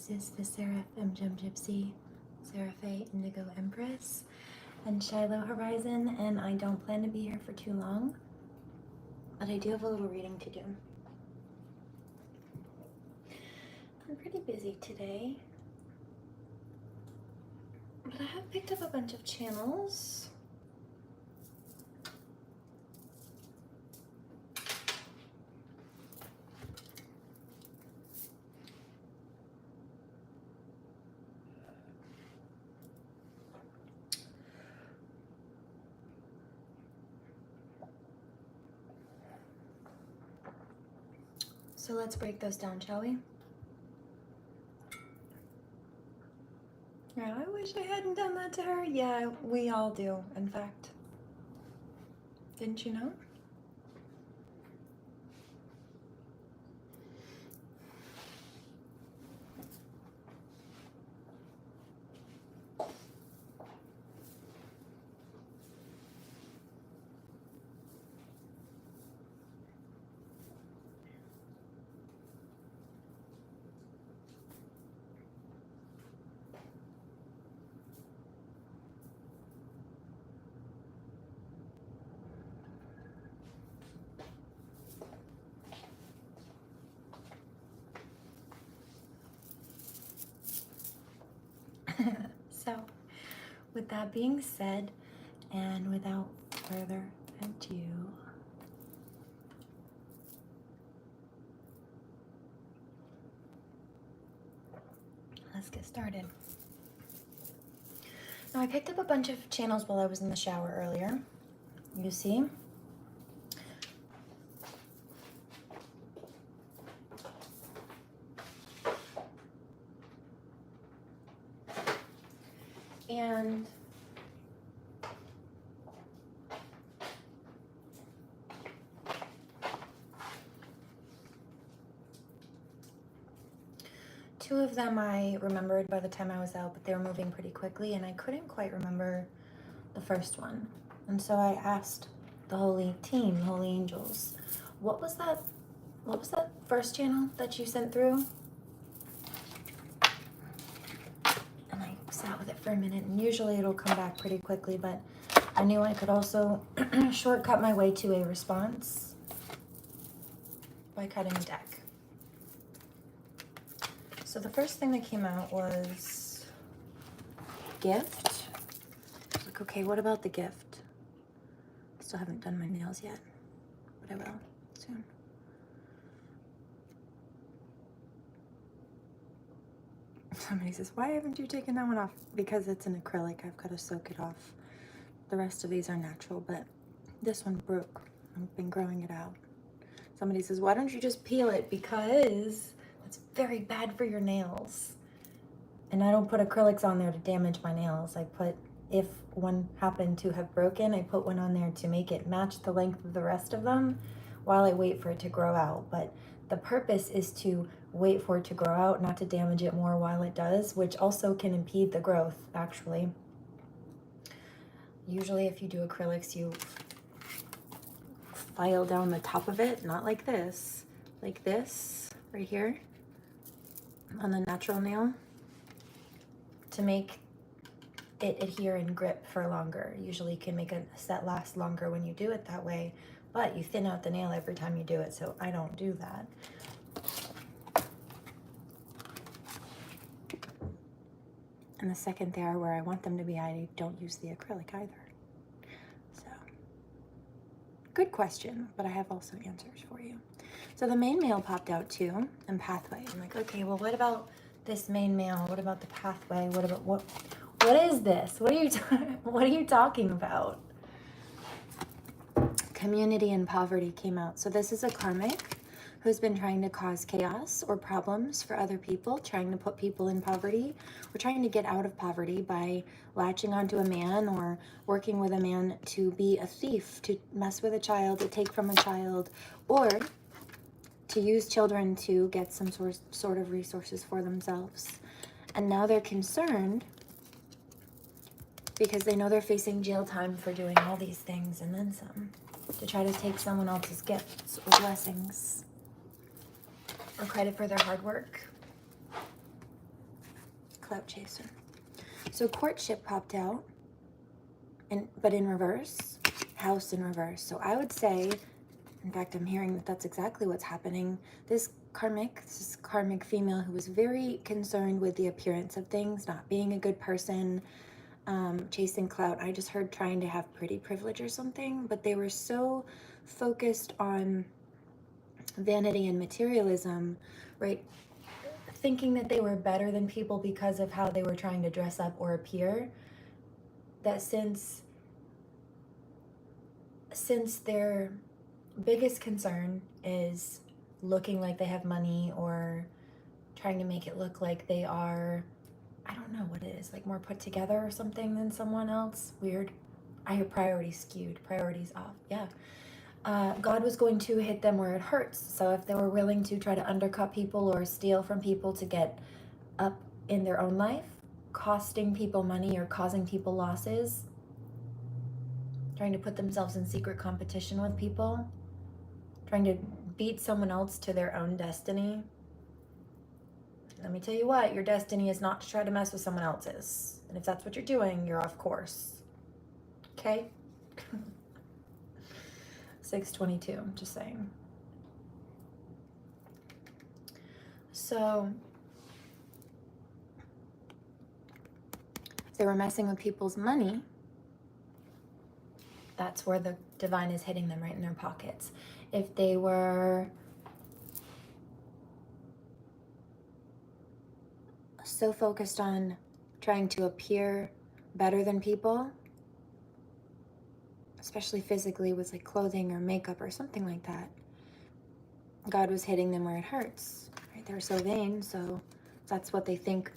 This is the Seraphim Gem Gypsy, SeraFae Indigo Empress, and Shiloh Horizon, and I don't plan to be here for too long, but I do have a little reading to do. I'm pretty busy today, but I have picked up a bunch of channels. So let's break those down, shall we? Yeah, I wish I hadn't done that to her. Yeah, we all do, in fact. Didn't you know? So, with that being said, and without further ado, let's get started. Now, I picked up a bunch of channels while I was in the shower earlier. You see? And two of them I remembered by the time I was out, but they were moving pretty quickly, and I couldn't quite remember the first one. And so I asked the holy team, the holy angels, what was that first channel that you sent through? And I sat with it for a minute, and usually it'll come back pretty quickly, but I knew I could also shortcut my way to a response by cutting a deck. So the first thing that came out was gift. I was like, okay, what about the gift? Still haven't done my nails yet, but I will soon. Somebody says, why haven't you taken that one off? Because it's an acrylic, I've got to soak it off. The rest of these are natural, but this one broke. I've been growing it out. Somebody says, why don't you just peel it? Because it's very bad for your nails. And I don't put acrylics on there to damage my nails. I put, if one happened to have broken, I put one on there to make it match the length of the rest of them while I wait for it to grow out. But the purpose is to wait for it to grow out, not to damage it more while it does, which also can impede the growth, actually. Usually if you do acrylics, you file down the top of it, not like this right here on the natural nail to make it adhere and grip for longer. Usually you can make a set last longer when you do it that way, but you thin out the nail every time you do it, so I don't do that. And the second they are where I want them to be, I don't use the acrylic either. So, good question, but I have also answers for you. So the main male popped out too, and pathway. I'm like, okay, well, what about this main male? What about the pathway? What about what is this? What are you talking about? Community and poverty came out. So this is a karmic who's been trying to cause chaos or problems for other people, trying to put people in poverty. We're trying to get out of poverty by latching onto a man or working with a man to be a thief, to mess with a child, to take from a child, or to use children to get some sort of resources for themselves. And now they're concerned because they know they're facing jail time for doing all these things and then some, to try to take someone else's gifts or blessings or credit for their hard work. Clout chaser. So courtship popped out, but in reverse. House in reverse. So I would say, in fact, I'm hearing that that's exactly what's happening. This karmic female who was very concerned with the appearance of things, not being a good person, chasing clout. I just heard trying to have pretty privilege or something, but they were so focused on vanity and materialism, right? Thinking that they were better than people because of how they were trying to dress up or appear, that since their biggest concern is looking like they have money or trying to make it look like they are, I don't know what it is, like more put together or something than someone else. Weird. I hear priorities skewed, priorities off. Yeah. God was going to hit them where it hurts. So if they were willing to try to undercut people or steal from people to get up in their own life, costing people money or causing people losses, trying to put themselves in secret competition with people, trying to beat someone else to their own destiny. Let me tell you what, your destiny is not to try to mess with someone else's. And if that's what you're doing, you're off course. Okay? 622, just saying. So if they were messing with people's money, that's where the divine is hitting them, right in their pockets. If they were so focused on trying to appear better than people, especially physically with like clothing or makeup or something like that, God was hitting them where it hurts, right? They're so vain, so that's what they think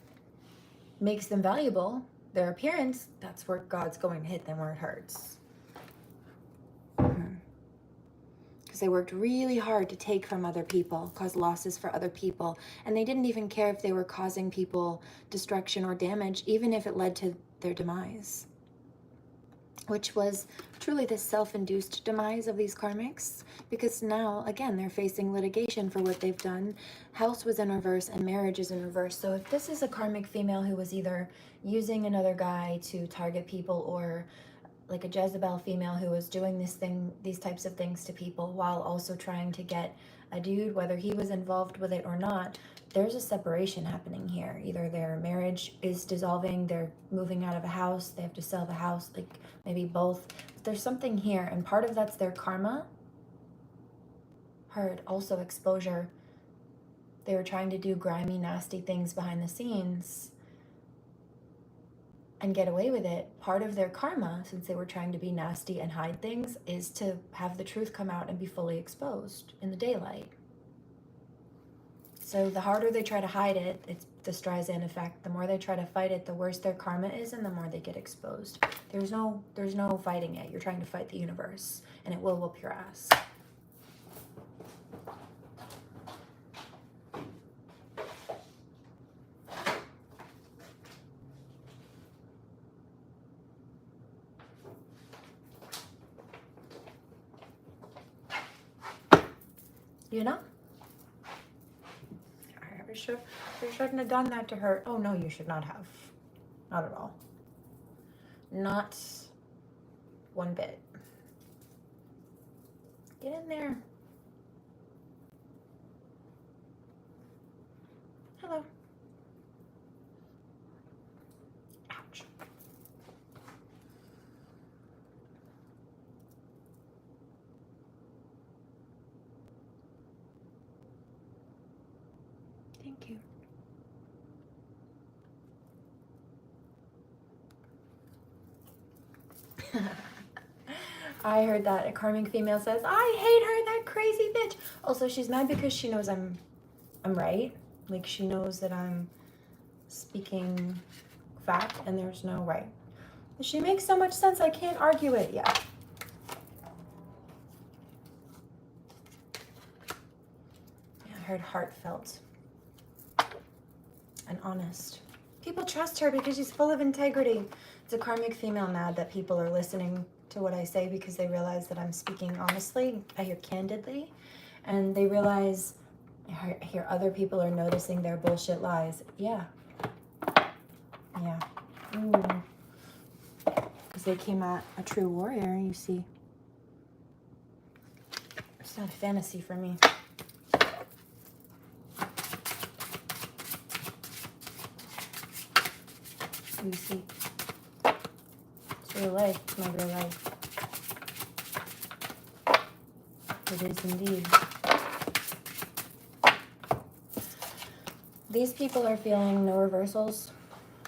makes them valuable, their appearance. That's where God's going to hit them where it hurts. Because they worked really hard to take from other people, cause losses for other people, and they didn't even care if they were causing people destruction or damage, even if it led to their demise, which was truly the self-induced demise of these karmics, because now, again, they're facing litigation for what they've done. House was in reverse and marriage is in reverse. So if this is a karmic female who was either using another guy to target people, or like a Jezebel female who was doing these types of things to people while also trying to get a dude, whether he was involved with it or not, there's a separation happening here. Either their marriage is dissolving, they're moving out of a house, they have to sell the house, like maybe both. But there's something here, and part of that's their karma. Heard also exposure. They were trying to do grimy, nasty things behind the scenes and get away with it. Part of their karma, since they were trying to be nasty and hide things, is to have the truth come out and be fully exposed in the daylight. So the harder they try to hide it, it's the Streisand effect. The more they try to fight it, the worse their karma is, and the more they get exposed. There's no fighting it. You're trying to fight the universe, and it will whoop your ass. You know? You shouldn't have done that to her. Oh, no, you should not have. Not at all. Not one bit. Get in there. Hello. Ouch. Thank you. I heard that a karmic female says, I hate her, that crazy bitch. Also, she's mad because she knows I'm right. Like, she knows that I'm speaking fact and there's no right. She makes so much sense, I can't argue it. Yeah. I heard heartfelt and honest. People trust her because she's full of integrity. It's a karmic female mad that people are listening to what I say because they realize that I'm speaking honestly. I hear candidly, and they realize, I hear other people are noticing their bullshit lies. Yeah. Yeah. Ooh. Because they came at a true warrior, you see. It's not a fantasy for me. You see. It's real life. It's my real life. It is indeed. These people are feeling no reversals.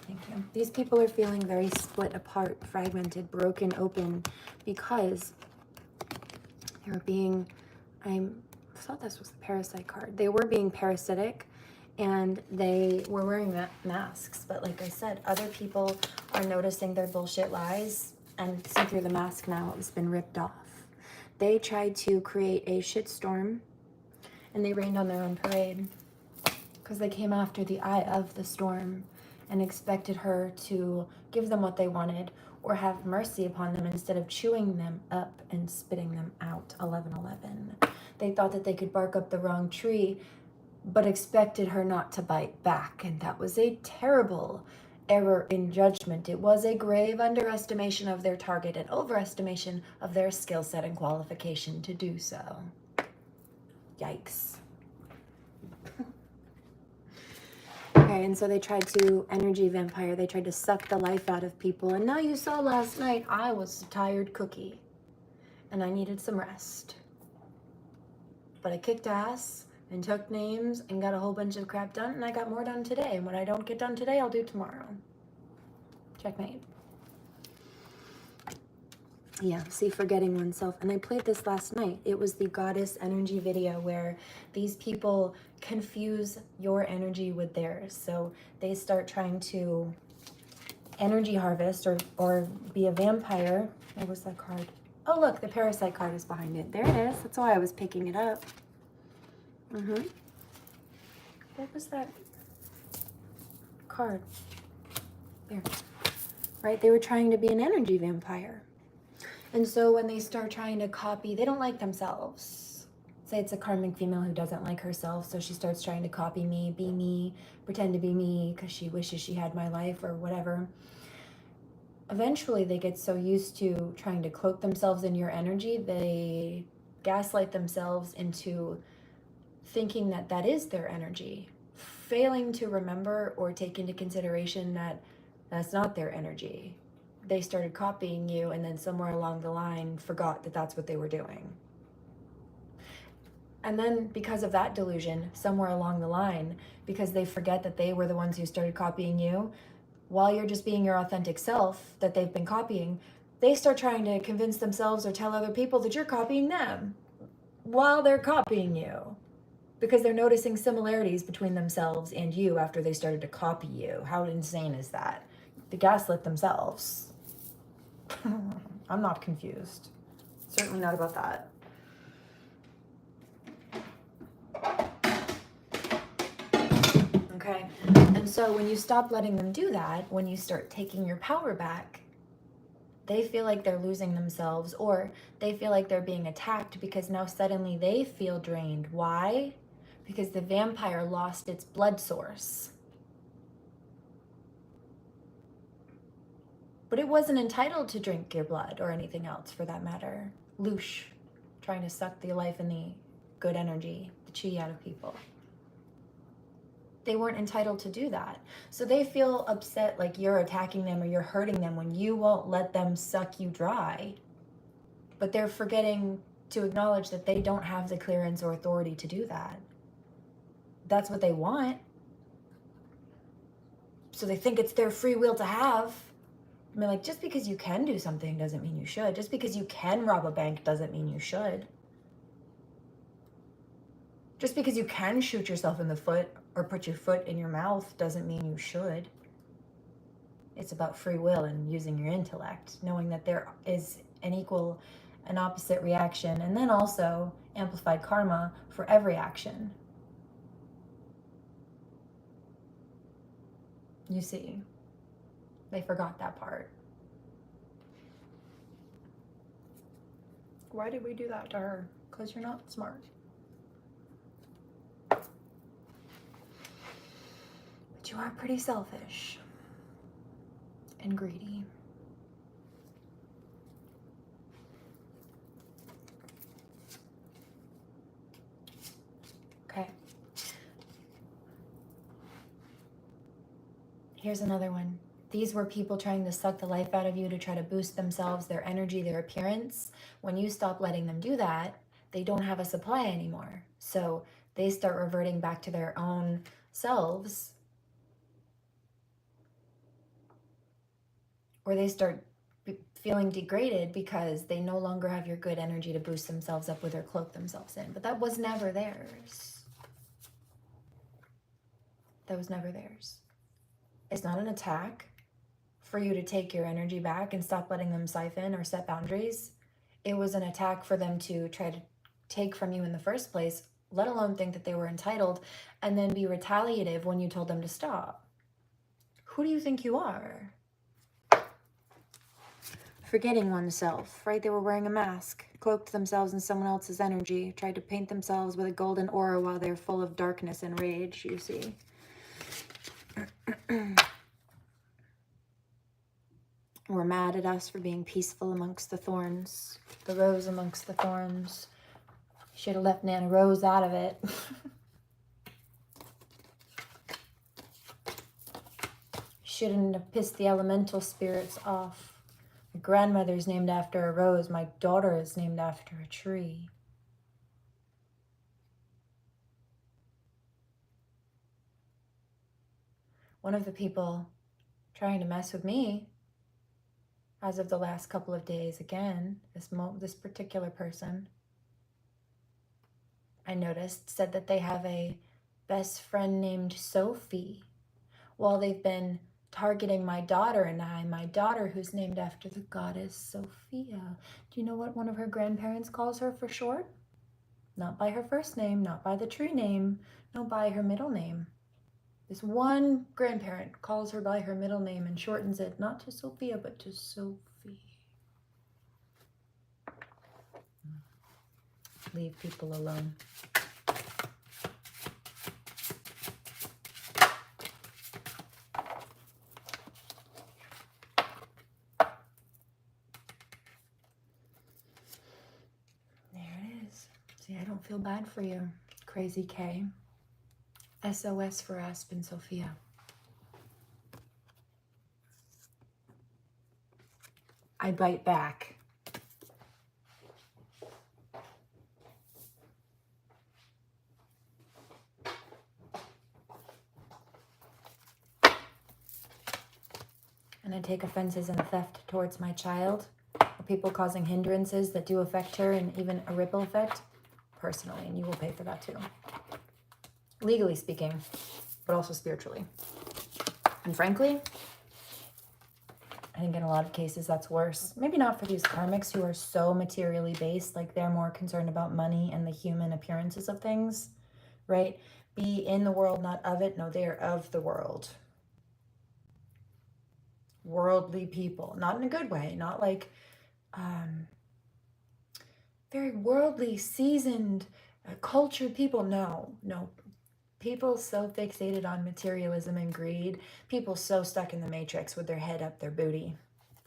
Thank you. These people are feeling very split apart, fragmented, broken open, because they were being, I thought this was the parasite card. They were being parasitic and they were wearing masks. But like I said, other people are noticing their bullshit lies and see through the mask now. It's been ripped off. They tried to create a shitstorm and they rained on their own parade because they came after the eye of the storm and expected her to give them what they wanted or have mercy upon them instead of chewing them up and spitting them out. 11:11. They thought that they could bark up the wrong tree, but expected her not to bite back. And that was a terrible error in judgment. It was a grave underestimation of their target and overestimation of their skill set and qualification to do so. Yikes. Okay, and so they tried to energy vampire. They tried to suck the life out of people. And now you saw last night, I was a tired cookie. And I needed some rest. But I kicked ass and took names and got a whole bunch of crap done. And I got more done today. And what I don't get done today, I'll do tomorrow. Checkmate. Yeah, see, forgetting oneself. And I played this last night. It was the goddess energy video where these people confuse your energy with theirs. So they start trying to energy harvest or be a vampire. What was that card? Oh, look, the parasite card is behind it. There it is. That's why I was picking it up. What was that card? There. Right? They were trying to be an energy vampire. And so when they start trying to copy, they don't like themselves. Say it's a karmic female who doesn't like herself, so she starts trying to copy me, be me, pretend to be me because she wishes she had my life or whatever. Eventually they get so used to trying to cloak themselves in your energy, they gaslight themselves into thinking that that is their energy, failing to remember or take into consideration that that's not their energy. They started copying you and then somewhere along the line forgot that that's what they were doing. And then because of that delusion, somewhere along the line, because they forget that they were the ones who started copying you, while you're just being your authentic self that they've been copying, they start trying to convince themselves or tell other people that you're copying them while they're copying you. Because they're noticing similarities between themselves and you after they started to copy you. How insane is that? They gaslit themselves. I'm not confused. Certainly not about that. Okay, and so when you stop letting them do that, when you start taking your power back, they feel like they're losing themselves or they feel like they're being attacked because now suddenly they feel drained. Why? Because the vampire lost its blood source. But it wasn't entitled to drink your blood or anything else for that matter. Loosh, trying to suck the life and the good energy, the chi out of people. They weren't entitled to do that. So they feel upset like you're attacking them or you're hurting them when you won't let them suck you dry. But they're forgetting to acknowledge that they don't have the clearance or authority to do that. That's what they want. So they think it's their free will to have. I mean, like, just because you can do something doesn't mean you should. Just because you can rob a bank doesn't mean you should. Just because you can shoot yourself in the foot or put your foot in your mouth doesn't mean you should. It's about free will and using your intellect, knowing that there is an equal and opposite reaction, and then also amplified karma for every action. You see. They forgot that part. Why did we do that to her? Because you're not smart. But you are pretty selfish. and greedy. Okay. Here's another one. These were people trying to suck the life out of you to try to boost themselves, their energy, their appearance. When you stop letting them do that, they don't have a supply anymore. So they start reverting back to their own selves, or they start feeling degraded because they no longer have your good energy to boost themselves up with or cloak themselves in. But that was never theirs. That was never theirs. It's not an attack for you to take your energy back and stop letting them siphon or set boundaries. It was an attack for them to try to take from you in the first place, let alone think that they were entitled, and then be retaliative when you told them to stop. Who do you think you are? Forgetting oneself, right? They were wearing a mask, cloaked themselves in someone else's energy, tried to paint themselves with a golden aura while they're full of darkness and rage, you see. Were mad at us for being peaceful amongst the thorns, the rose amongst the thorns. Should have left Nana Rose out of it. Shouldn't have pissed the elemental spirits off. My grandmother's named after a rose. My daughter is named after a tree. One of the people trying to mess with me, as of the last couple of days, again, this particular person, I noticed, said that they have a best friend named Sophie. While they've been targeting my daughter and I, my daughter who's named after the goddess Sophia. Do you know what one of her grandparents calls her for short? Not by her first name, not by the tree name, no, by her middle name. This one grandparent calls her by her middle name and shortens it, not to Sophia, but to Sophie. Leave people alone. There it is. See, I don't feel bad for you, Crazy K. SOS for Aspen Sophia. I bite back. And I take offenses and theft towards my child, or people causing hindrances that do affect her and even a ripple effect, personally, and you will pay for that too. Legally speaking, but also spiritually. And frankly, I think in a lot of cases that's worse. Maybe not for these karmics who are so materially based, like they're more concerned about money and the human appearances of things, right? Be in the world, not of it. No, they are of the world. Worldly people, not in a good way, not like very worldly, seasoned, cultured people. No. People so fixated on materialism and greed. People so stuck in the matrix with their head up their booty.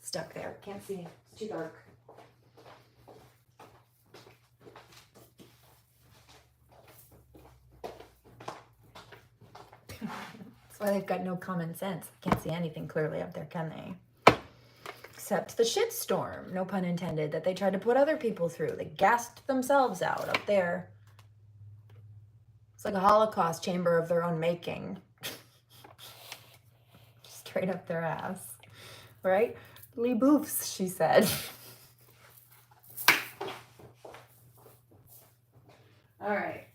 Stuck there. Can't see. It's too dark. That's why they've got no common sense. Can't see anything clearly up there, can they? Except the shitstorm, no pun intended, that they tried to put other people through. They gassed themselves out up there. It's like a Holocaust chamber of their own making. Straight up their ass. Right? Lee boofs, she said. All right.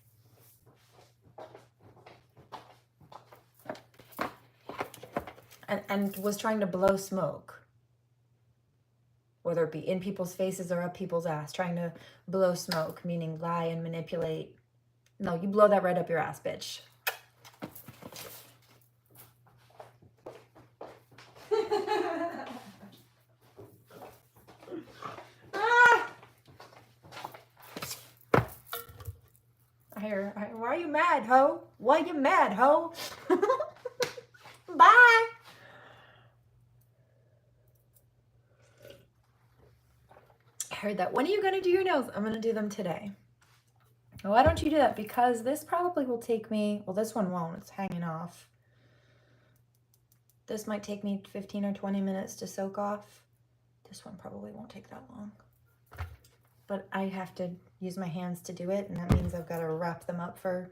And was trying to blow smoke. Whether it be in people's faces or up people's ass. Trying to blow smoke, meaning lie and manipulate. No, you blow that right up your ass, bitch. Why are you mad, ho? Why you mad, ho? Bye. heard that. When are you going to do your nails? I'm going to do them today. Why don't you do that? Because this probably will take me, well, this one won't. It's hanging off. This might take me 15 or 20 minutes to soak off. This one probably won't take that long. But I have to use my hands to do it, and that means I've got to wrap them up for,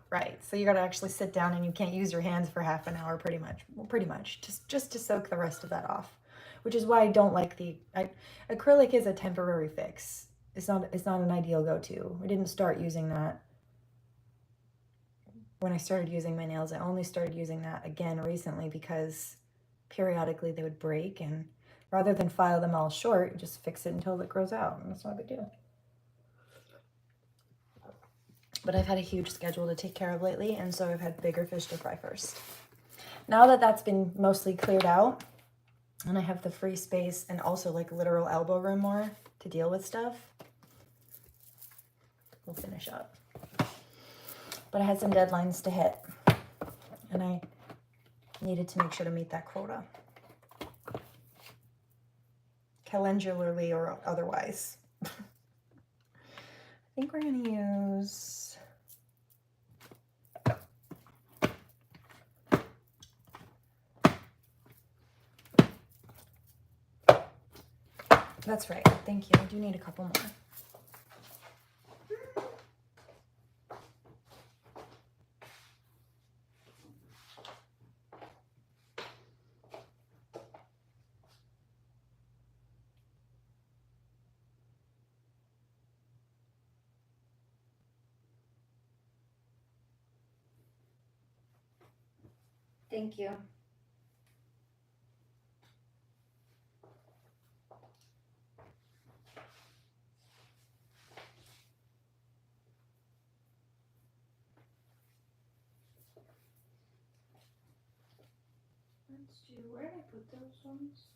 right. So you got to actually sit down, and you can't use your hands for half an hour pretty much. Well, pretty much, just to soak the rest of that off. Which is why I don't like acrylic is a temporary fix. It's not an ideal go-to. I didn't start using that when I started using my nails. I only started using that again recently because periodically they would break, and rather than file them all short, you just fix it until it grows out, and that's not a big deal. But I've had a huge schedule to take care of lately, and so I've had bigger fish to fry first. Now that that's been mostly cleared out, and I have the free space and also like literal elbow room more to deal with stuff, we'll finish up. But I had some deadlines to hit, and I needed to make sure to meet that quota. Calendarly or otherwise. I think we're going to use... That's right. Thank you. I do need a couple more. Thank you. Let's do, where did I put those ones?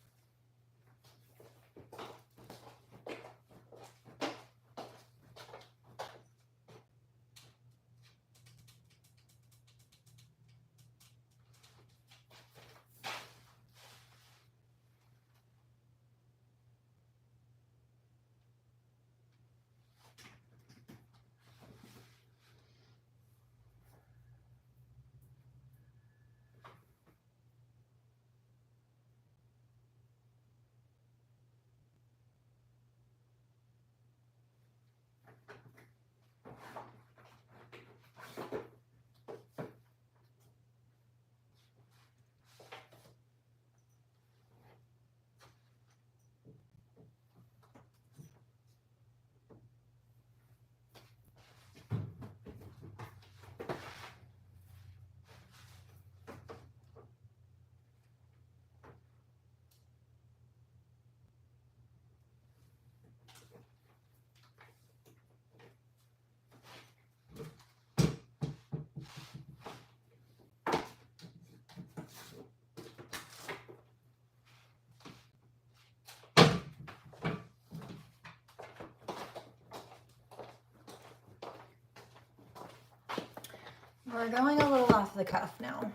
We're going a little off the cuff now.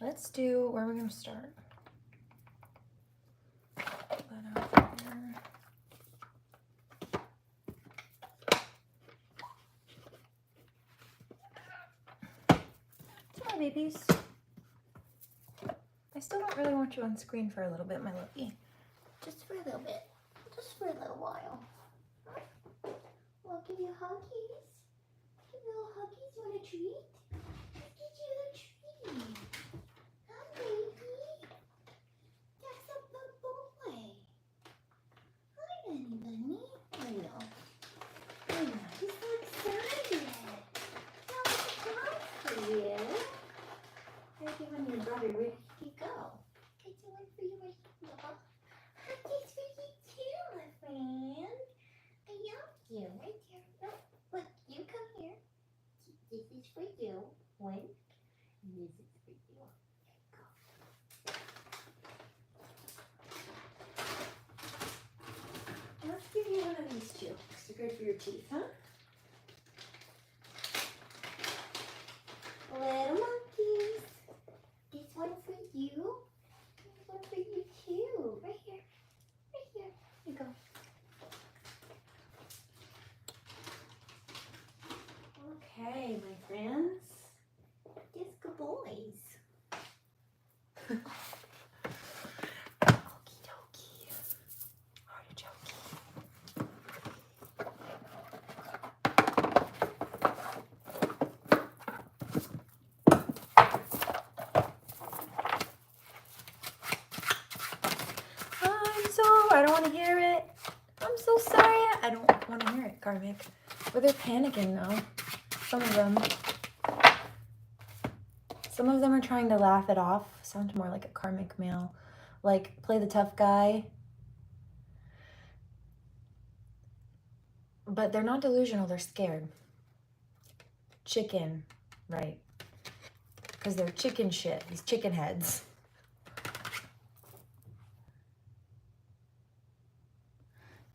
Let's do, where are we going to start? Put that out here. Hi, babies. I still don't really want you on screen for a little bit, my lovey. Just for a little bit. Just for a little while. I'll give you huggies. Give you little huggies. You want a treat? Let's get you a treat. Hi, baby. That's a good boy. Hi, Bunny. I know. He's so excited. Now it's time for you. I'm giving your brother, where did he go? Get you one for you right here. Huggies for you too, my friend. I love you. Right there. No, look, you come here. This is for you. One. And this is for you. Go. Let's give you one of these two. They're good for your teeth, huh? Little monkeys. This one for you. This one for you Okay, my friends. Yes, good boys. Okie dokie. Artichoke. I don't want to hear it. I'm so sorry. I don't want to hear it, karmic. But they're panicking though. Some of them are trying to laugh it off. Sound more like a karmic male. Like, play the tough guy. But they're not delusional, they're scared. Chicken, right? Because they're chicken shit, these chicken heads.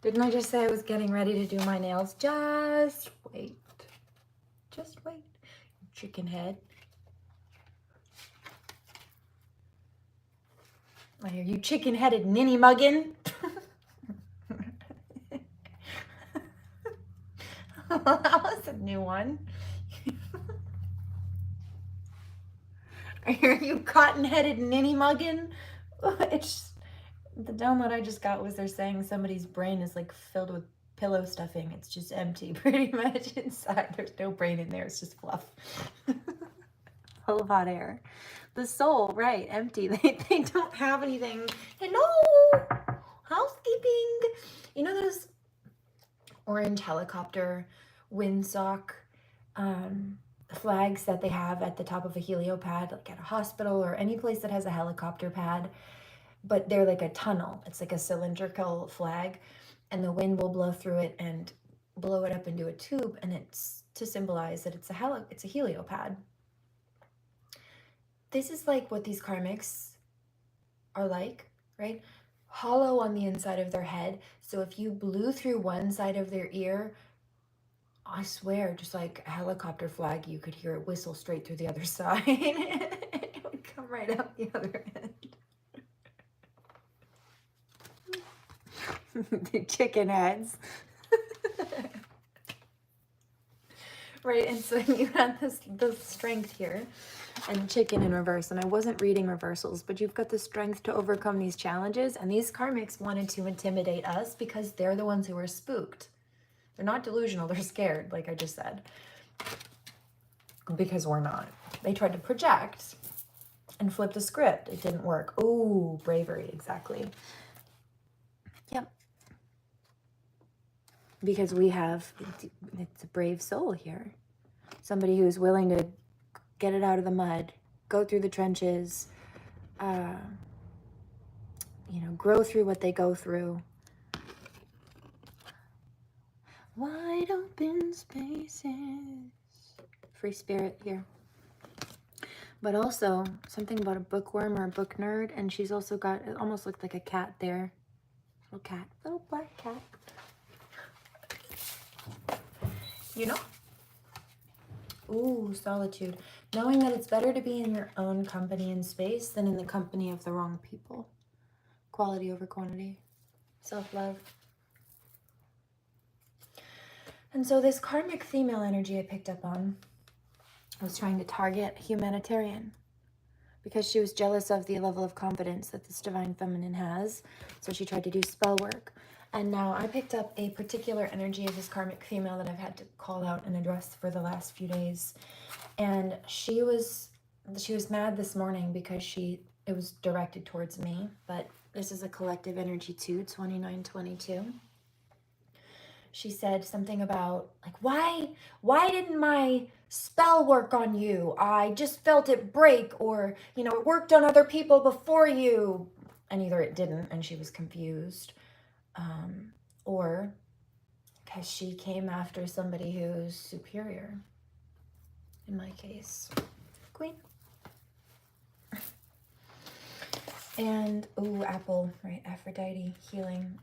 Didn't I just say I was getting ready to do my nails? Just wait. Just wait, chicken head. I hear you chicken-headed ninny muggin'. That was a new one. I hear you cotton-headed ninny muggin'. It's the download I just got was they're saying somebody's brain is like filled with pillow stuffing. It's just empty pretty much inside. There's no brain in there. It's just fluff. Full of hot air. The soul, right, empty. They don't have anything. Hello, housekeeping. You know those orange helicopter windsock flags that they have at the top of a heliopad, like at a hospital or any place that has a helicopter pad, but they're like a tunnel. It's like a cylindrical flag, and the wind will blow through it and blow it up into a tube, and it's to symbolize that it's a heliopad. This is like what these karmics are like, right? Hollow on the inside of their head. So if you blew through one side of their ear, I swear, just like a helicopter flag, you could hear it whistle straight through the other side. It would come right out the other end. The chicken heads. Right, and so you had the strength here, and chicken in reverse, and I wasn't reading reversals, but you've got the strength to overcome these challenges, and these karmics wanted to intimidate us because they're the ones who were spooked. They're not delusional, they're scared, like I just said. Because we're not. They tried to project and flip the script. It didn't work. Oh, bravery, exactly. Yep. Because we have, it's a brave soul here. Somebody who's willing to get it out of the mud, go through the trenches, grow through what they go through. Wide open spaces. Free spirit here. But also something about a bookworm or a book nerd, and she's also got, it almost looked like a cat there. Little cat, little black cat. You know? Ooh, solitude. Knowing that it's better to be in your own company and space than in the company of the wrong people. Quality over quantity. Self-love. And so this karmic female energy I picked up on was trying to target humanitarian because she was jealous of the level of confidence that this divine feminine has. So she tried to do spell work. And now I picked up a particular energy of this karmic female that I've had to call out and address for the last few days. And she was mad this morning because it was directed towards me, but this is a collective energy too, 2922. She said something about like, why didn't my spell work on you? I just felt it break, or, it worked on other people before you. And either it didn't and she was confused, or because she came after somebody who's superior. In my case, Queen. And, ooh, apple, right, Aphrodite, healing.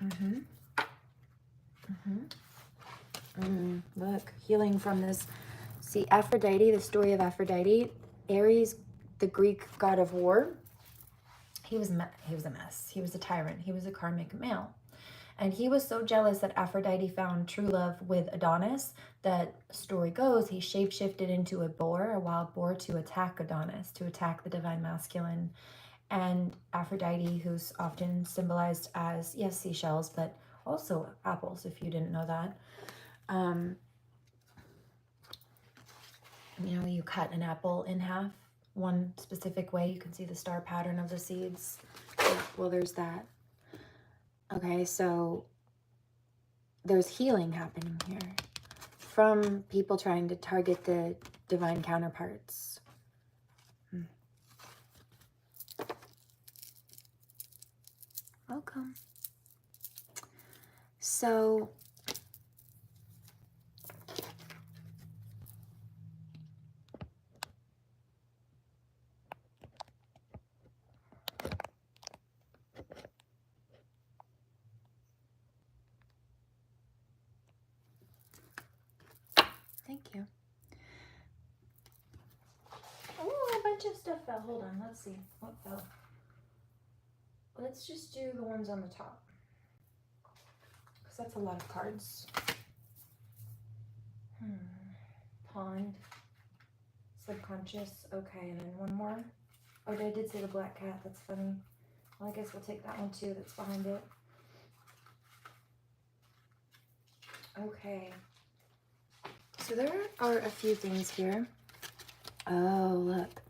Look, healing from this. See, Aphrodite, the story of Aphrodite, Ares, the Greek god of war, he was a mess. He was a tyrant. He was a karmic male. And he was so jealous that Aphrodite found true love with Adonis that, story goes, he shapeshifted into a boar, a wild boar, to attack Adonis, to attack the divine masculine. And Aphrodite, who's often symbolized as, yes, seashells, but also apples, if you didn't know that. You know, you cut an apple in half one specific way, you can see the star pattern of the seeds. Well, there's that. Okay, so there's healing happening here from people trying to target the divine counterparts. Welcome. So thank you. Oh, a bunch of stuff fell. Hold on, let's see what fell. Let's just do the ones on the top, because that's a lot of cards. Pond, subconscious, okay, and then one more. Oh, I did say the black cat, that's funny. Well, I guess we'll take that one too, that's behind it. Okay. So there are a few things here. Oh, look.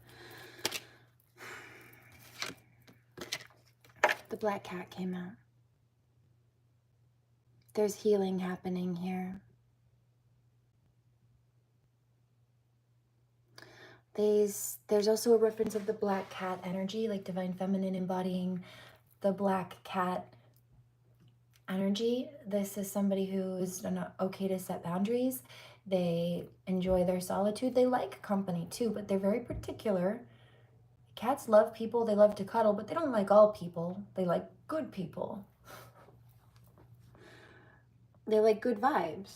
The black cat came out. There's healing happening here. There's also a reference of the black cat energy, like divine feminine embodying the black cat energy. This is somebody who is not okay to set boundaries. They enjoy their solitude. They like company too, but they're very particular. Cats love people, they love to cuddle, but they don't like all people. They like good people. They like good vibes.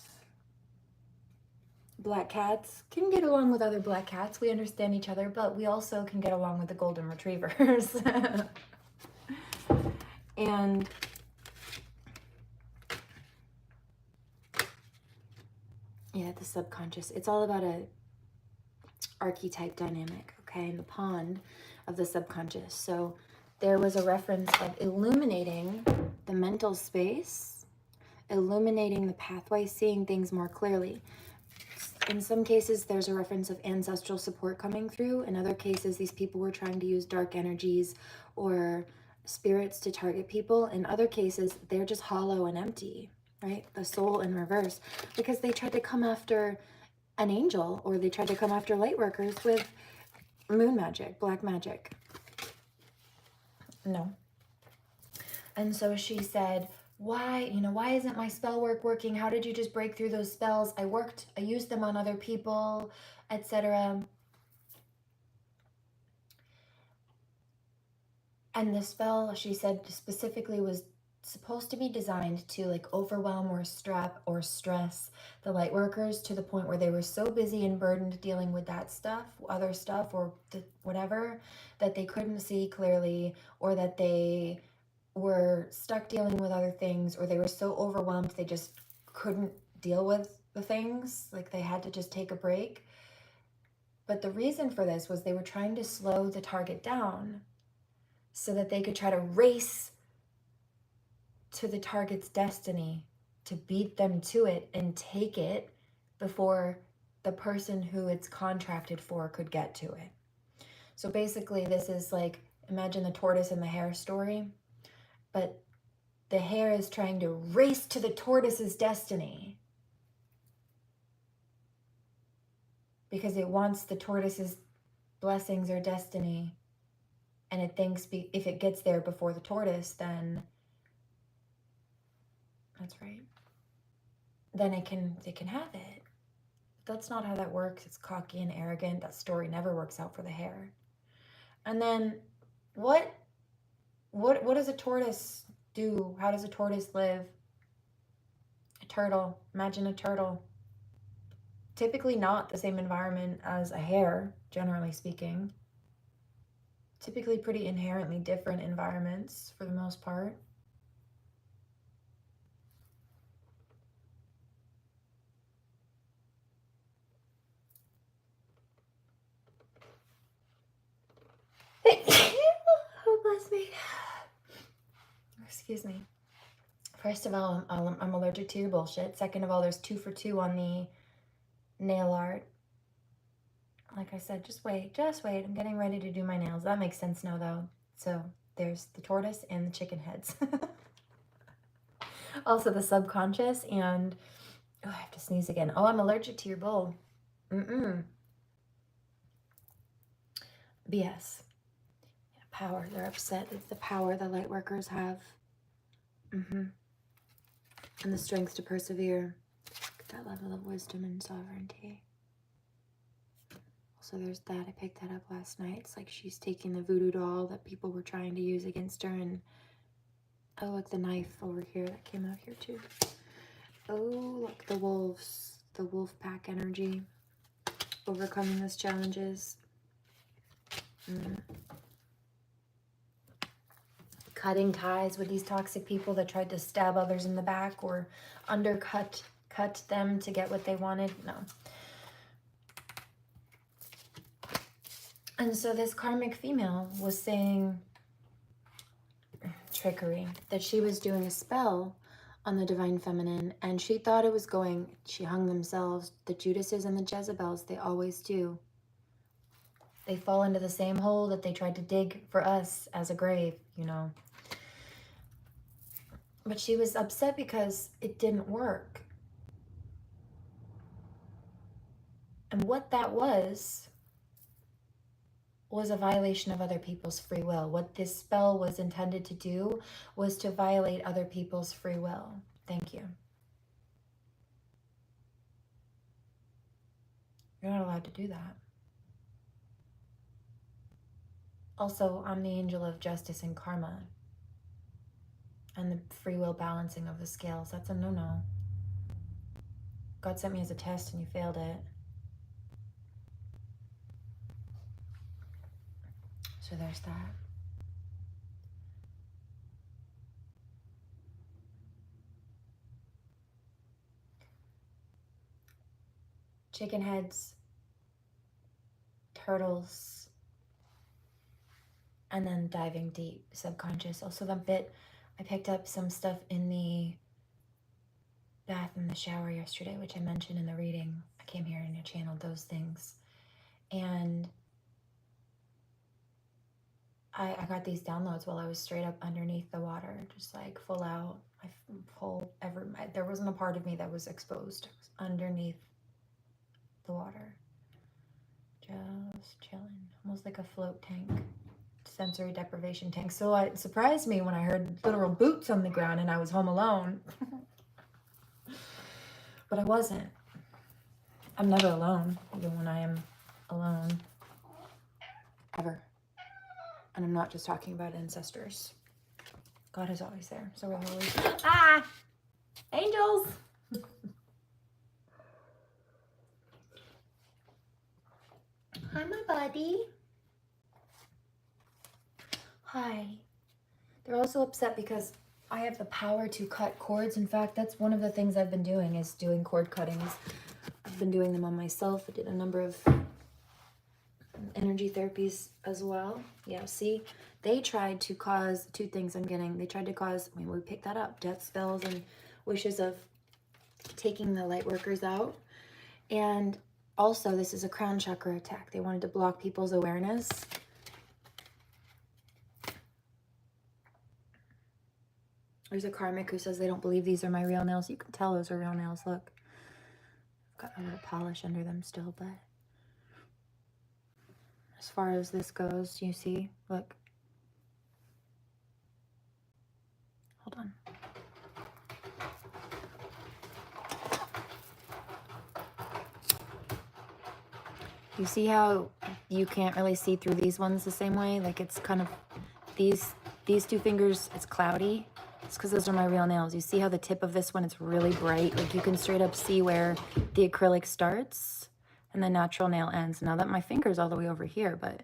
Black cats can get along with other black cats. We understand each other, but we also can get along with the golden retrievers. And yeah, the subconscious. It's all about a archetype dynamic, okay, in the pond of the subconscious. So there was a reference of illuminating the mental space, illuminating the pathway, seeing things more clearly. In some cases, there's a reference of ancestral support coming through. In other cases, these people were trying to use dark energies or spirits to target people. In other cases, they're just hollow and empty, right? The soul in reverse, because they tried to come after an angel, or they tried to come after light workers with moon magic, black magic. No. And so she said, why isn't my spell work working? How did you just break through those spells? I used them on other people, etc. And the spell, she said, specifically was supposed to be designed to like overwhelm or stress the light workers to the point where they were so busy and burdened dealing with that stuff, other stuff, or whatever, that they couldn't see clearly, or that they were stuck dealing with other things, or they were so overwhelmed they just couldn't deal with the things, like they had to just take a break. But the reason for this was they were trying to slow the target down so that they could try to race to the target's destiny, to beat them to it and take it before the person who it's contracted for could get to it. So basically this is like, imagine the tortoise and the hare story, but the hare is trying to race to the tortoise's destiny because it wants the tortoise's blessings or destiny, and it thinks if it gets there before the tortoise, then that's right, then it can have it. That's not how that works. It's cocky and arrogant. That story never works out for the hare. And then what does a tortoise do? How does a tortoise live? A turtle. Imagine a turtle. Typically not the same environment as a hare, generally speaking. Typically pretty inherently different environments for the most part. Excuse me. First of all, I'm allergic to your bullshit. Second of all, there's 2 for 2 on the nail art. Like I said, just wait. I'm getting ready to do my nails. That makes sense now, though. So there's the tortoise and the chicken heads. Also the subconscious and... Oh, I have to sneeze again. Oh, I'm allergic to your bowl. BS. Yeah, power. They're upset at the power the light workers have. And the strength to persevere. That level of wisdom and sovereignty. Also, there's that. I picked that up last night. It's like she's taking the voodoo doll that people were trying to use against her, and oh, look, the knife over here that came out here too. Oh, look, the wolves, the wolf pack energy, overcoming those challenges. Cutting ties with these toxic people that tried to stab others in the back or cut them to get what they wanted. No. And so this karmic female was saying trickery, that she was doing a spell on the divine feminine, and she thought it was going, she hung themselves. The Judases and the Jezebels, they always do. They fall into the same hole that they tried to dig for us as a grave, you know. But she was upset because it didn't work. And what that was a violation of other people's free will. What this spell was intended to do was to violate other people's free will. Thank you. You're not allowed to do that. Also, I'm the angel of justice and karma. And the free will balancing of the scales. That's a no-no. God sent me as a test and you failed it. So there's that. Chicken heads, turtles, and then diving deep, subconscious. Also the bit, I picked up some stuff in the bath and the shower yesterday, which I mentioned in the reading. I came here and I channeled those things. And I got these downloads while I was straight up underneath the water, just like full out. There wasn't a part of me that was exposed. It was underneath the water. Just chilling, almost like a float tank. Sensory deprivation tank. So it surprised me when I heard literal boots on the ground and I was home alone. But I wasn't. I'm never alone, even when I am alone. Ever. And I'm not just talking about ancestors. God is always there. So we're always... Ah! Angels! Hi, my buddy. Hi. They're also upset because I have the power to cut cords. In fact, that's one of the things I've been doing, is doing cord cuttings. I've been doing them on myself. I did a number of energy therapies as well. Yeah, see, they tried to cause two things I'm getting. They tried to cause, I mean, we picked that up, death spells and wishes of taking the light workers out. And also, this is a crown chakra attack. They wanted to block people's awareness. There's a karmic who says they don't believe these are my real nails. You can tell those are real nails. Look, I've got a little polish under them still, but as far as this goes, you see, look. Hold on. You see how you can't really see through these ones the same way? Like, it's kind of, these two fingers, it's cloudy. It's because those are my real nails. You see how the tip of this one, it's really bright? Like, you can straight up see where the acrylic starts and the natural nail ends. Now that my finger's all the way over here, but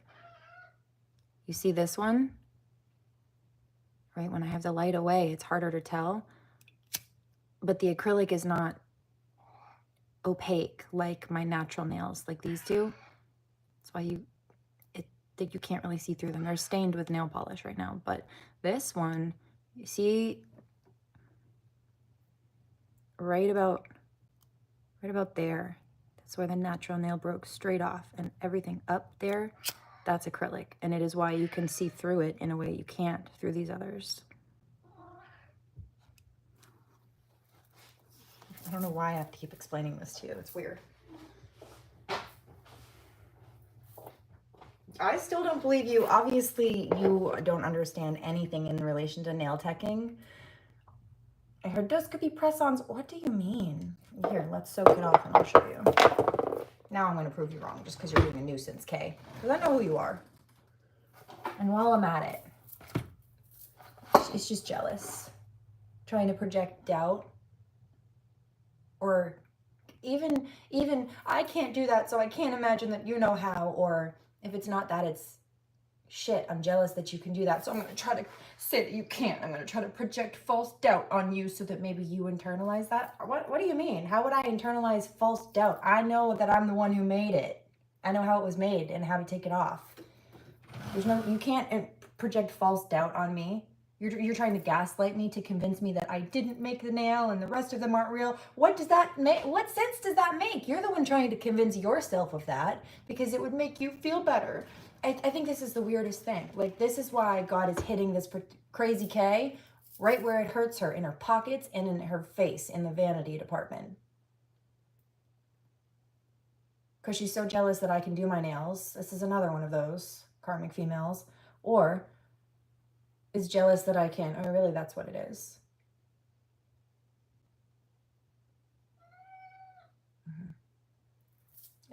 you see this one? Right, when I have the light away, it's harder to tell. But the acrylic is not opaque like my natural nails, like these two. That's why you can't really see through them. They're stained with nail polish right now. But this one, You see, right about there, that's where the natural nail broke straight off, and everything up there, that's acrylic, and it is why you can see through it in a way you can't through these others. I don't know why I have to keep explaining this to you. It's weird. I still don't believe you. Obviously, you don't understand anything in relation to nail teching. I heard those could be press-ons. What do you mean? Here, let's soak it off and I'll show you. Now I'm going to prove you wrong just because you're being a nuisance, Kay. Because I know who you are. And while I'm at it, it's just jealous. Trying to project doubt. Or even I can't do that, so I can't imagine that you know how. Or if it's not that, it's shit, I'm jealous that you can do that, so I'm going to try to say that you can't. I'm going to try to project false doubt on you so that maybe you internalize that. What do you mean? How would I internalize false doubt? I know that I'm the one who made it. I know how it was made and how to take it off. You can't project false doubt on me. You're trying to gaslight me to convince me that I didn't make the nail and the rest of them aren't real. What does that make? What sense does that make? You're the one trying to convince yourself of that because it would make you feel better. I think this is the weirdest thing. Like, this is why God is hitting this crazy K right where it hurts her, in her pockets and in her face, in the vanity department. Because she's so jealous that I can do my nails. This is another one of those karmic females. Or is jealous that I can. Oh, really, that's what it is.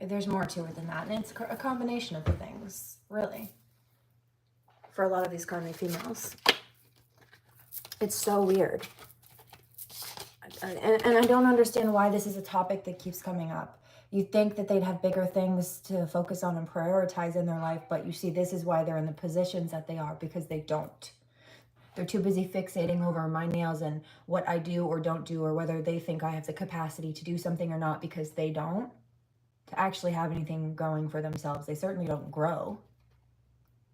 There's more to it than that. And it's a combination of the things, really. For a lot of these karmic females. It's so weird. And I don't understand why this is a topic that keeps coming up. You'd think that they'd have bigger things to focus on and prioritize in their life, but you see, this is why they're in the positions that they are, because they don't. They're too busy fixating over my nails and what I do or don't do, or whether they think I have the capacity to do something or not, because they don't, to actually have anything going for themselves. They certainly don't grow.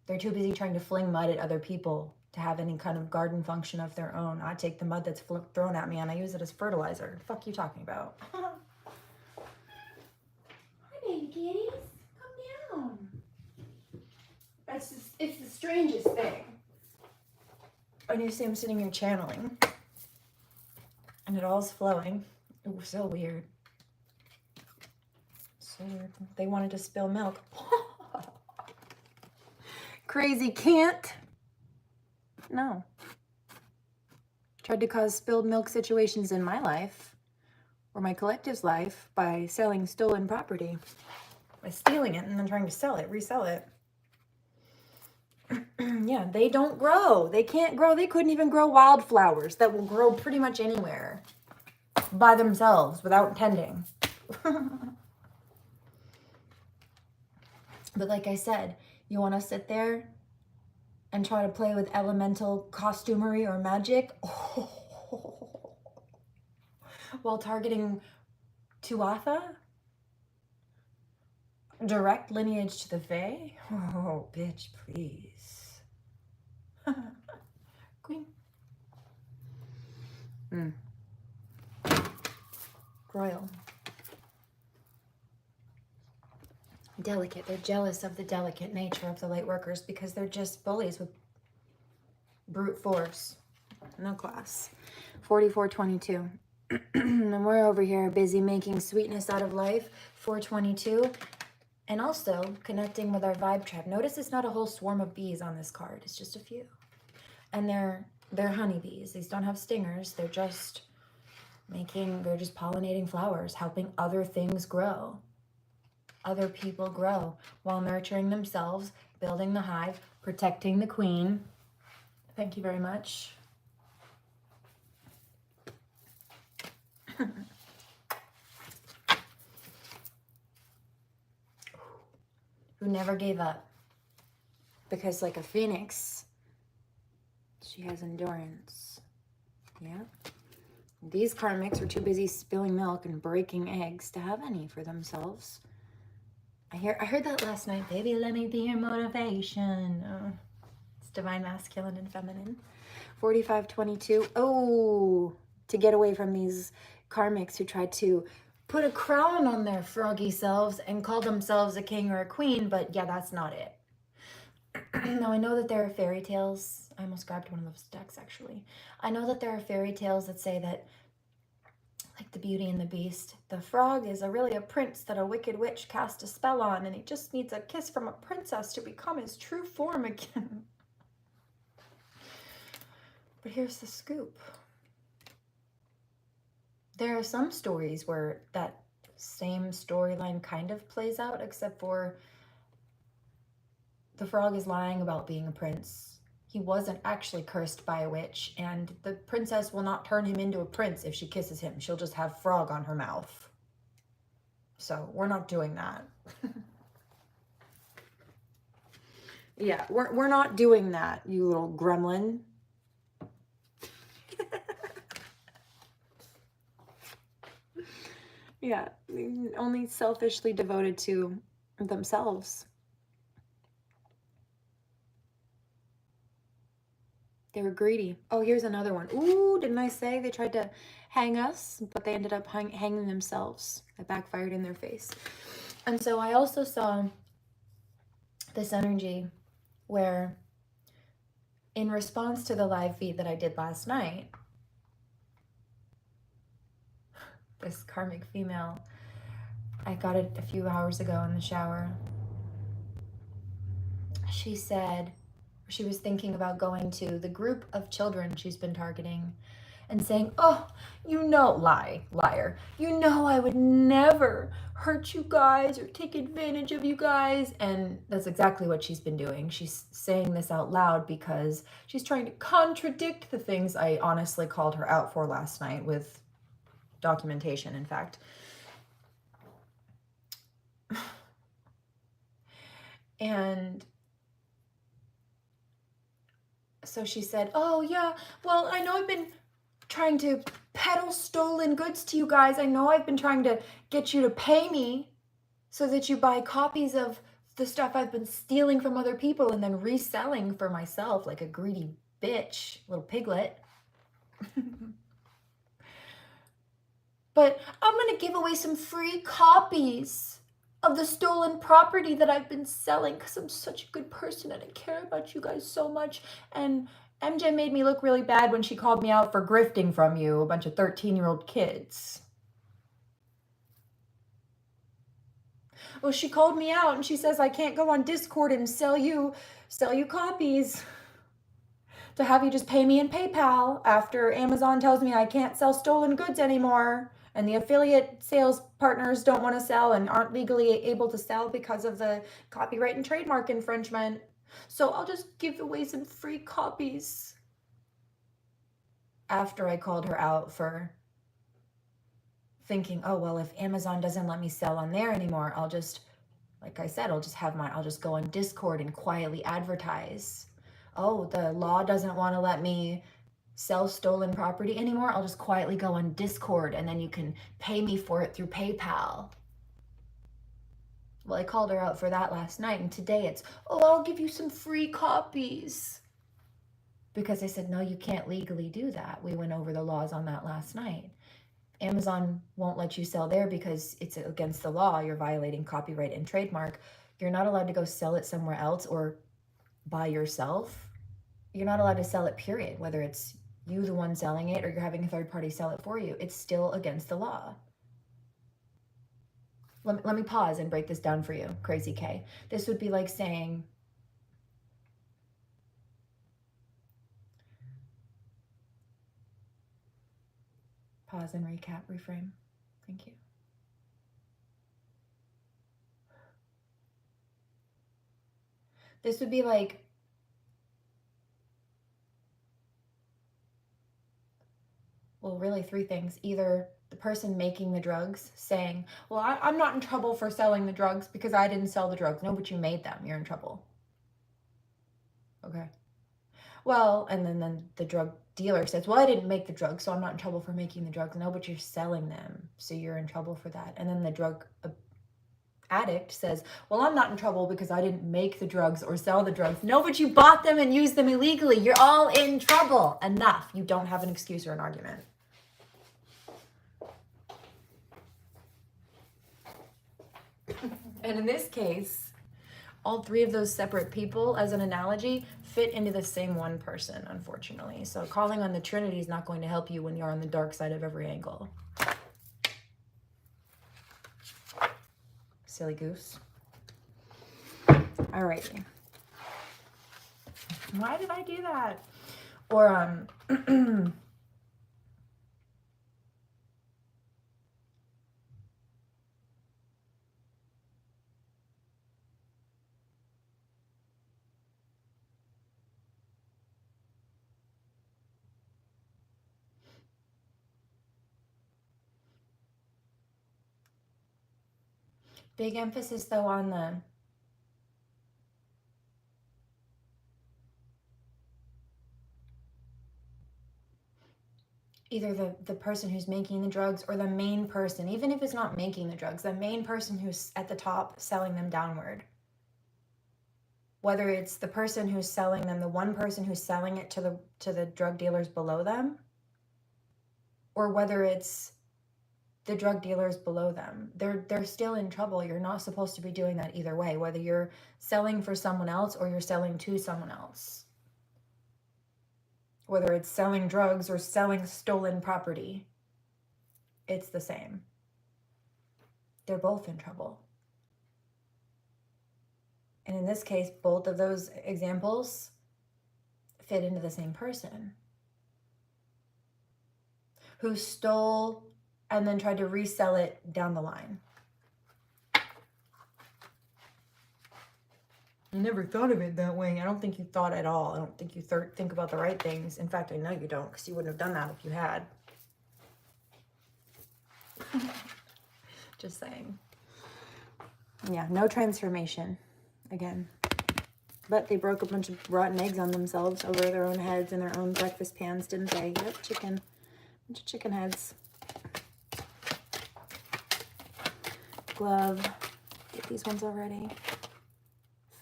They're too busy trying to fling mud at other people to have any kind of garden function of their own. I take the mud that's thrown at me and I use it as fertilizer. The fuck you talking about? Hi, baby kitties. Come down. It's the strangest thing. And you see I'm sitting here channeling. And it all's flowing. It was so weird. So weird. They wanted to spill milk. Crazy can't. No. Tried to cause spilled milk situations in my life, or my collective's life, by selling stolen property. By stealing it and then trying to sell it, resell it. Yeah, they don't grow. They can't grow. They couldn't even grow wildflowers that will grow pretty much anywhere by themselves without tending. But like I said, you want to sit there and try to play with elemental costumery or magic while targeting Tuatha? Direct lineage to the Fae? Oh, bitch, please. Queen. Royal. Delicate. They're jealous of the delicate nature of the light workers because they're just bullies with brute force. No class. 4422. And we're over here busy making sweetness out of life. 422. And also connecting with our vibe tribe. Notice it's not a whole swarm of bees on this card. It's just a few. And they're honeybees. These don't have stingers. They're just pollinating flowers, helping other things grow. Other people grow while nurturing themselves, building the hive, protecting the queen. Thank you very much. Who never gave up. Because like a phoenix, she has endurance. Yeah. These karmics were too busy spilling milk and breaking eggs to have any for themselves. I heard that last night. Baby, let me be your motivation. Oh, it's divine masculine and feminine. 4522. Oh, to get away from these karmics who tried to put a crown on their froggy selves and call themselves a king or a queen, but yeah, that's not it. Now, I know that there are fairy tales. I almost grabbed one of those decks, actually. I know that there are fairy tales that say that, like the Beauty and the Beast, the frog is really a prince that a wicked witch cast a spell on, and he just needs a kiss from a princess to become his true form again. But here's the scoop. There are some stories where that same storyline kind of plays out, except for the frog is lying about being a prince. He wasn't actually cursed by a witch, and the princess will not turn him into a prince if she kisses him. She'll just have frog on her mouth. So we're not doing that. Yeah, we're not doing that, you little gremlin. Yeah, only selfishly devoted to themselves. They were greedy. Oh, here's another one. Ooh, didn't I say they tried to hang us, but they ended up hanging themselves. It backfired in their face. And so I also saw this energy where, in response to the live feed that I did last night, this karmic female, I got it a few hours ago in the shower. She said, she was thinking about going to the group of children she's been targeting and saying, oh, you know, liar, you know I would never hurt you guys or take advantage of you guys. And that's exactly what she's been doing. She's saying this out loud because she's trying to contradict the things I honestly called her out for last night with documentation, in fact. And so she said, oh yeah, well, I know I've been trying to peddle stolen goods to you guys. I know I've been trying to get you to pay me so that you buy copies of the stuff I've been stealing from other people and then reselling for myself like a greedy bitch, little piglet. But I'm going to give away some free copies of the stolen property that I've been selling because I'm such a good person and I care about you guys so much. And MJ made me look really bad when she called me out for grifting from you, a bunch of 13-year-old kids. Well, she called me out and she says I can't go on Discord and sell you copies to have you just pay me in PayPal after Amazon tells me I can't sell stolen goods anymore. And the affiliate sales partners don't want to sell and aren't legally able to sell because of the copyright and trademark infringement. So I'll just give away some free copies. After I called her out for thinking, oh, well, if Amazon doesn't let me sell on there anymore, I'll just, like I said, I'll just go on Discord and quietly advertise. Oh, the law doesn't want to let me sell stolen property anymore. I'll just quietly go on Discord and then you can pay me for it through PayPal. Well, I called her out for that last night, and today it's, oh, I'll give you some free copies. Because I said, no, you can't legally do that. We went over the laws on that last night. Amazon won't let you sell there because it's against the law. You're violating copyright and trademark. You're not allowed to go sell it somewhere else or by yourself. You're not allowed to sell it, period. Whether it's you the one selling it or you're having a third party sell it for you, it's still against the law. Let me pause and break this down for you, Crazy K. This would be like saying, pause and recap, reframe. Thank you. This would be like, well, really three things. Either the person making the drugs saying, well, I'm not in trouble for selling the drugs because I didn't sell the drugs. No, but you made them. You're in trouble. Okay. Well, and then the drug dealer says, well, I didn't make the drugs, so I'm not in trouble for making the drugs. No, but you're selling them, so you're in trouble for that. And then the drug addict says, well, I'm not in trouble because I didn't make the drugs or sell the drugs. No, but you bought them and used them illegally. You're all in trouble. Enough. You don't have an excuse or an argument. And in this case, all three of those separate people, as an analogy, fit into the same one person, unfortunately. So calling on the Trinity is not going to help you when you're on the dark side of every angle. Silly goose. Alrighty. Why did I do that? Or, big emphasis though on the either the person who's making the drugs or the main person, even if it's not making the drugs, the main person who's at the top selling them downward. Whether it's the person who's selling them, the one person who's selling it to the drug dealers below them, or whether it's the drug dealers below them, they're still in trouble. You're not supposed to be doing that either way, whether you're selling for someone else or you're selling to someone else. Whether it's selling drugs or selling stolen property, it's the same. They're both in trouble. And in this case, both of those examples fit into the same person who stole and then tried to resell it down the line. I never thought of it that way. I don't think you thought at all. I don't think you think about the right things. In fact, I know you don't, because you wouldn't have done that if you had. Just saying. Yeah, no transformation. Again. But they broke a bunch of rotten eggs on themselves over their own heads and their own breakfast pans, didn't they? Yep, chicken. Bunch of chicken heads. Glove. Get these ones already.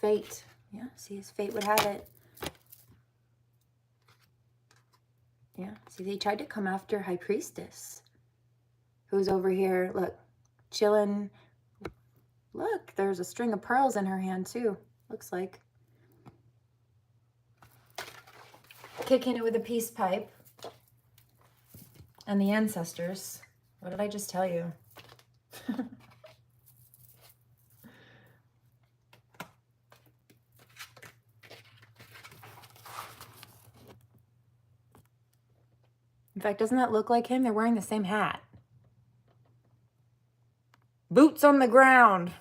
Fate. Yeah, see, as fate would have it. Yeah, see, they tried to come after High Priestess, who's over here, look, chilling. Look, there's a string of pearls in her hand, too, looks like. Kicking it with a peace pipe. And the ancestors. What did I just tell you? In fact, doesn't that look like him? They're wearing the same hat. Boots on the ground.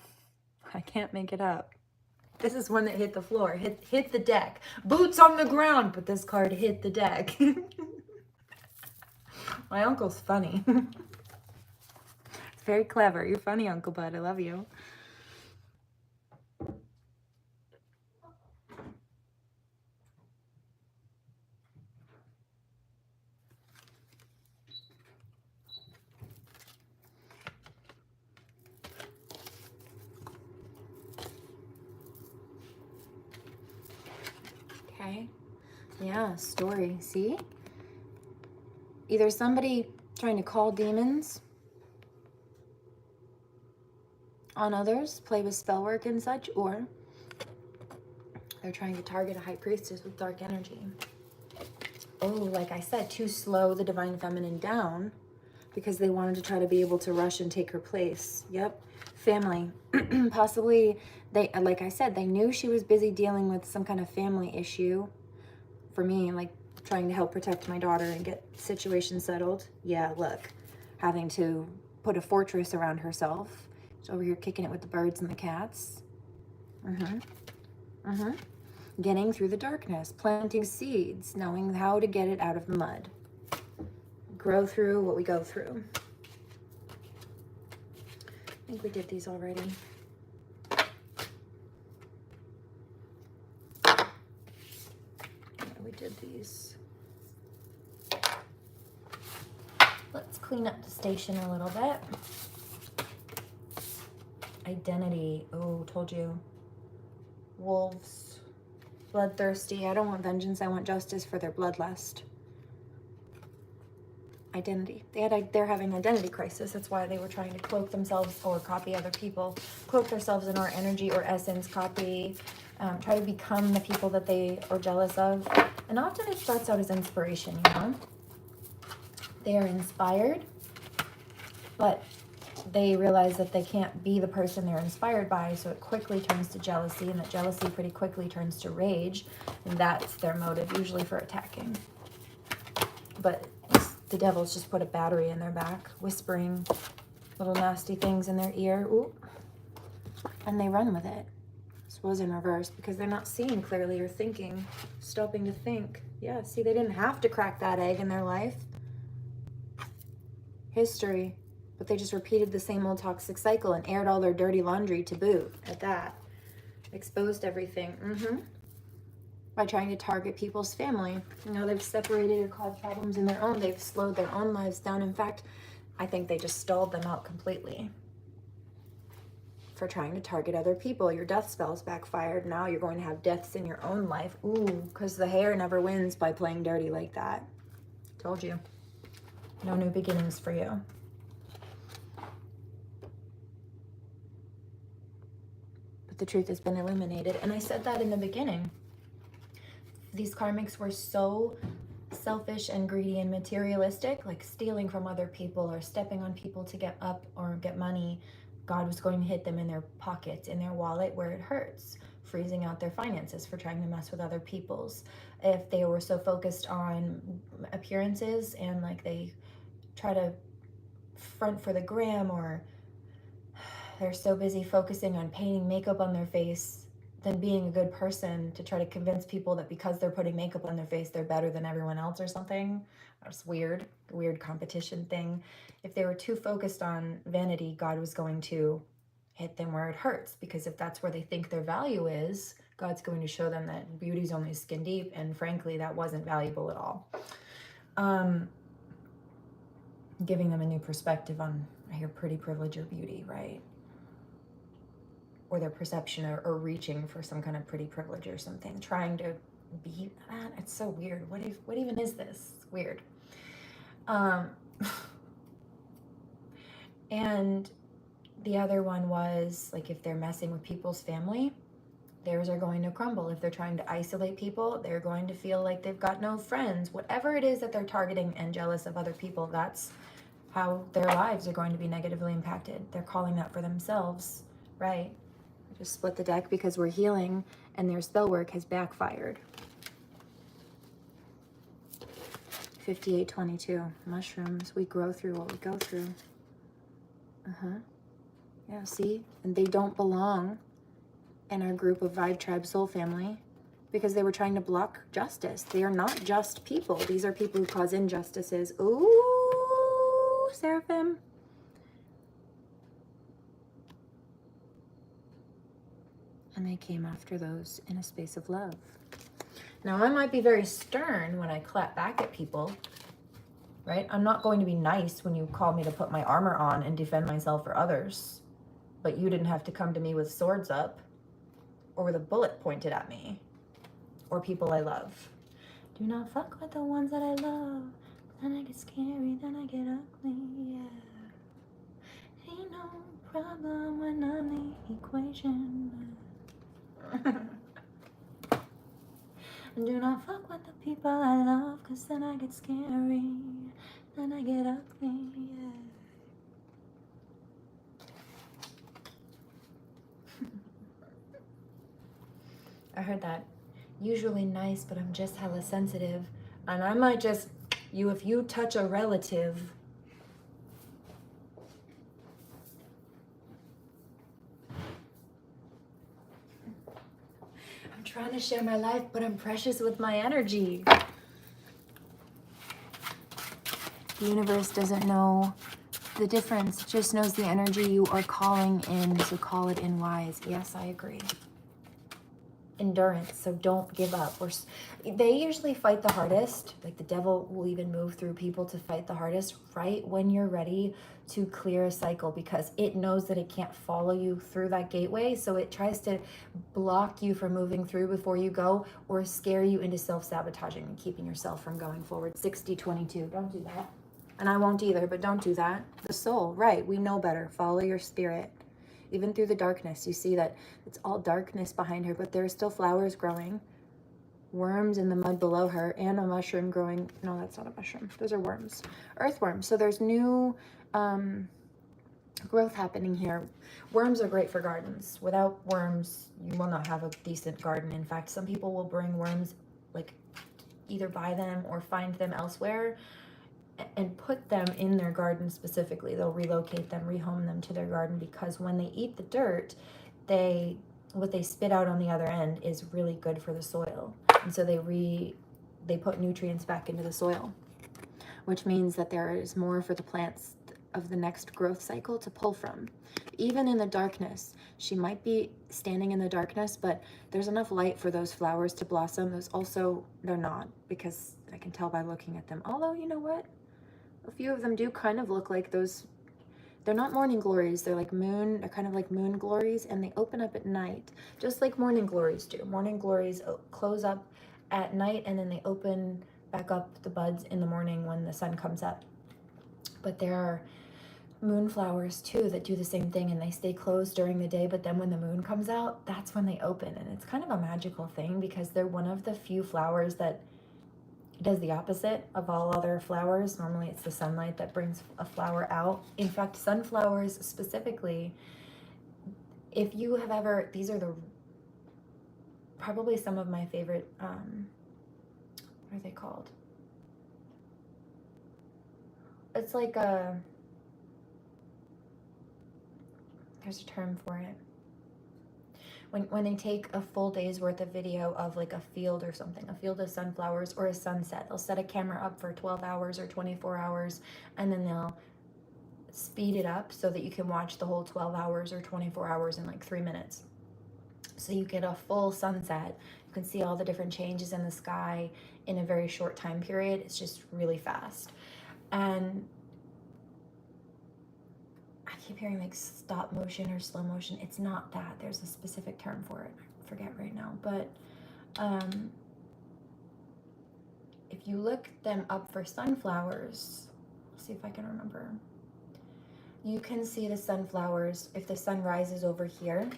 I can't make it up. This is one that hit the floor, hit the deck. Boots on the ground, but this card hit the deck. My uncle's funny. It's very clever. You're funny, Uncle Bud. I love you. Okay. Yeah, story. See? Either somebody trying to call demons on others, play with spell work and such, or they're trying to target a high priestess with dark energy. Oh, like I said, to slow the divine feminine down because they wanted to try to be able to rush and take her place. Yep. Family. Possibly, they, like I said, they knew she was busy dealing with some kind of family issue. For me, like trying to help protect my daughter and get situations settled. Yeah, look, having to put a fortress around herself. She's over here kicking it with the birds and the cats. Getting through the darkness, planting seeds, knowing how to get it out of the mud. Grow through what we go through. I think we did these already. Yeah, we did these. Let's clean up the station a little bit. Identity. Oh, told you. Wolves. Bloodthirsty. I don't want vengeance. I want justice for their bloodlust. Identity. They're having identity crisis. That's why they were trying to cloak themselves or copy other people. Cloak themselves in our energy or essence. Copy. Try to become the people that they are jealous of. And often it starts out as inspiration, you know? They are inspired, but they realize that they can't be the person they're inspired by, so it quickly turns to jealousy, and that jealousy pretty quickly turns to rage, and that's their motive, usually for attacking. But the devil's just put a battery in their back, whispering little nasty things in their ear, ooh, and they run with it. This was in reverse, because they're not seeing clearly or thinking, stopping to think. Yeah, see, they didn't have to crack that egg in their life. History. But they just repeated the same old toxic cycle and aired all their dirty laundry to boot at that. Exposed everything. By trying to target people's family. You know, they've separated or caused problems in their own. They've slowed their own lives down. In fact, I think they just stalled them out completely. For trying to target other people. Your death spells backfired. Now you're going to have deaths in your own life. Ooh, because the hair never wins by playing dirty like that. Told you. No new beginnings for you. The truth has been illuminated. And I said that in the beginning. These karmics were so selfish and greedy and materialistic, like stealing from other people or stepping on people to get up or get money. God was going to hit them in their pockets, in their wallet where it hurts, freezing out their finances for trying to mess with other people's. If they were so focused on appearances and like they try to front for the gram, or they're so busy focusing on painting makeup on their face than being a good person to try to convince people that because they're putting makeup on their face, they're better than everyone else or something. That's weird competition thing. If they were too focused on vanity, God was going to hit them where it hurts, because if that's where they think their value is, God's going to show them that beauty's only skin deep, and frankly, that wasn't valuable at all. Giving them a new perspective on, I hear, pretty privilege or beauty, right? Or their perception, or reaching for some kind of pretty privilege or something, trying to be that. It's so weird. What even is this? It's weird. And the other one was like, if they're messing with people's family, theirs are going to crumble. If they're trying to isolate people, they're going to feel like they've got no friends. Whatever it is that they're targeting and jealous of other people, that's how their lives are going to be negatively impacted. They're calling that for themselves, right? Just split the deck because we're healing and their spell work has backfired. 5822. Mushrooms. We grow through what we go through. Yeah, see? And they don't belong in our group of Vibe Tribe Soul Family because they were trying to block justice. They are not just people. These are people who cause injustices. Ooh, Seraphim. And they came after those in a space of love. Now, I might be very stern when I clap back at people, right? I'm not going to be nice when you call me to put my armor on and defend myself or others. But you didn't have to come to me with swords up or with a bullet pointed at me or people I love. Do not fuck with the ones that I love. Then I get scary, then I get ugly, yeah. Ain't no problem when I'm the equation. Do not fuck with the people I love, cause then I get scary, then I get ugly, yeah. I heard that. Usually nice, but I'm just hella sensitive. And I might just, if you touch a relative, I'm trying to share my life, but I'm precious with my energy. The universe doesn't know the difference. It just knows the energy you are calling in, so call it in wise. Yes, I agree. endurance, so don't give up. They usually fight the hardest. Like the devil will even move through people to fight the hardest right when you're ready to clear a cycle, because it knows that it can't follow you through that gateway, so it tries to block you from moving through before you go, or scare you into self-sabotaging and keeping yourself from going forward. 60-22, don't do that. And I won't either, but don't do that. The soul, right, we know better. Follow your spirit. Even through the darkness, you see that it's all darkness behind her, but there are still flowers growing, worms in the mud below her, and a mushroom growing. No, that's not a mushroom. Those are worms. Earthworms. So there's new growth happening here. Worms are great for gardens. Without worms, you will not have a decent garden. In fact, some people will bring worms, like either buy them or find them elsewhere, and put them in their garden specifically. They'll relocate them, rehome them to their garden, because when they eat the dirt, what they spit out on the other end is really good for the soil. And so they put nutrients back into the soil, which means that there is more for the plants of the next growth cycle to pull from. Even in the darkness, she might be standing in the darkness, but there's enough light for those flowers to blossom. Those also, they're not, because I can tell by looking at them. Although, you know what? A few of them do kind of look like those. They're not morning glories. They're like moon. They're kind of like moon glories, and they open up at night, just like morning glories do. Morning glories close up at night, and then they open back up the buds in the morning when the sun comes up. But there are moonflowers too that do the same thing, and they stay closed during the day, but then when the moon comes out, that's when they open. And it's kind of a magical thing, because they're one of the few flowers that does the opposite of all other flowers. Normally it's the sunlight that brings a flower out. In fact, sunflowers specifically, if you have ever, these are probably some of my favorite, what are they called? It's like there's a term for it. When they take a full day's worth of video of like a field or something, a field of sunflowers or a sunset, they'll set a camera up for 12 hours or 24 hours, and then they'll speed it up so that you can watch the whole 12 hours or 24 hours in like 3 minutes. So you get a full sunset. You can see all the different changes in the sky in a very short time period. It's just really fast. And I keep hearing like stop motion or slow motion. It's not that. There's a specific term for it. I forget right now. But if you look them up for sunflowers, see if I can remember. You can see the sunflowers. If the sun rises over here,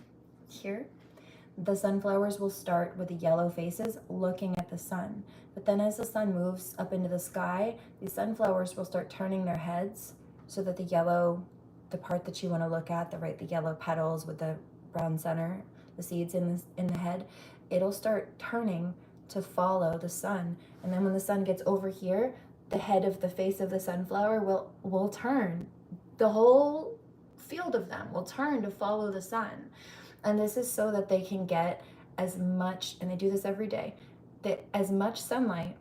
the sunflowers will start with the yellow faces looking at the sun. But then as the sun moves up into the sky, the sunflowers will start turning their heads so that the part that you want to look at, the yellow petals with the brown center, the seeds in the head, it'll start turning to follow the sun. And then when the sun gets over here, the head of the face of the sunflower will turn. The whole field of them will turn to follow the sun. And this is so that they can get as much, and they do this every day, as much sunlight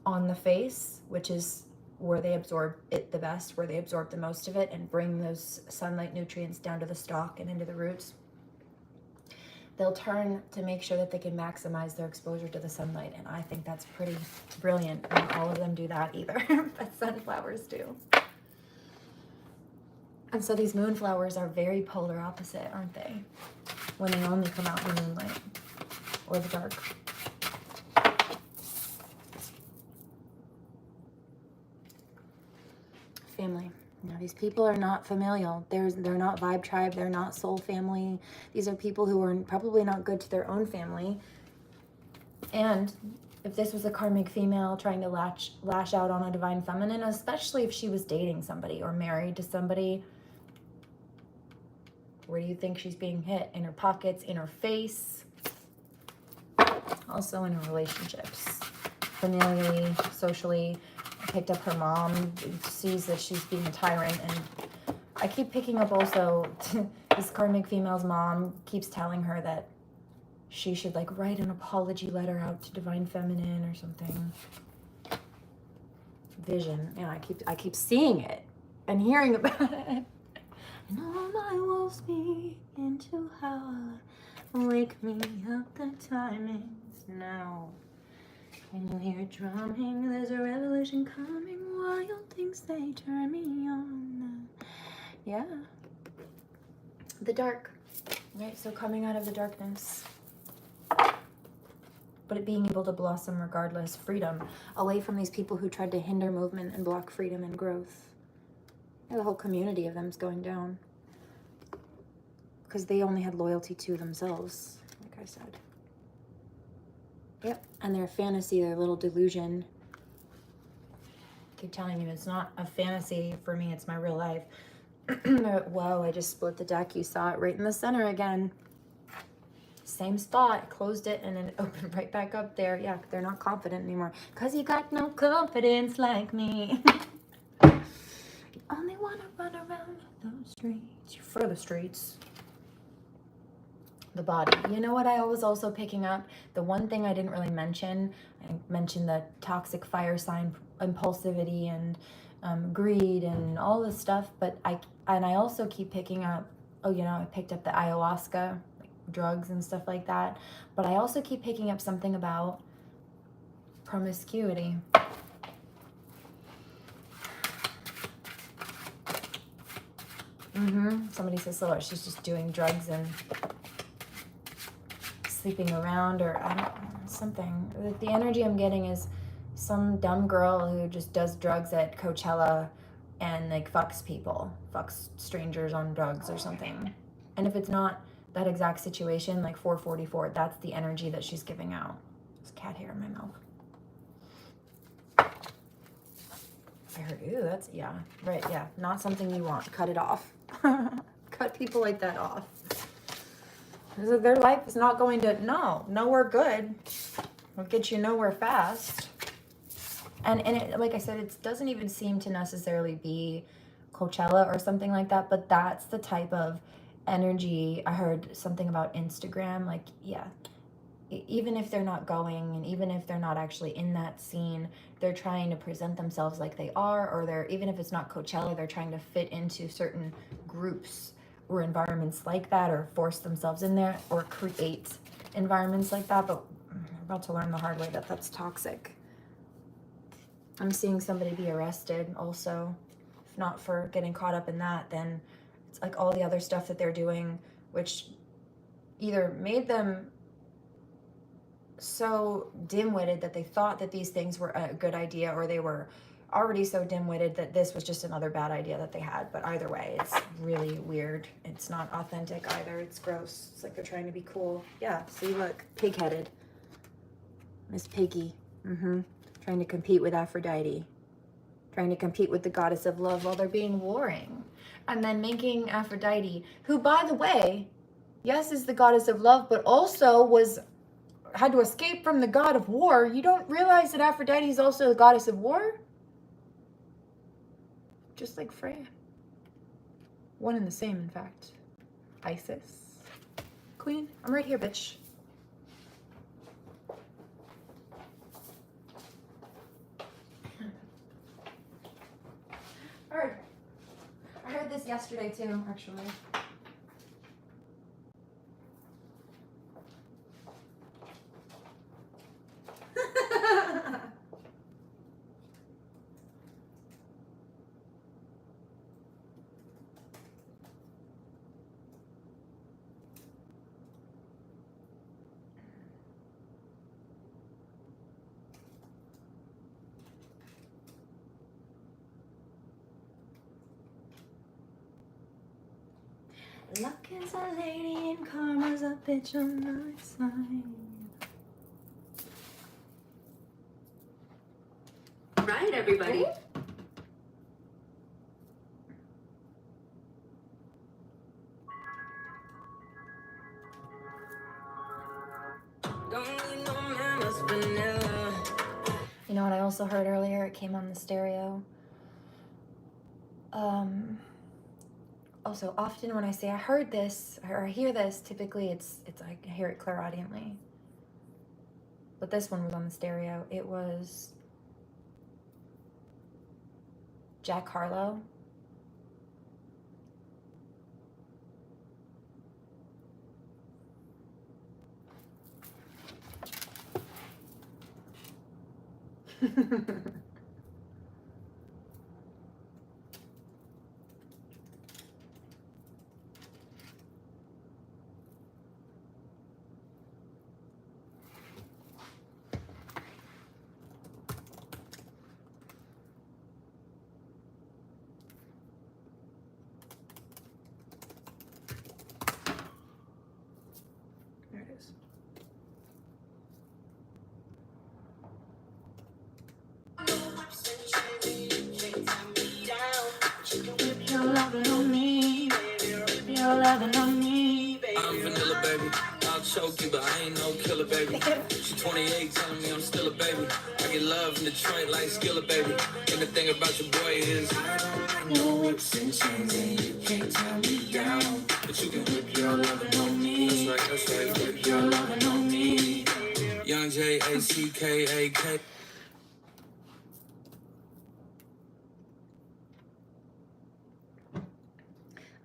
on the face, which is where they absorb it the best, where they absorb the most of it and bring those sunlight nutrients down to the stalk and into the roots. They'll turn to make sure that they can maximize their exposure to the sunlight. And I think that's pretty brilliant. Not all of them do that either, but sunflowers do. And so these moonflowers are very polar opposite, aren't they? When they only come out in the moonlight or the dark. Family. Now, these people are not familial. They're not vibe tribe. They're not soul family. These are people who are probably not good to their own family. And if this was a karmic female trying to lash out on a divine feminine, especially if she was dating somebody or married to somebody, where do you think she's being hit? In her pockets, in her face, also in her relationships, familially, socially. Picked up her mom, sees that she's being a tyrant, and I keep picking up also this karmic female's mom keeps telling her that she should like write an apology letter out to divine feminine or something. Vision, and I keep seeing it and hearing about it. And all my wolves speak into howl. Wake me up, the time is now. Can you hear it drumming? There's a revolution coming. Wild things, they turn me on. Yeah. The dark. Right, so coming out of the darkness. But it being able to blossom regardless. Freedom. Away from these people who tried to hinder movement and block freedom and growth. Yeah, the whole community of them is going down. Because they only had loyalty to themselves, like I said. Yep, and their fantasy, their little delusion. I keep telling you, it's not a fantasy for me, it's my real life. Whoa, I just split the deck. You saw it right in the center again. Same spot, closed it, and then it opened right back up there. Yeah, they're not confident anymore. Because you got no confidence like me. You only want to run around those streets. You're for the streets. The body. You know what I was also picking up? The one thing I didn't really mention, I mentioned the toxic fire sign, impulsivity, and greed, and all this stuff, but I also keep picking up, oh, you know, I picked up the ayahuasca, like drugs and stuff like that, but I also keep picking up something about promiscuity. Somebody says, so what, she's just doing drugs and sleeping around, or I don't know, something. The energy I'm getting is some dumb girl who just does drugs at Coachella and like fucks people, fucks strangers on drugs or something. And if it's not that exact situation, like 444, that's the energy that she's giving out. There's cat hair in my mouth. I heard, ew, that's, yeah, right, yeah, not something you want. Cut it off. Cut people like that off. Their life is not going to, nowhere good. It'll get you nowhere fast. And it, like I said, it doesn't even seem to necessarily be Coachella or something like that, but that's the type of energy. I heard something about Instagram, like, yeah, even if they're not going, and even if they're not actually in that scene, they're trying to present themselves like they are, or they're, even if it's not Coachella, they're trying to fit into certain groups or environments like that, or force themselves in there, or create environments like that. But I'm about to learn the hard way that that's toxic. I'm seeing somebody be arrested also. If not for getting caught up in that, then it's like all the other stuff that they're doing, which either made them so dim-witted that they thought that these things were a good idea, or they were already so dim-witted that this was just another bad idea that they had. But either way, it's really weird. It's not authentic either. It's gross. It's like they're trying to be cool. Yeah, see, look, pig-headed. Miss Piggy. Trying to compete with Aphrodite. Trying to compete with the goddess of love while they're being warring. And then making Aphrodite, who, by the way, yes, is the goddess of love, but also had to escape from the god of war. You don't realize that Aphrodite is also the goddess of war? Just like Freya. One and the same, in fact. Isis. Queen, I'm right here, bitch. I heard this yesterday too, actually. Luck is a lady and karma's a bitch on my side. Right, everybody. You know what I also heard earlier? It came on the stereo. Also, often when I say I heard this or I hear this, typically it's I hear it clairaudiently. But this one was on the stereo. It was Jack Harlow. There it is. Your loving on me, baby. Your loving on me, baby. I'm vanilla, baby. I'll choke you, but I ain't no killer, baby. She's 28, telling me I'm still a baby. I get love in Detroit like Skilla, baby. And the thing about your boy is I don't like no whips and chains, and you can't tie me down. But you can whip your loving on me. That's right, whip your loving on me. Young Jackak.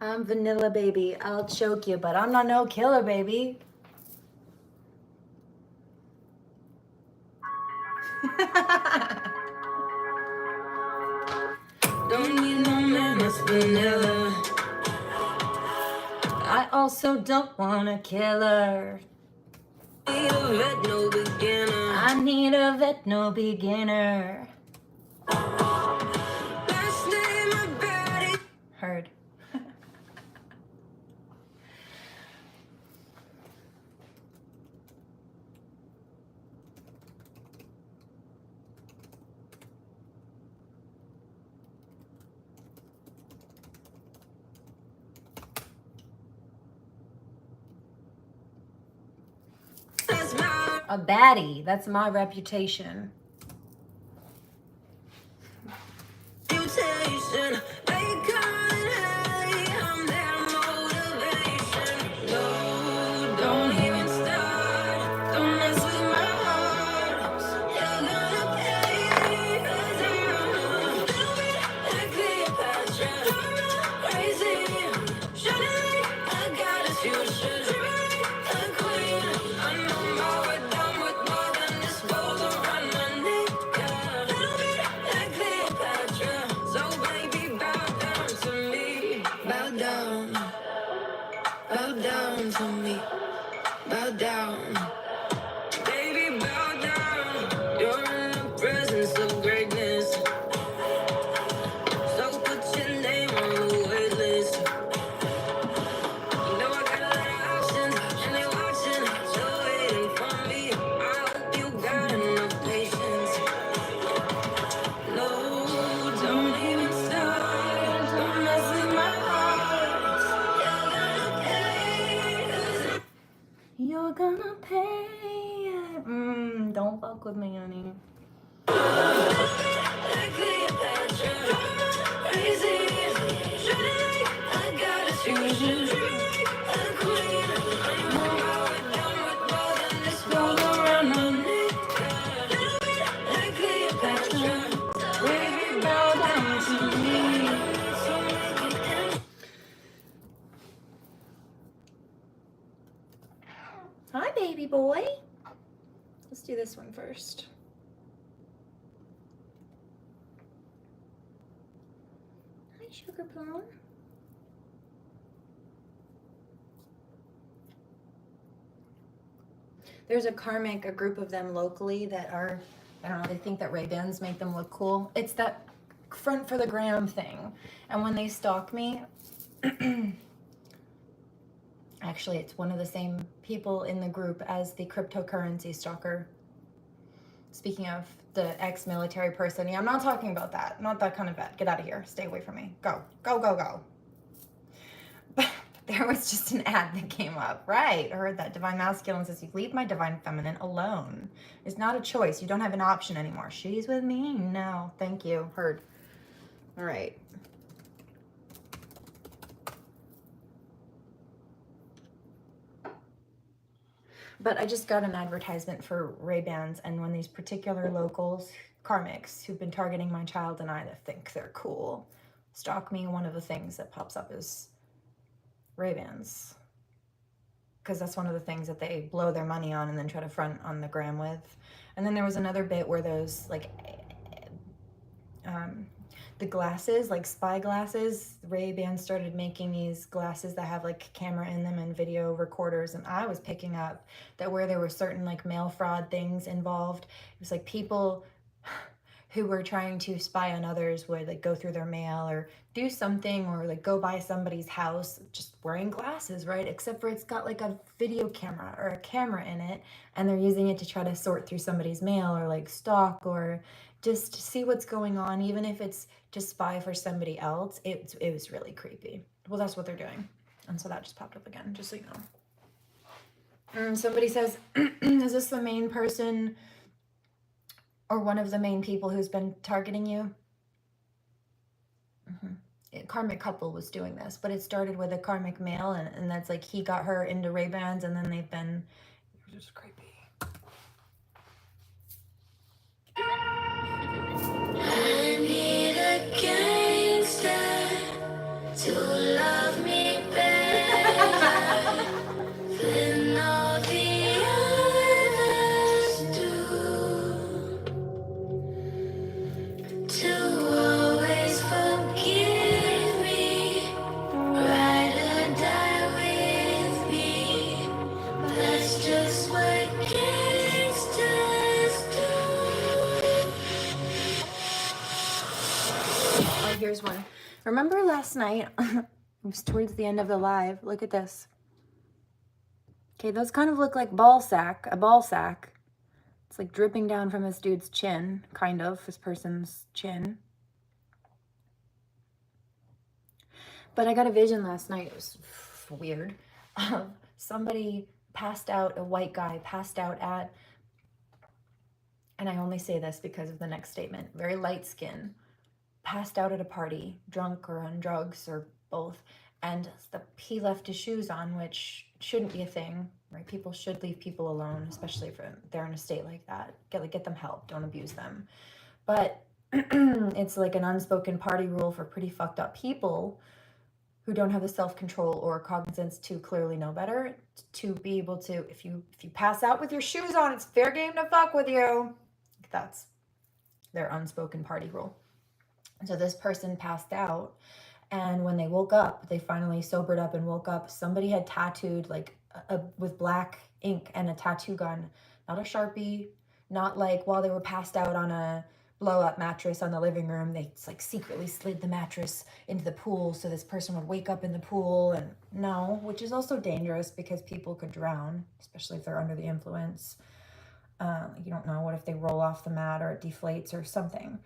I'm vanilla, baby. I'll choke you, but I'm not no killer, baby. Don't need no man that's vanilla. I also don't want a killer. Need a vet, no beginner. I need a vet, no beginner. Last name, my body. Heard. That's my A baddie. That's my reputation. reputation. They call it hate. I'm their motivation. No, don't even start. Don't mess with my heart. You're gonna pay. 'Cause I'm a little bit like Cleopatra. I'm not crazy. Surely I got a future. Surely a queen. I know my way down with more than this gold around my neck. Yeah. Little bit like Cleopatra. So baby, bow down to me. Bow down. Bow down to me. Bow down. Baby, bow down. You're in the presence of greatness. So put your name on the wait list. You know I got a lot of options, and they watching, so waiting for me. I hope you got enough patience. No, don't even start. Don't mess with my heart. You're gonna pay. Don't fuck with me, honey. Like Cleopatra, crazy. Surely I got a future. Surely a queen. I know how we're done with more than this gold around my neck. Little bit like Cleopatra. Baby, bow down to me. So make it end. Hi, baby boy. Let's do this one first. Hi, sugar plum. There's a group of them locally that are, I don't know, they think that Ray-Bans make them look cool. It's that front for the gram thing. And when they stalk me, actually, it's one of the same people in the group as the cryptocurrency stalker. Speaking of the ex-military person, yeah, I'm not talking about that. Not that kind of vet. Get out of here. Stay away from me. Go, go, go, go. But there was just an ad that came up. Right, I heard that. Divine Masculine says, you leave my Divine Feminine alone. It's not a choice. You don't have an option anymore. She's with me? No, thank you. Heard. All right. But I just got an advertisement for Ray-Bans, and when these particular locals, karmics, who've been targeting my child and I that think they're cool, stalk me, one of the things that pops up is Ray-Bans. because that's one of the things that they blow their money on and then try to front on the gram with. And then there was another bit where those like the glasses, like spy glasses, Ray-Ban started making these glasses that have like camera in them and video recorders, and I was picking up that where there were certain like mail fraud things involved, it was like people who were trying to spy on others would like go through their mail or do something or like go by somebody's house just wearing glasses, right? Except for it's got like a video camera or a camera in it, and they're using it to try to sort through somebody's mail or like stalk or just see what's going on, even if it's just spy for somebody else. It was really creepy. Well, that's what they're doing. And so that just popped up again, just so you know. And somebody says, is this the main person or one of the main people who's been targeting you? Karmic couple was doing this, but it started with a karmic male, and that's like he got her into Ray-Bans, and then they've been just creepy. I need a gangster to love me better than all the others do, to always forgive me, ride or die with me. That's just what gangsters do. Oh, here's one. Remember last night, it was towards the end of the live, look at this. Okay, those kind of look like a ball sack. It's like dripping down from this dude's chin, kind of, this person's chin. But I got a vision last night, it was weird, of somebody passed out, a white guy passed out at, and I only say this because of the next statement, very light skin, passed out at a party, drunk or on drugs or both, and he left his shoes on, which shouldn't be a thing, right? People should leave people alone, especially if they're in a state like that. Get them help, don't abuse them. But it's like an unspoken party rule for pretty fucked up people who don't have the self-control or cognizance to clearly know better, to be able to, if you pass out with your shoes on, it's fair game to fuck with you. That's their unspoken party rule. So this person passed out, and when they woke up, they finally sobered up and woke up, somebody had tattooed like with black ink and a tattoo gun, not a Sharpie, not like while they were passed out on a blow-up mattress on the living room, they like secretly slid the mattress into the pool so this person would wake up in the pool, and no, which is also dangerous because people could drown, especially if they're under the influence. You don't know, what if they roll off the mat or it deflates or something.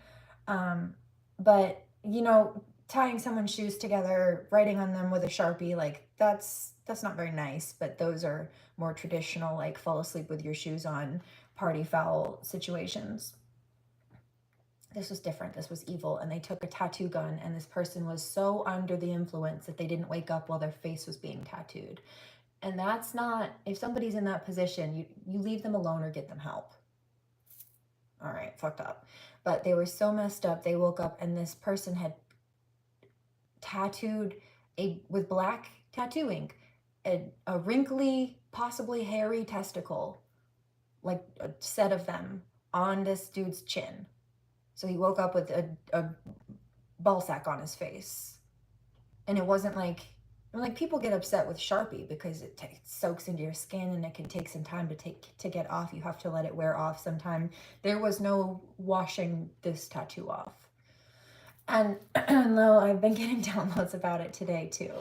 But, you know, tying someone's shoes together, writing on them with a Sharpie, like that's not very nice, but those are more traditional, like fall asleep with your shoes on, party foul situations. This was different. This was evil. And they took a tattoo gun, and this person was so under the influence that they didn't wake up while their face was being tattooed. And that's not, if somebody's in that position, you leave them alone or get them help. All right, fucked up. But they were so messed up, they woke up and this person had tattooed with black tattoo ink, a wrinkly, possibly hairy testicle, like a set of them, on this dude's chin. So he woke up with a ball sack on his face. And it wasn't like people get upset with Sharpie because it soaks into your skin and it can take some time to get off. You have to let it wear off sometime. There was no washing this tattoo off. And though I've been getting downloads about it today too,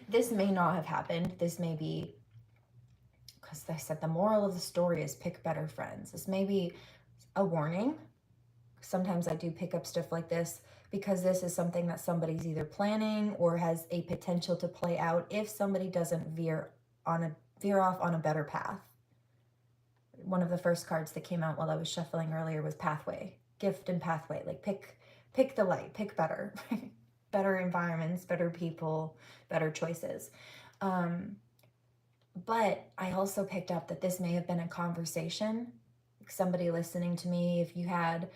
this may not have happened. This may be, because I said the moral of the story is pick better friends. This may be a warning. Sometimes I do pick up stuff like this because this is something that somebody's either planning or has a potential to play out if somebody doesn't veer off on a better path. One of the first cards that came out while I was shuffling earlier was pathway, gift and pathway. Like pick the light, pick better, better environments, better people, better choices. But I also picked up that this may have been a conversation, somebody listening to me. If you had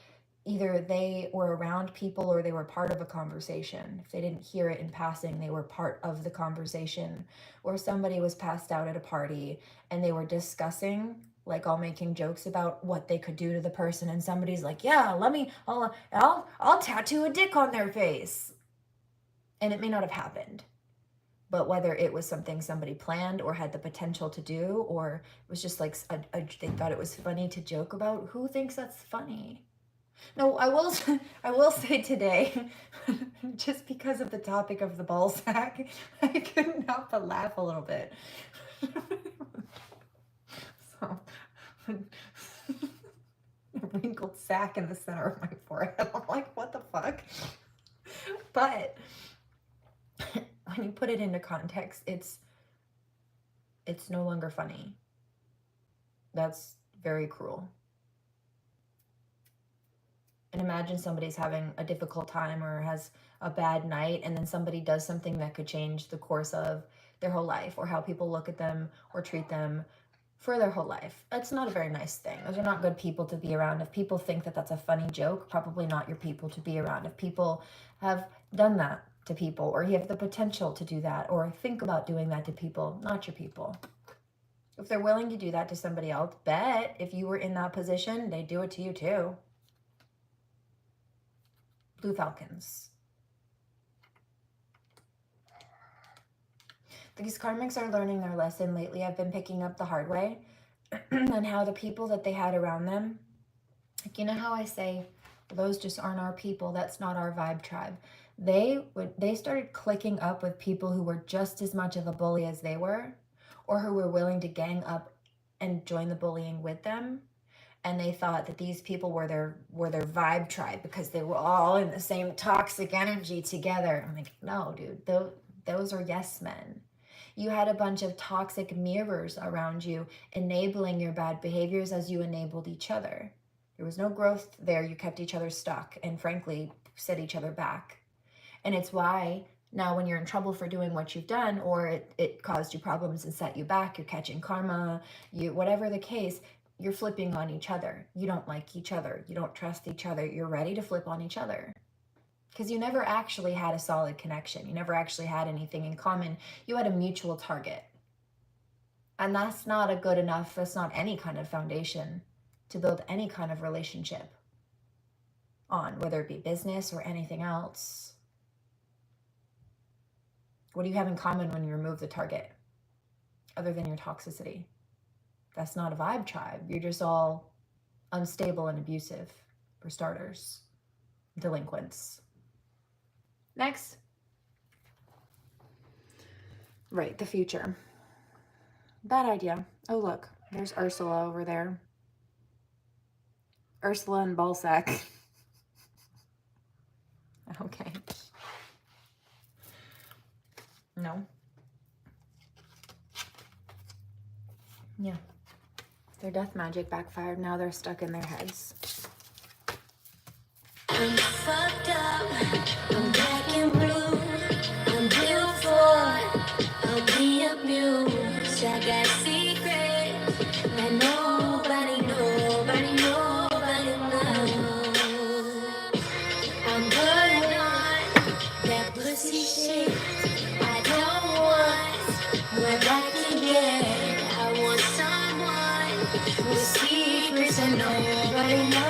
either they were around people or they were part of a conversation. If they didn't hear it in passing, they were part of the conversation. Or somebody was passed out at a party and they were discussing, like all making jokes about what they could do to the person, and somebody's like, yeah, I'll tattoo a dick on their face. And it may not have happened. But whether it was something somebody planned or had the potential to do, or it was just like they thought it was funny to joke about, who thinks that's funny? No, I will say today, just because of the topic of the ball sack, I couldn't help but laugh a little bit. So, wrinkled sack in the center of my forehead. I'm like, what the fuck? But when you put it into context, it's no longer funny. That's very cruel. And imagine somebody's having a difficult time or has a bad night, and then somebody does something that could change the course of their whole life, or how people look at them or treat them for their whole life. That's not a very nice thing. Those are not good people to be around. If people think that that's a funny joke, probably not your people to be around. If people have done that to people, or you have the potential to do that, or think about doing that to people, not your people. If they're willing to do that to somebody else, bet if you were in that position, they'd do it to you too. Blue Falcons. These karmics are learning their lesson lately. I've been picking up the hard way and how the people that they had around them, like, you know how I say, those just aren't our people. That's not our vibe tribe. They started clicking up with people who were just as much of a bully as they were, or who were willing to gang up and join the bullying with them. And they thought that these people were their vibe tribe because they were all in the same toxic energy together. I'm like, no, dude, those are yes men. You had a bunch of toxic mirrors around you, enabling your bad behaviors as you enabled each other. There was no growth there. You kept each other stuck and, frankly, set each other back. And it's why now when you're in trouble for doing what you've done, or it caused you problems and set you back, you're catching karma, whatever the case, you're flipping on each other. You don't like each other. You don't trust each other. You're ready to flip on each other. Because you never actually had a solid connection. You never actually had anything in common. You had a mutual target. And that's not a good enough, that's not any kind of foundation to build any kind of relationship on, whether it be business or anything else. What do you have in common when you remove the target, other than your toxicity? That's not a vibe tribe. You're just all unstable and abusive, for starters. Delinquents. Next. Right, the future. Bad idea. Oh, look, there's Ursula over there. Ursula and Ballsack. Okay. No. Yeah. Their death magic backfired. Now they're stuck in their heads. I'm fucked up, I'm black and blue, I'm built for, I'll be abused. I got secrets that nobody knows. I'm good on that pussy shit. I don't want we're back together. I want someone with secrets that nobody knows.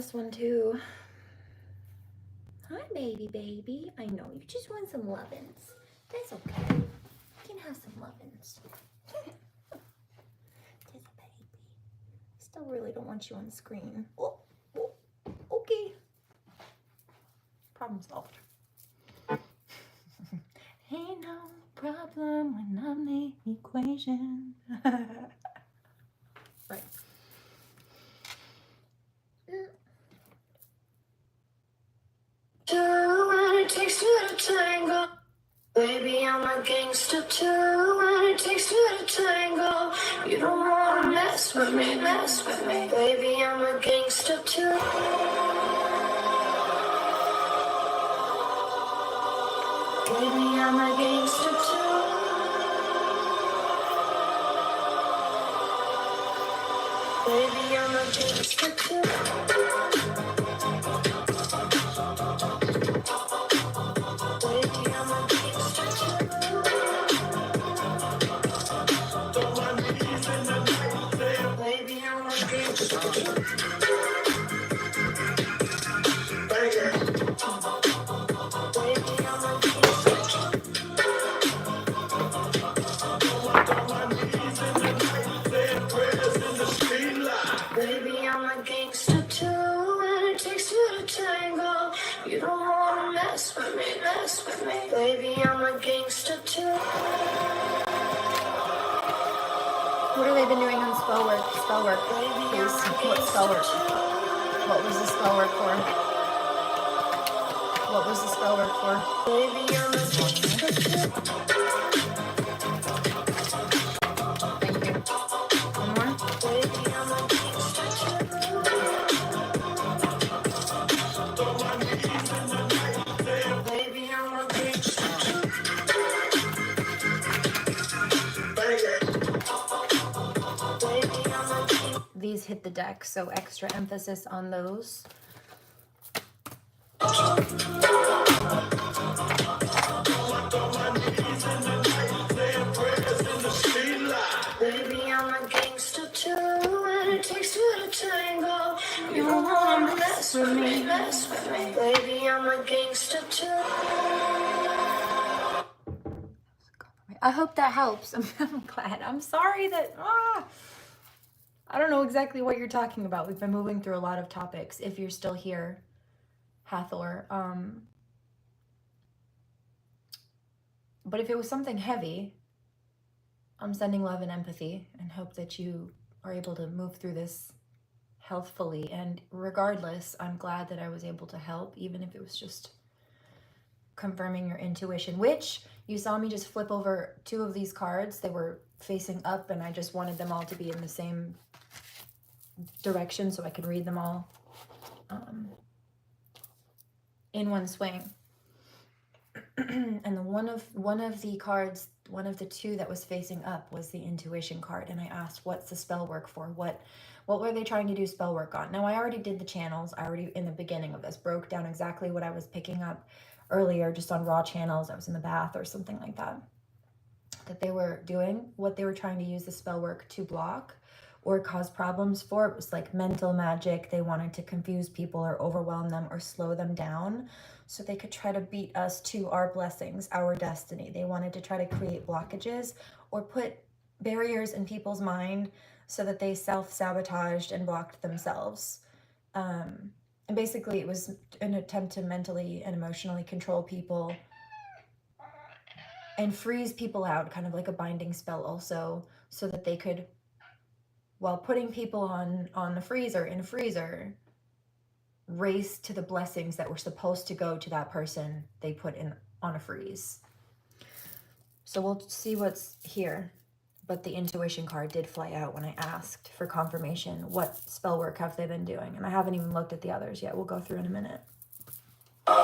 this one too. Hi, baby. I know you just want some lovin's. That's okay. You can have some lovin's. Just a baby. Still really don't want you on the screen. Oh, okay. Problem solved. Ain't no problem when I'm the equation. Right. When it takes two to tango, baby, I'm a gangster too. When it takes two to tango, you don't wanna mess with me, baby, I'm a gangster too. Baby, I'm a gangster too. Baby, I'm a gangster too. Baby, I'm a gangster too. When it takes two to tango, you don't wanna mess with me, baby, I'm a gangster too. What have they been doing on spell work? Spell work, please. What spell work? What was the spell work for? What was the spell work for? Baby, I'm a gangster too. Thank you. One more? Baby, I'm a gangster too. Baby, I'm a gangster too. Baby, I'm a gangster. These hit the deck, so extra emphasis on those. Baby, I'm a gangster too. When it takes two to tango, you don't wanna mess with me, baby, I'm a gangster too. I hope that helps. I'm glad. I'm sorry that I don't know exactly what you're talking about. We've been moving through a lot of topics. If you're still here, Hathor. But if it was something heavy, I'm sending love and empathy and hope that you are able to move through this healthfully. And regardless, I'm glad that I was able to help, even if it was just confirming your intuition, which you saw me just flip over two of these cards. They were facing up and I just wanted them all to be in the same direction so I could read them all in one swing. And the one of the cards, one of the two that was facing up was the intuition card, and I asked, what's the spell work for? What were they trying to do spell work on? Now, I already did the channels. I already, in the beginning of this, broke down exactly what I was picking up earlier just on raw channels. I was in the bath or something like that they were doing. What they were trying to use the spell work to block or cause problems for, it was like mental magic. They wanted to confuse people or overwhelm them or slow them down so they could try to beat us to our blessings, our destiny. They wanted to try to create blockages or put barriers in people's mind so that they self-sabotaged and blocked themselves. And basically it was an attempt to mentally and emotionally control people and freeze people out, kind of like a binding spell also, so that they could, while putting people on the freezer, in a freezer, race to the blessings that were supposed to go to that person they put in on a freeze. So we'll see what's here. But the intuition card did fly out when I asked for confirmation. What spell work have they been doing? And I haven't even looked at the others yet. We'll go through in a minute. Baby,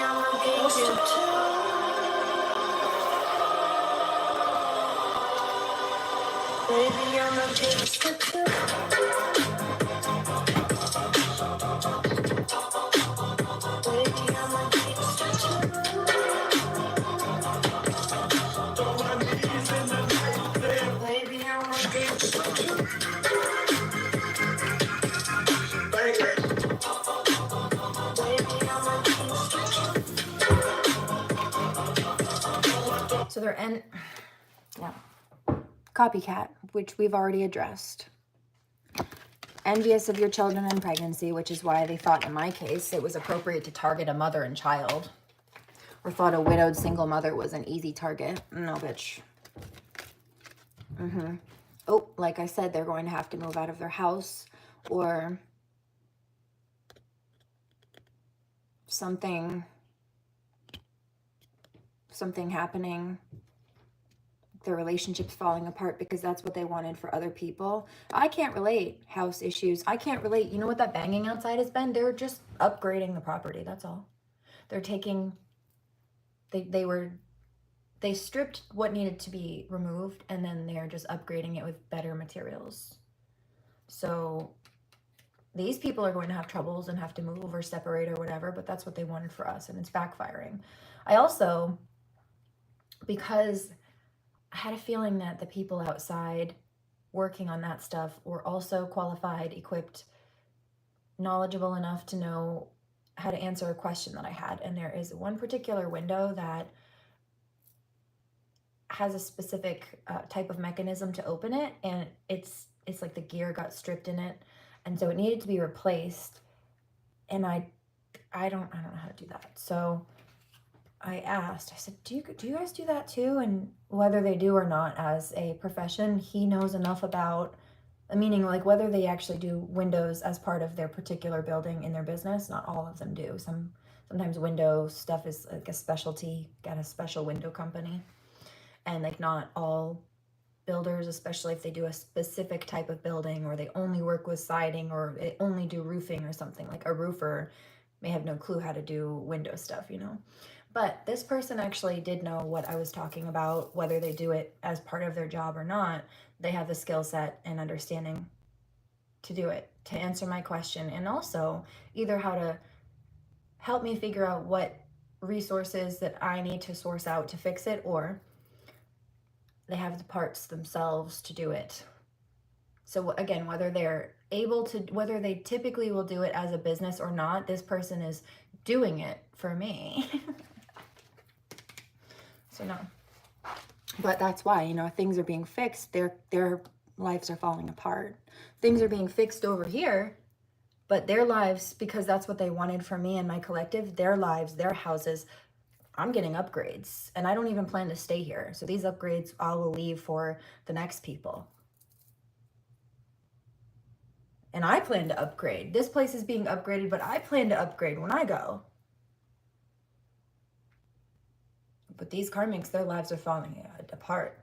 I'm a gangster too. Baby, I'm a gangster too. Baby, I'm a gangster too. Baby, I'm a gangster too. yeah. Copycat, which we've already addressed. Envious of your children in pregnancy, which is why they thought in my case it was appropriate to target a mother and child. Or thought a widowed single mother was an easy target. No, bitch. Oh, like I said, they're going to have to move out of their house, or something happening. Their relationship's falling apart because that's what they wanted for other people. I can't relate. House issues. I can't relate. You know what that banging outside has been? They're just upgrading the property. That's all. They're taking... They stripped what needed to be removed, and then they're just upgrading it with better materials. So these people are going to have troubles and have to move or separate or whatever, but that's what they wanted for us, and it's backfiring. I also, because I had a feeling that the people outside working on that stuff were also qualified, equipped, knowledgeable enough to know how to answer a question that I had. And there is one particular window that has a specific type of mechanism to open it, and it's like the gear got stripped in it, and so it needed to be replaced. And I don't know how to do that. So I asked, I said, do you guys do that too? And whether they do or not as a profession, he knows enough about, meaning like whether they actually do windows as part of their particular building in their business. Not all of them do. Sometimes window stuff is like a specialty, got a special window company. And like not all builders, especially if they do a specific type of building, or they only work with siding, or they only do roofing or something. Like a roofer may have no clue how to do window stuff, you know. But this person actually did know what I was talking about, whether they do it as part of their job or not. They have the skill set and understanding to do it, to answer my question, and also either how to help me figure out what resources that I need to source out to fix it, or they have the parts themselves to do it. So again, whether they're able to, whether they typically will do it as a business or not, this person is doing it for me. So no. But that's why, you know, things are being fixed. Their lives are falling apart. Things are being fixed over here, but their lives, because that's what they wanted from me and my collective, their lives, their houses, I'm getting upgrades, and I don't even plan to stay here. So these upgrades I will leave for the next people. And I plan to upgrade. This place is being upgraded, but I plan to upgrade when I go. But these karmics, their lives are falling apart.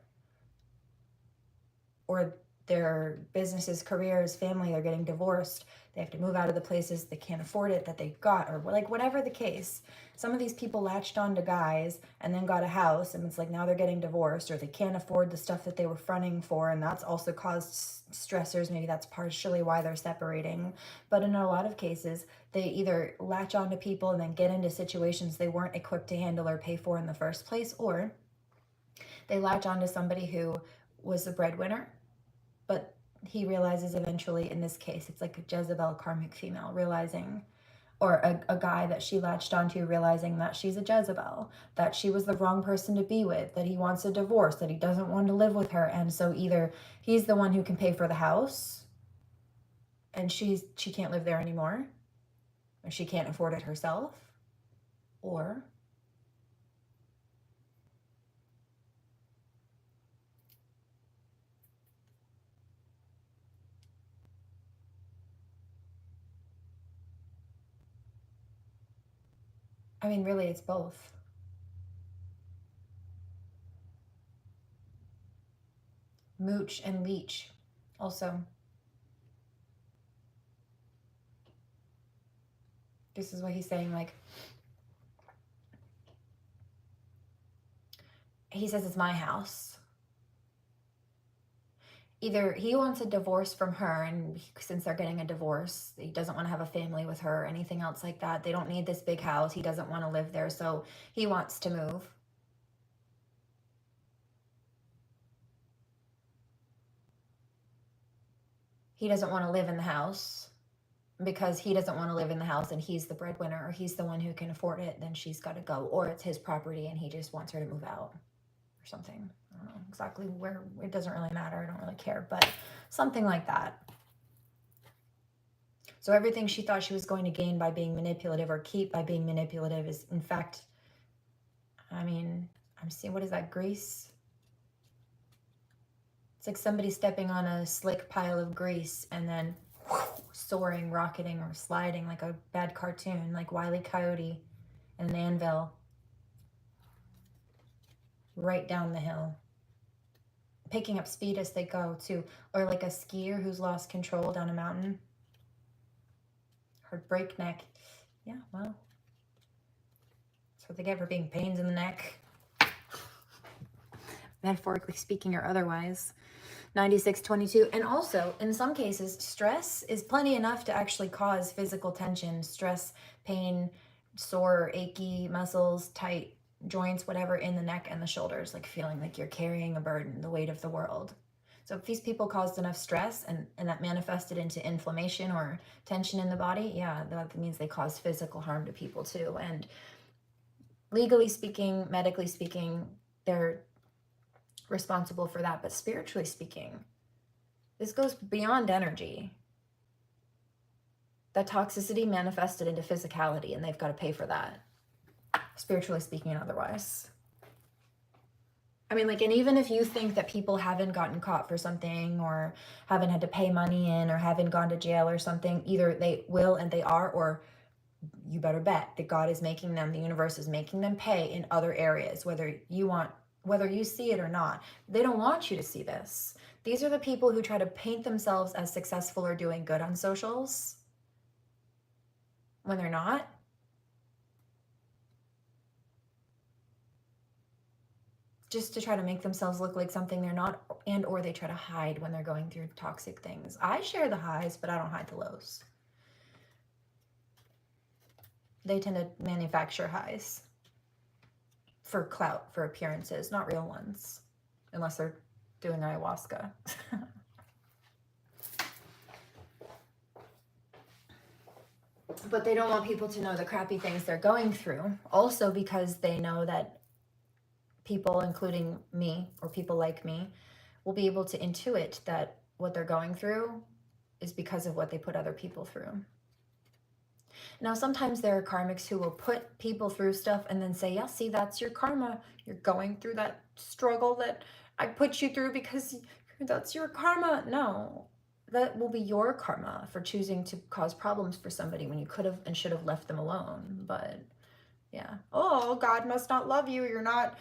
Or their businesses, careers, family are getting divorced. They have to move out of the places they can't afford it that they got, or like whatever the case. Some of these people latched on to guys and then got a house, and it's like now they're getting divorced, or they can't afford the stuff that they were fronting for, and that's also caused stressors. Maybe that's partially why they're separating. But in a lot of cases, they either latch on to people and then get into situations they weren't equipped to handle or pay for in the first place, or they latch on to somebody who was the breadwinner, but he realizes eventually, in this case, it's like a Jezebel karmic female realizing, or a guy that she latched onto realizing that she's a Jezebel, that she was the wrong person to be with, that he wants a divorce, that he doesn't want to live with her. And so either he's the one who can pay for the house and she can't live there anymore, or she can't afford it herself, or I mean, really, it's both. Mooch and leech also. This is what he's saying, like, he says it's my house. Either he wants a divorce from her, and since they're getting a divorce, he doesn't want to have a family with her or anything else like that. They don't need this big house. He doesn't want to live there, so he wants to move. He doesn't want to live in the house because he doesn't want to live in the house and he's the breadwinner, or he's the one who can afford it, then she's got to go. Or it's his property and he just wants her to move out. or something. I don't know exactly where, it doesn't really matter, I don't really care, but something like that. So everything she thought she was going to gain by being manipulative or keep by being manipulative is, in fact, I mean, I'm seeing, what is that, grease? It's like somebody stepping on a slick pile of grease and then soaring, rocketing, or sliding like a bad cartoon, like Wile E. Coyote and an anvil right down the hill, picking up speed as they go too, or like a skier who's lost control down a mountain. Her breakneck. Yeah, well, that's what they get for being pains in the neck, metaphorically speaking or otherwise. 9622. And also, in some cases, stress is plenty enough to actually cause physical tension, stress, pain, sore, achy muscles, tight joints, whatever, in the neck and the shoulders, like feeling like you're carrying a burden, the weight of the world. So if these people caused enough stress and that manifested into inflammation or tension in the body, yeah, that means they caused physical harm to people too. And legally speaking, medically speaking, they're responsible for that. But spiritually speaking, this goes beyond energy. That toxicity manifested into physicality, and they've got to pay for that, spiritually speaking and otherwise. I mean, like, and even if you think that people haven't gotten caught for something or haven't had to pay money in or haven't gone to jail or something, either they will and they are, or you better bet that God is making them, the universe is making them pay in other areas, whether you see it or not. They don't want you to see this. These are the people who try to paint themselves as successful or doing good on socials when they're not. Just to try to make themselves look like something they're not, and or they try to hide when they're going through toxic things. I share the highs, but I don't hide the lows. They tend to manufacture highs for clout, for appearances, not real ones, unless they're doing ayahuasca. But they don't want people to know the crappy things they're going through. Also because they know that people, including me, or people like me, will be able to intuit that what they're going through is because of what they put other people through. Now, sometimes there are karmics who will put people through stuff and then say, yeah, see, that's your karma. You're going through that struggle that I put you through because that's your karma. No, that will be your karma for choosing to cause problems for somebody when you could have and should have left them alone. But yeah. Oh, God must not love you. You're not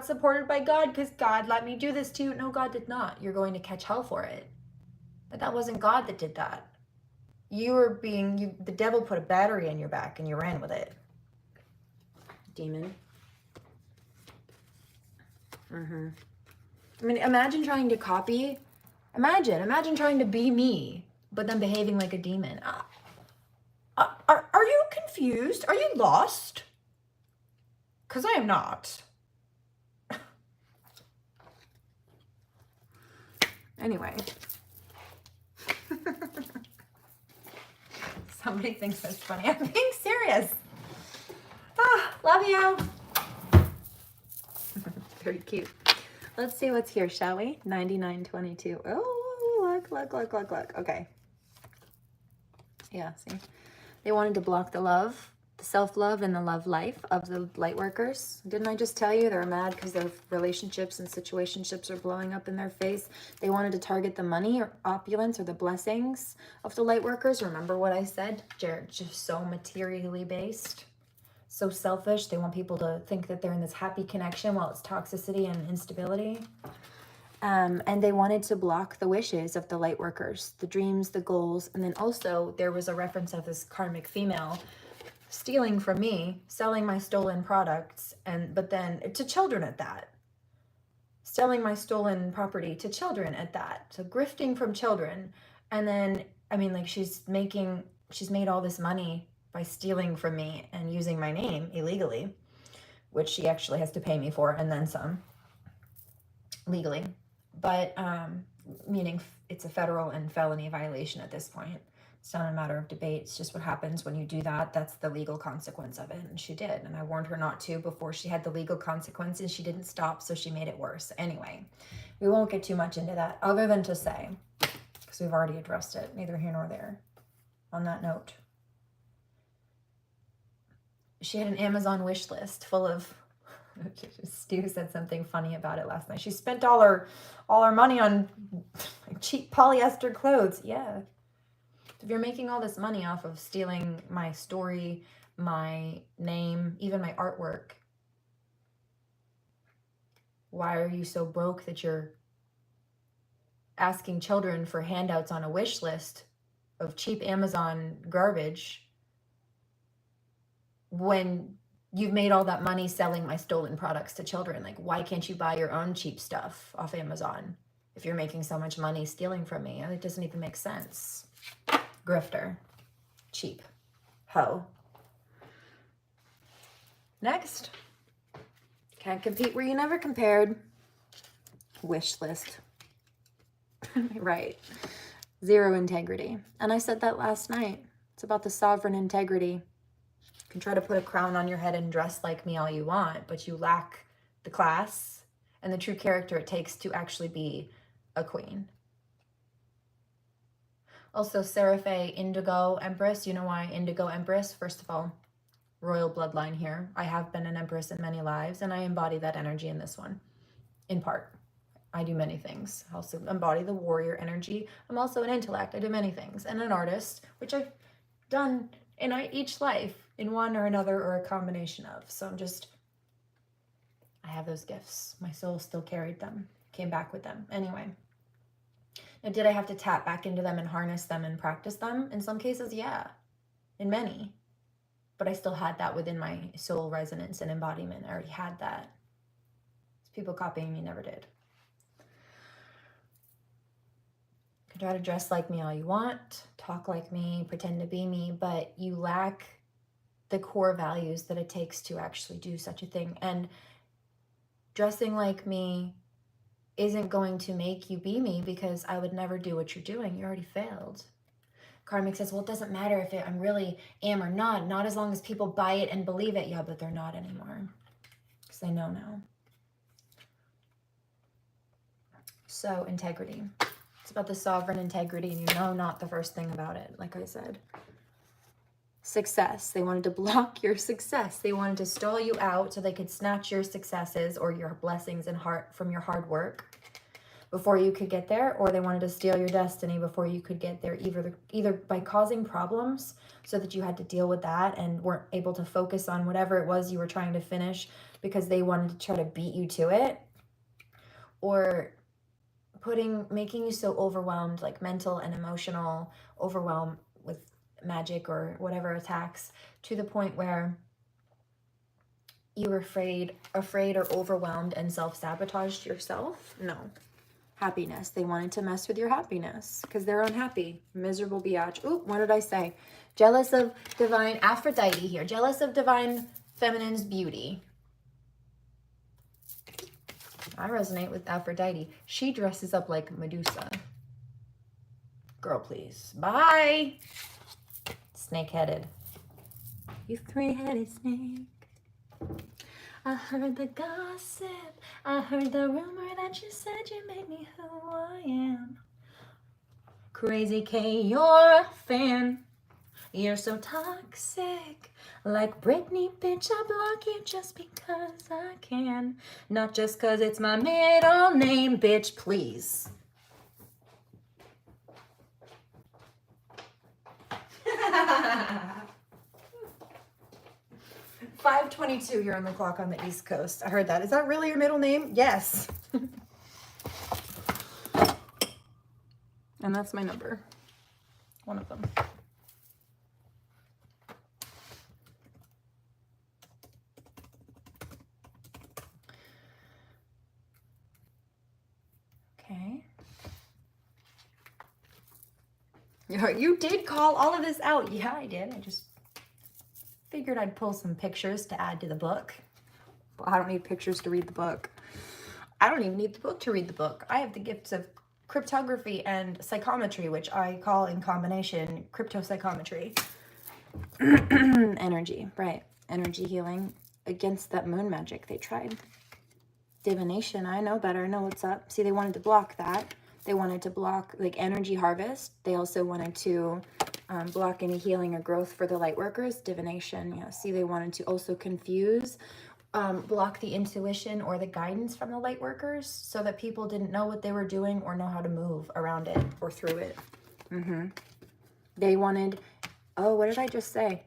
supported by God because God let me do this to you. No, God did not. You're going to catch hell for it. But that wasn't God that did that. The devil put a battery in your back and you ran with it. Demon. I mean, imagine trying to copy. Imagine trying to be me, but then behaving like a demon. Are you confused? Are you lost? Because I am not. Anyway. Somebody thinks that's funny. I'm being serious. Love you. Very cute. Let's see what's here, shall we? 9922. Oh, look. Okay. Yeah, see? They wanted to block the love, the self-love and the love life of the light workers. Didn't I just tell you they're mad because their relationships and situationships are blowing up in their face? They wanted to target the money or opulence or the blessings of the light workers. Remember what I said? They're just so materially based, so selfish. They want people to think that they're in this happy connection while it's toxicity and instability. And they wanted to block the wishes of the light workers, the dreams, the goals. And then also there was a reference of this karmic female stealing from me, selling my stolen products, but then to children at that. Selling my stolen property to children at that. So grifting from children. And then, I mean, like she's made all this money by stealing from me and using my name illegally, which she actually has to pay me for and then some legally. But meaning it's a federal and felony violation at this point. It's not a matter of debate. It's just what happens when you do that. That's the legal consequence of it. And she did. And I warned her not to before she had the legal consequences. She didn't stop, so she made it worse. Anyway, we won't get too much into that other than to say, because we've already addressed it, neither here nor there. On that note, she had an Amazon wish list full of, Stu said something funny about it last night. She spent all her money on cheap polyester clothes. Yeah. If you're making all this money off of stealing my story, my name, even my artwork, why are you so broke that you're asking children for handouts on a wish list of cheap Amazon garbage when you've made all that money selling my stolen products to children? Like, why can't you buy your own cheap stuff off Amazon if you're making so much money stealing from me? It doesn't even make sense. Grifter. Cheap. Hoe. Next. Can't compete where you never compared. Wish list. Right. Zero integrity. And I said that last night. It's about the sovereign integrity. You can try to put a crown on your head and dress like me all you want, but you lack the class and the true character it takes to actually be a queen. Also, SeraFae Indigo Empress. You know why Indigo Empress? First of all, royal bloodline here. I have been an empress in many lives, and I embody that energy in this one, in part. I do many things. I also embody the warrior energy. I'm also an intellect. I do many things. And an artist, which I've done in each life in one or another or a combination of. So I have those gifts. My soul still carried them, came back with them. Anyway. Now, did I have to tap back into them and harness them and practice them? In some cases, yeah. In many. But I still had that within my soul resonance and embodiment. I already had that. People copying me never did. You can try to dress like me all you want, talk like me, pretend to be me, but you lack the core values that it takes to actually do such a thing. And dressing like me isn't going to make you be me, because I would never do what you're doing. You already failed. Karmic says, well, it doesn't matter if I really am or not as long as people buy it and believe it. Yeah, but they're not anymore, because they know now. So integrity. It's about the sovereign integrity, and you know not the first thing about it, like I said. Success. They wanted to block your success. They wanted to stall you out so they could snatch your successes or your blessings and heart from your hard work before you could get there, or they wanted to steal your destiny before you could get there, either by causing problems so that you had to deal with that and weren't able to focus on whatever it was you were trying to finish because they wanted to try to beat you to it, or making you so overwhelmed, like mental and emotional overwhelm with magic or whatever attacks, to the point where you were afraid or overwhelmed and self-sabotaged yourself. No. Happiness. They wanted to mess with your happiness because they're unhappy. Miserable biatch. Ooh, what did I say? Jealous of divine Aphrodite here. Jealous of divine feminine's beauty. I resonate with Aphrodite. She dresses up like Medusa. Girl, please. Bye. Snake-headed. You three-headed snake. I heard the gossip. I heard the rumor that you said you made me who I am. Crazy K, you're a fan. You're so toxic. Like Britney, bitch, I block you just because I can. Not just because it's my middle name, bitch, please. 5:22 here on the clock on the East Coast. I heard that. Is that really your middle name? Yes. And that's my number. One of them. Okay. You did call all of this out. Yeah, I did. I just figured I'd pull some pictures to add to the book. Well, I don't need pictures to read the book. I don't even need the book to read the book. I have the gifts of cryptography and psychometry, which I call in combination cryptopsychometry. Energy, right. Energy healing against that moon magic they tried. Divination, I know better, I know what's up. See, they wanted to block that. They wanted to block like energy harvest. They also wanted to block any healing or growth for the light workers. Divination, yeah. See, they wanted to also confuse, block the intuition or the guidance from the light workers so that people didn't know what they were doing or know how to move around it or through it. They wanted, oh, what did I just say?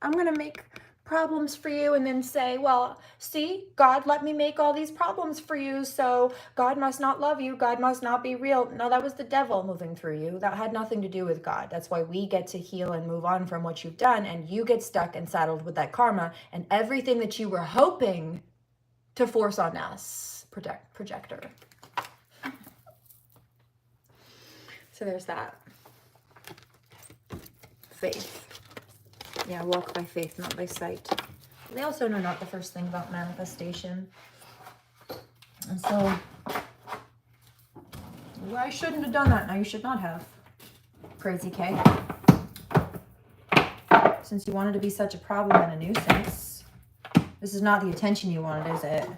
I'm going to make problems for you and then say, well, see, God let me make all these problems for you, so God must not love you. God must not be real. No, that was the devil moving through you. That had nothing to do with God. That's why we get to heal and move on from what you've done, and you get stuck and saddled with that karma and everything that you were hoping to force on us, projector. So there's that. Faith. Yeah, walk by faith, not by sight. They also know not the first thing about manifestation. And so, well, I shouldn't have done that. No, you should not have. Crazy K. Since you wanted to be such a problem and a nuisance, this is not the attention you wanted, is it?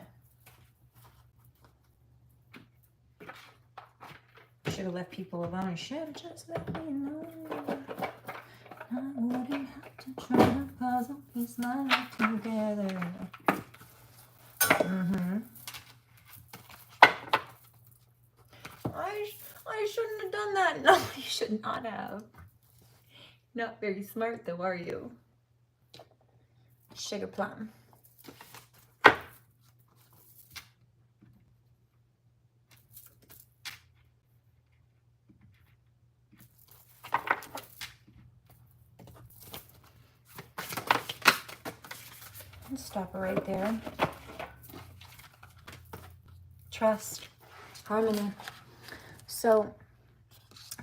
Should have left people alone. Should have just left me alone. I wouldn't have to try to puzzle piece my life together. I shouldn't have done that. No, you should not have. Not very smart though, are you? Sugar plum. Stop it right there. Trust, harmony. So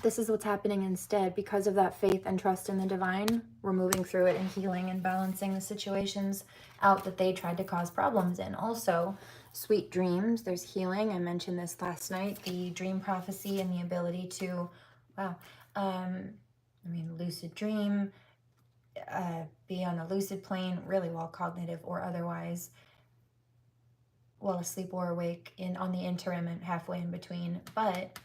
this is what's happening instead. Because of that faith and trust in the divine, we're moving through it and healing and balancing the situations out that they tried to cause problems in. Also, sweet dreams, there's healing. I mentioned this last night, the dream prophecy and the ability to, lucid dream, be on a lucid plane, really well, cognitive or otherwise, while asleep or awake, on the interim and halfway in between. But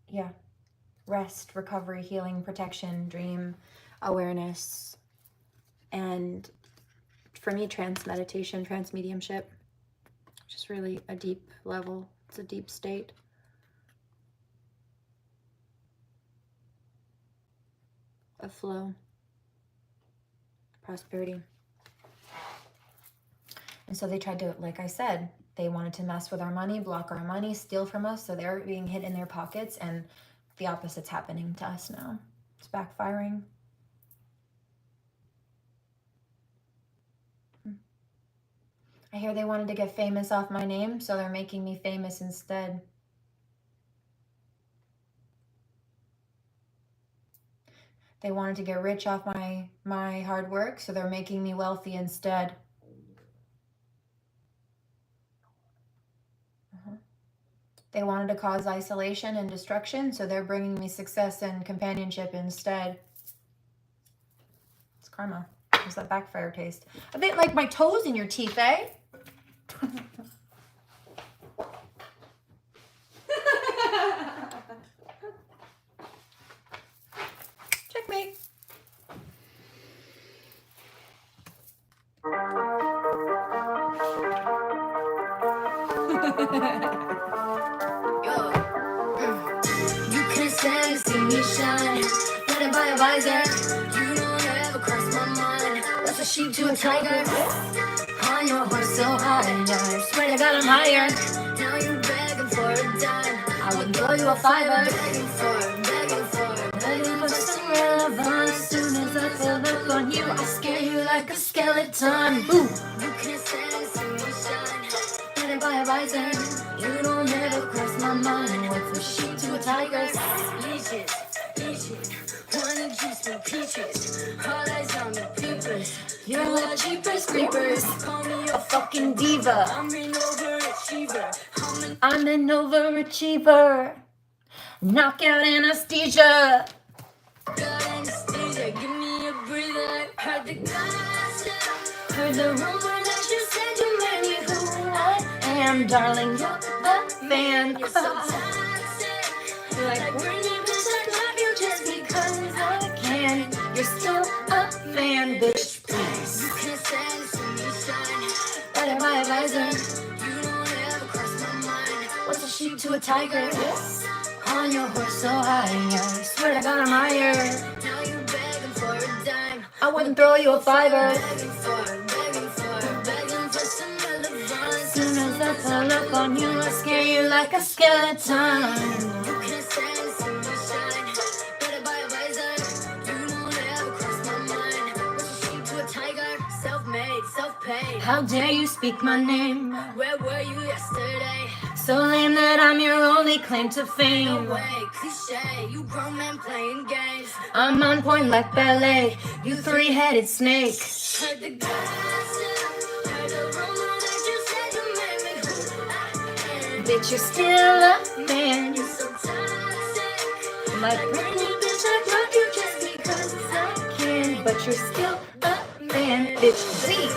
yeah, rest, recovery, healing, protection, dream awareness, and for me, trance meditation, trance mediumship, just really a deep level. It's a deep state. Of flow, prosperity. And so they tried to, like I said, they wanted to mess with our money, block our money, steal from us, so they're being hit in their pockets, and the opposite's happening to us now. It's backfiring. I hear they wanted to get famous off my name, so they're making me famous instead. They wanted to get rich off my hard work, so they're making me wealthy instead. They wanted to cause isolation and destruction, so they're bringing me success and companionship instead. It's karma. There's that backfire taste. A bit like my toes in your teeth, eh? Checkmate. You can't stand to see me shine. Blinded by a visor. You don't ever cross my mind. That's a sheep to a tiger. On your horse so high. I swear to God I'm higher. Now you're begging for a dime. I would throw you a fiver. Begging for some relevance. As soon as I feel up on you, I scare you like a skeleton. Ooh. You can't stand to see me shine. Blinded by a visor. You don't ever cross my mind. What's a sheep to a tiger? Leashes. Wanna juice and peaches. All eyes on the peepers. You're a jeepers creepers. Call me a fucking diva. I'm an overachiever. I'm an overachiever. Knockout anesthesia. Got anesthesia. Give me a breather. Heard the gossip. Heard the rumor that you said you made me who I am, darling. You're the fan. You're so toxic. You're like, Bring me bitch, I love you just because I can. You're still a fan, bitch, please. you can't stand to see me shine. Better my advisor. You don't ever cross my mind. What's a sheep to a tiger? On your horse so high, I swear to God I'm higher. Now you're begging for a dime. I wouldn't throw you a fiver. Begging for some relevance. Soon as I pull up on you, I scare you like a skeleton. You can't stand to see me shine. Better buy a visor. You don't ever cross my mind. What's a sheep to a tiger? Self-made, self-paid. How dare you speak my name? Where were you yesterday? So lame that I'm your only claim to No fame. way, cliche. You grown men playing games. I'm on point like ballet, you three-headed snake. Heard the gossip. Heard the rumor that you said you made me who I am. Bitch, you're still a man. You're so toxic. Like pretty bitch, I love you just because I can. But you're still a man, bitch, please.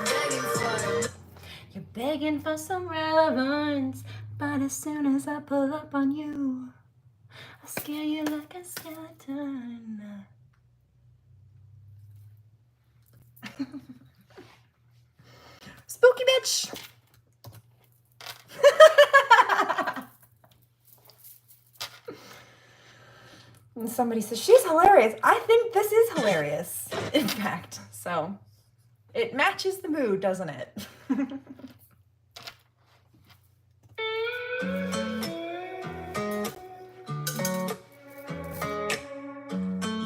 Begging for You're begging for some relevance, but as soon as I pull up on you, I scare you like a skeleton. Spooky bitch. And somebody says she's hilarious. I think this is hilarious, in fact. So it matches the mood, doesn't it?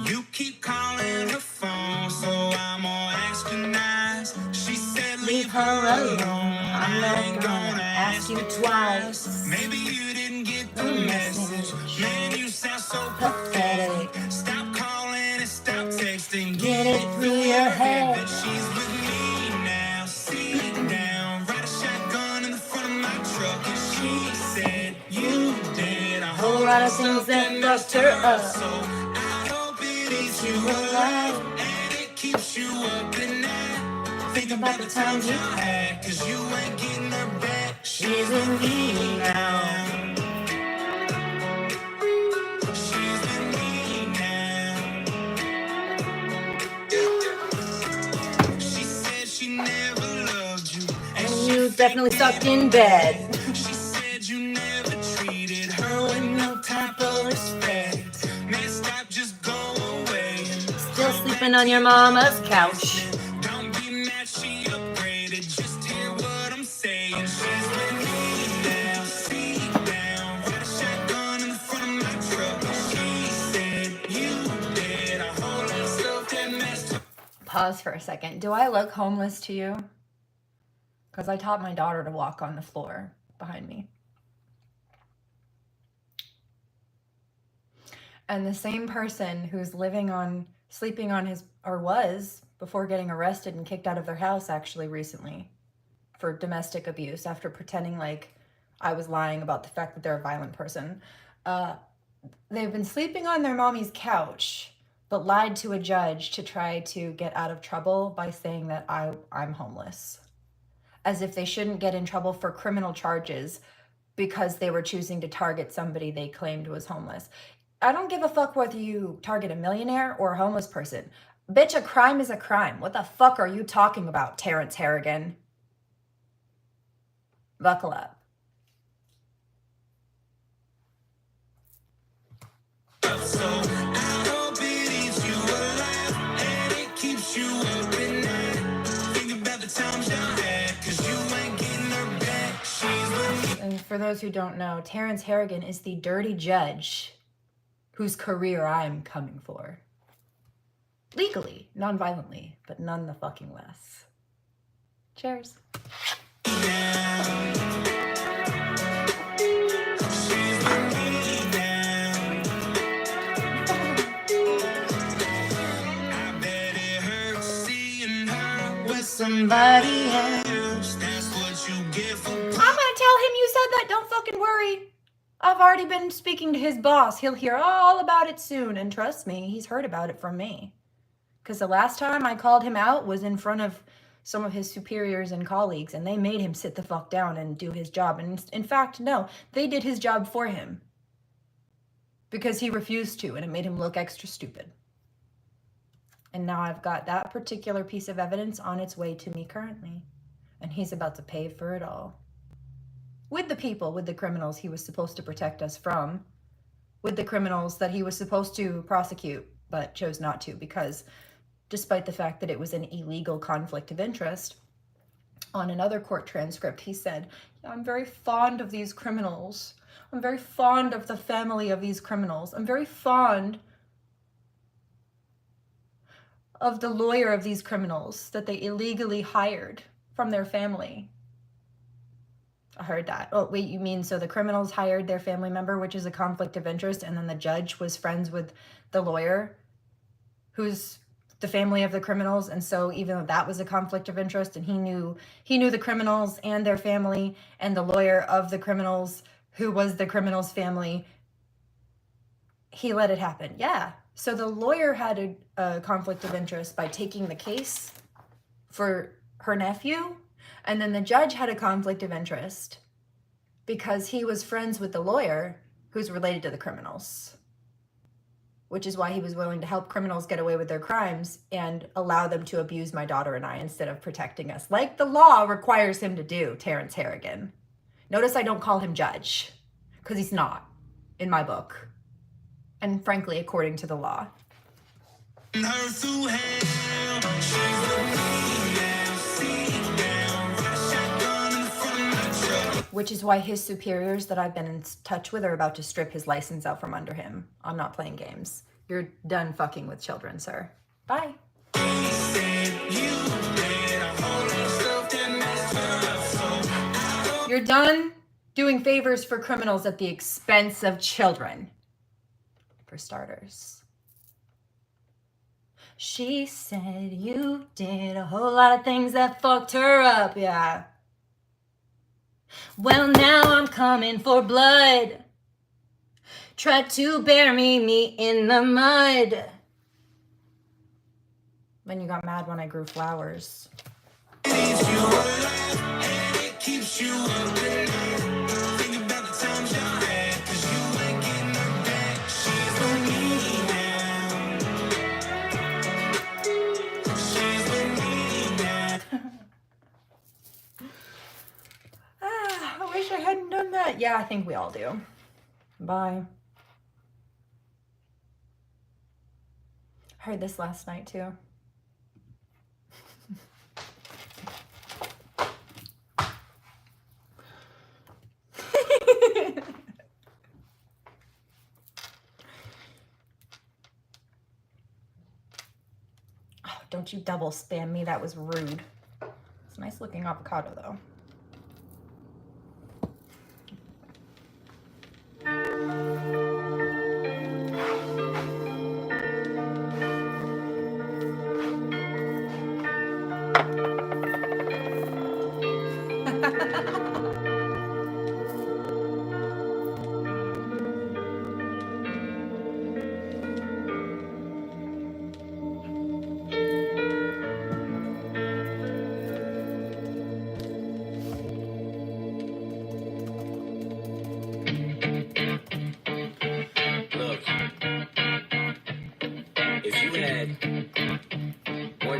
You keep calling her phone, so I'm all extra nice. She said leave her alone. I'm not gonna ask you twice. Maybe you didn't get the message. Man, you sound so pathetic. Stop calling and stop texting. Get it through your head. That she's with me now. Sit down, ride a shotgun in the front of my truck. And she said you did a Whole lot of things that fucked her up. So I hope it eats you alive and it keeps you up at night. Think about the times you had, cause you ain't getting her back. She's with me now. She's with me now. She said she never loved you, and You definitely sucked in bed. she said you never treated her with no type of respect. Man, stop, just go away. Still sleeping on your mama's couch. Don't be mad, she upgraded. Just hear what I'm saying. She's with me now. Sit down, ride a shotgun in the front of my truck. She said you did a whole lot of stuff that messed up. Pause for a second. Do I look homeless to you? Because I taught my daughter to walk on the floor behind me. And the same person who's sleeping on his, or was, before getting arrested and kicked out of their house actually recently for domestic abuse after pretending like I was lying about the fact that they're a violent person. They've been sleeping on their mommy's couch, but lied to a judge to try to get out of trouble by saying that I'm homeless. As if they shouldn't get in trouble for criminal charges because they were choosing to target somebody they claimed was homeless. I don't give a fuck whether you target a millionaire or a homeless person. Bitch, a crime is a crime. What the fuck are you talking about, Terrence Harrigan? Buckle up. So I hope it eats you alive and it keeps you up at night. Think about the times you had, cause you ain't getting her back. She's with me. And for those who don't know, Terrence Harrigan is the dirty judge whose career I'm coming for. Legally, non-violently, but none the fucking less. Cheers. worry. I've already been speaking to his boss. He'll hear all about it soon. And trust me, he's heard about it from me. Because the last time I called him out was in front of some of his superiors and colleagues, and they made him sit the fuck down and do his job. And in fact, no, they did his job for him. Because he refused to, and it made him look extra stupid. And now I've got that particular piece of evidence on its way to me currently. And he's about to pay for it all. With the people, with the criminals he was supposed to protect us from. With the criminals that he was supposed to prosecute, but chose not to, because despite the fact that it was an illegal conflict of interest, on another court transcript he said, I'm very fond of these criminals. I'm very fond of the family of these criminals. I'm very fond of the lawyer of these criminals that they illegally hired from their family. I heard that. Oh, wait, you mean so the criminals hired their family member, which is a conflict of interest, and then the judge was friends with the lawyer who's the family of the criminals, and so even though that was a conflict of interest, and he knew the criminals and their family, and the lawyer of the criminals who was the criminals' family, he let it happen. Yeah. So the lawyer had a conflict of interest by taking the case for her nephew, and then the judge had a conflict of interest because he was friends with the lawyer who's related to the criminals, which is why he was willing to help criminals get away with their crimes and allow them to abuse my daughter and I instead of protecting us, like the law requires him to do, Terrence Harrigan. Notice I don't call him judge, because he's not, in my book. And frankly, according to the law. Which is why his superiors that I've been in touch with are about to strip his license out from under him. I'm not playing games. You're done fucking with children, sir. Bye. You're done doing favors for criminals at the expense of children. For starters. She said you did a whole lot of things that fucked her up, yeah. Well, now I'm coming for blood. Tried to bury me in the mud. Then you got mad when I grew flowers. I wish I hadn't done that. Yeah, I think we all do. Bye. Heard this last night too. Oh, don't you double spam me. That was rude. It's a nice looking avocado though.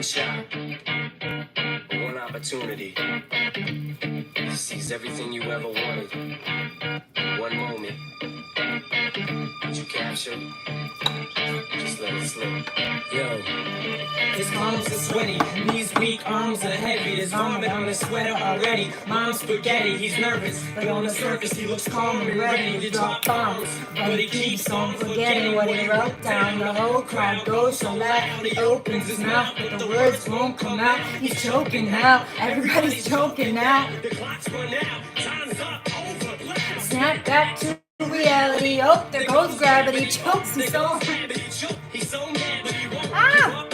Shot, one opportunity to seize everything you ever wanted. One moment, did you capture? Just let it slip. Yo, his palms are sweaty, knees weak, arms are heavy. His arm down his sweater already. Mom's spaghetti, he's nervous, but on the surface he looks calm and ready to drop bombs. But he keeps on forgetting what he wrote down. The whole crowd goes so loud, he opens his mouth, but the words won't come out. He's choking now, everybody's choking now. The clock's run out, time's up, over. Snap back to reality. Oh, there goes gravity. Chokes me so. He's so mad, but he won't. Ah!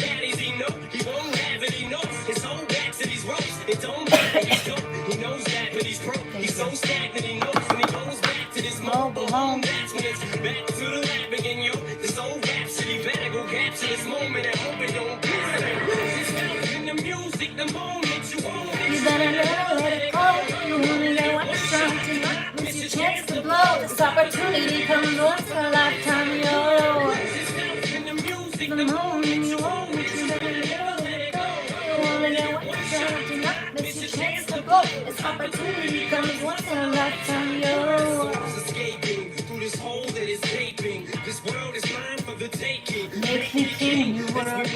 He won't have it, he knows. His whole back to these ropes. It don't matter, he's dope. He knows that, but he's broke. He's so stagnant, he knows when he goes back to home. That's when it's back to the lab again, yo. This old rhapsody better go capture this moment and hope it don't lose itself in the music. The moment you own it, You better never let it go. You only get one shot tonight. Miss your chance to blow. This opportunity comes once in a lifetime, yo. in the music. The moment you own it, you better never let it go. You only get one shot tonight. Miss your chance to blow. This opportunity comes once in a lifetime, yo. Escaping through this hole that is gaping. This world is mine for the taking. Make me king, new world,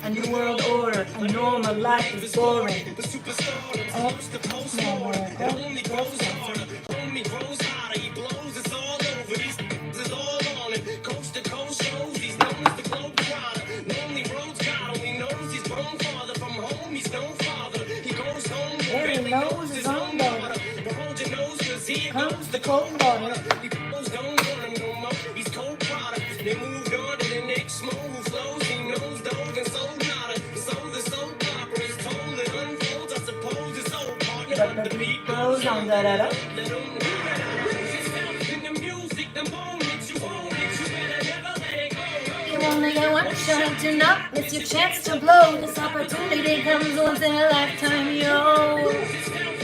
a new world order. I know my life is boring. The superstar that tops the postmortem. It only grows harder, only grows hotter. He blows, it's all over. These is all on him. Coast to coast shows, he's known as the globe trotter. Lonely roads God only knows he's grown farther from home. He's no father. He goes home, Every knows his own daughter. but hold your nose, 'cause here Comes the cold water. he goes, don't want him no more. He's cold product. They moved on to the next move. Flows, he knows dog and soul nada. So the soap opera is told, it unfolds. I suppose it's old partner, But the beat goes on, da da da. let him in the music. The moment you own it, you better never let it go. You only get one shot to not miss your chance to blow. This opportunity comes once in a lifetime, yo.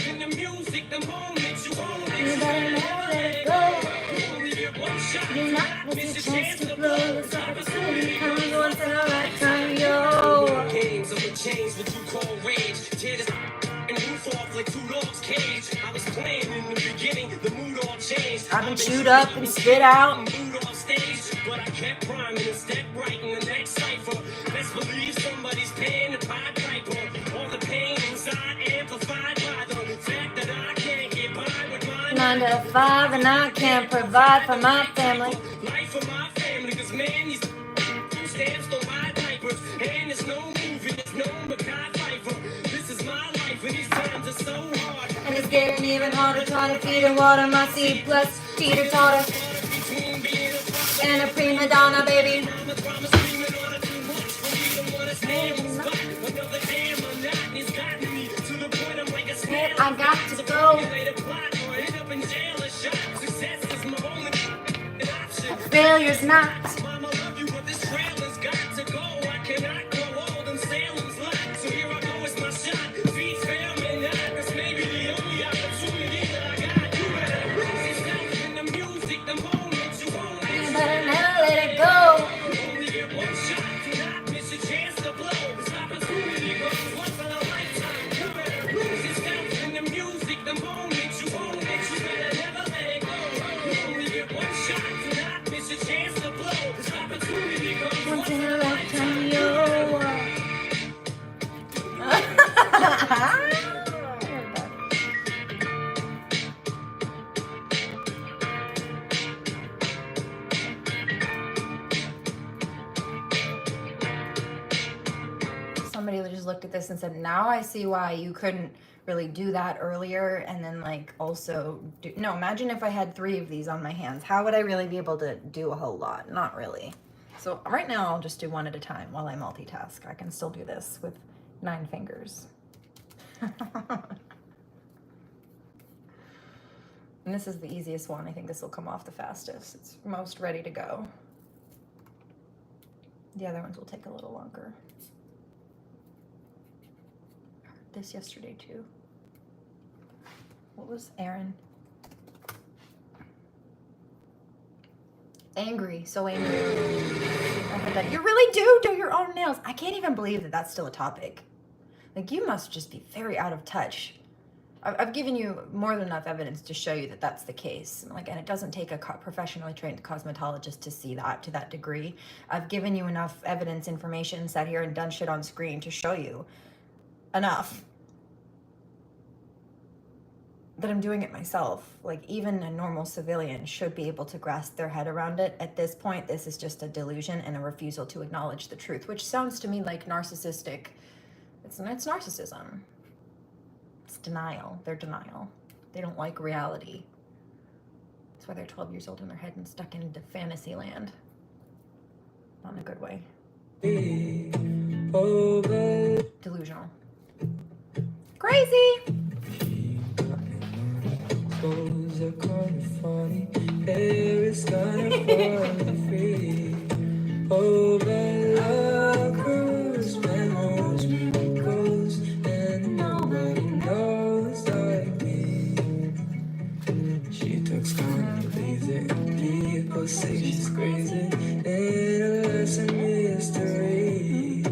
In the music, the moment you own it, You better never let it go. you only get one shot. Do not miss your chance to blow. This opportunity comes once in a lifetime, yo. Games of a change, what you call rage. Tear this and roof off like two dogs' cage. I was playing in the beginning, the mood all changed. I've been chewed up and spit out. Mood off stage, but I kept rhyming and step right in the next cipher. Best believe somebody's paying the Pied Piper. All the pain inside amplified by the fact that I can't get by with mine. 9 to 5 and I can't provide for my family. Life for my family, 'cause man, these stamps don't buy diapers. And there's no moving, there's no Mackay Pfeiffer. This is my life, and these times are so hard. And it's getting even harder trying to feed and water my seed plus teeter totter. Between being a father And a prima donna, baby. and a drama screaming on it too much for me to wanna stand. Another damn monotony's gotten me to the point I'm like a snake. I got to go. Later plot or end up in jail or shot. Success is my only option. Failure's not. Mama love you, but this trail has got to go. I cannot grow old in Salem's lot. So here I go, it's my shot. Feed family, not this may be the only opportunity that I got. You better lose yourself in the music the moment you own it. You better never let it go. You only get one shot, do not miss your chance to blow. This opportunity goes once in a lifetime. You better lose yourself in the music the moment you own it. You better never let it go. You only get one shot, do not miss your chance to blow. This opportunity goes Once in a lifetime, yo. Somebody just looked at this and said, now I see why you couldn't really do that earlier and then like also do, no, imagine if I had 3 of these on my hands. How would I really be able to do a whole lot? Not really. So right now I'll just do one at a time while I multitask. I can still do this with 9 fingers. And this is the easiest one. I think this will come off the fastest. It's most ready to go. The other ones will take a little longer. I heard this yesterday too. What was Aaron? Angry, so angry. I heard that. You really do your own nails. I can't even believe that that's still a topic. Like, you must just be very out of touch. I've given you more than enough evidence to show you that that's the case. Like, and it doesn't take a professionally trained cosmetologist to see that to that degree. I've given you enough evidence, information, sat here and done shit on screen to show you enough that I'm doing it myself. Like, even a normal civilian should be able to grasp their head around it. At this point, this is just a delusion and a refusal to acknowledge the truth, which sounds to me like narcissistic. It's narcissism. It's denial. They're denial. They don't like reality. That's why they're 12 years old in their head and stuck into fantasy land. Not in a good way. Delusional. Crazy! hair is gonna fall free. Over love cruise, memories, miracles, and nobody knows like me. She talks kind of lazy, and people say she's crazy. Ain't a lesson mystery.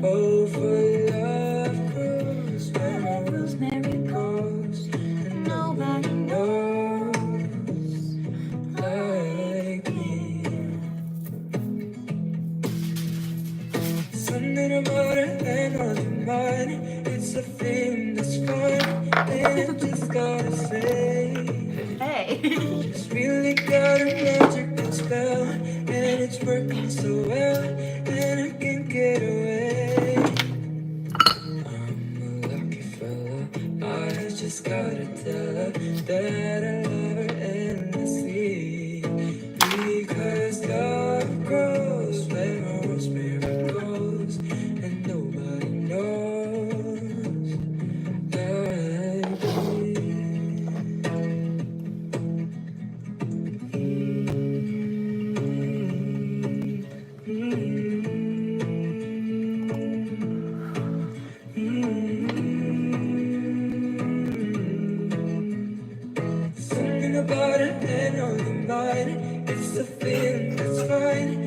Over love cruise, memories, miracles, and nobody knows like me. Something about it ain't on your mind. It's a feeling that's fine. And I just gotta say, Hey. it's really got a magical spell. And it's working so well. And I can't get away. I'm a lucky fella. I just gotta tell her that I love her endlessly. Because love grows, memories, miracles, and nobody knows like something about it ain't on your mind. It's a feeling that's fine.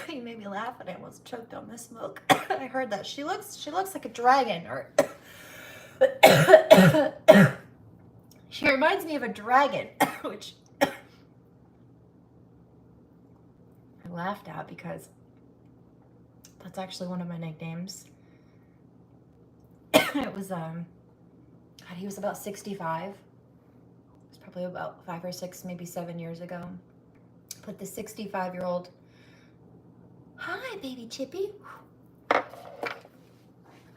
You made me laugh and I almost choked on the smoke. I heard that. She looks like a dragon, or she reminds me of a dragon, which I laughed at because that's actually one of my nicknames. It was God, he was about 65. It was probably about 5 or 6, maybe 7 years ago. Put the 65-year-old. Hi, baby Chippy. Let me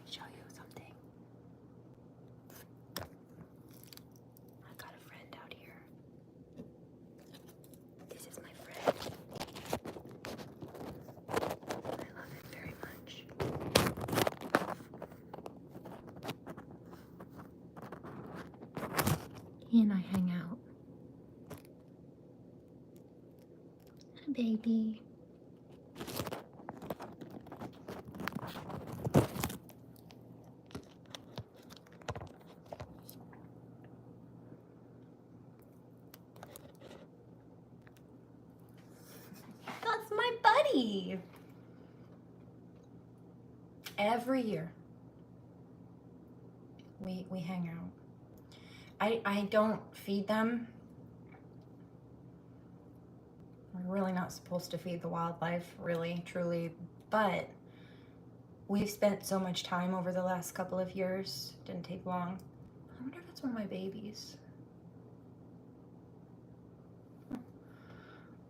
show you something. I got a friend out here. This is my friend. I love him very much. He and I hang out. Hi, baby. That's my buddy. Every year we hang out. I don't feed them. We're really not supposed to feed the wildlife, really, truly, but we've spent so much time over the last couple of years. Didn't take long. I wonder if it's one of my babies.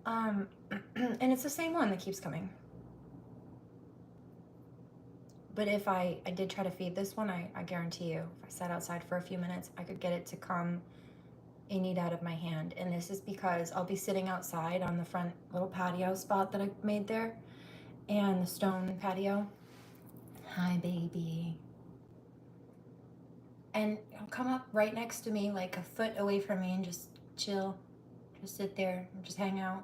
And it's the same one that keeps coming. But if I did try to feed this one, I guarantee you, if I sat outside for a few minutes, I could get it to come and eat out of my hand. And this is because I'll be sitting outside on the front little patio spot that I made there, and the stone patio. Hi, baby. And he'll come up right next to me, like a foot away from me, and just chill. Just sit there and just hang out.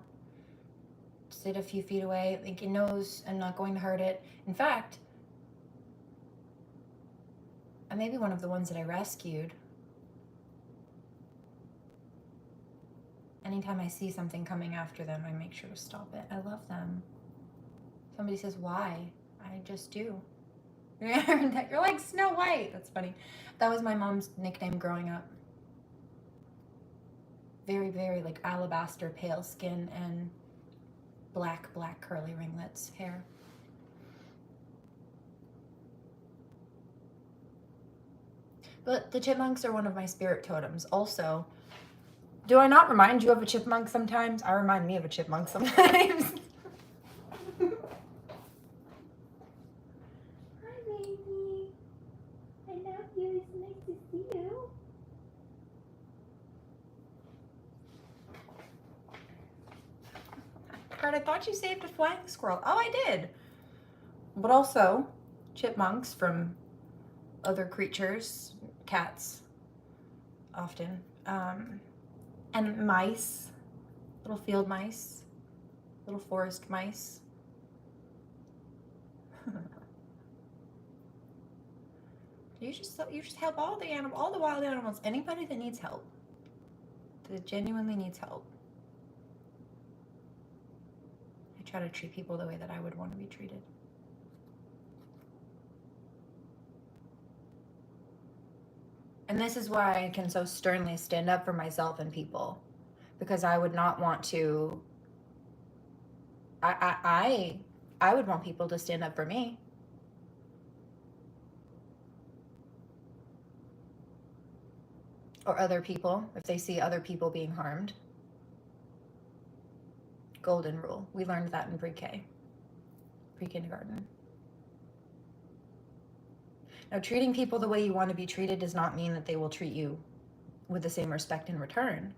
Sit a few feet away, like he knows I'm not going to hurt it. In fact, I may be one of the ones that I rescued. Anytime I see something coming after them, I make sure to stop it. I love them. Somebody says, why? I just do. You're like Snow White. That's funny. That was my mom's nickname growing up. Very, very like alabaster pale skin and black curly ringlets hair. But the chipmunks are one of my spirit totems. Also, do I not remind you of a chipmunk sometimes? I remind me of a chipmunk sometimes. Hi, baby. I love you. It's nice to see you. Fred, I thought you saved a flying squirrel. Oh, I did. But also, chipmunks from other creatures, cats. often. And mice, little field mice, little forest mice. You just help all the wild animals, anybody that needs help, that genuinely needs help. I try to treat people the way that I would want to be treated. And this is why I can so sternly stand up for myself and people, because I would not want to. I would want people to stand up for me. Or other people, if they see other people being harmed. Golden rule. We learned that in pre-K, pre-kindergarten. Now, treating people the way you want to be treated does not mean that they will treat you with the same respect in return.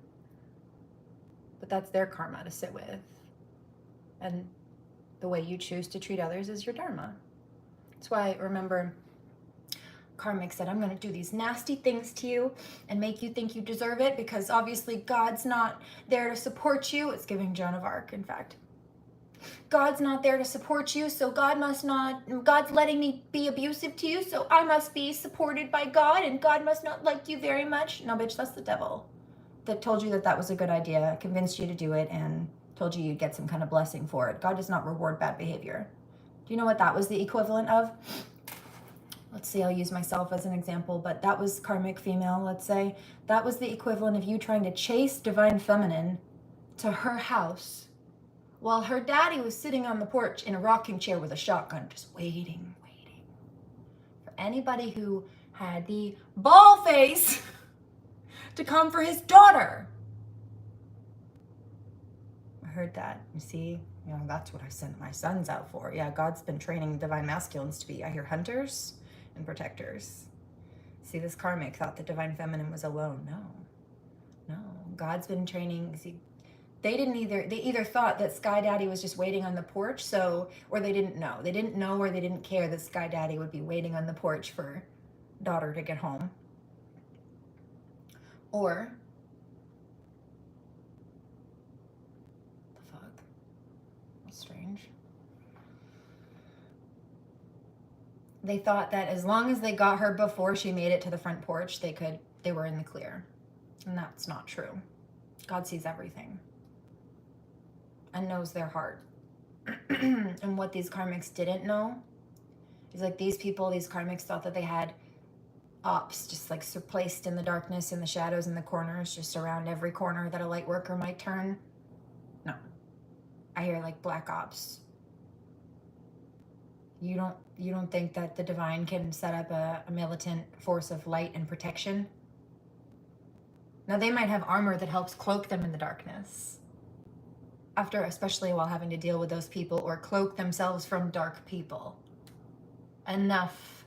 But that's their karma to sit with. And the way you choose to treat others is your dharma. That's why, remember, Karmic said, I'm going to do these nasty things to you and make you think you deserve it, because obviously God's not there to support you. It's giving Joan of Arc, in fact. God's not there to support you, so God's letting me be abusive to you, so I must be supported by God, and God must not like you very much. No, bitch, that's the devil that told you that that was a good idea, convinced you to do it, and told you you'd get some kind of blessing for it. God does not reward bad behavior. Do you know what that was the equivalent of? Let's see, I'll use myself as an example, but that was karmic female, let's say. That was the equivalent of you trying to chase divine feminine to her house while her daddy was sitting on the porch in a rocking chair with a shotgun, just waiting. For anybody who had the ball face to come for his daughter. I heard that. You see, that's what I sent my sons out for. Yeah, God's been training divine masculines to be, I hear, hunters and protectors. See, this karmic thought the divine feminine was alone. No. God's been training. See, they either thought that Sky Daddy was just waiting on the porch, or they didn't know. They didn't know, or they didn't care that Sky Daddy would be waiting on the porch for daughter to get home. Or, the fuck? That's strange. They thought that as long as they got her before she made it to the front porch, they were in the clear. And that's not true. God sees everything and knows their heart. And what these karmics didn't know is, like, these karmics thought that they had ops just like placed in the darkness, in the shadows, in the corners, just around every corner that a light worker might turn. No. I hear like black ops. You don't think that the divine can set up a militant force of light and protection? Now, they might have armor that helps cloak them in the darkness, especially while having to deal with those people, or cloak themselves from dark people enough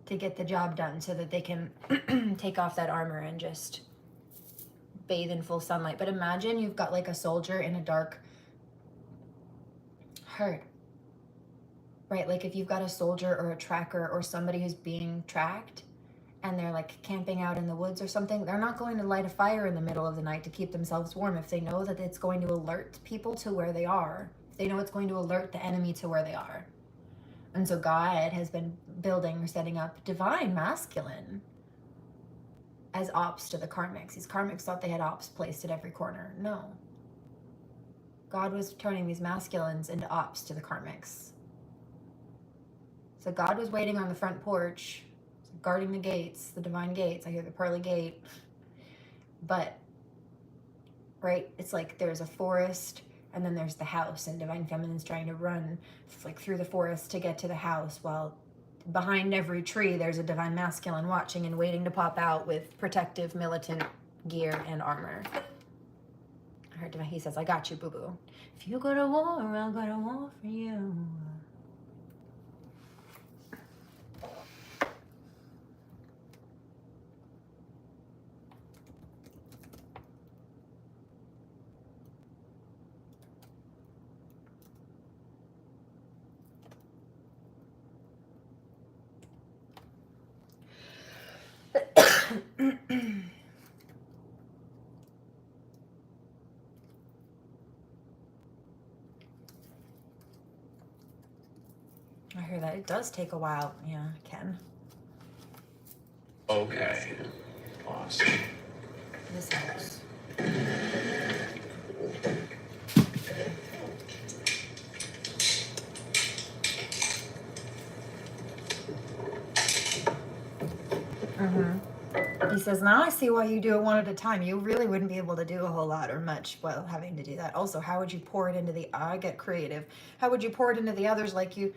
to get the job done so that they can take off that armor and just bathe in full sunlight. But imagine you've got like a soldier in a dark herd. Right, like if you've got a soldier or a tracker or somebody who's being tracked and they're like camping out in the woods or something, they're not going to light a fire in the middle of the night to keep themselves warm if they know that it's going to alert people to where they are. If they know it's going to alert the enemy to where they are. And so God has been building or setting up divine masculine as ops to the karmics. These karmics thought they had ops placed at every corner. No. God was turning these masculines into ops to the karmics. So God was waiting on the front porch, guarding the gates, the divine gates. I hear the pearly gate. But, right, it's like there's a forest and then there's the house, and divine feminine's trying to run like through the forest to get to the house, while behind every tree there's a divine masculine watching and waiting to pop out with protective militant gear and armor. I heard he says, I got you, boo-boo. If you go to war, I'll go to war for you. I hear that. It does take a while. Yeah, it can. Okay. Pause. This helps. He says, now I see why you do it one at a time. You really wouldn't be able to do a whole lot or much while having to do that. Also, how would you pour it into the, I get creative. How would you pour it into the others like you,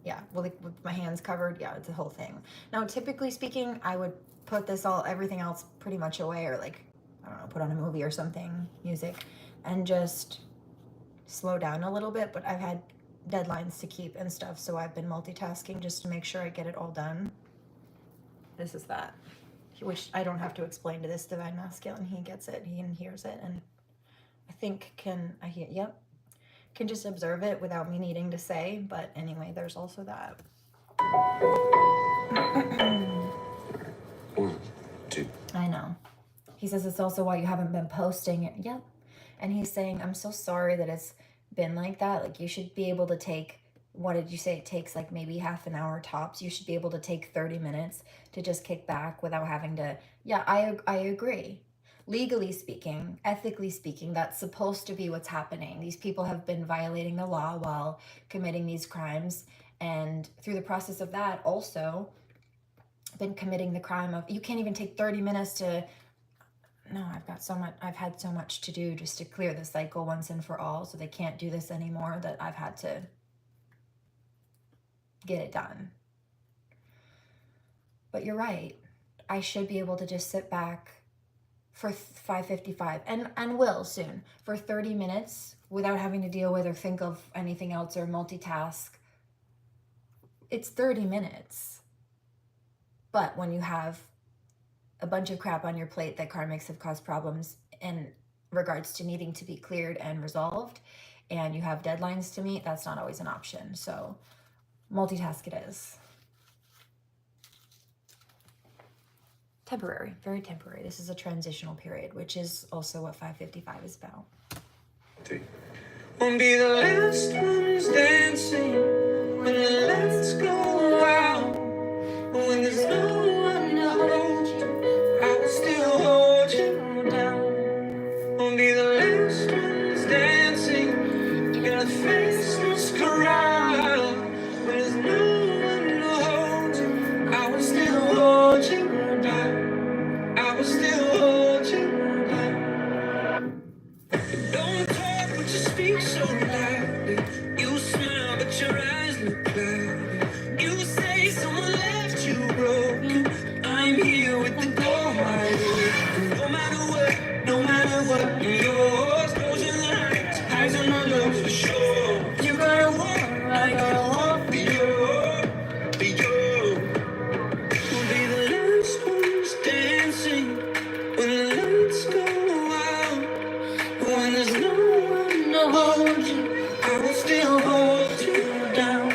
yeah, well, like with my hands covered, yeah, it's a whole thing. Now, typically speaking, I would put this all, everything else pretty much away, or like, I don't know, put on a movie or something, music, and just slow down a little bit. But I've had deadlines to keep and stuff, so I've been multitasking just to make sure I get it all done. This is that, which I don't have to explain to this divine masculine. He gets it, he hears it, and I think can just observe it without me needing to say. But anyway, there's also that. 1, 2. I know. He says it's also why you haven't been posting it. Yep. And he's saying, I'm so sorry that it's been like that. Like, you should be able to take, what did you say? It takes like maybe half an hour tops. You should be able to take 30 minutes to just kick back without having to, yeah, I agree. Legally speaking, ethically speaking, that's supposed to be what's happening. These people have been violating the law while committing these crimes. And through the process of that, also been committing the crime of, you can't even take 30 minutes to, no, I've had so much to do just to clear the cycle once and for all. So they can't do this anymore, that I've had to get it done. But you're right. I should be able to just sit back for 5:55 and will soon for 30 minutes without having to deal with or think of anything else or multitask. It's 30 minutes. But when you have a bunch of crap on your plate that karmics have caused problems in regards to needing to be cleared and resolved, and you have deadlines to meet, that's not always an option. So multitask it is. Temporary, very temporary. This is a transitional period, which is also what 5:55 is about. Won't be the last ones dancing when the lights go out. When there's no one to hold you, I will still hold you down. Won't be the last ones dancing, gonna face masquerade. When there's no one to hold you, I will still hold you down. I will still hold you down. Don't talk, but you speak so loudly. You smile, but your eyes look cloudy. You say someone left you broken. I'm here with the door wide open. No matter what, I'm yours. Closing the eyes, eyes on my love for sure. You gotta walk, I gotta walk for you, for you. We'll be the last ones dancing when the lights go out. When there's no one to hold you, I will still hold you down.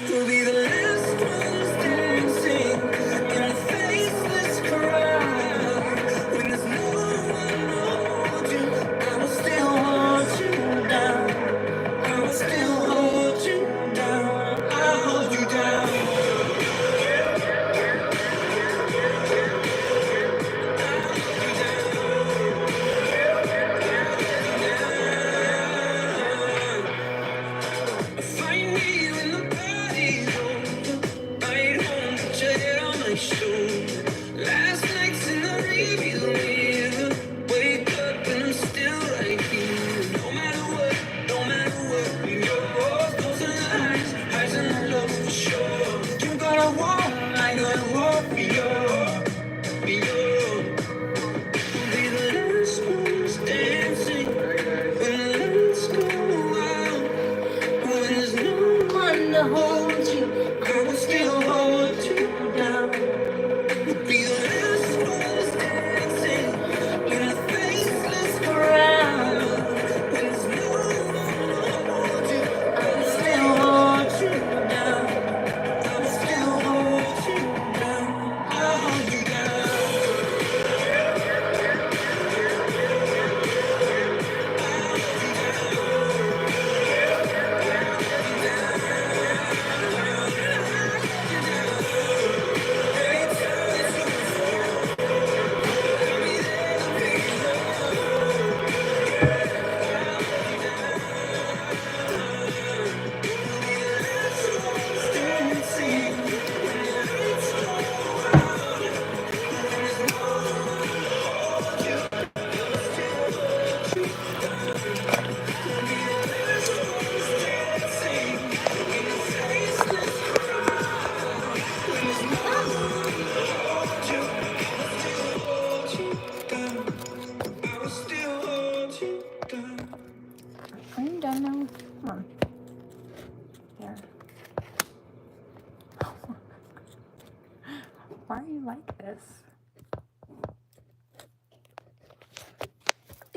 We'll be the last ones dancing in a faceless crowd. When there's no one to hold you,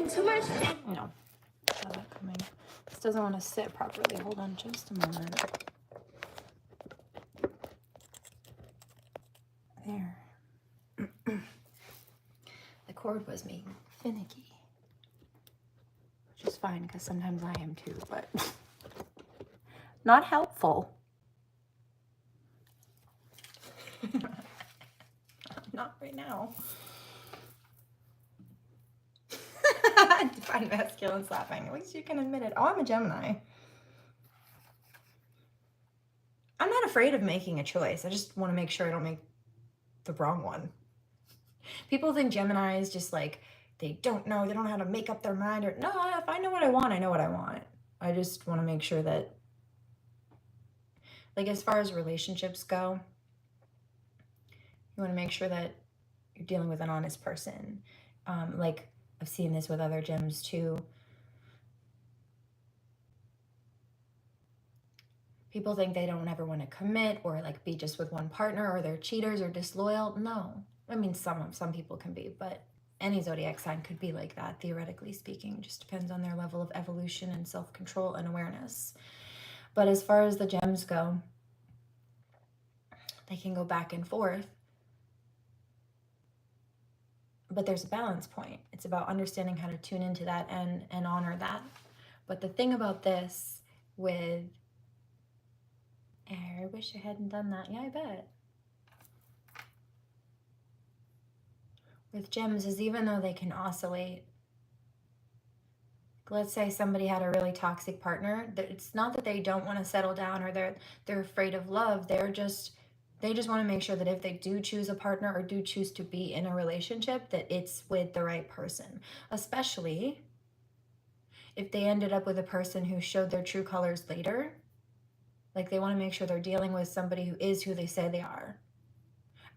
too much. You know, saw that coming. This doesn't want to sit properly. Hold on just a moment. There. The cord was being finicky. Which is fine, because sometimes I am too, but not helpful. Not right now. Define masculine slapping. At least you can admit it. Oh, I'm a Gemini. I'm not afraid of making a choice. I just want to make sure I don't make the wrong one. People think Geminis just like, they don't know how to make up their mind. Or no, if I know what I want, I know what I want. I just want to make sure that, like, as far as relationships go, you want to make sure that you're dealing with an honest person. Like, I've seen this with other gems too. People think they don't ever want to commit or like be just with one partner, or they're cheaters or disloyal. No. I mean, some people can be, but any zodiac sign could be like that, theoretically speaking. It just depends on their level of evolution and self-control and awareness. But as far as the gems go, they can go back and forth. But there's a balance point. It's about understanding how to tune into that and honor that. But the thing about this with, I wish I hadn't done that. Yeah, I bet. With gems is, even though they can oscillate, let's say somebody had a really toxic partner, it's not that they don't want to settle down or they're afraid of love. They just want to make sure that if they do choose a partner or do choose to be in a relationship, that it's with the right person. Especially if they ended up with a person who showed their true colors later. Like, they want to make sure they're dealing with somebody who is who they say they are.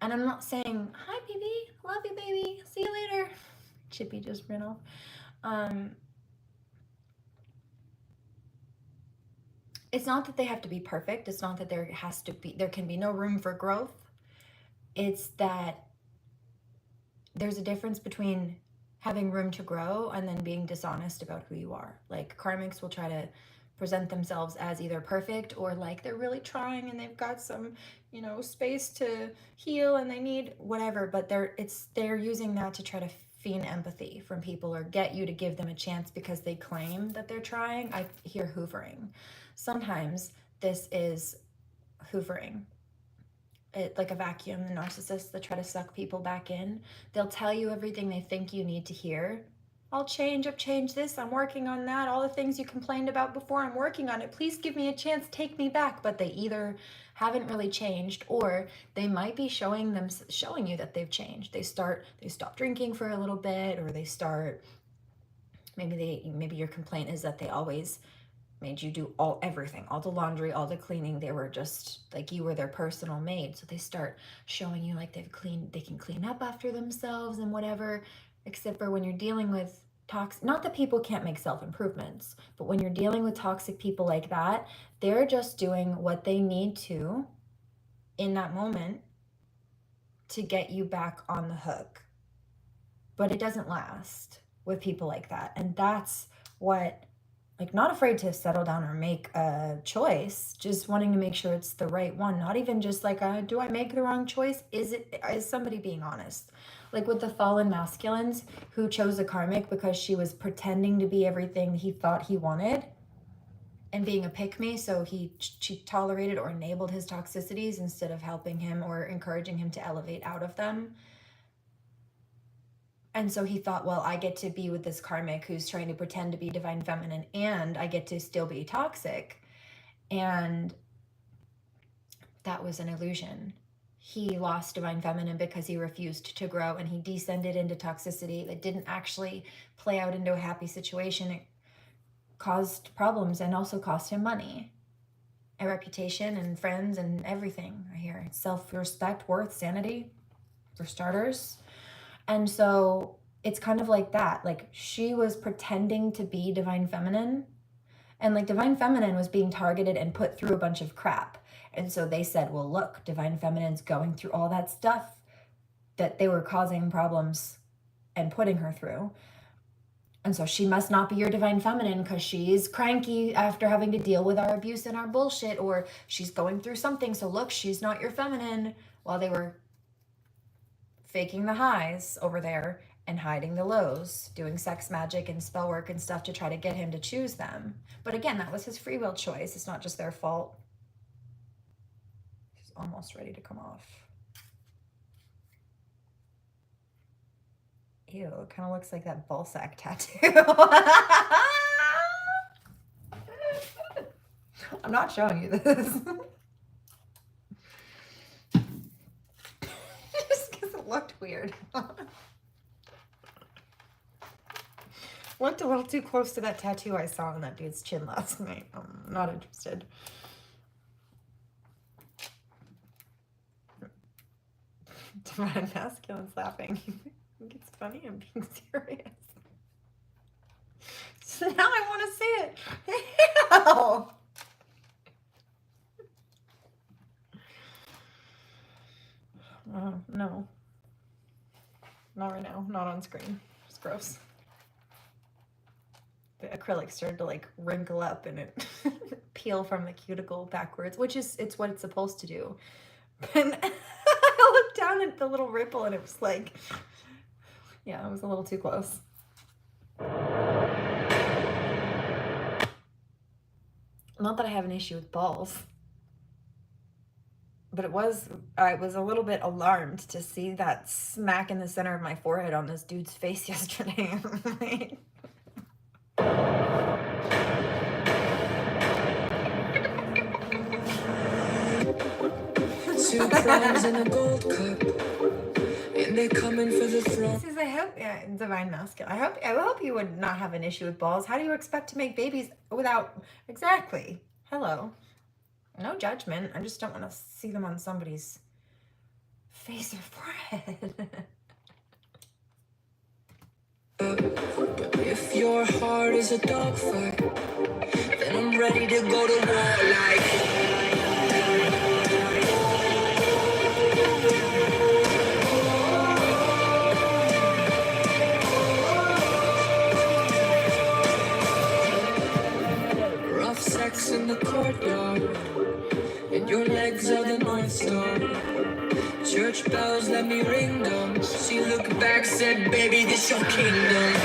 And I'm not saying, hi, baby, love you, baby, see you later. Chippy just ran off. It's not that they have to be perfect. It's not that there can be no room for growth. It's that there's a difference between having room to grow and then being dishonest about who you are. Like, karmics will try to present themselves as either perfect or like they're really trying and they've got some, space to heal and they need whatever, but they're using that to try to feign empathy from people or get you to give them a chance because they claim that they're trying. I hear hoovering. Sometimes this is hoovering. Like a vacuum, the narcissists that try to suck people back in. They'll tell you everything they think you need to hear. I've changed this, I'm working on that, all the things you complained about before, I'm working on it, please give me a chance, take me back. But they either haven't really changed, or they might be showing you that they've changed. They stop drinking for a little bit, or they start, maybe your complaint is that they always made you do everything, all the laundry, all the cleaning. They were just like, you were their personal maid. So they start showing you like they can clean up after themselves and whatever. Except for when you're dealing with toxic, not that people can't make self-improvements, but when you're dealing with toxic people like that, they're just doing what they need to in that moment to get you back on the hook. But it doesn't last with people like that. And that's what, like, not afraid to settle down or make a choice, just wanting to make sure it's the right one. Not even just like, do I make the wrong choice? Is somebody being honest? Like with the fallen masculines who chose a karmic because she was pretending to be everything he thought he wanted and being a pick-me, so she tolerated or enabled his toxicities instead of helping him or encouraging him to elevate out of them. And so he thought, well, I get to be with this karmic who's trying to pretend to be divine feminine and I get to still be toxic. And that was an illusion. He lost divine feminine because he refused to grow, and he descended into toxicity that didn't actually play out into a happy situation. It caused problems and also cost him money, a reputation and friends and everything. I hear self-respect, worth, sanity, for starters. And so it's kind of like that. Like, she was pretending to be divine feminine, and like divine feminine was being targeted and put through a bunch of crap. And so they said, well, look, divine feminine's going through all that stuff that they were causing problems and putting her through. And so she must not be your divine feminine because she's cranky after having to deal with our abuse and our bullshit, or she's going through something. So look, she's not your feminine, while they were faking the highs over there and hiding the lows, doing sex magic and spell work and stuff to try to get him to choose them. But again, that was his free will choice. It's not just their fault. She's almost ready to come off. Ew, it kind of looks like that ballsack tattoo. I'm not showing you this. Just because it looked weird. Looked a little too close to that tattoo I saw on that dude's chin last night. I'm not interested. Divine masculine's laughing. I think it's funny. I'm being serious. So now I want to see it. Ew. No. Not right now. Not on screen. It's gross. The acrylic started to like wrinkle up and it peel from the cuticle backwards, which is, it's what it's supposed to do. And I looked down at the little ripple and it was like, yeah, it was a little too close. Not that I have an issue with balls, but I was a little bit alarmed to see that smack in the center of my forehead on this dude's face yesterday. Two crowns and a gold cup, and they're coming for the throne. This is, I hope, yeah, divine masculine. I hope you would not have an issue with balls. How do you expect to make babies without, exactly. Hello. No judgment. I just don't want to see them on somebody's face or forehead. If your heart is a dogfight, then I'm ready to go to war like. Sex in the courtyard, and your legs are the North Star. Church bells let me ring them. She looked back, said, baby, this your kingdom.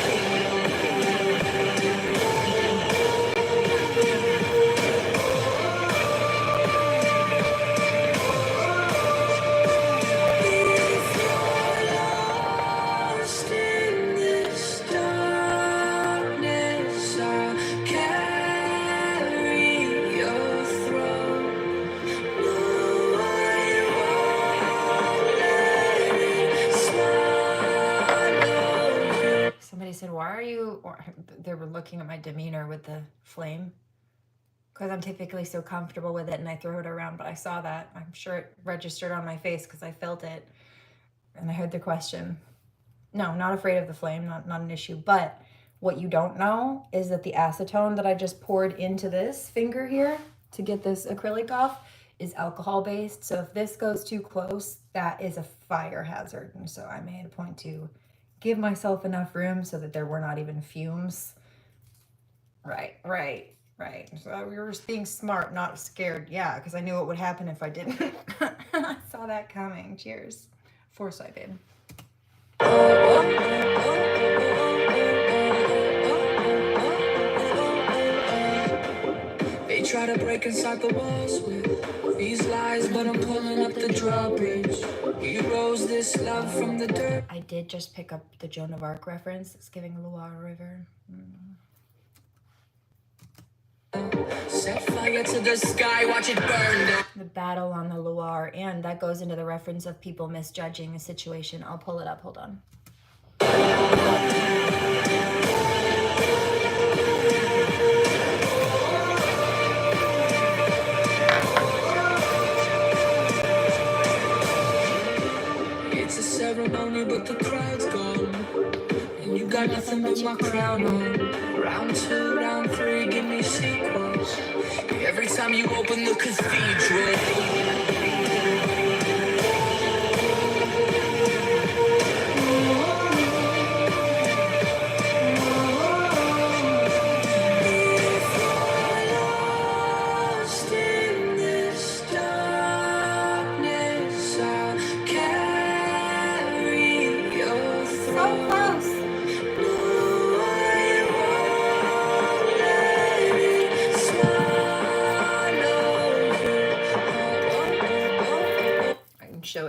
Said, why are you, or they were looking at my demeanor with the flame, because I'm typically so comfortable with it and I throw it around, but I saw that. I'm sure it registered on my face because I felt it and I heard the question. No, not afraid of the flame, not an issue. But what you don't know is that the acetone that I just poured into this finger here to get this acrylic off is alcohol based. So if this goes too close, that is a fire hazard. And so I made a point to give myself enough room so that there were not even fumes. Right. So we were just being smart, not scared. Yeah, because I knew what would happen if I didn't. I saw that coming. Cheers. Foresight, babe. They try to break inside the walls with these lies, but I'm pulling up the drawbridge. We rose this love from the dirt. I did just pick up the Joan of Arc reference. It's giving Loire River. Set fire to the sky, watch it burn down. The battle on the Loire, and that goes into the reference of people misjudging a situation. I'll pull it up, hold on. It's a ceremony, but the crowd's gone, and you got nothing but my crown on. Round 2, round 3, give me sequels. Every time you open the cathedral.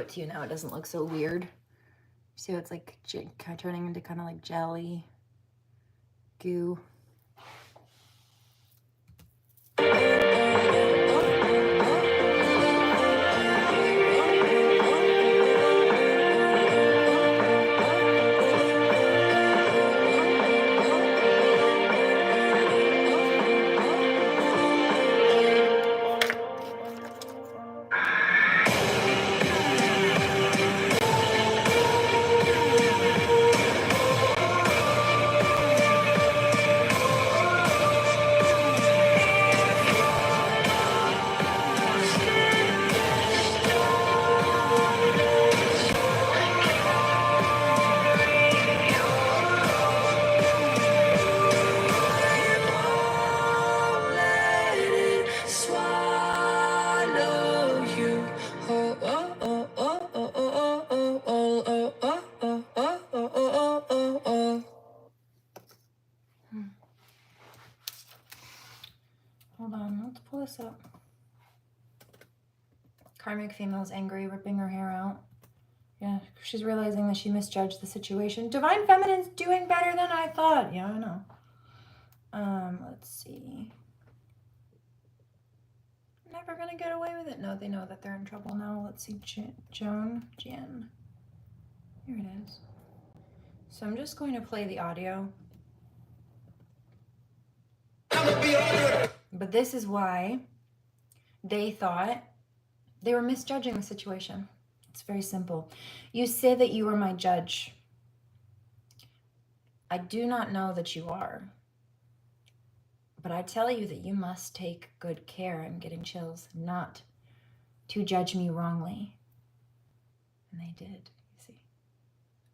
it to you now. It doesn't look so weird. See how it's like kind of turning into kind of like jelly goo. Hold on, let's pull this up. Karmic female's angry, ripping her hair out. Yeah, she's realizing that she misjudged the situation. Divine Feminine's doing better than I thought. Yeah, I know. Let's see. Never gonna get away with it. No, they know that they're in trouble now. Let's see, Jen. Here it is. So I'm just going to play the audio. But this is why they thought they were misjudging the situation. It's very simple. You say that you are my judge. I do not know that you are. But I tell you that you must take good care, I'm getting chills, not to judge me wrongly. And they did, you see.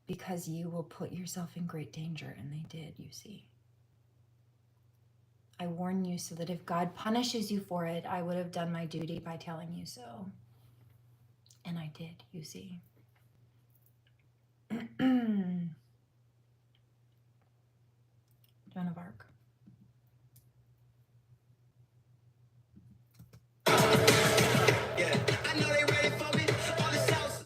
Because you will put yourself in great danger, and they did, you see. I warn you so that if God punishes you for it, I would have done my duty by telling you so. And I did, you see. Joan of Arc.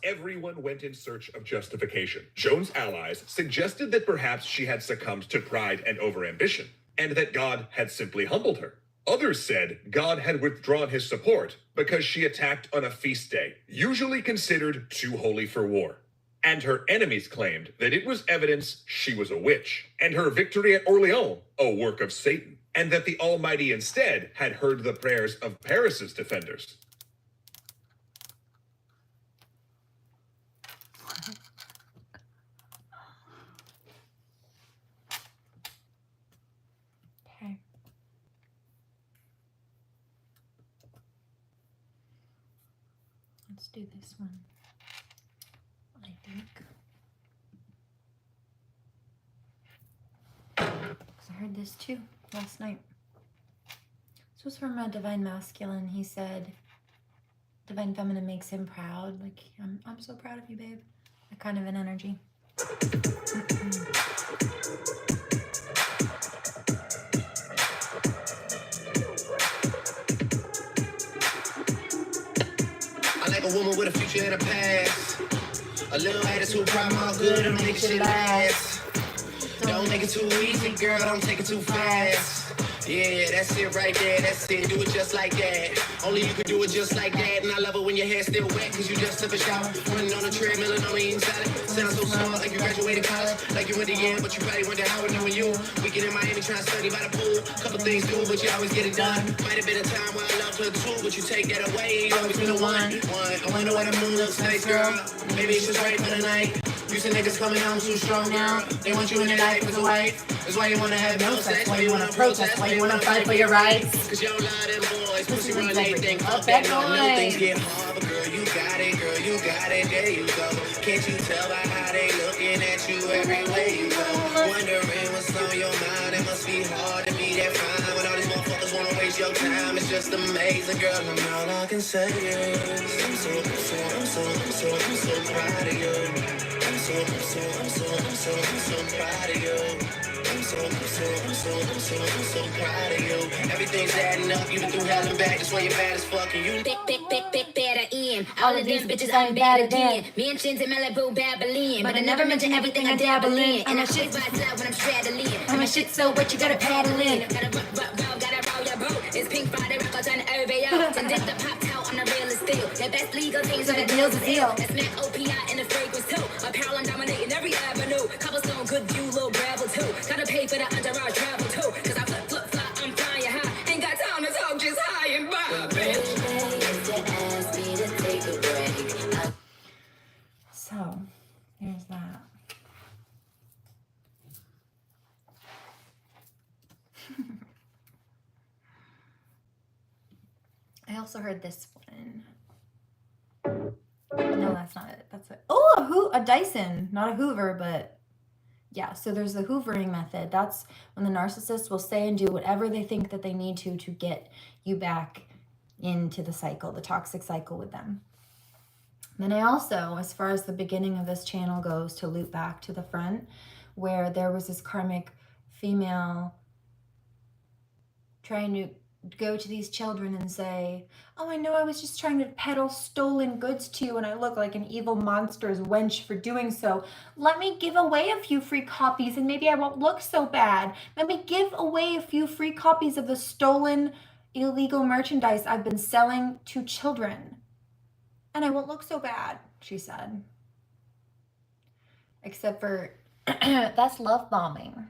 Everyone went in search of justification. Joan's allies suggested that perhaps she had succumbed to pride and overambition, and that God had simply humbled her. Others said God had withdrawn his support because she attacked on a feast day, usually considered too holy for war. And her enemies claimed that it was evidence she was a witch, and her victory at Orleans a work of Satan, and that the Almighty instead had heard the prayers of Paris's defenders. Okay. Let's do this one, I think. Because I heard this too last night. This was from a Divine Masculine. He said, Divine Feminine makes him proud. Like, I'm so proud of you, babe. That kind of an energy. I like a woman with a future and a past. A little attitude, problem all good, and make shit last. Don't make it too easy, girl, don't take it too fast. Yeah, that's it right there, that's it, do it just like that. Only you can do it just like that. And I love it when your hair's still wet, cause you just took a shower. Running on a treadmill and only eating salad. Sounds so smart, like you graduated college. Like you went to Yale, but you probably went to Howard knowing you. Weekend in Miami trying to study by the pool. Couple things do, but you always get it done. Might have been a time where I loved her too, but you take that away. You always been the one. I wonder why the moon looks nice, girl. Maybe it's just right for the night. You see niggas coming home too strong now. They want you in their life as a wife. That's why you wanna have no sex, why you wanna protest, why you wanna fight for your rights. Cause you don't love them boys, pussy run anything. Fuck that, no things get hard, but girl, you got it, there you go. Can't you tell by how they looking at you everywhere you go? Wondering what's on your mind, it must be hard to be that fine. When all these motherfuckers wanna waste your time, it's just amazing, girl, and all I can say is I'm so proud of you. I'm so proud of you. I'm so proud of you. Everything's adding up, you've been through hell and back, that's why you're bad as fuck, and you better in. man. All of them bitches I'm better than. Mentions in Malibu, Babylon. But I never mention everything I dabble in. And I shit by love when I'm straddling. I'm a shit, so what you gotta paddle in. Gotta roll your boat. It's Pink Friday, records on the OVO. Then dip the pop out on the real estate. The best legal things are the deals is ill. That's Mac OPI and the fragrance too. Apparel I'm dominating every avenue. Cobblestone, good view, little gravel too. Gotta pay for the entourage travel too. Cause I flip, flop, I'm flying high. Ain't got time to talk, just high and by, bitch. So, here's that. I also heard this one. No, that's not it. That's it. Oh, a Dyson. Not a Hoover, but yeah. So there's the hoovering method. That's when the narcissist will say and do whatever they think that they need to get you back into the cycle, the toxic cycle with them. Then I also, as far as the beginning of this channel goes, to loop back to the front, where there was this karmic female trying to go to these children and say, oh, I know I was just trying to peddle stolen goods to you and I look like an evil monster's wench for doing so. Let me give away a few free copies and maybe I won't look so bad. Let me give away a few free copies of the stolen illegal merchandise I've been selling to children. And I won't look so bad, she said. Except for, that's love bombing.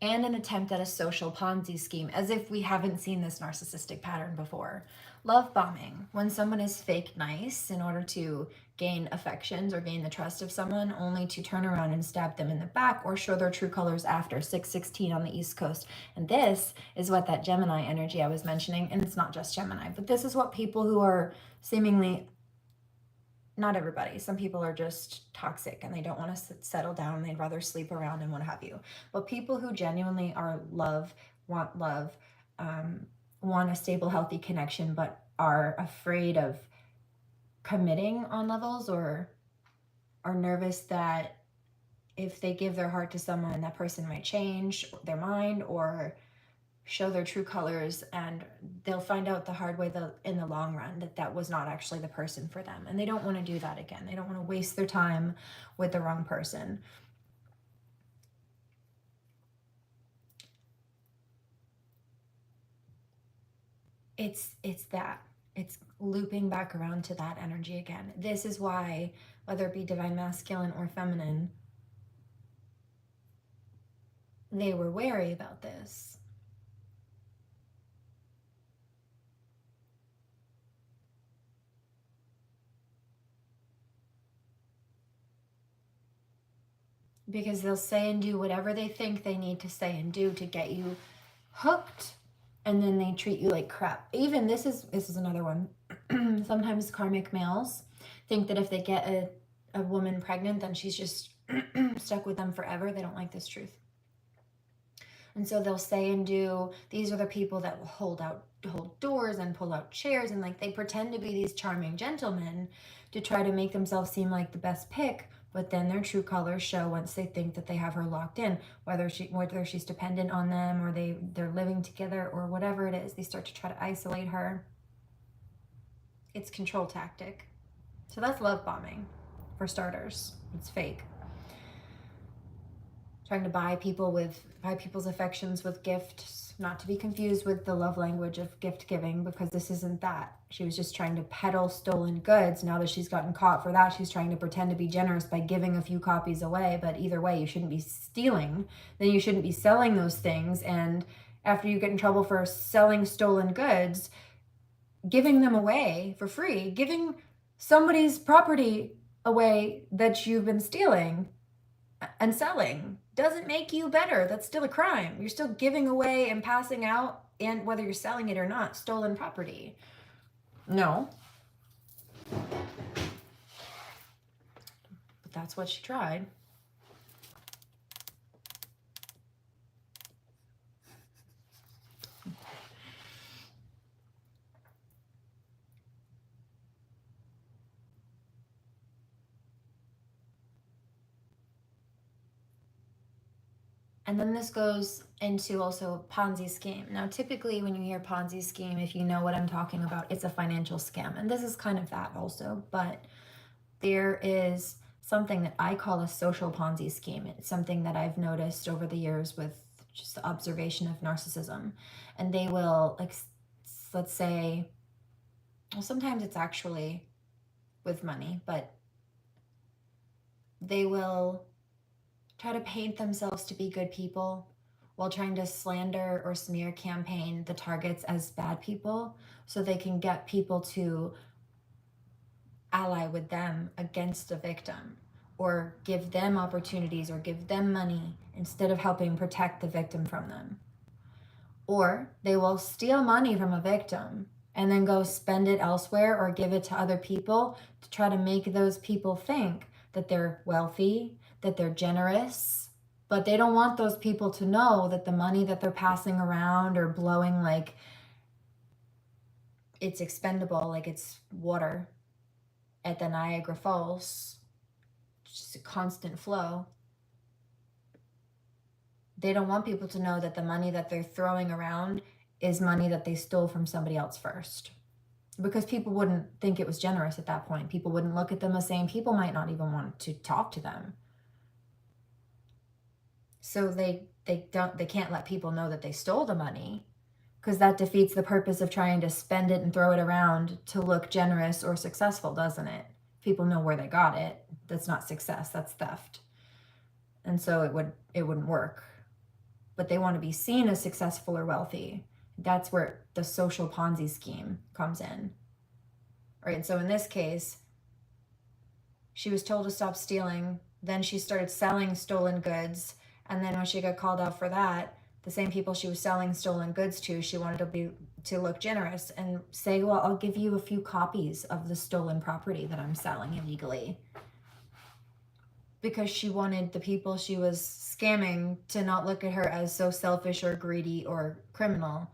And an attempt at a social Ponzi scheme, as if we haven't seen this narcissistic pattern before. Love bombing, when someone is fake nice in order to gain affections or gain the trust of someone, only to turn around and stab them in the back or show their true colors after. 616 on the East Coast. And this is what that Gemini energy I was mentioning, and it's not just Gemini, but this is what people who are seemingly, not everybody, some people are just toxic and they don't want to settle down, they'd rather sleep around and what have you. But people who genuinely are want a stable, healthy connection, but are afraid of committing on levels or are nervous that if they give their heart to someone, that person might change their mind or show their true colors, and they'll find out the hard way in the long run that was not actually the person for them. And they don't want to do that again. They don't want to waste their time with the wrong person. It's looping back around to that energy again. This is why, whether it be divine masculine or feminine, they were wary about this. Because they'll say and do whatever they think they need to say and do to get you hooked, and then they treat you like crap. Even this is another one. Sometimes karmic males think that if they get a woman pregnant, then she's just stuck with them forever. They don't like this truth. And so they'll say and do, these are the people that will hold doors and pull out chairs, and like they pretend to be these charming gentlemen to try to make themselves seem like the best pick. But then their true colors show once they think that they have her locked in, whether she's dependent on them or they're living together or whatever it is. They start to try to isolate her. It's control tactic. So that's love bombing, for starters. It's fake. Trying to buy people's affections with gifts, not to be confused with the love language of gift giving, because this isn't that. She was just trying to peddle stolen goods. Now that she's gotten caught for that, she's trying to pretend to be generous by giving a few copies away. But either way, you shouldn't be stealing. Then you shouldn't be selling those things. And after you get in trouble for selling stolen goods, giving them away for free, giving somebody's property away that you've been stealing and selling doesn't make you better. That's still a crime. You're still giving away and passing out, and whether you're selling it or not, stolen property. No. But that's what she tried. And then this goes into also Ponzi scheme. Now, typically when you hear Ponzi scheme, if you know what I'm talking about, it's a financial scam. And this is kind of that also, but there is something that I call a social Ponzi scheme. It's something that I've noticed over the years with just the observation of narcissism. And they will, like, let's say, well, sometimes it's actually with money, but they will try to paint themselves to be good people while trying to slander or smear campaign the targets as bad people so they can get people to ally with them against the victim or give them opportunities or give them money instead of helping protect the victim from them. Or they will steal money from a victim and then go spend it elsewhere or give it to other people to try to make those people think that they're wealthy, that they're generous, but they don't want those people to know that the money that they're passing around or blowing like it's expendable, like it's water at the Niagara Falls, just a constant flow. They don't want people to know that the money that they're throwing around is money that they stole from somebody else first. Because people wouldn't think it was generous at that point. People wouldn't look at them as saying, people might not even want to talk to them. So they can't let people know that they stole the money, because that defeats the purpose of trying to spend it and throw it around to look generous or successful, doesn't it? People know where they got it. That's not success, that's theft. And so it wouldn't work. But they want to be seen as successful or wealthy. That's where the social Ponzi scheme comes in. All right, so in this case, she was told to stop stealing. Then she started selling stolen goods. And then when she got called out for that, the same people she was selling stolen goods to, she wanted to look generous and say, well, I'll give you a few copies of the stolen property that I'm selling illegally. Because she wanted the people she was scamming to not look at her as so selfish or greedy or criminal,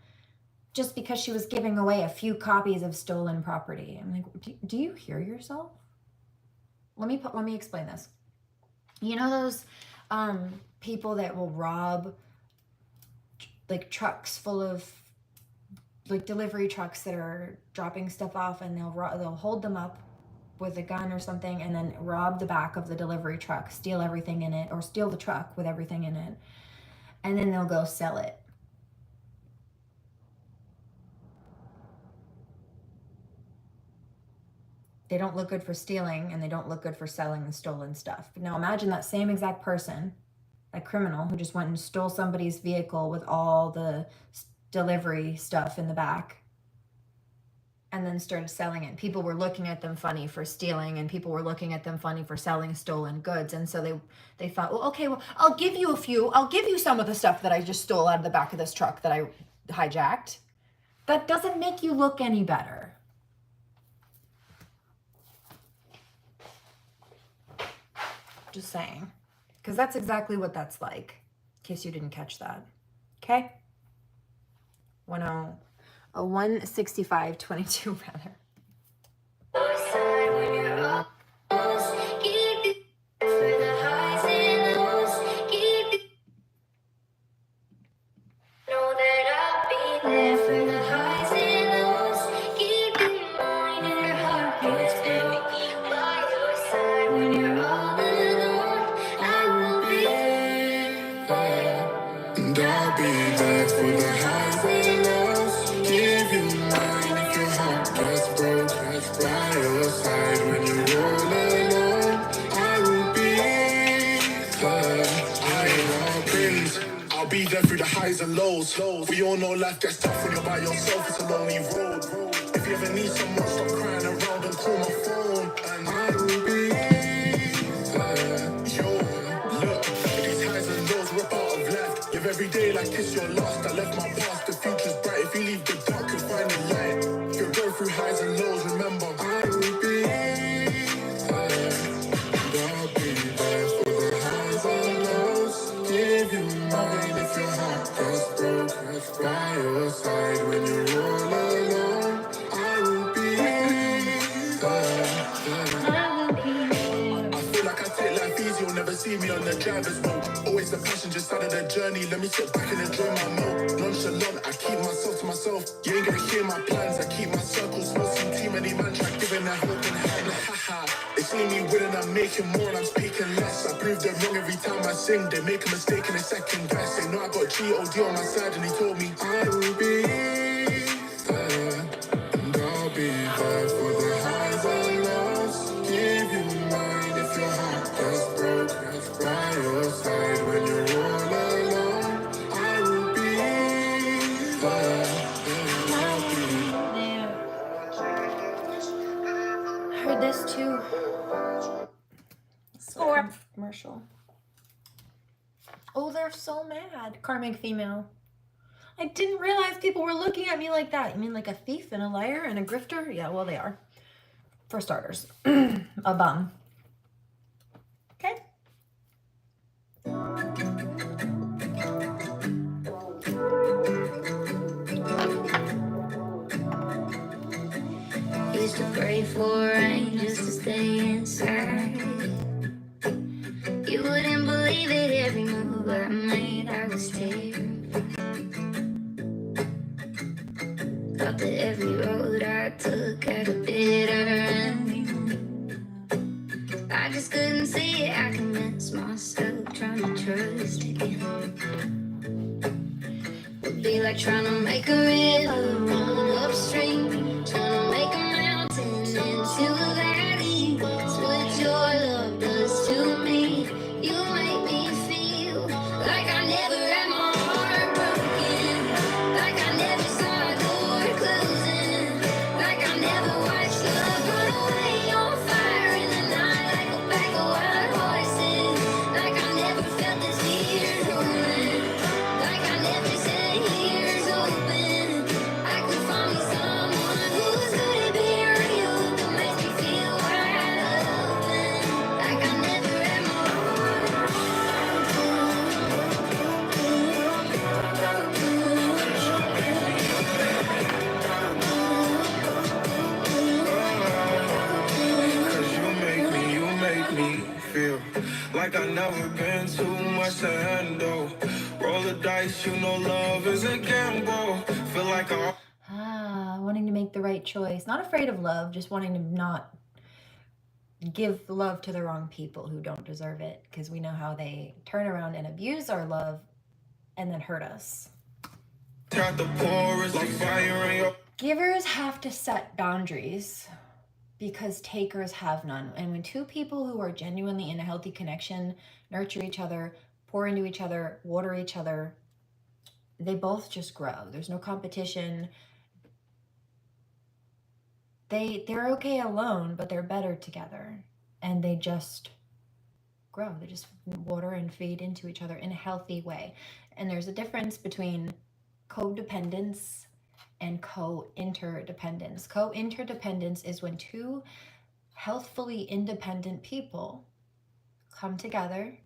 just because she was giving away a few copies of stolen property. I'm like, do you hear yourself? Let me explain this. You know those people that will rob like trucks full of like delivery trucks that are dropping stuff off, and they'll hold them up with a gun or something and then rob the back of the delivery truck, steal everything in it, or steal the truck with everything in it, and then they'll go sell it. They don't look good for stealing, and they don't look good for selling the stolen stuff. But now imagine that same exact person, that criminal who just went and stole somebody's vehicle with all the delivery stuff in the back, and then started selling it. People were looking at them funny for stealing, and people were looking at them funny for selling stolen goods. And so they thought, well, okay, well, I'll give you some of the stuff that I just stole out of the back of this truck that I hijacked. That doesn't make you look any better. Just saying. Because that's exactly what that's like, in case you didn't catch that. Okay? 165.22 rather. And lows. We all know life gets tough when you're by yourself, it's a lonely road. If you ever need someone, stop crying around and call my phone, and I will be there. Yo, look, these highs and lows, we're part of life. Live every day like it's your last. I left my past, the future's bright. If you leave the dark, you'll find the light. If you go through highs and lows, remember, I will be there. And I'll be there for the highs and lows. Give you mine if your heart gets broke. By your side when you're all alone, I will be there. I feel like I take life easy, you'll never see me on the driver's road. Always the passenger side of the journey. Let me sit back and enjoy my meal. Nonchalant, I keep myself to myself. You ain't gonna hear my plans. I keep my circles small. Seen too many man try giving a hope and hand. Haha. They see me winning, I'm making more and I'm speaking less. I prove them wrong every time I sing. They make a mistake in a second guess. They know I got G.O.D. on my side and he told me I will be there. And I'll be there for the highs and lows. Give you mine if your heart is broke. By your side when you're all alone. I will be there. Yeah. Heard this too. Score. Commercial. Oh, they're so mad. Karmic female. I didn't realize people were looking at me like that. You mean like a thief and a liar and a grifter? Yeah, well, they are. For starters. A bum. Okay. Used to pray for rain just to stay inside. You wouldn't believe it, every move I made, I was terrified. Thought that every road I took had a bitter ending. I just couldn't see it, I convinced myself, trying to trust again. Would be like trying to make a river run upstream, trying to make a mountain into a valley. That's what your love does to me. You make me feel like I never had my heart broken, like I never saw a door closing, like I never watched love run away on fire in the night like a pack of wild horses, like I never felt this fear rolling, like I never said here's open. I could find me someone who's good at being real, that makes me feel wide open, like I never had my heart Cause you make me feel like I never been too much to handle. Roll the dice, you know love is a gamble. Feel like I Wanting to make the right choice. Not afraid of love, just wanting to not give love to the wrong people who don't deserve it, because we know how they turn around and abuse our love and then hurt us. got the poorest like fire in your Givers have to set boundaries because takers have none. And when two people who are genuinely in a healthy connection nurture each other, pour into each other, water each other, they both just grow. There's no competition. They're okay alone, but they're better together. And they just grow. They just water and feed into each other in a healthy way. And there's a difference between codependence and co-interdependence. Co-interdependence is when two healthfully independent people come together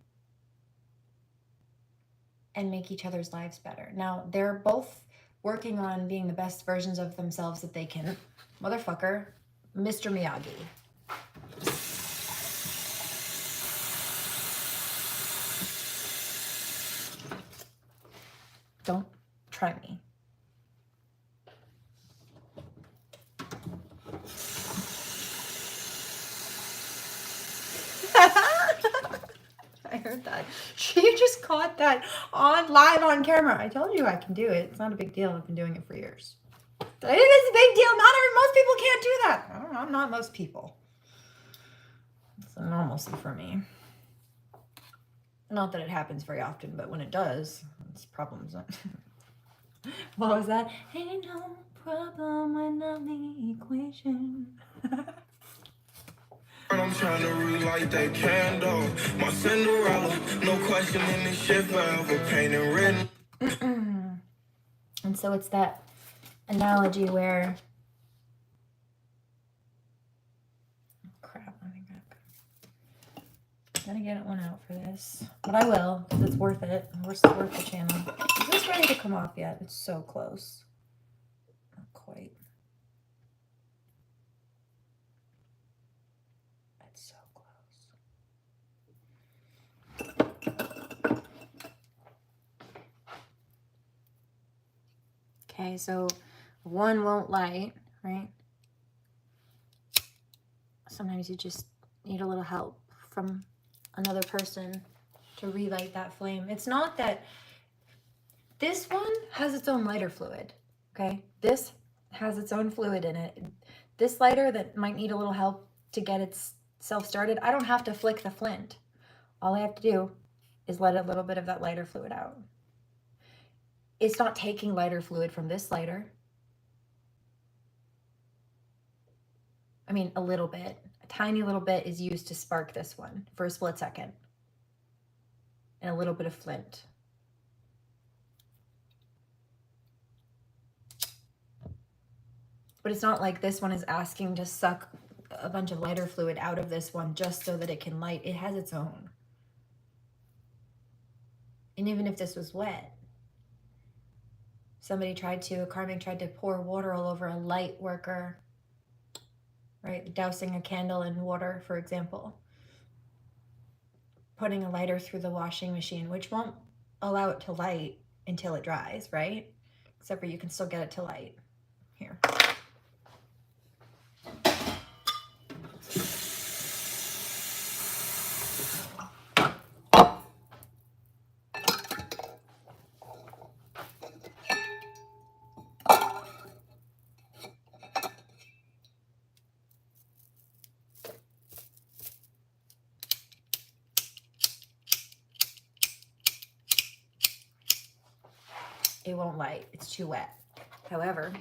and make each other's lives better. Now, they're both working on being the best versions of themselves that they can. Motherfucker, Mr. Miyagi. Don't try me. I heard that. She just caught that live on camera. I told you I can do it. It's not a big deal. I've been doing it for years. But I think it's a big deal. Most people can't do that. I don't know. I'm not most people. It's a normalcy for me. Not that it happens very often, but when it does, it's problems. What was that? Ain't no problem when I'm the equation. I'm trying to relight that candle. My Cinderella, no question in this shit forever painted written. And so it's that analogy where Gotta get one out for this. But I will, because it's worth it. It's worth the channel. Is this ready to come off yet? It's so close. Not quite. It's so close. Okay, so one won't light, right? Sometimes you just need a little help from another person to relight that flame. It's not that this one has its own lighter fluid, okay? This has its own fluid in it. This lighter that might need a little help to get itself started, I don't have to flick the flint. All I have to do is let a little bit of that lighter fluid out. It's not taking lighter fluid from this lighter. I mean, a little bit. A tiny little bit is used to spark this one for a split second. And a little bit of flint. But it's not like this one is asking to suck a bunch of lighter fluid out of this one just so that it can light. It has its own. And even if this was wet, a karmic tried to pour water all over a light worker, right? Dousing a candle in water, for example. Putting a lighter through the washing machine, which won't allow it to light until it dries, right? Except for you can still get it to light. Here. It won't light. It's too wet. However,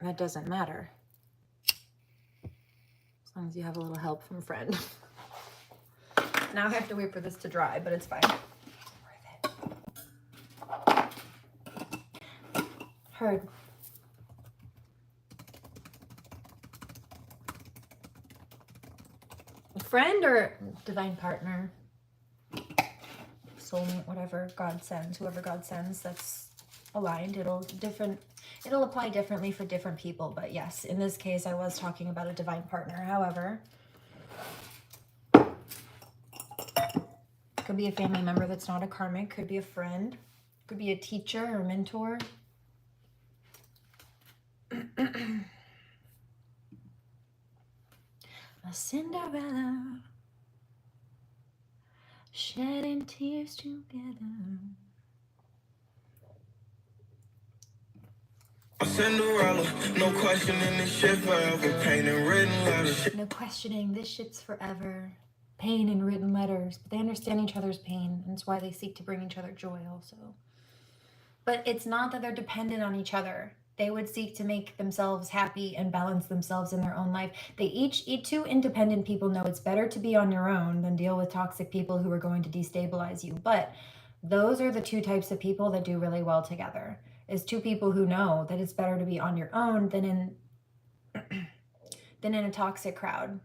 that doesn't matter. As long as you have a little help from a friend. Now I have to wait for this to dry, but it's fine. Worth it. Heard. A friend or divine partner? Soulmate, whatever God sends, whoever God sends, that's aligned. It'll apply differently for different people, but yes, in this case I was talking about a divine partner. However, could be a family member that's not a karmic, could be a friend, could be a teacher or mentor. A Cinderella shedding tears together. Cinderella, no questioning this shit forever. Pain and written letters. No questioning, this shit's forever. Pain in written letters, but they understand each other's pain, and it's why they seek to bring each other joy also. But it's not that they're dependent on each other. They would seek to make themselves happy and balance themselves in their own life. Two independent people know it's better to be on your own than deal with toxic people who are going to destabilize you. But those are the two types of people that do really well together. Is two people who know that it's better to be on your own than in a toxic crowd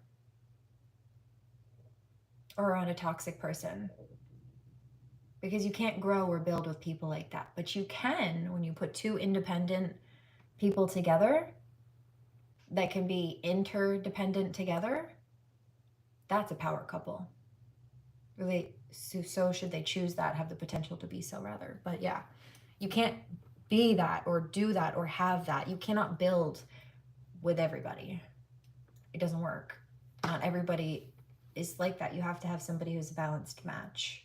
or around a toxic person. Because you can't grow or build with people like that. But you can when you put two independent people together that can be interdependent together. That's a power couple. Really, so should they choose that, have the potential to be so rather. But yeah, you can't be that or do that or have that. You cannot build with everybody. It doesn't work. Not everybody is like that. You have to have somebody who's a balanced match.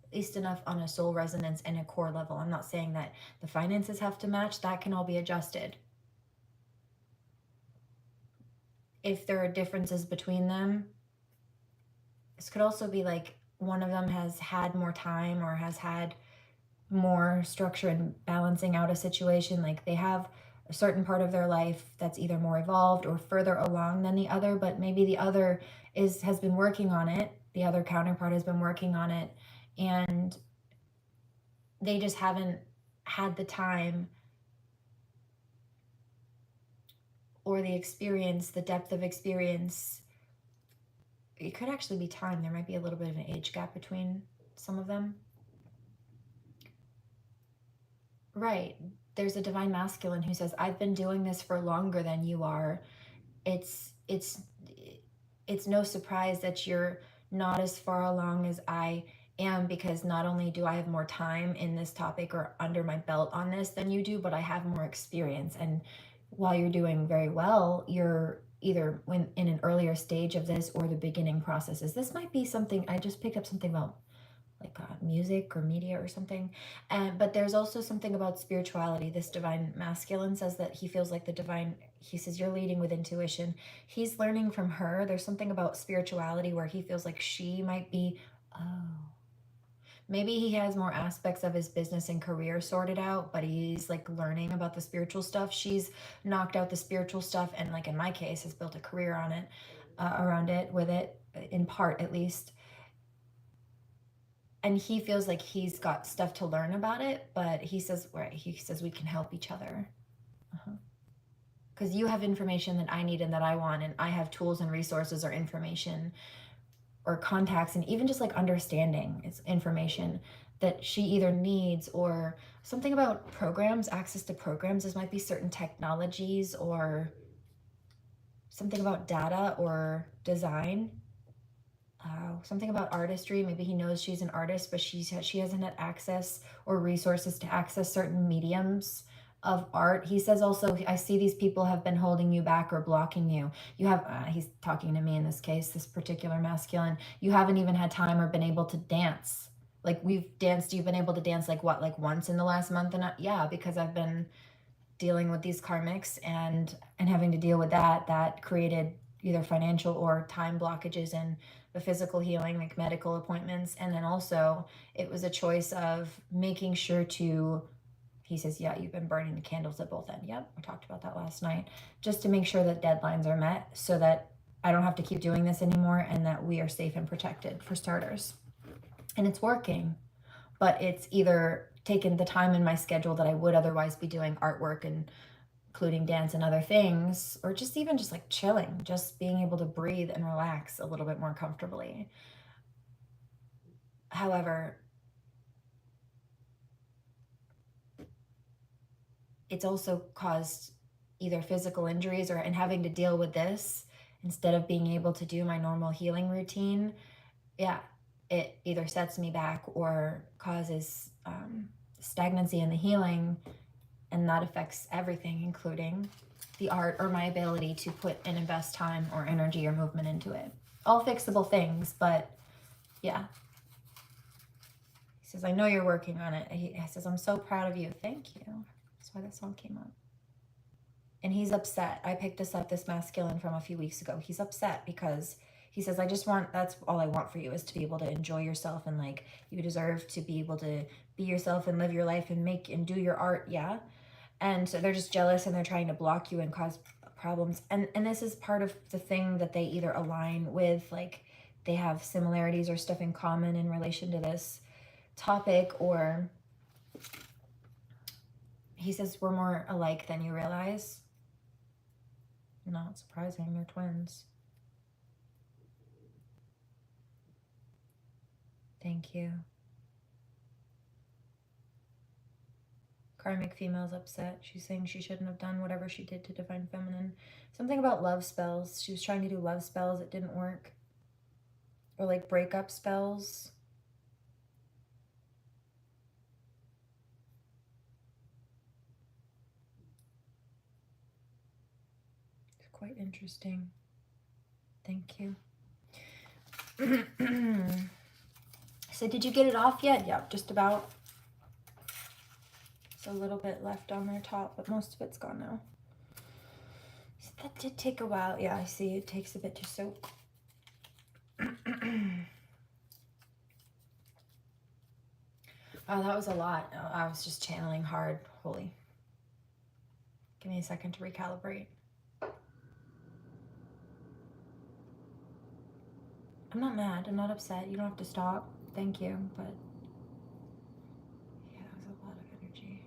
At least enough on a soul resonance and a core level. I'm not saying that the finances have to match. That can all be adjusted. If there are differences between them, this could also be like one of them has had more time or has had more structure in balancing out a situation. Like they have a certain part of their life that's either more evolved or further along than the other, but maybe the other has been working on it. The other counterpart has been working on it. And they just haven't had the time or the experience, the depth of experience. It could actually be time. There might be a little bit of an age gap between some of them. Right. There's a divine masculine who says, I've been doing this for longer than you are. It's no surprise that you're not as far along as I And because not only do I have more time in this topic or under my belt on this than you do, but I have more experience. And while you're doing very well, you're either when in an earlier stage of this or the beginning processes. This might be something, I just picked up something about like music or media or something. But there's also something about spirituality. This divine masculine says that he feels like the divine, he says, you're leading with intuition. He's learning from her. There's something about spirituality where he feels like she might be, maybe he has more aspects of his business and career sorted out, but he's like learning about the spiritual stuff. She's knocked out the spiritual stuff and, like in my case, has built a career on it, around it, with it, in part at least. And he feels like he's got stuff to learn about it, but he says, right, he says we can help each other. Because you have information that I need and that I want, and I have tools and resources or information or contacts and even just like understanding it's information that she either needs, or something about programs, access to programs. This might be certain technologies or something about data or design. Something about artistry. Maybe he knows she's an artist, but she hasn't had access or resources to access certain mediums of art. He says also, I see these people have been holding you back or blocking you. You have, he's talking to me in this case, this particular masculine. You haven't even had time or been able to dance. Like we've danced, you've been able to dance like what, like once in the last month? And yeah, because I've been dealing with these karmics and having to deal with that created either financial or time blockages in the physical healing, like medical appointments. And then also it was a choice of making sure to, he says, yeah, you've been burning the candles at both ends. Yep, we talked about that last night. Just to make sure that deadlines are met so that I don't have to keep doing this anymore and that we are safe and protected, for starters. And it's working, but it's either taken the time in my schedule that I would otherwise be doing artwork and including dance and other things, or just even just like chilling, just being able to breathe and relax a little bit more comfortably. However, it's also caused either physical injuries or and having to deal with this instead of being able to do my normal healing routine. Yeah, it either sets me back or causes stagnancy in the healing, and that affects everything, including the art or my ability to put and invest time or energy or movement into it. All fixable things, but yeah. He says, I know you're working on it. He says, I'm so proud of you. Thank you. That's why that song came up. And he's upset. I picked this masculine from a few weeks ago. He's upset because he says, that's all I want for you, is to be able to enjoy yourself, and like you deserve to be able to be yourself and live your life and make and do your art. Yeah. And so they're just jealous and they're trying to block you and cause problems. And this is part of the thing that they either align with, like they have similarities or stuff in common in relation to this topic, or he says we're more alike than you realize. Not surprising, they're twins. Thank you. Karmic female's upset. She's saying she shouldn't have done whatever she did to Divine Feminine. Something about love spells. She was trying to do love spells. It didn't work. Or like breakup spells. It's quite interesting. Thank you. So did you get it off yet? Yep, just about. A little bit left on their top, but most of it's gone now. So that did take a while. Yeah, I see it takes a bit to soak. Oh, that was a lot. Oh, I was just channeling hard. Holy. Give me a second to recalibrate. I'm not mad. I'm not upset. You don't have to stop. Thank you, but yeah, that was a lot of energy.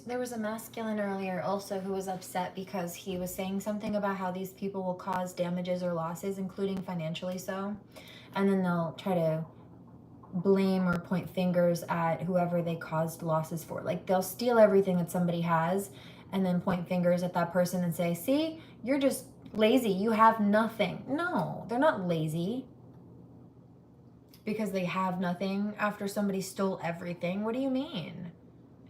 There was a masculine earlier also who was upset because he was saying something about how these people will cause damages or losses, including financially so, and then they'll try to blame or point fingers at whoever they caused losses for. Like they'll steal everything that somebody has and then point fingers at that person and say, see, you're just lazy. You have nothing. No, they're not lazy because they have nothing after somebody stole everything. What do you mean?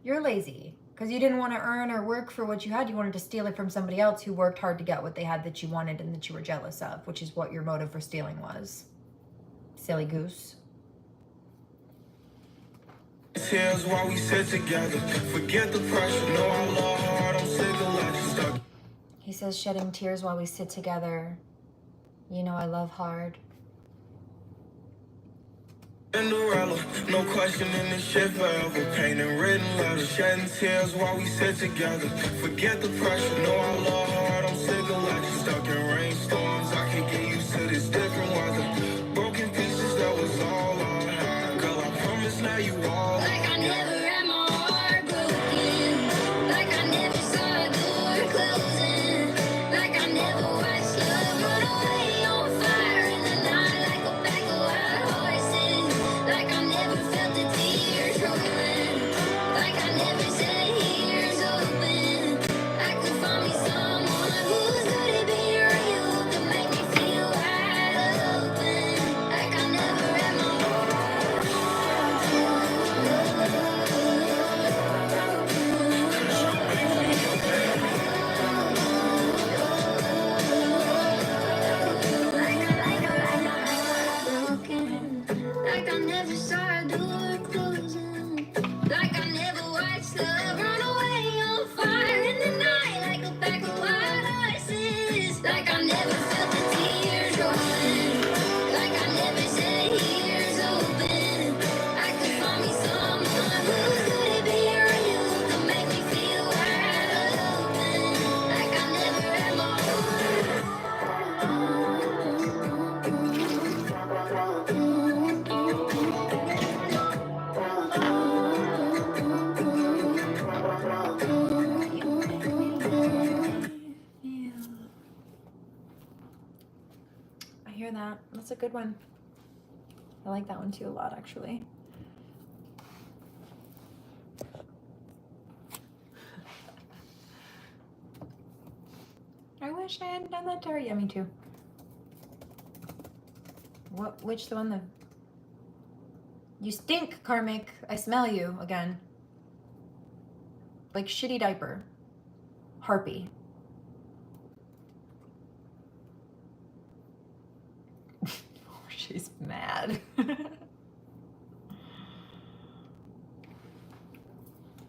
You're lazy because you didn't want to earn or work for what you had. You wanted to steal it from somebody else who worked hard to get what they had that you wanted and that you were jealous of, which is what your motive for stealing was. Silly goose. Tears while we sit together. Forget the pressure. No, I love hard. I'm sick of letting stuck. He says, shedding tears while we sit together. You know I love hard. Cinderella, no question in this shit forever. Painting written letters, shedding tears while we sit together. Forget the pressure. No, I love hard. I'm sick of letting stuck in rainstorms. I can't get used to this different weather. Broken pieces, that was all I had. Girl, I promise now you all. Like I never had my heart broken. Like I never saw a door closing. Like I never watched love run away on fire in the night like a pack of wild horses. Like I never felt the tears rolling. Like I never said here's open. I could find me someone who's good at being real to make me feel wide open. Like I never had my broken. Like I never saw a door closing. Like I never watched love run away on fire in the night like a pack of wild horses. Like I never felt the tears rolling. Like I never said here's open. I could find me someone who's good at being real to make me feel wide open. Like I never had my I hear that. That's a good one. I like that one too a lot, actually. I wish I hadn't done that to her. Yeah, me too. Which the one that... You stink, Karmic. I smell you again. Like shitty diaper. Harpy. She's mad.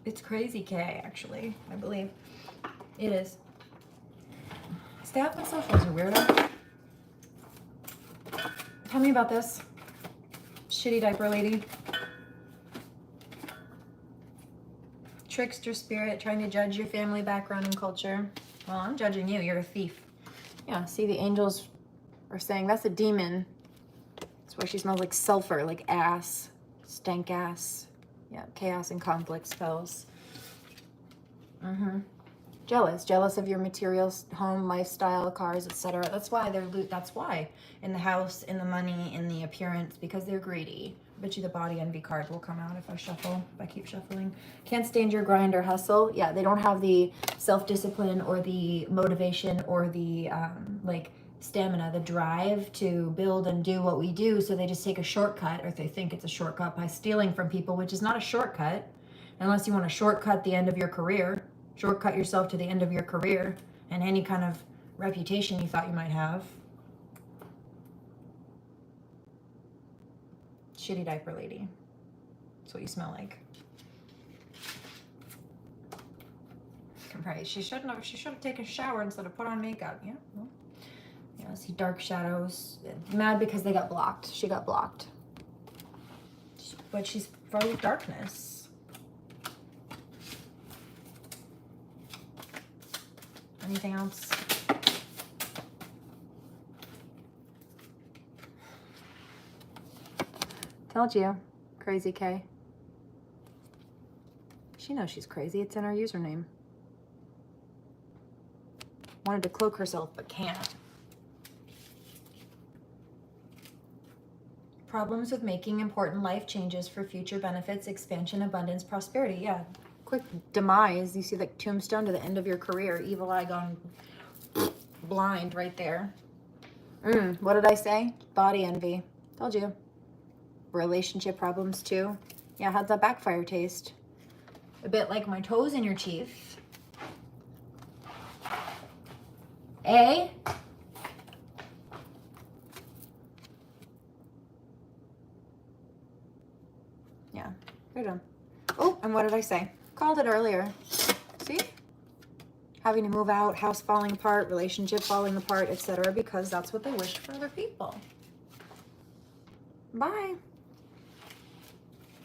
It's crazy, Kay, actually. I believe. It is. Stay off my socials, you weirdo. Tell me about this. Shitty diaper lady. Trickster spirit trying to judge your family background and culture. Well, I'm judging you. You're a thief. Yeah, see, the angels are saying that's a demon. That's why she smells like sulfur, like ass, stank ass. Yeah, chaos and conflict spells. Jealous of your materials, home, lifestyle, cars, etc. That's why that's why in the house, in the money, in the appearance, because they're greedy. I bet you the body envy card will come out if I keep shuffling. Can't stand your grind or hustle. Yeah, they don't have the self-discipline or the motivation or the like stamina, the drive to build and do what we do. So they just take a shortcut, or they think it's a shortcut by stealing from people, which is not a shortcut unless you want to shortcut the end of your career. Shortcut yourself to the end of your career and any kind of reputation you thought you might have. Shitty diaper lady. That's what you smell like. Right. She should have taken a shower instead of put on makeup. Yeah. Well, yeah, I see dark shadows. Mad because they got blocked. She got blocked. But she's full of darkness. Anything else? Told you. Crazy K. She knows she's crazy. It's in her username. Wanted to cloak herself, but can't. problems with making important life changes for future benefits, expansion, abundance, prosperity. Yeah, quick demise. You see the tombstone to the end of your career. Evil eye gone blind right there. What did I say? Body envy. Told you. Relationship problems too. Yeah, how'd that backfire taste? A bit like my toes in your teeth. Eh? Yeah, good one. Oh, and what did I say? Called it earlier. See? Having to move out, house falling apart, relationship falling apart, etc. because that's what they wished for other people. Bye.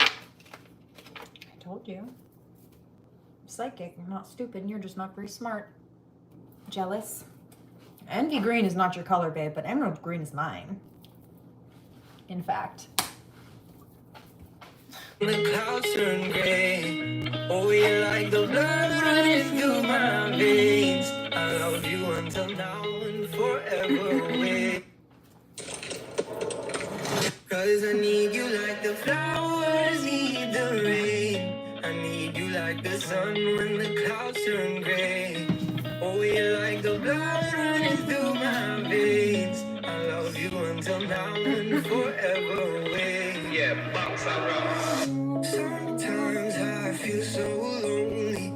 I told you. I'm psychic. I'm not stupid, and you're just not very smart. Jealous. Envy green is not your color, babe, but emerald green is mine. In fact. The clouds turn gray. Oh, you like the blood running through my veins. I love you until now and forever away. Cause I need you like the flowers need the rain. I need you like the sun when the clouds turn gray. Oh, you like the blood running through my veins. I love you until now and forever away. Yeah, box I rock. Sometimes I feel so lonely.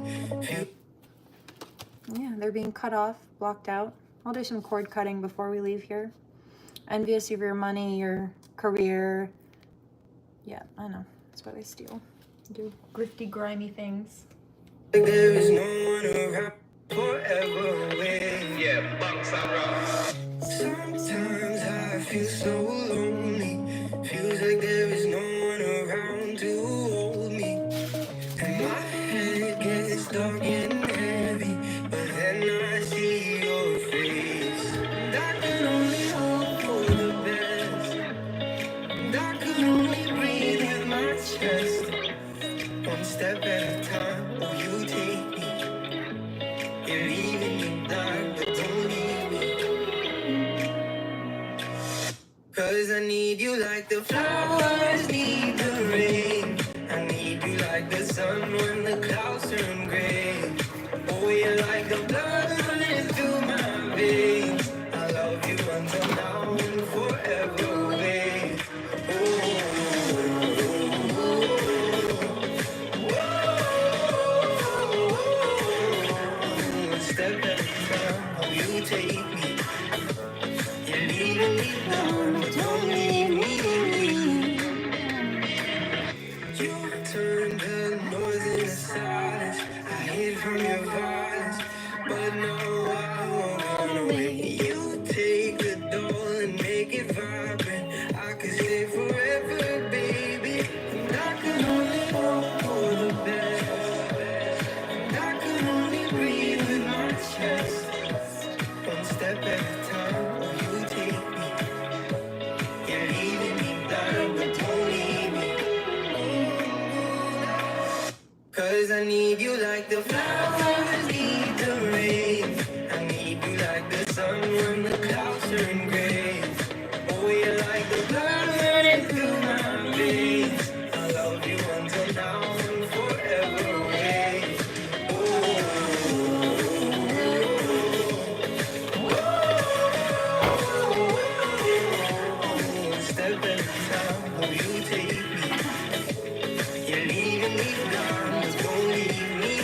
Yeah, they're being cut off, blocked out. I'll do some cord cutting before we leave here. Envious of your money, your career. Yeah, I know. That's why they steal. Do grifty, grimy things. There is no one around forever away. Yeah, box I rock. Sometimes I feel so lonely. Feels like there is no one around to hold me. And my head gets dark and heavy. But then I see your face. And I can only hope for the best. And I could only breathe with my chest. One step at a time, oh you take me. You're leaving me blind, but don't leave me. Cause I need you like the flowers need the rain. I need you like the sun when the clouds turn gray. Oh, you're like the blood running through my veins. I love you until now and forever away. One step at a time, oh you take me. You're leaving me down, but don't leave me. You turned the noise into silence. I hid from your violence, but no, I won't run away. You take the doll and make it vibrant. I could stay forever, baby. And I could only hope for the best. And I could only breathe with my chest. One step at a time, oh, you take me. You're leaving me blind, but don't leave me. Cause I need you like the flowers need the rain. I need you like the sun when the clouds turn gray. Oh, you're like the blood running through my veins. I love you until now and forever away. One step at a time, oh, you take me. You're leaving me blind, but don't leave me.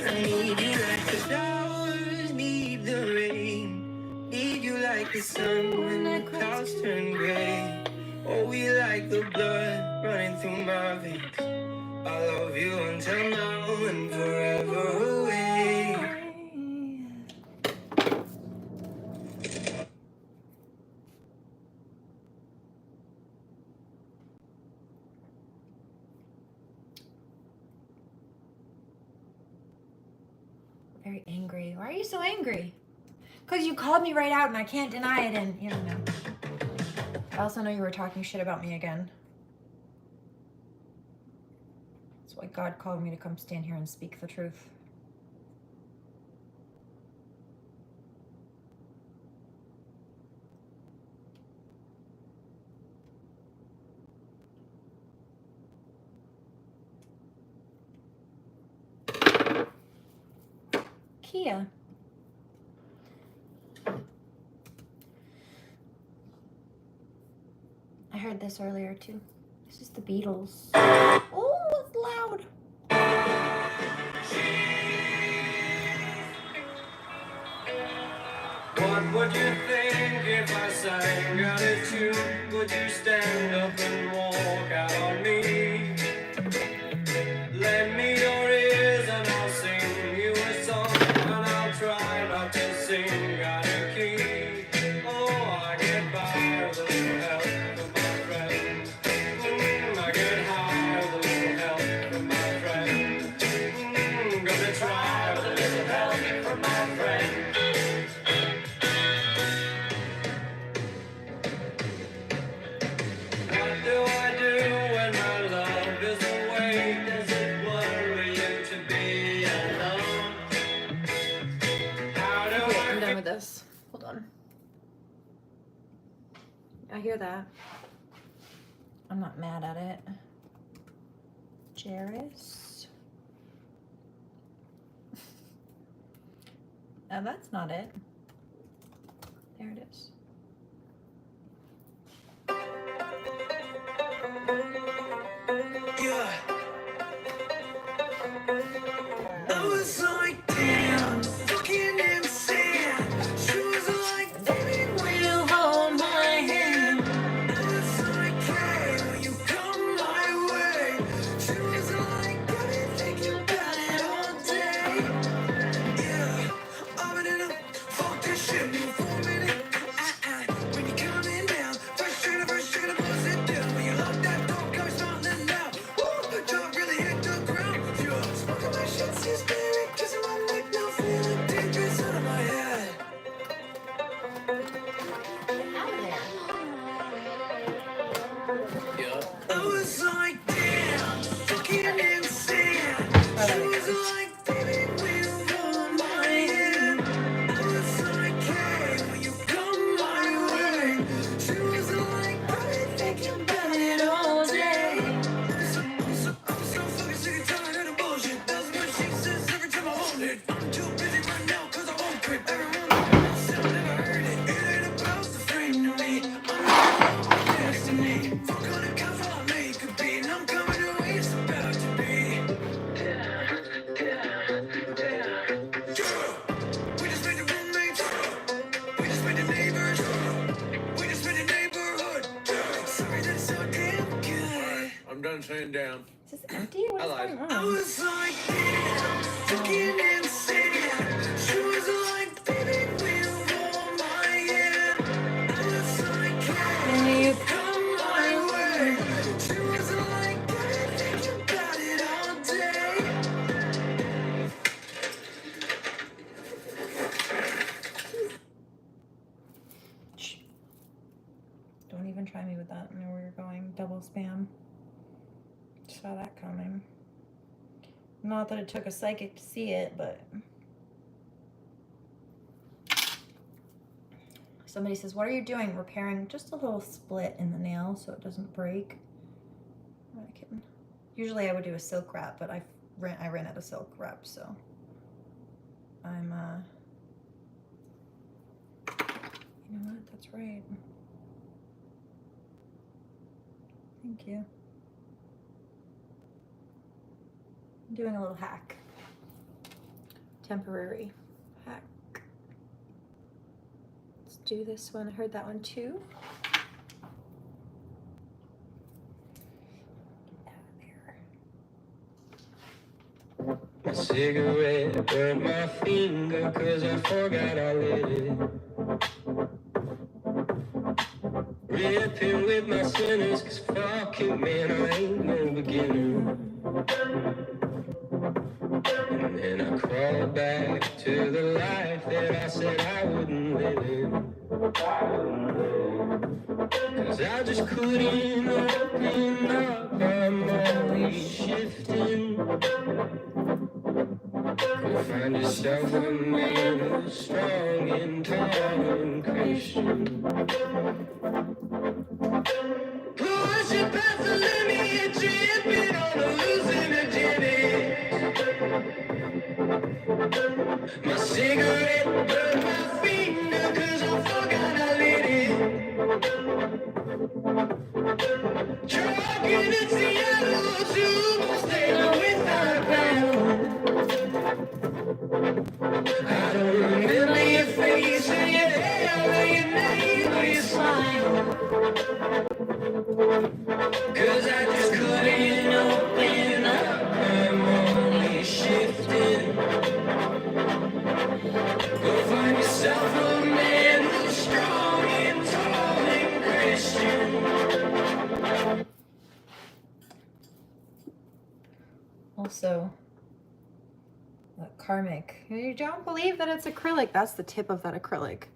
I need you like the flowers need the rain. Need you like the sun when the clouds turn gray. Oh, we like the blood running through my veins. I love you until now and forever away. Very angry. Why are you so angry? Because you called me right out and I can't deny it, and you know. I also know you were talking shit about me again. That's why God called me to come stand here and speak the truth. here. I heard this earlier too. This is the Beatles. Oh, it's loud. What would you think if I sang out a tune? Would you stand up and walk out on me? Lend me your ears and I'll sing you a song, and I'll try not to sing out of key. Oh, I get by with a little help from my friend. I get high with a little help from my friend. Gonna try with a little help from my friend. What do I do when my love is away? Does it worry you to be alone? How do I I'm done with this. Hold on. I hear that. I'm not mad at it. Jairus. No, that's not it. There it is. Yeah. I was like, damn, fucking insane. She was like, baby, will you hold my hand? I was like, hey, will you come my way? She was like, got me thinking about it all day. Yeah, I've been in a fuck this shit new for a minute. When you coming down, first you're gonna bust it down. When you lock that door, come starting now. Woo, the job really hit the ground. Yeah, smoking my shit, see spirit, kissing my neck, now feeling deep inside my head. Yeah. I was like, damn, fucking insane. She was like, baby, will you hold my hand? I was like, hey, will you come my way? She was like, I've been thinking about it all day. I'm so fucking sick and tired of the bullshit. That's what she says every time I hold it. I'm too busy right now cause I won't quit. Everyone myself never heard it. It ain't about the frame to me. I'm my destiny. Fuck on the couch while I make a beat. And I'm coming to where it's about to be. We just made the roommates. We just made the neighbors. We just made the neighborhood. Sorry that it's so damn good. I'm done saying down. Is this empty? What is going I on? was like, damn, fucking insane. She was like, baby, will you hold my hand? I was like, can you come my way? She was like, got me thinking about it all day. Shh. Don't even try me with that. I know where you're going. Double spam. Saw that coming. Not that it took a psychic to see it, but Somebody says, what are you doing? Repairing just a little split in the nail so it doesn't break. Usually I would do a silk wrap, but I ran out of silk wrap, so I'm you know what? That's right. Thank you. I'm doing a little hack. temporary hack. Let's do this one. I heard that one too. Get out of there. My cigarette burned my finger 'cause I forgot I lit it. Ripping with my sinners 'cause fuck it, man, I ain't no beginner. And then I crawled back to the life that I said I wouldn't live. 'Cause I just couldn't open up, I'm always shifting. Go find yourself a man who's strong and tall and Christian. Pushing past the limit, tripping on the hallucinogenics. My cigarette burned my finger 'cause I forgot I lit it. Trucking in Seattle to stay without a paddle. I don't remember your face or your hair or your name or your smile. 'Cause I just couldn't open up. I'm only shifting. Go find yourself a man who's strong and tall and Christian. Also, karmic. You don't believe that it's acrylic. That's the tip of that acrylic.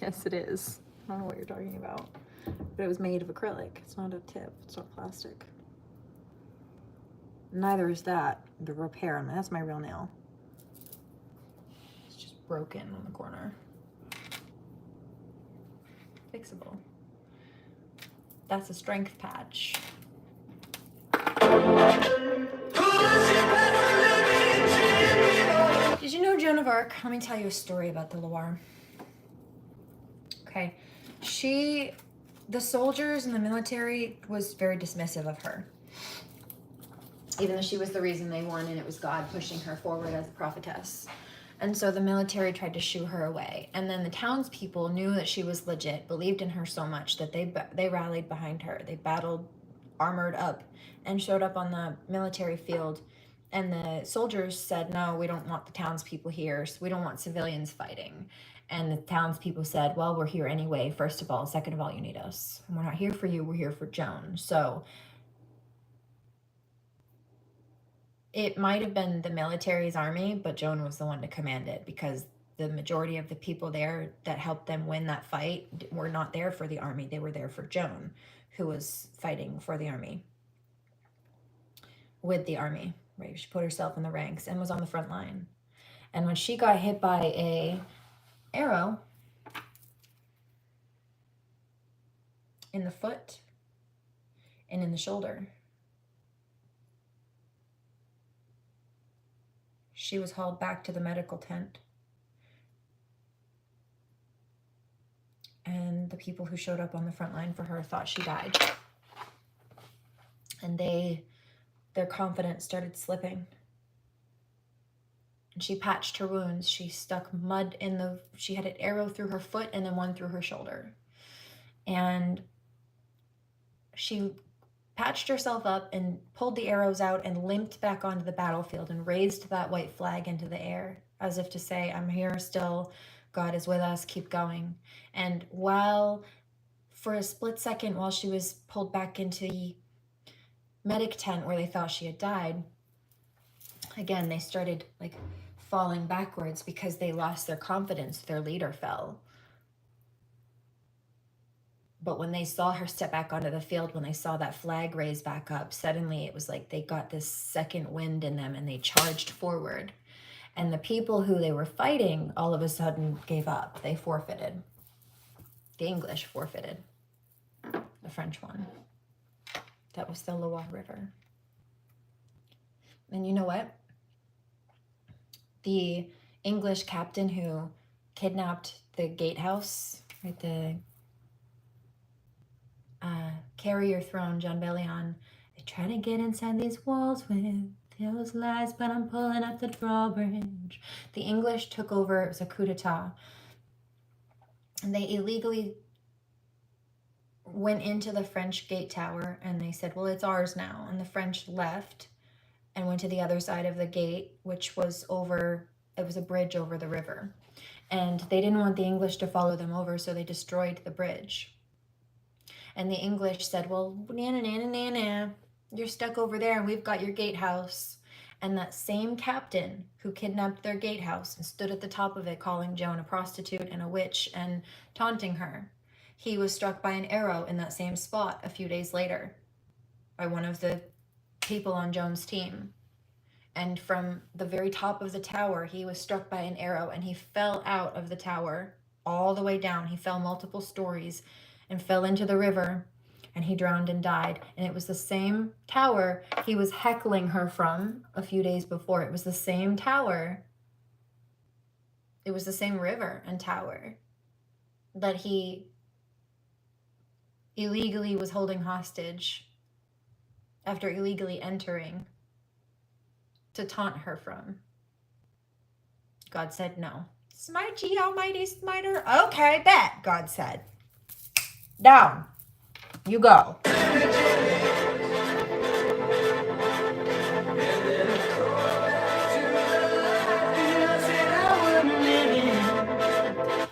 Yes, it is. I don't know what you're talking about. But it was made of acrylic. It's not a tip. It's not plastic. Neither is that. The repair. And that's my real nail. It's just broken on the corner. Fixable. That's a strength patch. Did you know Joan of Arc? Let me tell you a story about the Loire. Okay. The soldiers and the military was very dismissive of her. Even though she was the reason they won and it was God pushing her forward as a prophetess. And so the military tried to shoo her away. And then the townspeople knew that she was legit, believed in her so much that they rallied behind her. They battled, armored up, and showed up on the military field. And the soldiers said, no, we don't want the townspeople here. So we don't want civilians fighting. And the townspeople said, well, we're here anyway. First of all, second of all, you need us. And we're not here for you. We're here for Joan. So it might have been the military's army, but Joan was the one to command it because the majority of the people there that helped them win that fight were not there for the army. They were there for Joan, who was fighting for the army. With the army, right? She put herself in the ranks and was on the front line. And when she got hit by a arrow in the foot and in the shoulder, she was hauled back to the medical tent. And the people who showed up on the front line for her thought she died. And their confidence started slipping. And she patched her wounds. She stuck mud she had an arrow through her foot and then one through her shoulder. And she patched herself up and pulled the arrows out and limped back onto the battlefield and raised that white flag into the air as if to say, I'm here still. God is with us. Keep going. And for a split second, while she was pulled back into the medic tent where they thought she had died, again, they started falling backwards because they lost their confidence. Their leader fell. But when they saw her step back onto the field, when they saw that flag raised back up, suddenly it was like they got this second wind in them and they charged forward. And the people who they were fighting all of a sudden gave up. They forfeited. The English forfeited. The French won. That was the Loire River. And you know what? The English captain who kidnapped the gatehouse, right, the carrier throne, John Bellion, they try to get inside these walls with those lies, but I'm pulling up the drawbridge. The English took over, it was a coup d'etat, and they illegally went into the French gate tower and they said, well, it's ours now. And the French left and went to the other side of the gate, which was it was a bridge over the river. And they didn't want the English to follow them over, so they destroyed the bridge. And the English said, well, you're stuck over there and we've got your gatehouse. And that same captain who kidnapped their gatehouse and stood at the top of it calling Joan a prostitute and a witch and taunting her, he was struck by an arrow in that same spot a few days later by one of the people on Joan's team. And from the very top of the tower, he was struck by an arrow and he fell out of the tower all the way down. He fell multiple stories and fell into the river. and he drowned and died. And it was the same tower he was heckling her from a few days before. It was the same tower. It was the same river and tower that he illegally was holding hostage after illegally entering to taunt her from. God said no. Smite ye almighty smiter. Okay, bet, God said. Down. You go.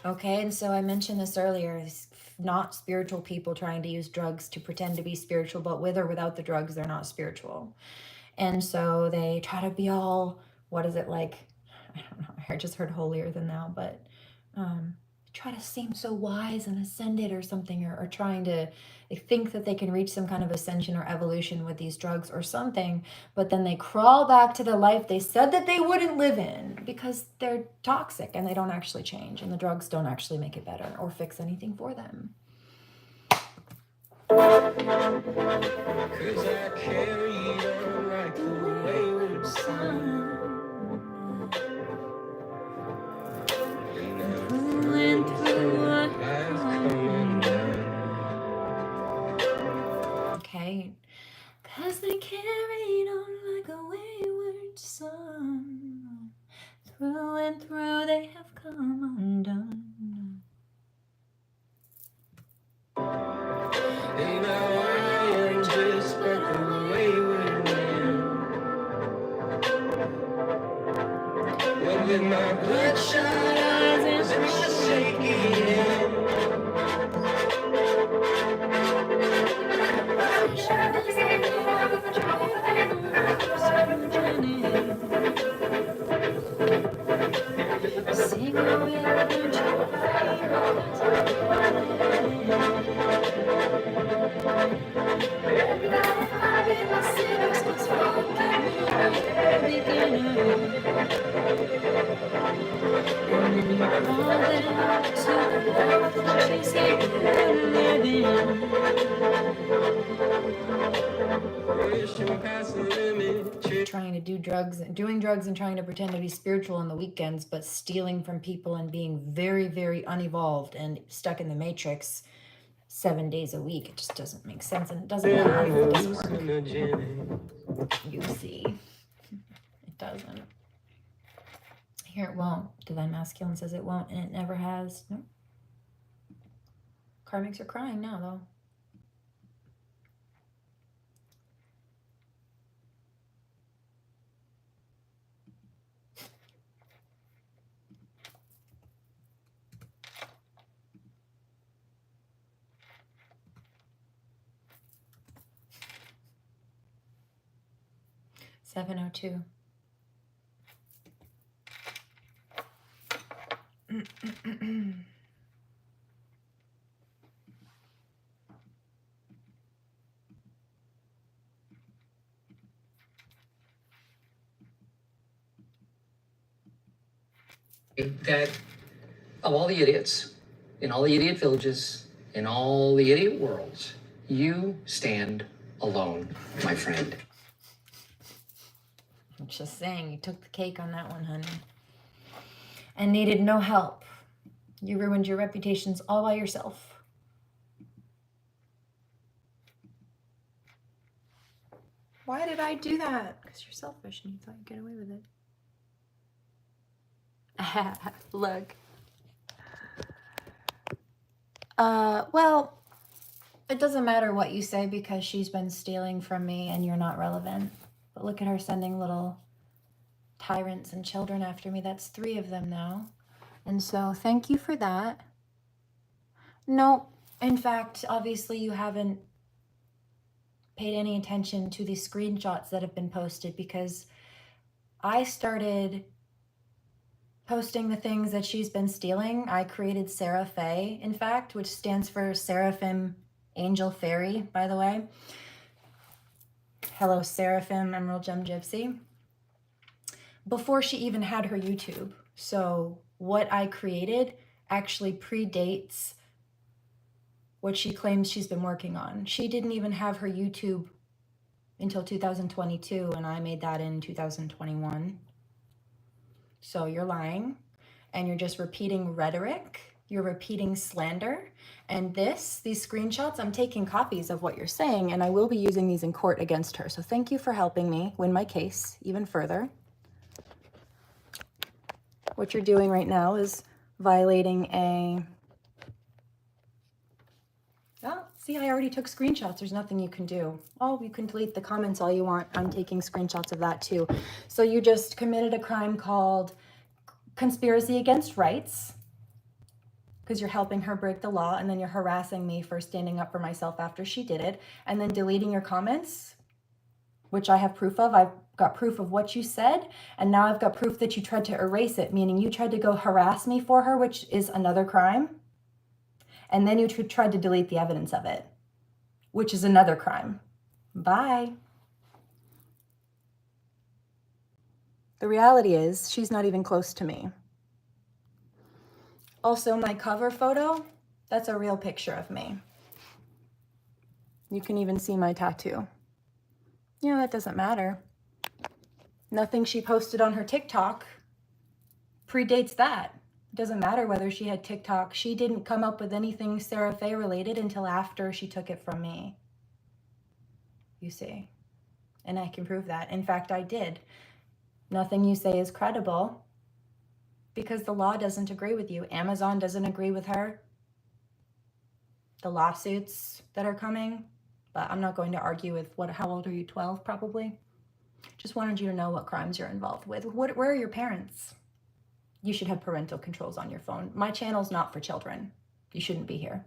Okay, and so I mentioned this earlier, not spiritual people trying to use drugs to pretend to be spiritual, but with or without the drugs, they're not spiritual. And so they try to be all, what is it like? I don't know, I just heard holier than thou, but try to seem so wise and ascended or something, or trying to think that they can reach some kind of ascension or evolution with these drugs or something, but then they crawl back to the life they said that they wouldn't live in because they're toxic and they don't actually change, and the drugs don't actually make it better or fix anything for them. 'Cause I carried on like a wayward son. And now went through what has come undone. Okay. 'Cause they carried on like a wayward son. Through and through they have come undone. And now I am just but a wayward man. What with my bloodshot eyes and my shaky hand. Sing away trying to do drugs, doing drugs and trying to pretend to be spiritual on the weekends, but stealing from people and being very, very unevolved and stuck in the matrix 7 days a week. It just doesn't make sense, and it doesn't matter. It doesn't work. You see, it doesn't. Here it won't. Divine Masculine says it won't, and it never has. No. Karmics are crying now, though. $702. That of all the idiots, in all the idiot villages, in all the idiot worlds, you stand alone, my friend. I'm just saying, you took the cake on that one, honey. And needed no help. You ruined your reputations all by yourself. Why did I do that? Because you're selfish and you thought you'd get away with it. Look. Well, it doesn't matter what you say because she's been stealing from me and you're not relevant. But look at her sending little tyrants and children after me. That's 3 of them now. And so thank you for that. No, in fact, obviously you haven't paid any attention to the screenshots that have been posted because I started posting the things that she's been stealing. I created SeraFae, in fact, which stands for Seraphim Angel Fairy, by the way. Hello, Seraphim Emerald Gem Gypsy. Before she even had her YouTube. So what I created actually predates what she claims she's been working on. She didn't even have her YouTube until 2022, and I made that in 2021. So you're lying, and you're just repeating rhetoric. You're repeating slander. And these screenshots, I'm taking copies of what you're saying, and I will be using these in court against her. So thank you for helping me win my case even further. What you're doing right now is violating a... Oh, see, I already took screenshots. There's nothing you can do. Oh, you can delete the comments all you want. I'm taking screenshots of that too. So you just committed a crime called conspiracy against rights, because you're helping her break the law, and then you're harassing me for standing up for myself after she did it, and then deleting your comments, which I have proof of. I've got proof of what you said, and now I've got proof that you tried to erase it, meaning you tried to go harass me for her, which is another crime, and then you tried to delete the evidence of it, which is another crime. Bye. The reality is, she's not even close to me. Also, my cover photo, that's a real picture of me. You can even see my tattoo. Yeah, that doesn't matter. Nothing she posted on her TikTok predates that. It doesn't matter whether she had TikTok. She didn't come up with anything SeraFae related until after she took it from me. You see. And I can prove that. In fact, I did. Nothing you say is credible, because the law doesn't agree with you. Amazon doesn't agree with her. The lawsuits that are coming, but I'm not going to argue with how old are you, 12 probably? Just wanted you to know what crimes you're involved with. Where are your parents? You should have parental controls on your phone. My channel's not for children. You shouldn't be here.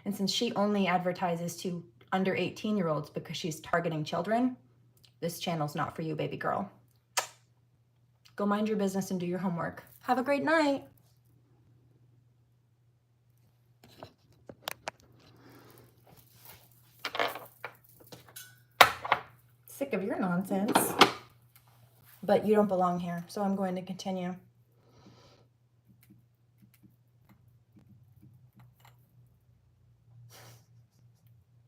And since she only advertises to under 18-year-olds because she's targeting children, this channel's not for you, baby girl. Go mind your business and do your homework. Have a great night. Sick of your nonsense. But you don't belong here, so I'm going to continue.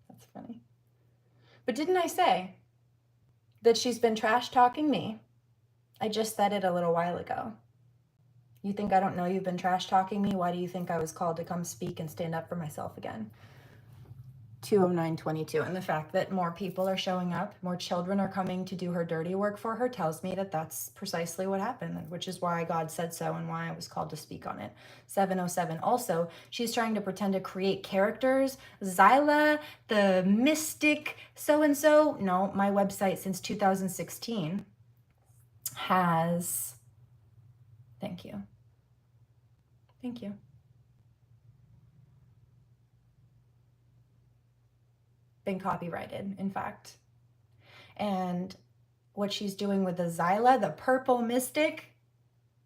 That's funny. But didn't I say that she's been trash talking me? I just said it a little while ago. You think I don't know you've been trash talking me? Why do you think I was called to come speak and stand up for myself again? 20922. And the fact that more people are showing up, more children are coming to do her dirty work for her, tells me that that's precisely what happened, which is why God said so and why I was called to speak on it. 707. Also, she's trying to pretend to create characters. Zyla, the mystic, so-and-so. No, my website since 2016 has, thank you. Thank you. Been copyrighted, in fact. And what she's doing with the Zyla, the purple mystic,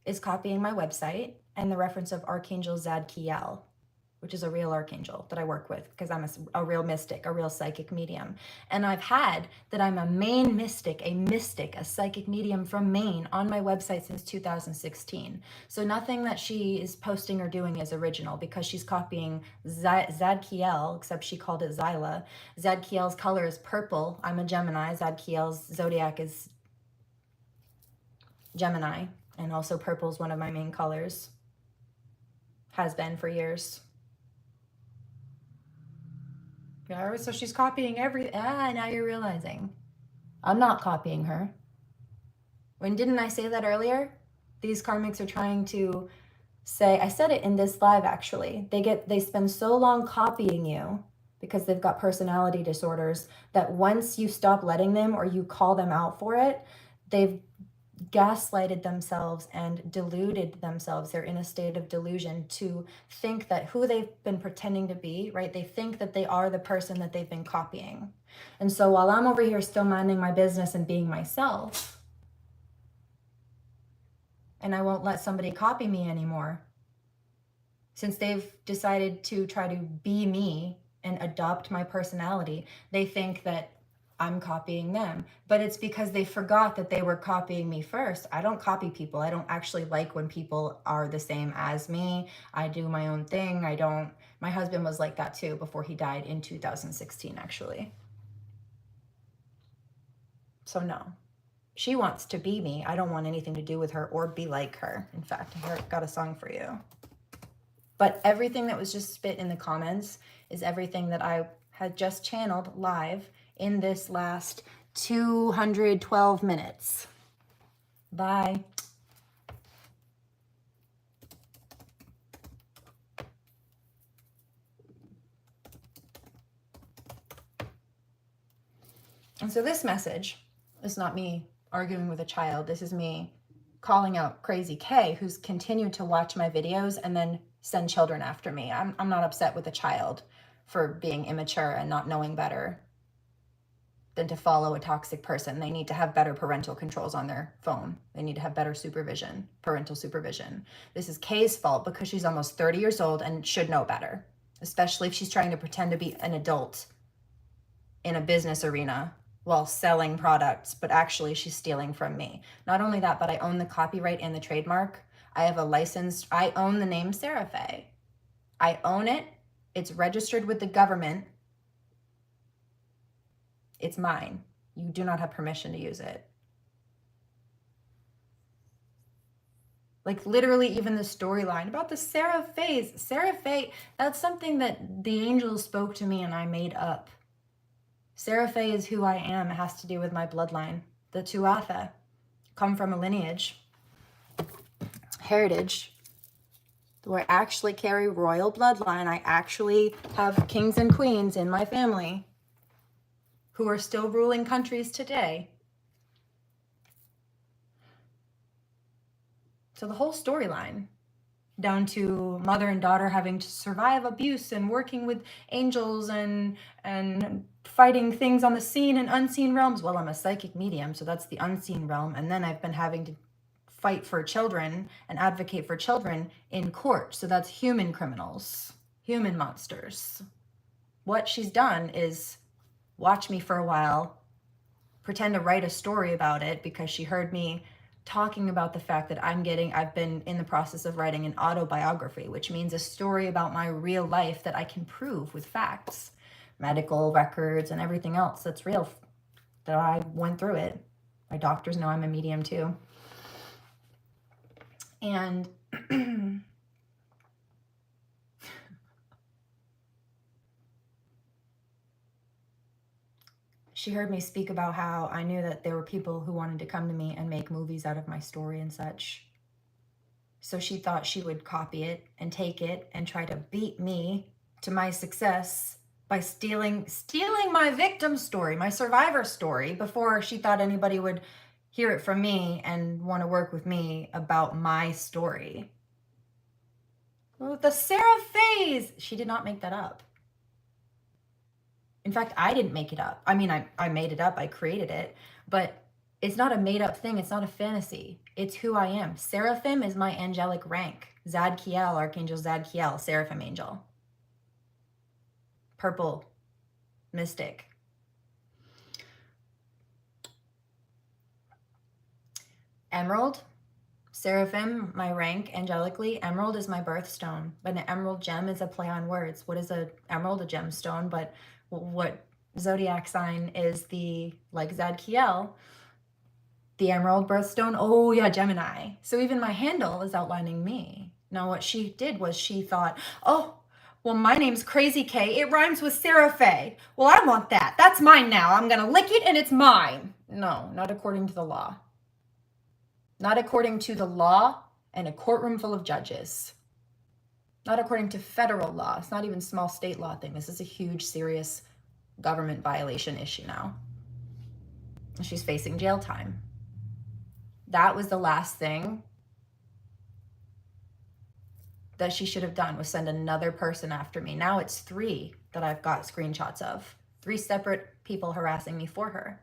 is copying my website and the reference of Archangel Zadkiel, which is a real archangel that I work with because I'm a real mystic, a real psychic medium. And I've had that I'm a Maine mystic, a psychic medium from Maine on my website since 2016. So nothing that she is posting or doing is original because she's copying Zadkiel, except she called it Zyla. Zadkiel's color is purple. I'm a Gemini. Zadkiel's zodiac is Gemini. And also purple is one of my main colors. Has been for years. Yeah, so she's copying now you're realizing. I'm not copying her. Didn't I say that earlier? These karmics are trying to say, I said it in this live actually. They spend so long copying you because they've got personality disorders that once you stop letting them or you call them out for it, they've gaslighted themselves and deluded themselves. They're in a state of delusion to think that who they've been pretending to be, right? They think that they are the person that they've been copying. And so while I'm over here still minding my business and being myself, and I won't let somebody copy me anymore, since they've decided to try to be me and adopt my personality, they think that I'm copying them. But it's because they forgot that they were copying me first. I don't copy people. I don't actually like when people are the same as me. I do my own thing. My husband was like that too before he died in 2016, actually. So no, she wants to be me. I don't want anything to do with her or be like her. In fact, I got a song for you. But everything that was just spit in the comments is everything that I had just channeled live in this last 212 minutes. Bye. And so this message is not me arguing with a child. This is me calling out Crazy K, who's continued to watch my videos and then send children after me. I'm not upset with a child for being immature and not knowing better than to follow a toxic person. They need to have better parental controls on their phone. They need to have better supervision, parental supervision. This is Kay's fault because she's almost 30 years old and should know better, especially if she's trying to pretend to be an adult in a business arena while selling products, but actually she's stealing from me. Not only that, but I own the copyright and the trademark. I have a license. I own the name SeraFae. I own it. It's registered with the government. It's mine. You do not have permission to use it. Like literally even the storyline about the SeraFaes. SeraFae, that's something that the angels spoke to me and I made up. SeraFae is who I am. It has to do with my bloodline. The Tuatha come from a lineage, heritage, where I actually carry royal bloodline. I actually have kings and queens in my family who are still ruling countries today. So the whole storyline, down to mother and daughter having to survive abuse and working with angels and fighting things on the seen and unseen realms. Well, I'm a psychic medium, so that's the unseen realm. And then I've been having to fight for children and advocate for children in court. So that's human criminals, human monsters. What she's done is watch me for a while, pretend to write a story about it because she heard me talking about the fact that I've been in the process of writing an autobiography, which means a story about my real life that I can prove with facts, medical records and everything else that's real, that I went through it. My doctors know I'm a medium too. And she heard me speak about how I knew that there were people who wanted to come to me and make movies out of my story and such. So she thought she would copy it and take it and try to beat me to my success by stealing my victim story, my survivor story, before she thought anybody would hear it from me and want to work with me about my story. Well, the SeraFaes, she did not make that up. In fact, I didn't make it up. I mean, I made it up, I created it, but it's not a made up thing. It's not a fantasy. It's who I am. Seraphim is my angelic rank. Zadkiel, Archangel Zadkiel, Seraphim angel. Purple, mystic. Emerald, Seraphim, my rank angelically. Emerald is my birthstone, but an emerald gem is a play on words. What is an emerald? A gemstone, but what zodiac sign is the, like Zadkiel, the emerald birthstone? Oh yeah, Gemini. So even my handle is outlining me. Now what she did was she thought, oh, well, my name's Crazy K. It rhymes with SeraFae. Well, I want that. That's mine now. I'm going to lick it and it's mine. No, not according to the law. Not according to the law and a courtroom full of judges. Not according to federal law. It's not even small state law thing. This is a huge, serious government violation issue now. She's facing jail time. That was the last thing that she should have done, was send another person after me. Now it's 3 that I've got screenshots of. 3 separate people harassing me for her.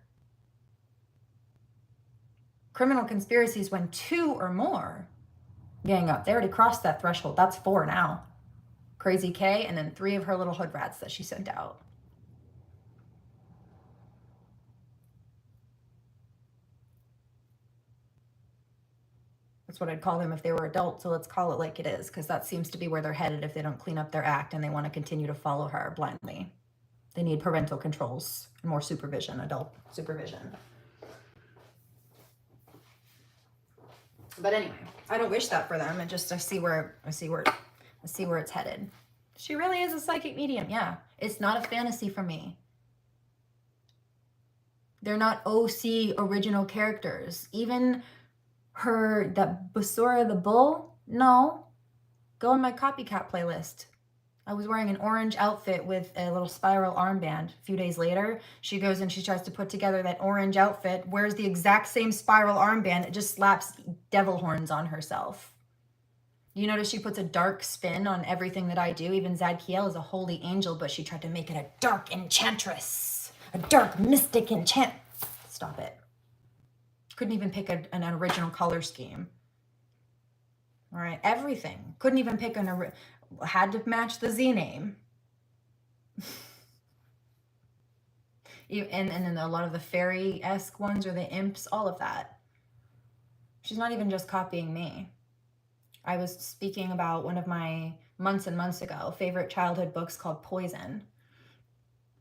Criminal conspiracies when 2 or more gang up. They already crossed that threshold. That's 4 now. Crazy K, and then 3 of her little hood rats that she sent out. That's what I'd call them if they were adults. So let's call it like it is, because that seems to be where they're headed if they don't clean up their act and they want to continue to follow her blindly. They need parental controls and more supervision, adult supervision. But anyway, I don't wish that for them. And just I see where it's headed. She really is a psychic medium. Yeah, it's not a fantasy for me. They're not OC original characters. Even her, that Basura the Bull, no. Go in my CopyCAN'T playlist. I was wearing an orange outfit with a little spiral armband. A few days later, she goes and she tries to put together that orange outfit, wears the exact same spiral armband, it just slaps devil horns on herself. You notice she puts a dark spin on everything that I do. Even Zadkiel is a holy angel, but she tried to make it a dark enchantress. A dark mystic enchant. Stop it. Couldn't even pick an original color scheme. All right, everything. Couldn't even pick had to match the Z name. And then a lot of the fairy-esque ones or the imps, all of that. She's not even just copying me. I was speaking about one of my months and months ago favorite childhood books called Poison,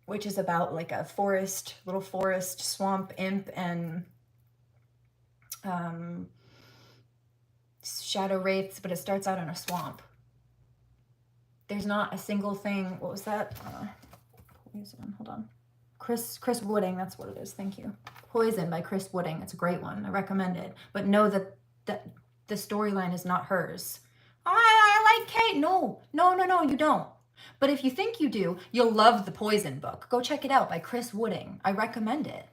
which is about like a little forest swamp imp and shadow wraiths, but it starts out in a swamp. There's not a single thing. What was that? Poison. Hold on. Chris Wooding. That's what it is. Thank you. Poison by Chris Wooding. It's a great one. I recommend it. But know that the storyline is not hers. I like Kate. No, you don't. But if you think you do, you'll love the Poison book. Go check it out by Chris Wooding. I recommend it.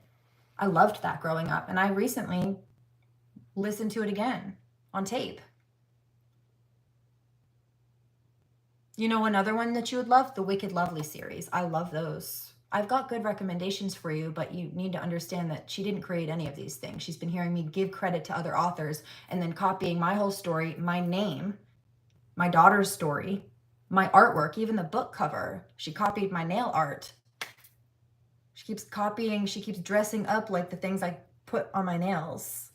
I loved that growing up, and I recently listened to it again on tape. You know another one that you would love? The Wicked Lovely series. I love those. I've got good recommendations for you, but you need to understand that she didn't create any of these things. She's been hearing me give credit to other authors and then copying my whole story, my name, my daughter's story, my artwork, even the book cover. She copied my nail art. She keeps copying, she keeps dressing up like the things I put on my nails.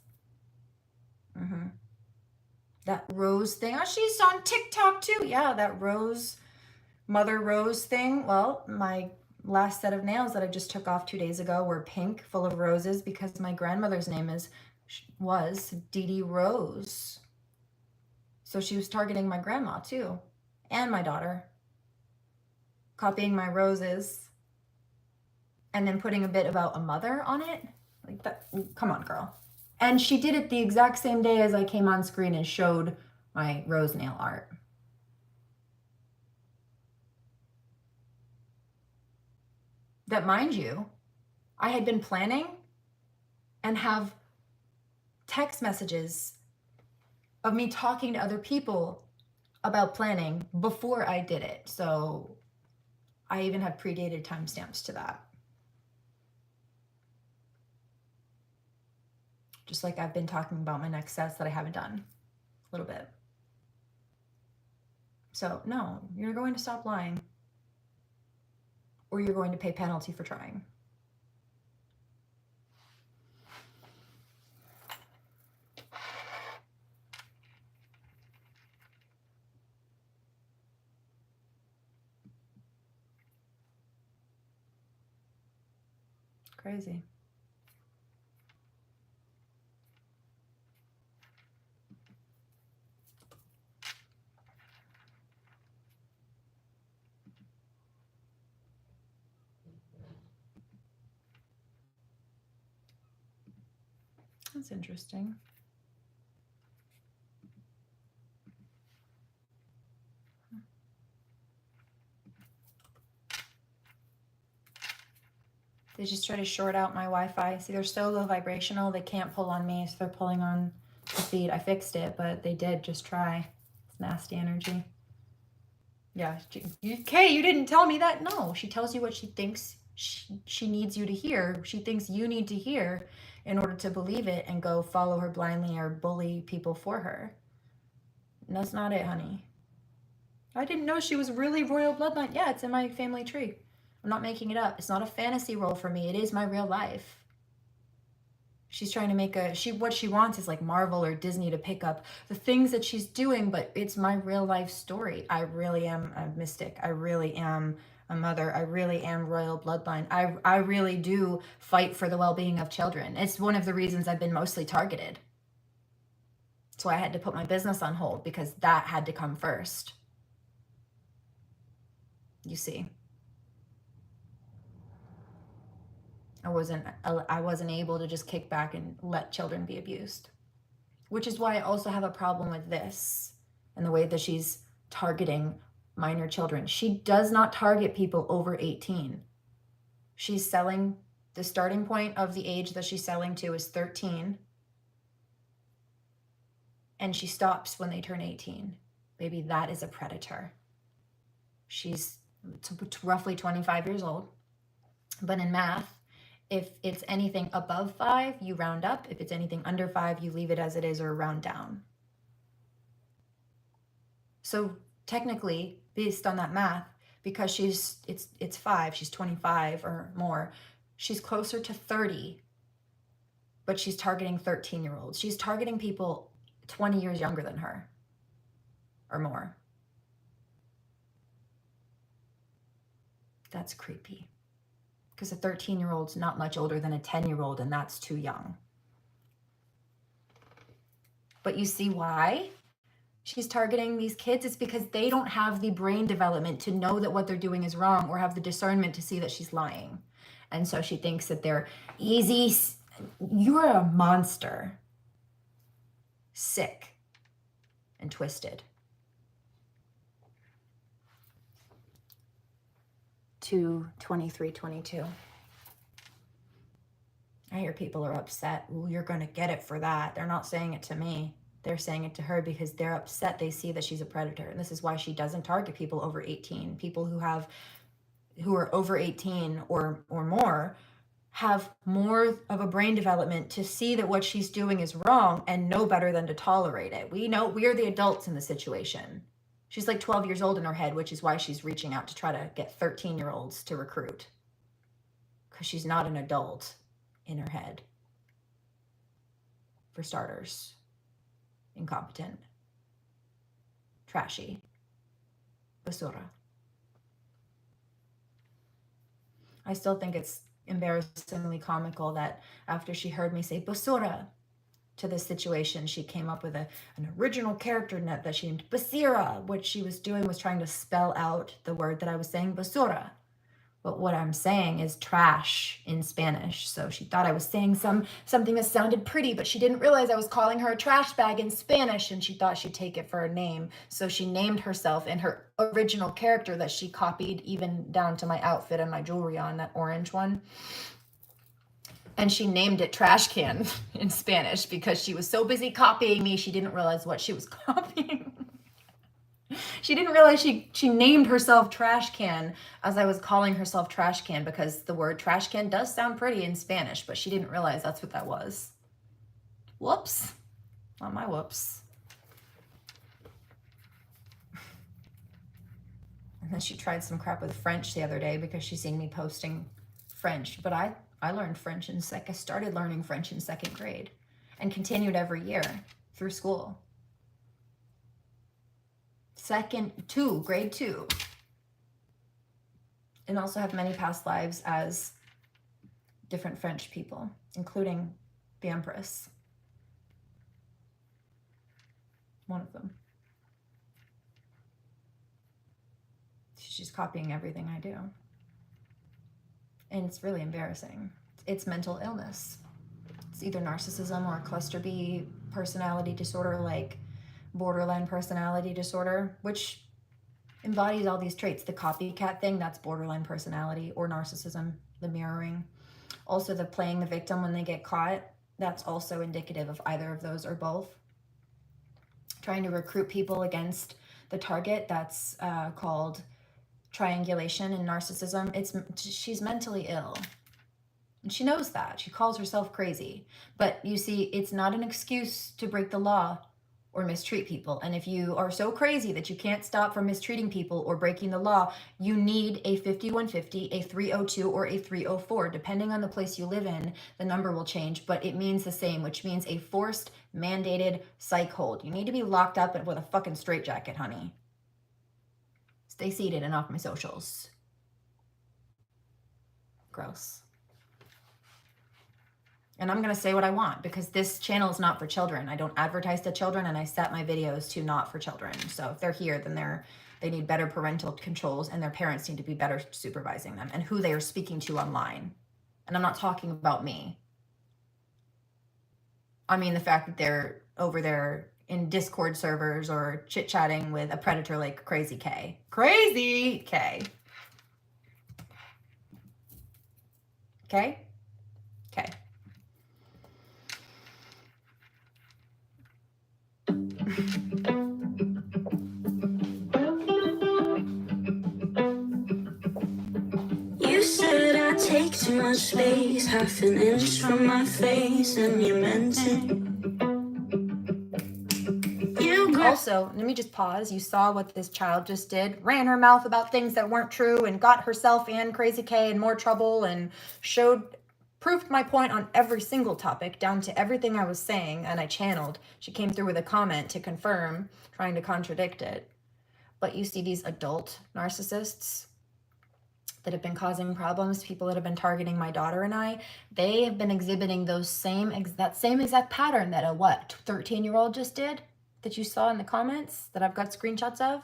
That Rose thing. Oh, she's on TikTok too. Yeah, that Rose, Mother Rose thing. Well, my last set of nails that I just took off 2 days ago were pink, full of roses, because my grandmother's name was Dee Dee Rose. So she was targeting my grandma too, and my daughter. Copying my roses and then putting a bit about a mother on it. Like that. Come on, girl. And she did it the exact same day as I came on screen and showed my rose nail art. That, mind you, I had been planning and have text messages of me talking to other people about planning before I did it. So I even have predated timestamps to that. Just like I've been talking about my next sets that I haven't done a little bit. So no, you're going to stop lying, or you're going to pay penalty for trying. Crazy. That's interesting. They just try to short out my Wi-Fi. See, they're so low vibrational, they can't pull on me, so they're pulling on the feed. I fixed it, but they did just try. It's nasty energy. Yeah, Kay, you didn't tell me that. No, she tells you what she thinks she needs you to hear. She thinks you need to hear in order to believe it and go follow her blindly or bully people for her. And that's not it, honey. I didn't know she was really royal bloodline. Yeah, it's in my family tree. I'm not making it up. It's not a fantasy role for me. It is my real life. She's trying to make what she wants is like Marvel or Disney to pick up the things that she's doing, but it's my real life story. I really am a mystic. I really am a mother. I really am royal bloodline. I really do fight for the well-being of children. It's one of the reasons I've been mostly targeted. So I had to put my business on hold because that had to come first. You see. I wasn't able to just kick back and let children be abused. Which is why I also have a problem with this and the way that she's targeting minor children. She does not target people over 18. She's selling, the starting point of the age that she's selling to is 13. And she stops when they turn 18. Baby, that is a predator. She's roughly 25 years old. But in math, if it's anything above 5, you round up. If it's anything under 5, you leave it as it is or round down. So technically, based on that math, because it's 5, she's 25 or more, she's closer to 30, but she's targeting 13-year-olds. She's targeting people 20 years younger than her or more. That's creepy. Because a 13-year-old's not much older than a 10-year-old, and that's too young. But you see why she's targeting these kids? It's because they don't have the brain development to know that what they're doing is wrong or have the discernment to see that she's lying. And so she thinks that they're easy. You're a monster. Sick and twisted. To 2322. I hear people are upset. Well, you're going to get it for that. They're not saying it to me. They're saying it to her because they're upset. They see that she's a predator. And this is why she doesn't target people over 18. People who are over 18 or more have more of a brain development to see that what she's doing is wrong and know better than to tolerate it. We know we're the adults in the situation. She's like 12 years old in her head, which is why she's reaching out to try to get 13-year-olds to recruit. Because she's not an adult in her head. For starters. Incompetent. Trashy. Basura. I still think it's embarrassingly comical that after she heard me say basura to this situation, she came up with an original character net that she named Basira. What she was doing was trying to spell out the word that I was saying, basura. But what I'm saying is trash in Spanish. So she thought I was saying something that sounded pretty, but she didn't realize I was calling her a trash bag in Spanish, and she thought she'd take it for a name. So she named herself in her original character that she copied even down to my outfit and my jewelry on, that orange one. And she named it Trash Can in Spanish because she was so busy copying me, she didn't realize what she was copying. She didn't realize she named herself Trash Can as I was calling herself Trash Can, because the word trash can does sound pretty in Spanish, but she didn't realize that's what that was. Whoops. Not my whoops. And then she tried some crap with French the other day because she seen me posting French. But I learned French I started learning French in 2nd grade and continued every year through school. Grade 2. And also have many past lives as different French people, including the Empress. One of them. She's just copying everything I do. And it's really embarrassing. It's mental illness. It's either narcissism or cluster B personality disorder, like borderline personality disorder, which embodies all these traits. The copycat thing, that's borderline personality, or narcissism, the mirroring. Also the playing the victim when they get caught, that's also indicative of either of those or both. Trying to recruit people against the target, that's called triangulation in narcissism. She's mentally ill. And she knows that. She calls herself crazy. But you see, it's not an excuse to break the law or mistreat people. And if you are so crazy that you can't stop from mistreating people or breaking the law, you need a 5150, a 302, or a 304. Depending on the place you live in, the number will change, but it means the same, which means a forced, mandated psych hold. You need to be locked up with a fucking straitjacket, honey. Stay seated and off my socials. Gross. And I'm going to say what I want because this channel is not for children. I don't advertise to children, and I set my videos to not for children. So if they're here, then they need better parental controls, and their parents need to be better supervising them and who they are speaking to online. And I'm not talking about me. I mean the fact that they're over there in Discord servers or chit-chatting with a predator like Crazy K. Crazy K. Okay? Okay. You said I take too much space, half an inch from my face, and you meant it. Also, let me just pause. You saw what this child just did. Ran her mouth about things that weren't true and got herself and Crazy K in more trouble and proved my point on every single topic down to everything I was saying, and I channeled. She came through with a comment to confirm, trying to contradict it. But you see these adult narcissists that have been causing problems, people that have been targeting my daughter and I, they have been exhibiting that same exact pattern that a 13-year-old just did, that you saw in the comments that I've got screenshots of.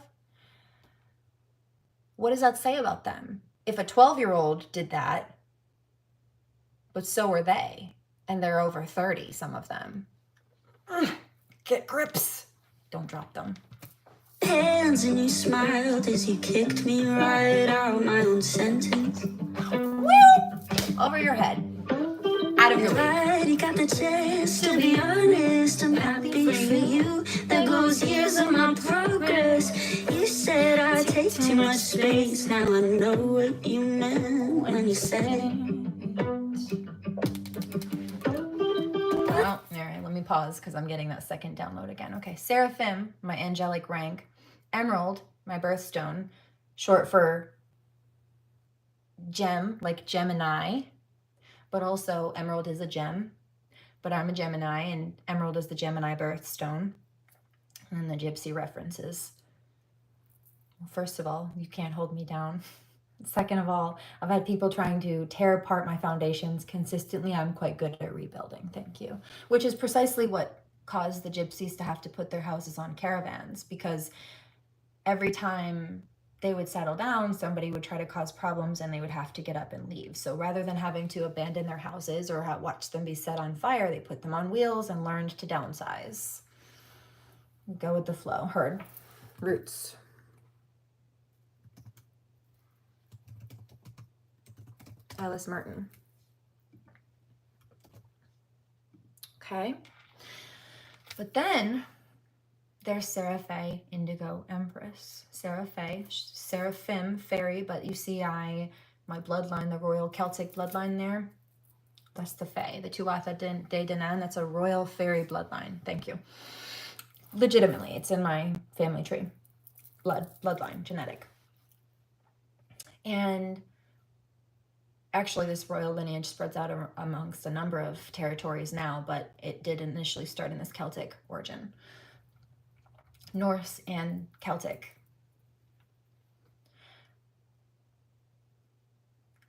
What does that say about them? If a 12-year-old did that, but so are they, and they're over 30, some of them. Get grips. Don't drop them. Hands and you smiled as you kicked me right out my own sentence. Woo! Over your head. Out of your way. Glad you got the chance to be honest. I'm happy for you. There goes years of my progress. You said I take too much space. Now I know what you meant when you said it. Well, all right, let me pause because I'm getting that second download again. Okay, Seraphim, my angelic rank. Emerald, my birthstone, short for gem, like Gemini, but also emerald is a gem, but I'm a Gemini, and emerald is the Gemini birthstone. And the gypsy references. Well, first of all, you can't hold me down. Second of all, I've had people trying to tear apart my foundations consistently. I'm quite good at rebuilding, thank you. Which is precisely what caused the gypsies to have to put their houses on caravans, because every time they would settle down, somebody would try to cause problems and they would have to get up and leave. So rather than having to abandon their houses or watch them be set on fire, they put them on wheels and learned to downsize. Go with the flow. Heard. Roots. Alice Merton. Okay. But then there's SeraFae Indigo Empress. SeraFae, Seraphim, fairy, but you see my bloodline, the royal Celtic bloodline there. That's the Fae, the Tuatha De Danann. That's a royal fairy bloodline. Thank you. Legitimately, it's in my family tree. Bloodline, genetic. And actually, this royal lineage spreads out amongst a number of territories now, but it did initially start in this Celtic origin. Norse and Celtic.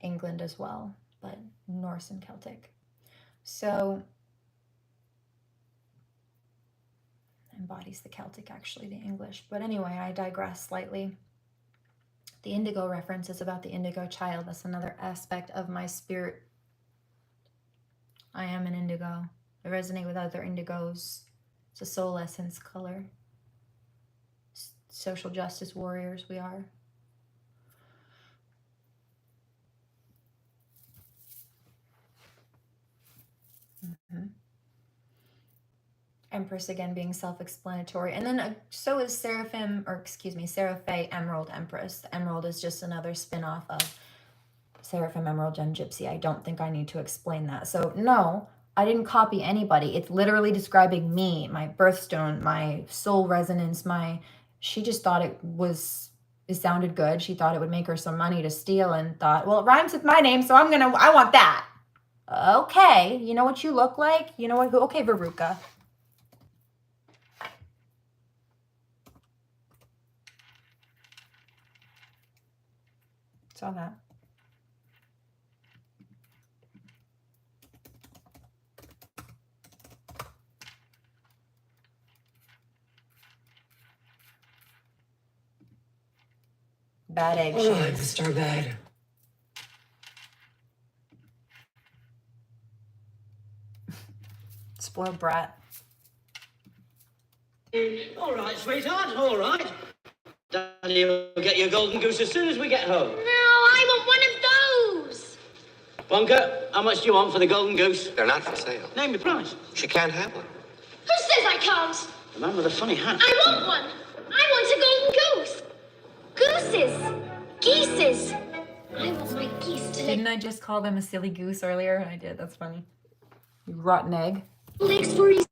England as well, but Norse and Celtic. So embodies the Celtic, actually, the English. But anyway, I digress slightly. The indigo reference is about the indigo child. That's another aspect of my spirit. I am an indigo. I resonate with other indigos. It's a soul essence color. Social justice warriors we are. Empress again being self-explanatory. And then so is SeraFae Emerald Empress. The Emerald is just another spin-off of Seraphim Emerald Gem Gypsy. I don't think I need to explain that. So no, I didn't copy anybody. It's literally describing me, my birthstone, my soul resonance, she just thought it sounded good. She thought it would make her some money to steal and thought, well, it rhymes with my name, so I want that. Okay, you know what you look like? You know what? Okay, Veruca. Saw that. Bad egg shades. Mr. Bad. Spoiled brat. All right, sweetheart, all right. Daddy will get your golden goose as soon as we get home. No, I want one of those. Wonka, how much do you want for the golden goose? They're not for sale. Name the price. She can't have one. Who says I can't? The man with a funny hat. I want one. I want a golden goose. Gooses. Geeses. I want my geese to lay Didn't I just call them a silly goose earlier? I did. That's funny. You rotten egg. eggs for Easter.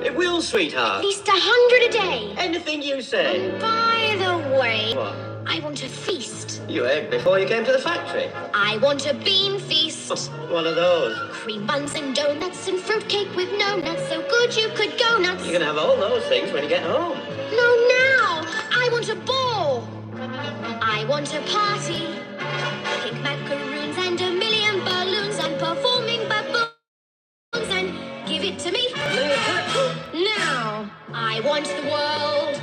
It will, At sweetheart. least 100 a day. Anything you say. By the way, What? I want a feast. You ate before you came to the factory. I want a bean feast. One of those. Cream buns and donuts and fruitcake with no nuts. So good you could go nuts. You can have all those things when you get home. No, now. I want a ball. I want a party. Pink macaroons and a million balloons and performing baboons. And give it to me. Now. I want the world.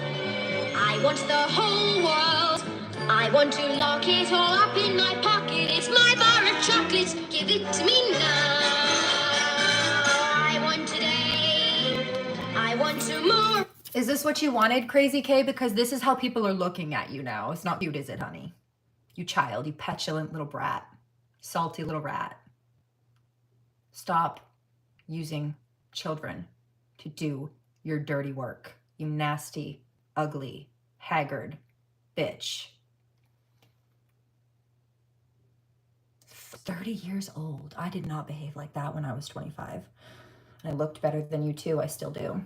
I want the whole world. I want to lock it all up in my pocket. It's my bar of chocolates. Give it to me now. I want today. I want tomorrow. Is this what you wanted, Crazy K? Because this is how people are looking at you now. It's not cute, is it, honey? You child, you petulant little brat. Salty little rat. Stop using children to do your dirty work. You nasty, ugly, haggard bitch. 30 years old. I did not behave like that when I was 25. And I looked better than you too. I still do.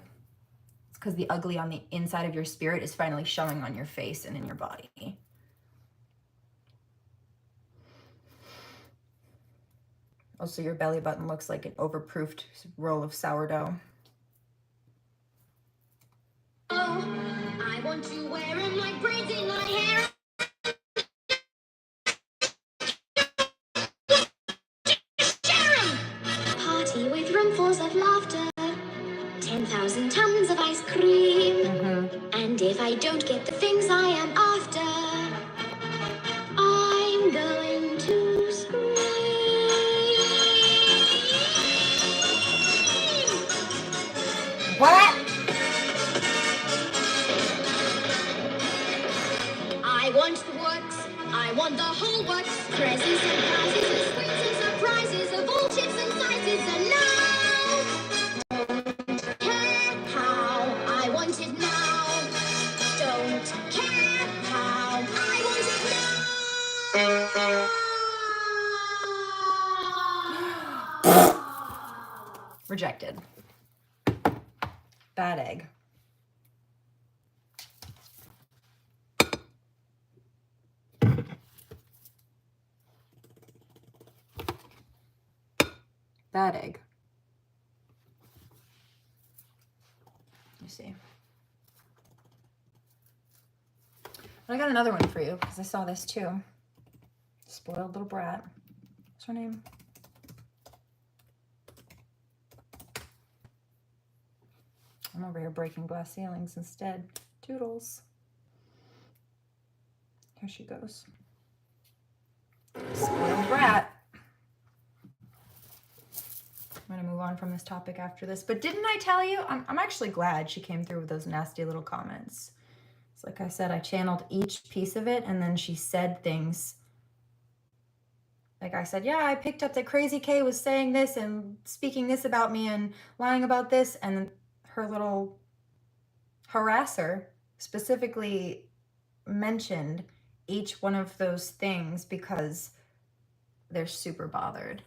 It's because the ugly on the inside of your spirit is finally showing on your face and in your body. Also, your belly button looks like an overproofed roll of sourdough. I want to wear 'em like braids in my hair. Share 'em. Party with roomfuls of laughter. 10,000 tons of ice cream. And if I don't get the things I am after, I'm going to scream. What? I want the works. I want the whole works. Presents and prizes and screens and surprises of all shapes and sizes. And now, don't care how. I want it now. Don't care how. I want it now. Rejected. Bad egg. Bad egg. You see. But I got another one for you because I saw this too. Spoiled little brat. What's her name? I'm over here breaking glass ceilings instead. Toodles. Here she goes. Spoiled brat. I'm going to move on from this topic after this. But didn't I tell you? I'm actually glad she came through with those nasty little comments. It's like I said, I channeled each piece of it, and then she said things. Like I said, yeah, I picked up that Crazy K was saying this and speaking this about me and lying about this. And her little harasser specifically mentioned each one of those things because they're super bothered.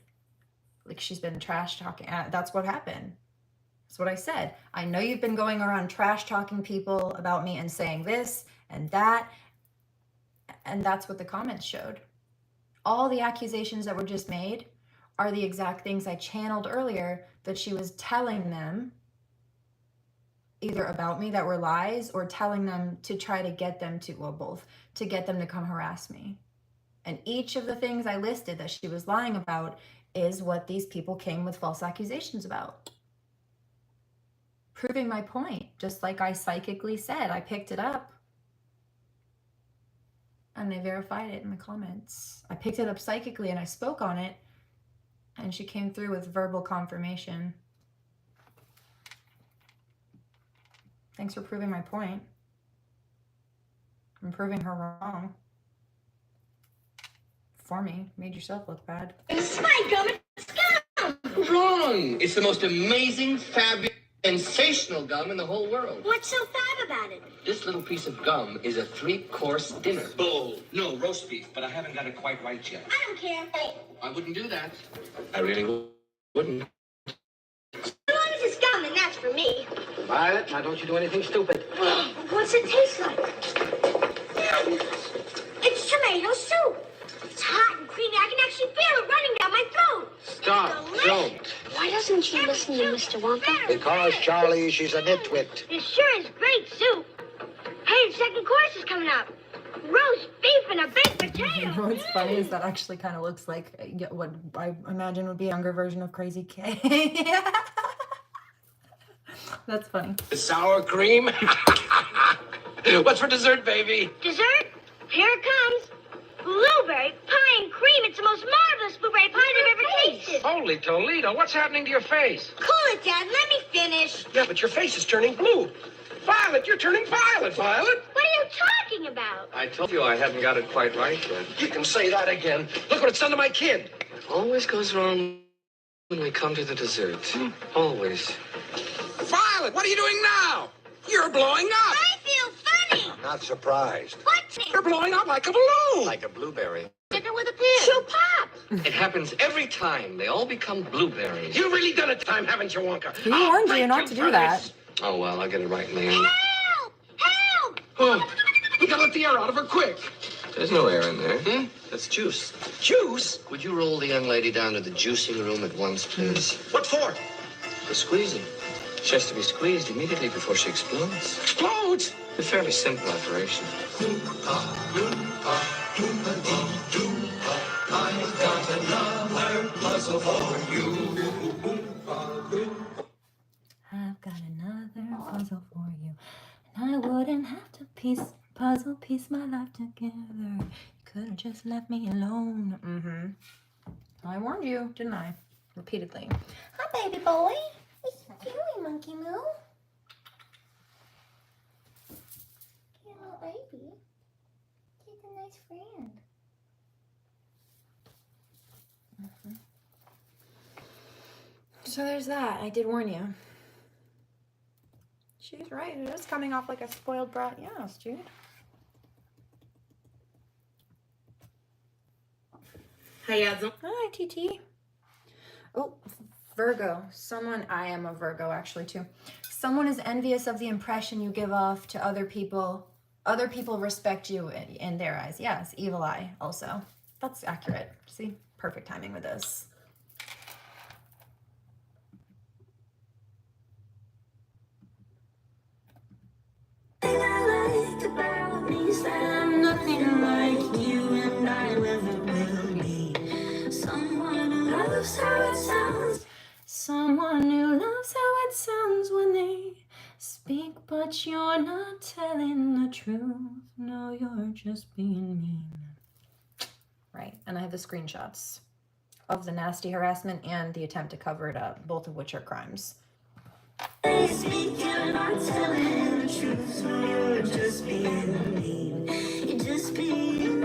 Like, she's been trash talking. That's what happened. That's what I said. I know you've been going around trash talking people about me and saying this and that. And that's what the comments showed. All the accusations that were just made are the exact things I channeled earlier that she was telling them either about me that were lies or telling them to try to get them to, well, both, to get them to come harass me. And each of the things I listed that she was lying about is what these people came with false accusations about. Proving my point, just like I psychically said. I picked it up and they verified it in the comments. I picked it up psychically and I spoke on it, and she came through with verbal confirmation. Thanks for proving my point. I'm proving her wrong. For me, made yourself look bad. It's my gum, it's gum! Wrong! It's the most amazing, fabulous, sensational gum in the whole world. What's so fab about it? This little piece of gum is a 3-course dinner. Bull. No, roast beef, but I haven't got it quite right yet. I don't care. Oh, I wouldn't do that. I really wouldn't. As long as it's gum, then that's for me. Violet, now don't you do anything stupid. What's it taste like? It's tomato soup. It's hot and creamy. I can actually feel it running down my throat. Stop, It's don't. delicious. Why doesn't she listen to Mr. Wonka? Because, Charlie, she's a nitwit. This sure is great soup. Hey, the second course is coming up. Roast beef and a baked potato. What's funny is that actually kind of looks like what I imagine would be a younger version of Crazy K. That's funny. Sour cream? What's for dessert, baby? Dessert? Here it comes. Blueberry pie and cream. It's the most marvelous blueberry pie I've ever tasted. Holy Toledo, what's happening to your face? Cool it, Dad. Let me finish. Yeah, but your face is turning blue. Violet, you're turning violet, Violet. What are you talking about? I told you I haven't got it quite right yet. You can say that again. Look what it's done to my kid. Always goes wrong when we come to the dessert. Always. Violet, what are you doing now? You're blowing up. I feel funny. Not surprised. What? You're blowing up like a balloon. Like a blueberry. Stick it with a pin. She'll pop. It happens every time. They all become blueberries. You've really done it time, haven't you, Wonka? He warned you not to do that. Oh, well, I'll get it right in the end. Help! Help! Oh, we gotta let the air out of her quick. There's no air in there. That's juice. Juice? Would you roll the young lady down to the juicing room at once, please? What for? For squeezing. She has to be squeezed immediately before she explodes. Explodes? A fairly simple operation. I've got another puzzle for you, and I wouldn't have to piece my life together. You could have just left me alone. I warned you, didn't I? Repeatedly. Hi, baby boy. What you doing, Monkey Moo? You little baby. He's a nice friend. So there's that. I did warn you. She's right. It is coming off like a spoiled brat. Yes, dude. Hi, TT. Oh, Virgo. I am a Virgo actually too. Someone is envious of the impression you give off to other people. Other people respect you in their eyes. Yes, evil eye also. That's accurate. See, perfect timing with this. Nothing like you and I ever will be. Someone who loves how it sounds. Someone who loves how it sounds when they speak, but you're not telling the truth. No, you're just being mean. Right, and I have the screenshots of the nasty harassment and the attempt to cover it up, both of which are crimes. They speak, you're not telling the truth. No, you're just being mean. You're just being mean.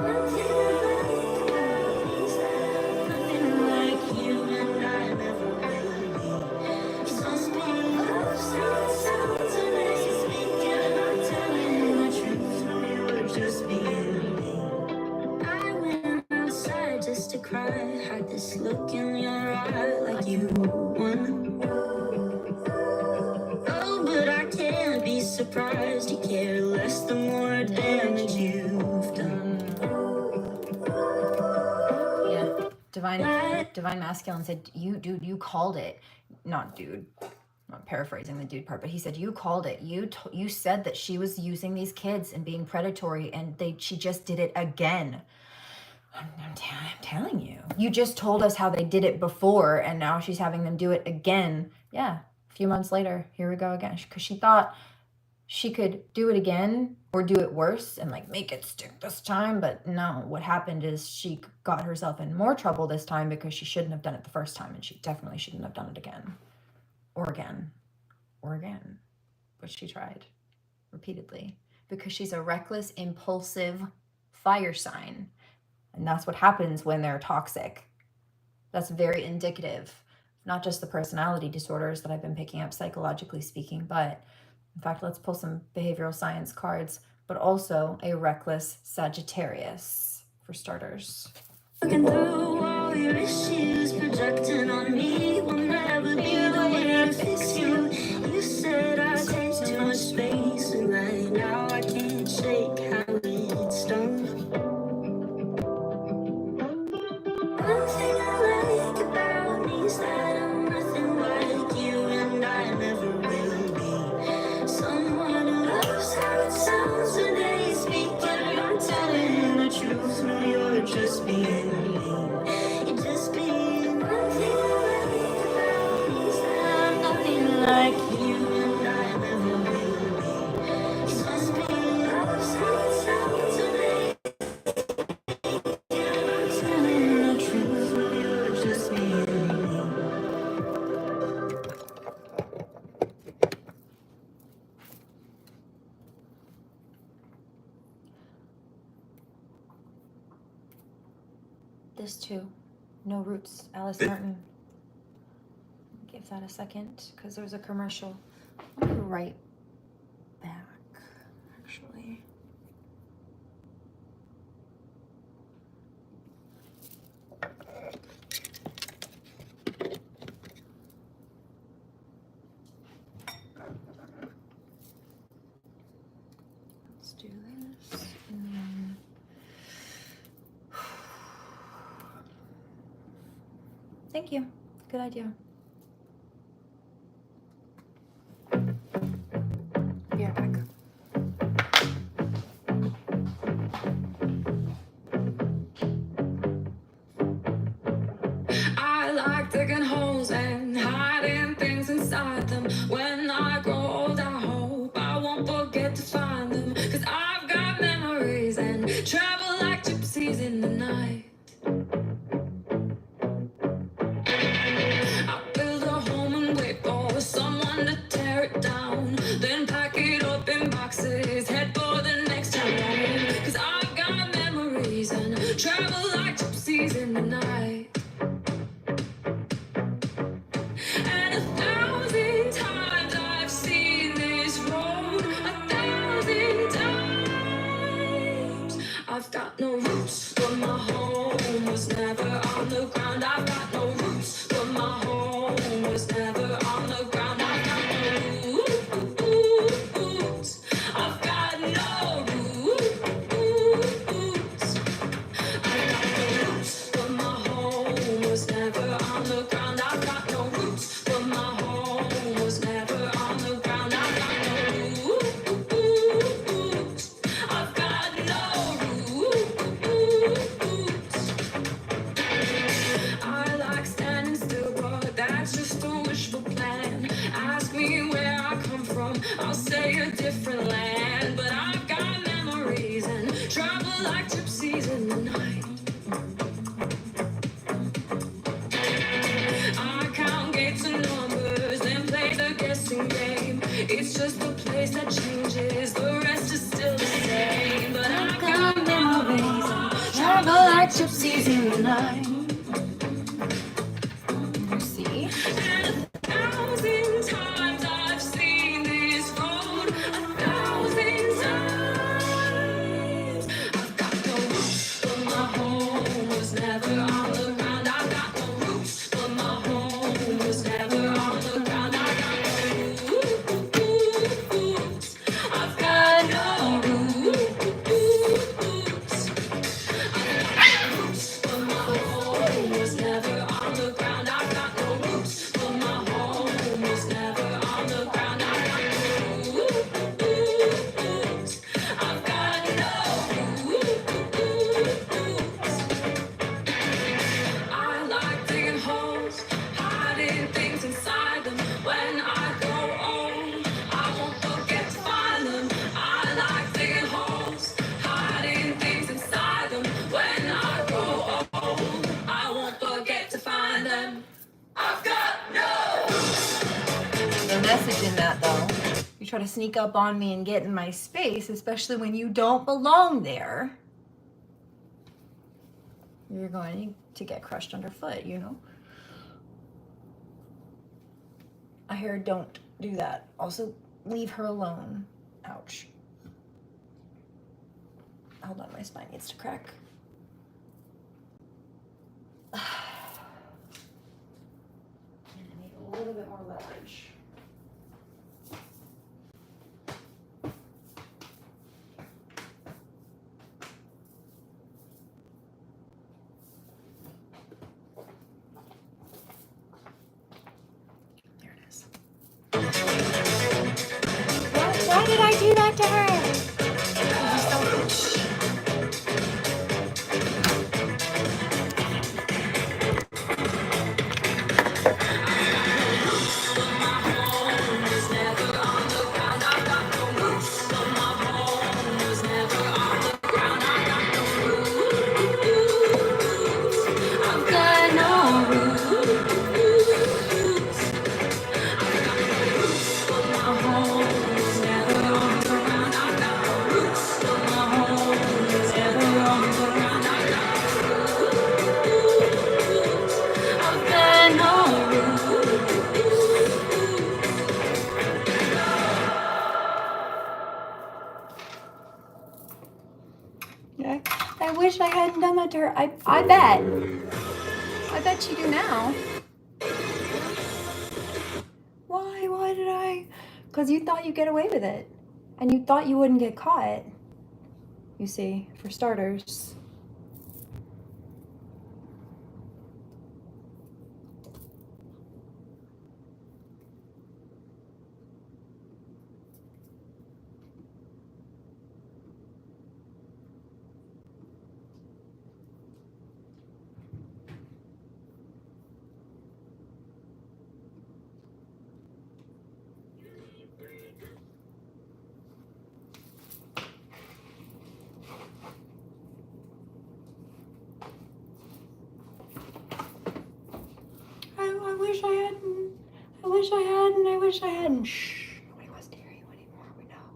Nothing like you and I never will be. Someone loves how it sounds and they speak, you're not telling the truth. No, you're just being mean. I went outside just to cry. Had this look in your eye like like you won. Oh, but I can't be surprised you care less the more damage you've done. Yeah, Divine Masculine said, you called it. Not dude, I'm paraphrasing the dude part, but he said, you called it. You said that she was using these kids and being predatory, and she just did it again. I'm telling you. You just told us how they did it before, and now she's having them do it again. Yeah, a few months later, here we go again. Because she thought she could do it again or do it worse and like make it stick this time. But no, what happened is she got herself in more trouble this time because she shouldn't have done it the first time, and she definitely shouldn't have done it again. Or again. Or again. But she tried repeatedly because she's a reckless, impulsive fire sign. And that's what happens when they're toxic. That's very indicative, not just the personality disorders that I've been picking up psychologically speaking, but in fact, let's pull some behavioral science cards, but also a reckless Sagittarius for starters. Looking through all your issues, projecting on me will never be the way to fix you. You said I take too much space, and right now I can't shake how it's done. One thing I like about me is that I'm nothing like you, and I never will be. Someone who loves how it sounds when they speak, and you're telling the truth. No, you're just being me. You're just being. One thing I like about me is that I'm nothing like you, and I never will be. It's just being loves how it sounds when they. This too. No Roots, Alice Martin. Give that a second because there's a commercial. I'll be right back, actually. Let's do this. And then... Thank you. Good idea. Be right back. I like digging holes and hiding things inside them. When I grow old, I hope I won't forget to find them. 'Cause I've got memories and travel like gypsies in the night. I build a home and wait for someone to tear it down. Then pack it up in boxes, head for the next town. 'Cause I've got memories and travel like gypsies in the night. And 1,000 times I've seen this road, 1,000 times. I've got no roots, but my home was never on the ground. I've got no roots, but my home was never on the ground. I've got no roots. I've got no roots. I've got no roots, but my home was never on the ground. I've got no roots, but my home was never on the ground. I've got no roots. I've got no roots. I like standing still, but that's just a wishful plan. Ask me where I come from, I'll say a different land. But I've got memories and travel like gypsies in the night. I count gates and numbers, then play the guessing game. It's just the place that changes, the rest is still the same. But I've got memories and travel like gypsies in the night. You see? And 1,000 times I've seen this road, 1,000 times. I've got no roots, but my home was never on the ground. I've got no roots, but my home try to sneak up on me and get in my space, especially when you don't belong there, you're going to get crushed underfoot, you know? I heard don't do that. Also, leave her alone. Ouch. Hold on, my spine needs to crack. I need a little bit more leverage. There it is. Why did I do that to her? I wish I hadn't done that to her. I bet you do now. Why did I? Because you thought you'd get away with it. And you thought you wouldn't get caught. You see, for starters. I wish I hadn't. Shh. Nobody wants to hear you anymore. We know.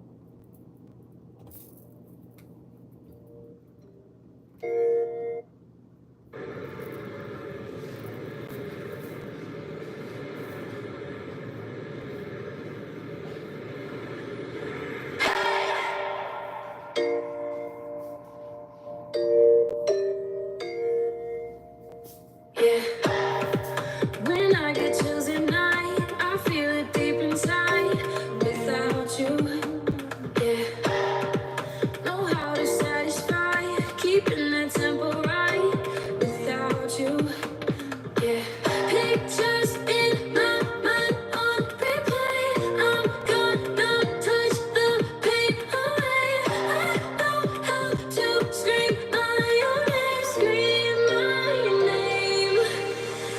When I get chills at night, I feel it deep inside. Without you, know how to satisfy, keeping that tempo right. Without you, pictures in my mind on replay. I'm gonna touch the pain away. I know how to scream my own name, scream my name.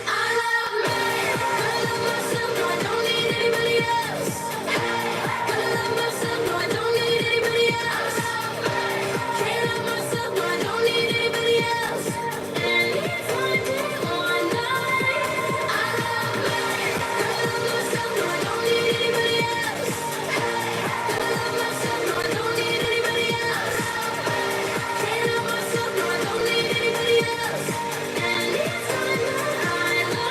I love me, I love myself, no I don't need anybody else. Gotta love myself, no I don't need anybody else. Can't love myself, no I don't need anybody else. Anytime, day or night. I love me, gotta love myself, no I don't need anybody else. Gotta love myself, no I don't need anybody else. Can't love myself, no I don't need anybody else. Anytime that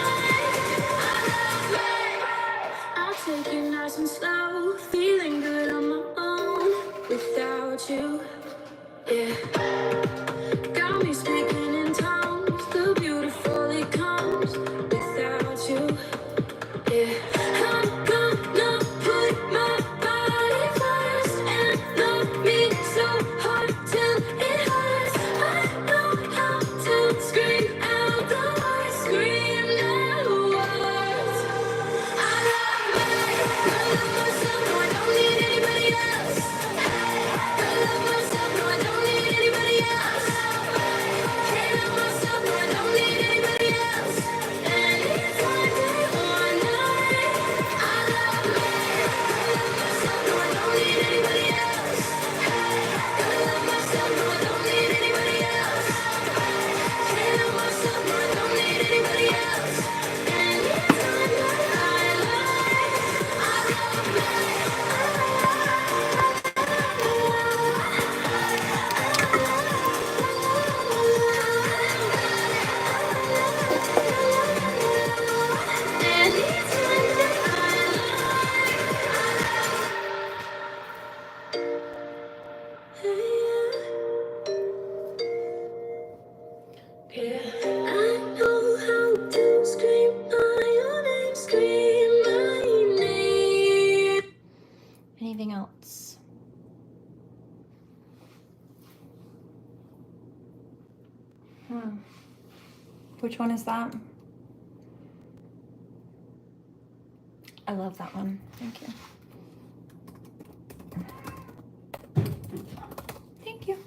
I'll take it nice and slow, feeling good on my own without you. Got me speaking in tongues, the beautiful it comes without you. I'm gonna put my body first and love me so hard till it hurts. I know how to scream out the words, scream the words. I love me, I love myself, no I don't need anybody else. I love myself, no I don't need anybody Which one is that? I love that one. Thank you. Thank you.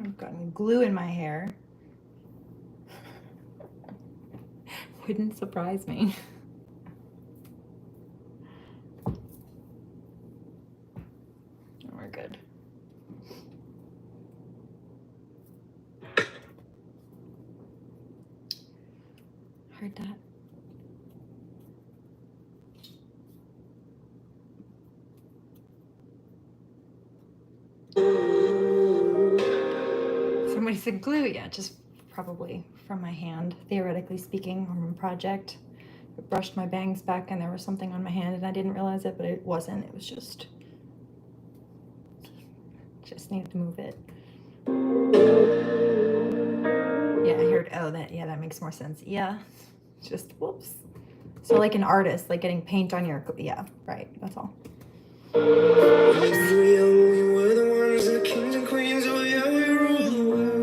I've gotten glue in my hair. Wouldn't surprise me. We're good. Heard that. Somebody said glue, yeah, just probably from my hand, theoretically speaking, from a project. I brushed my bangs back and there was something on my hand and I didn't realize it, but it wasn't. It was just needed to move it. Yeah, I heard, oh, that makes more sense. Yeah, just whoops. So like an artist, like getting paint on your, yeah, right, that's all. When we were young, we were the ones, the kings and queens, oh yeah, we rule the world.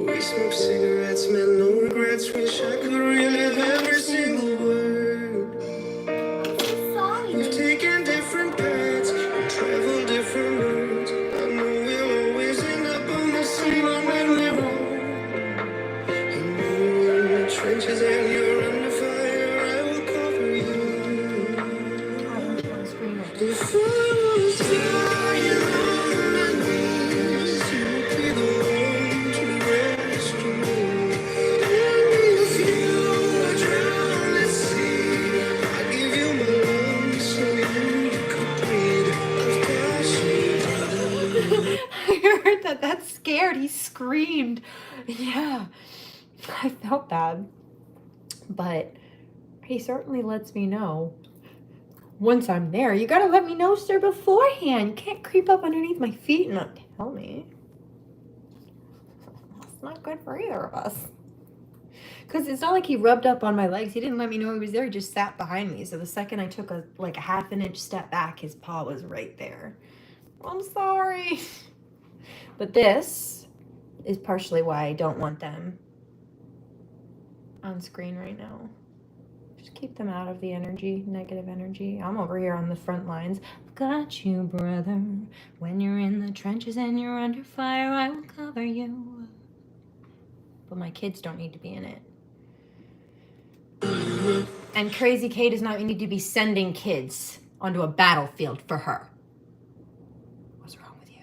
We smoke cigarettes, man, no regrets, wish I could relive every single word. We've taken different paths, and traveled different roads. I know we'll always end up on the same unending road. And when you're in the trenches and you're under fire, I will cover you. If I was dying on my knees, you would be the one to rescue me. And if you were drowned at sea, I'd give you my lungs so you could breathe. I've got you. I heard that. That's scared. He screamed. Yeah, I felt bad. But he certainly lets me know once I'm there. You gotta let me know, sir, beforehand. You can't creep up underneath my feet and not tell me. That's not good for either of us. Because it's not like he rubbed up on my legs. He didn't let me know he was there. He just sat behind me. So the second I took a half an inch step back, his paw was right there. I'm sorry. But this is partially why I don't want them on screen right now. Just keep them out of the energy, negative energy. I'm over here on the front lines. Got you, brother. When you're in the trenches and you're under fire, I will cover you. But my kids don't need to be in it. And Crazy K does not need to be sending kids onto a battlefield for her. What's wrong with you?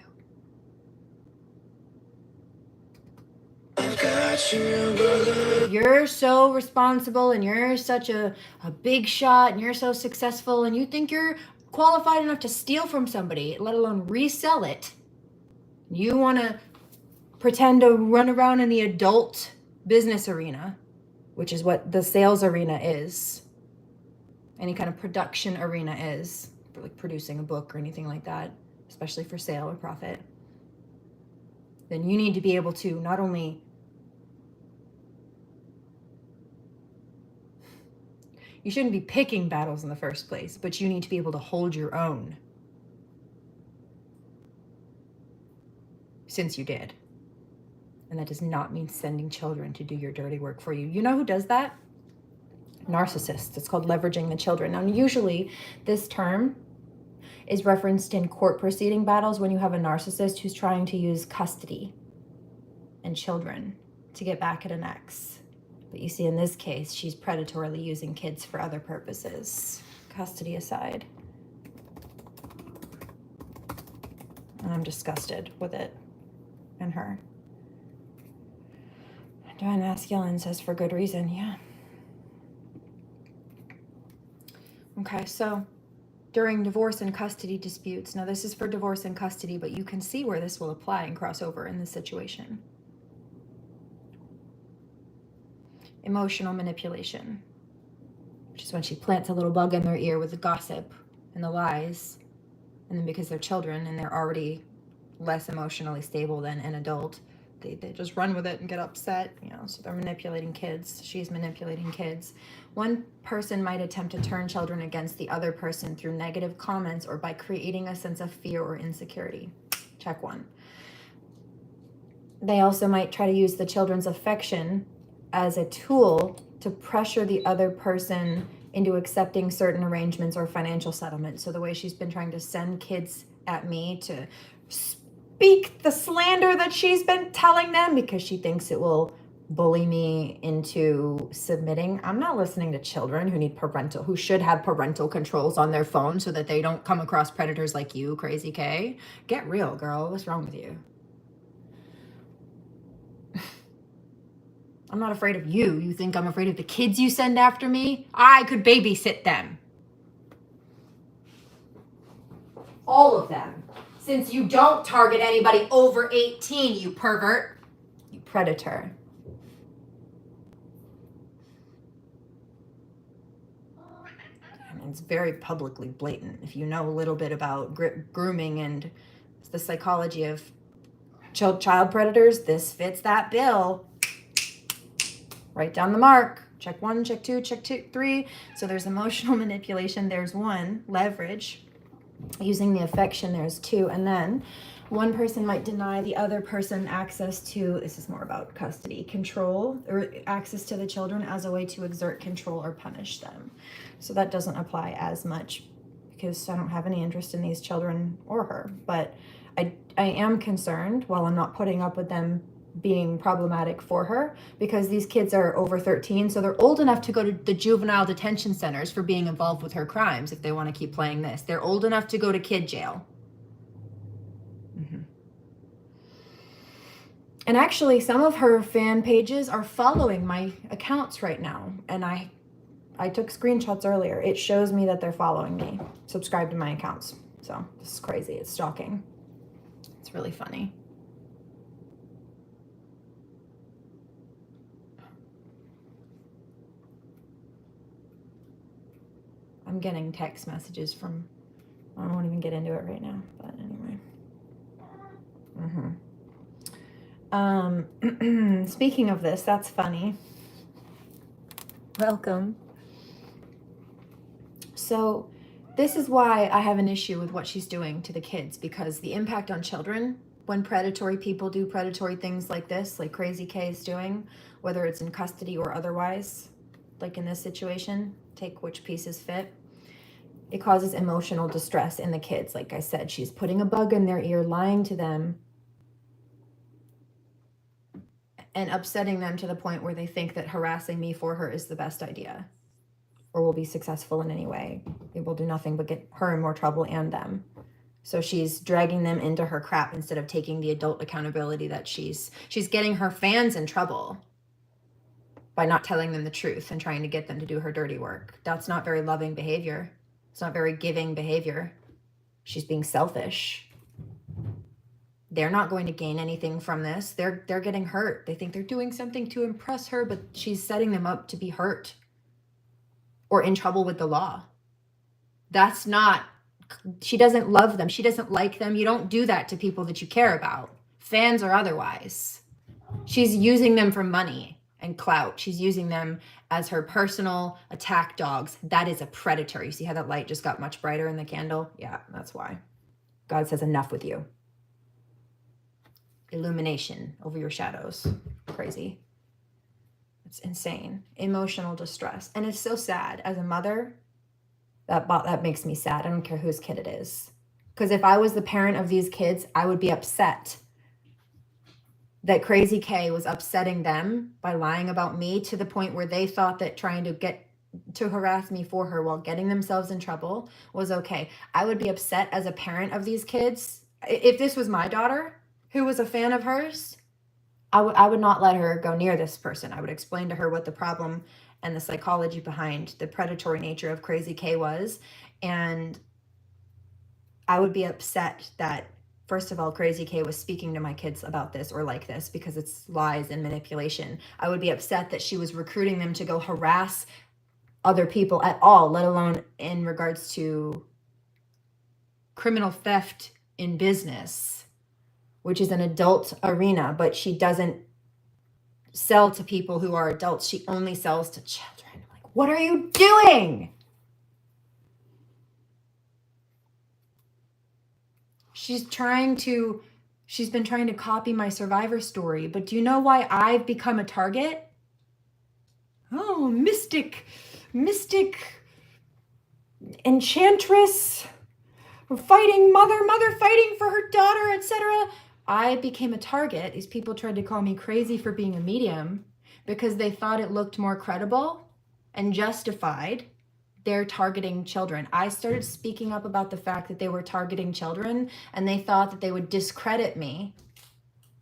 You're so responsible and you're such a big shot and you're so successful and you think you're qualified enough to steal from somebody, let alone resell it. You want to pretend to run around in the adult business arena, which is what the sales arena is. Any kind of production arena is, for like producing a book or anything like that, especially for sale or profit. Then you need to be able to not only you shouldn't be picking battles in the first place, but you need to be able to hold your own. Since you did. And that does not mean sending children to do your dirty work for you. You know who does that? Narcissists. It's called leveraging the children. Now, usually this term is referenced in court proceeding battles when you have a narcissist who's trying to use custody and children to get back at an ex. But you see, in this case, she's predatorily using kids for other purposes. Custody aside. And I'm disgusted with it and her. Divine Masculine says for good reason, yeah. Okay, so during divorce and custody disputes, now this is for divorce and custody, but you can see where this will apply and cross over in this situation. Emotional manipulation, which is when she plants a little bug in their ear with the gossip and the lies, and then because they're children and they're already less emotionally stable than an adult, they just run with it and get upset, you know, so they're manipulating kids. She's manipulating kids. One person might attempt to turn children against the other person through negative comments or by creating a sense of fear or insecurity. Check one. They also might try to use the children's affection as a tool to pressure the other person into accepting certain arrangements or financial settlements. So the way she's been trying to send kids at me to speak the slander that she's been telling them because she thinks it will bully me into submitting. I'm not listening to children who should have parental controls on their phone so that they don't come across predators like you, Crazy K. Get real, girl. What's wrong with you? I'm not afraid of you. You think I'm afraid of the kids you send after me? I could babysit them. All of them. Since you don't target anybody over 18, you pervert. You predator. And it's very publicly blatant. If you know a little bit about grooming and the psychology of child predators, this fits that bill. Right down the mark. Check one, check two, three. So there's emotional manipulation. There's one, leverage. Using the affection, there's two. And then one person might deny the other person access to, this is more about custody, control, or access to the children as a way to exert control or punish them. So that doesn't apply as much because I don't have any interest in these children or her. But I am concerned, while I'm not putting up with them being problematic for her, because these kids are over 13, so they're old enough to go to the juvenile detention centers for being involved with her crimes if they want to keep playing this. They're old enough to go to kid jail. And actually, some of her fan pages are following my accounts right now, and I took screenshots earlier. It shows me that they're following me, subscribe to my accounts. So this is crazy. It's stalking. It's really funny. I'm getting text messages from, I won't even get into it right now, but anyway. Speaking of this, that's funny. Welcome. So this is why I have an issue with what she's doing to the kids, because the impact on children when predatory people do predatory things like this, like Crazy K is doing, whether it's in custody or otherwise, like in this situation, take which pieces fit. It causes emotional distress in the kids. Like I said, she's putting a bug in their ear, lying to them, and upsetting them to the point where they think that harassing me for her is the best idea or will be successful in any way. It will do nothing but get her in more trouble and them. So she's dragging them into her crap instead of taking the adult accountability that she's getting her fans in trouble by not telling them the truth and trying to get them to do her dirty work. That's not very loving behavior. It's not very giving behavior. She's being selfish. They're not going to gain anything from this. They're getting hurt. They think they're doing something to impress her, but she's setting them up to be hurt or in trouble with the law. That's not, she doesn't love them. She doesn't like them. You don't do that to people that you care about, fans or otherwise. She's using them for money and clout. She's using them as her personal attack dogs. That is a predator. You see how that light just got much brighter in the candle? Yeah, that's why. God says enough with you. Illumination over your shadows. Crazy. It's insane. Emotional distress. And it's so sad. As a mother, that makes me sad. I don't care whose kid it is. Because if I was the parent of these kids, I would be upset that Crazy K was upsetting them by lying about me to the point where they thought that trying to get to harass me for her while getting themselves in trouble was okay. I would be upset as a parent of these kids. If this was my daughter who was a fan of hers, I would not let her go near this person. I would explain to her what the problem and the psychology behind the predatory nature of Crazy K was. And I would be upset that, first of all, Crazy K was speaking to my kids about this or like this because it's lies and manipulation. I would be upset that she was recruiting them to go harass other people at all, let alone in regards to criminal theft in business, which is an adult arena, but she doesn't sell to people who are adults. She only sells to children. I'm like, what are you doing? She's been trying to copy my survivor story, but do you know why I've become a target? Oh, mystic, enchantress, fighting mother fighting for her daughter, etc. I became a target. These people tried to call me crazy for being a medium because they thought it looked more credible and justified their targeting children. I started speaking up about the fact that they were targeting children, and they thought that they would discredit me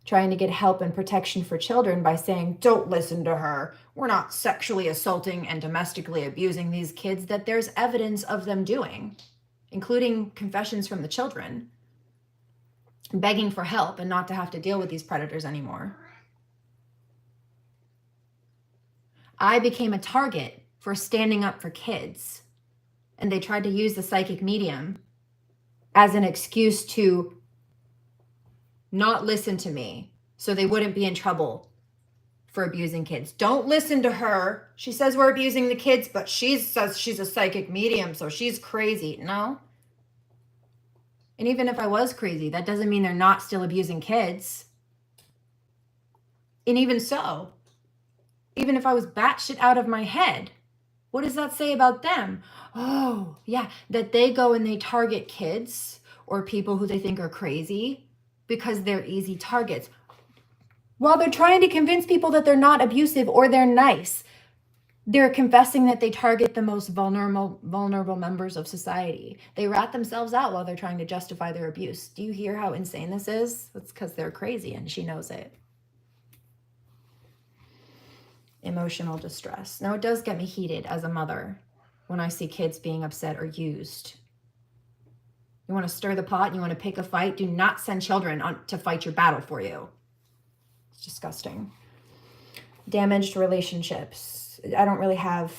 trying to get help and protection for children by saying, don't listen to her. We're not sexually assaulting and domestically abusing these kids that there's evidence of them doing, including confessions from the children, begging for help and not to have to deal with these predators anymore. I became a target for standing up for kids, and they tried to use the psychic medium as an excuse to not listen to me so they wouldn't be in trouble for abusing kids. Don't listen to her. She says we're abusing the kids, but she says she's a psychic medium, so she's crazy. No. And even if I was crazy, that doesn't mean they're not still abusing kids. And even so, even if I was batshit out of my head, what does that say about them? Oh, yeah, that they go and they target kids or people who they think are crazy because they're easy targets, while they're trying to convince people that they're not abusive or they're nice. They're confessing that they target the most vulnerable members of society. They rat themselves out while they're trying to justify their abuse. Do you hear how insane this is? It's because they're crazy and she knows it. Emotional distress. Now, it does get me heated as a mother when I see kids being upset or used. You want to stir the pot and you want to pick a fight? Do not send children to fight your battle for you. It's disgusting. Damaged relationships. I don't really have...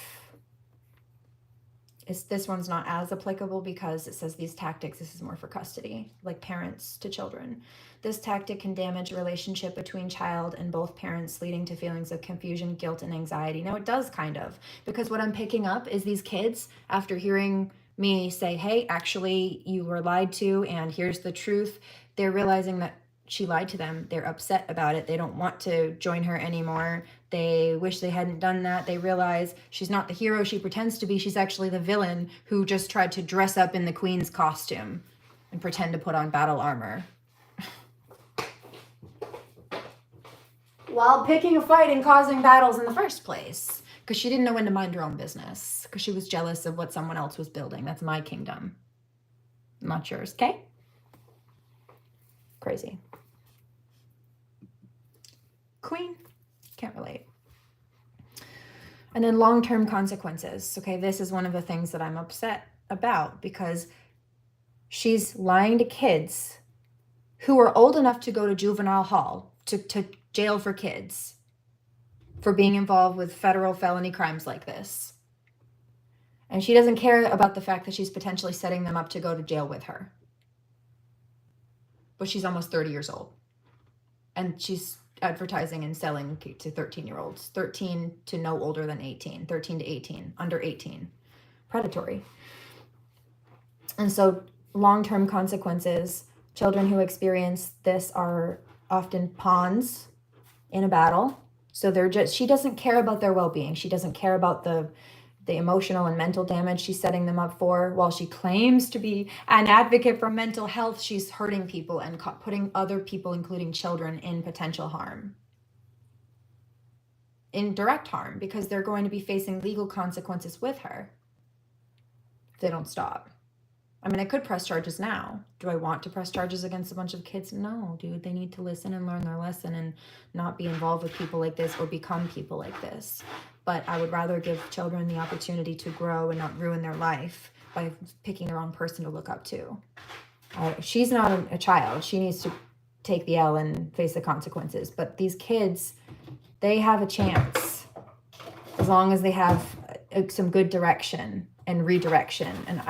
This one's not as applicable because it says these tactics, this is more for custody, like parents to children. This tactic can damage a relationship between child and both parents, leading to feelings of confusion, guilt, and anxiety. Now, it does kind of, because what I'm picking up is these kids, after hearing me say, hey, actually, you were lied to, and here's the truth, they're realizing that she lied to them. They're upset about it. They don't want to join her anymore. They wish they hadn't done that. They realize she's not the hero she pretends to be. She's actually the villain who just tried to dress up in the queen's costume and pretend to put on battle armor. While picking a fight and causing battles in the first place. Because she didn't know when to mind her own business. Because she was jealous of what someone else was building. That's my kingdom. Not yours, okay? Crazy. Queen, can't relate. And then long-term consequences. Okay, this is one of the things that I'm upset about because she's lying to kids who are old enough to go to juvenile hall, to jail for kids, for being involved with federal felony crimes like this. And she doesn't care about the fact that she's potentially setting them up to go to jail with her. But she's almost 30 years old. And she's advertising and selling to 13-year-olds, 13 to no older than 18, 13 to 18, under 18. Predatory. And so long-term consequences, children who experience this are often pawns in a battle. So she doesn't care about their well-being. She doesn't care about the emotional and mental damage she's setting them up for. While she claims to be an advocate for mental health, she's hurting people and putting other people, including children, in potential harm. In direct harm, because they're going to be facing legal consequences with her if they don't stop. I mean, I could press charges now. Do I want to press charges against a bunch of kids? No, dude. They need to listen and learn their lesson and not be involved with people like this or become people like this. But I would rather give children the opportunity to grow and not ruin their life by picking the wrong person to look up to. She's not a child. She needs to take the L and face the consequences. But these kids, they have a chance as long as they have some good direction and redirection. And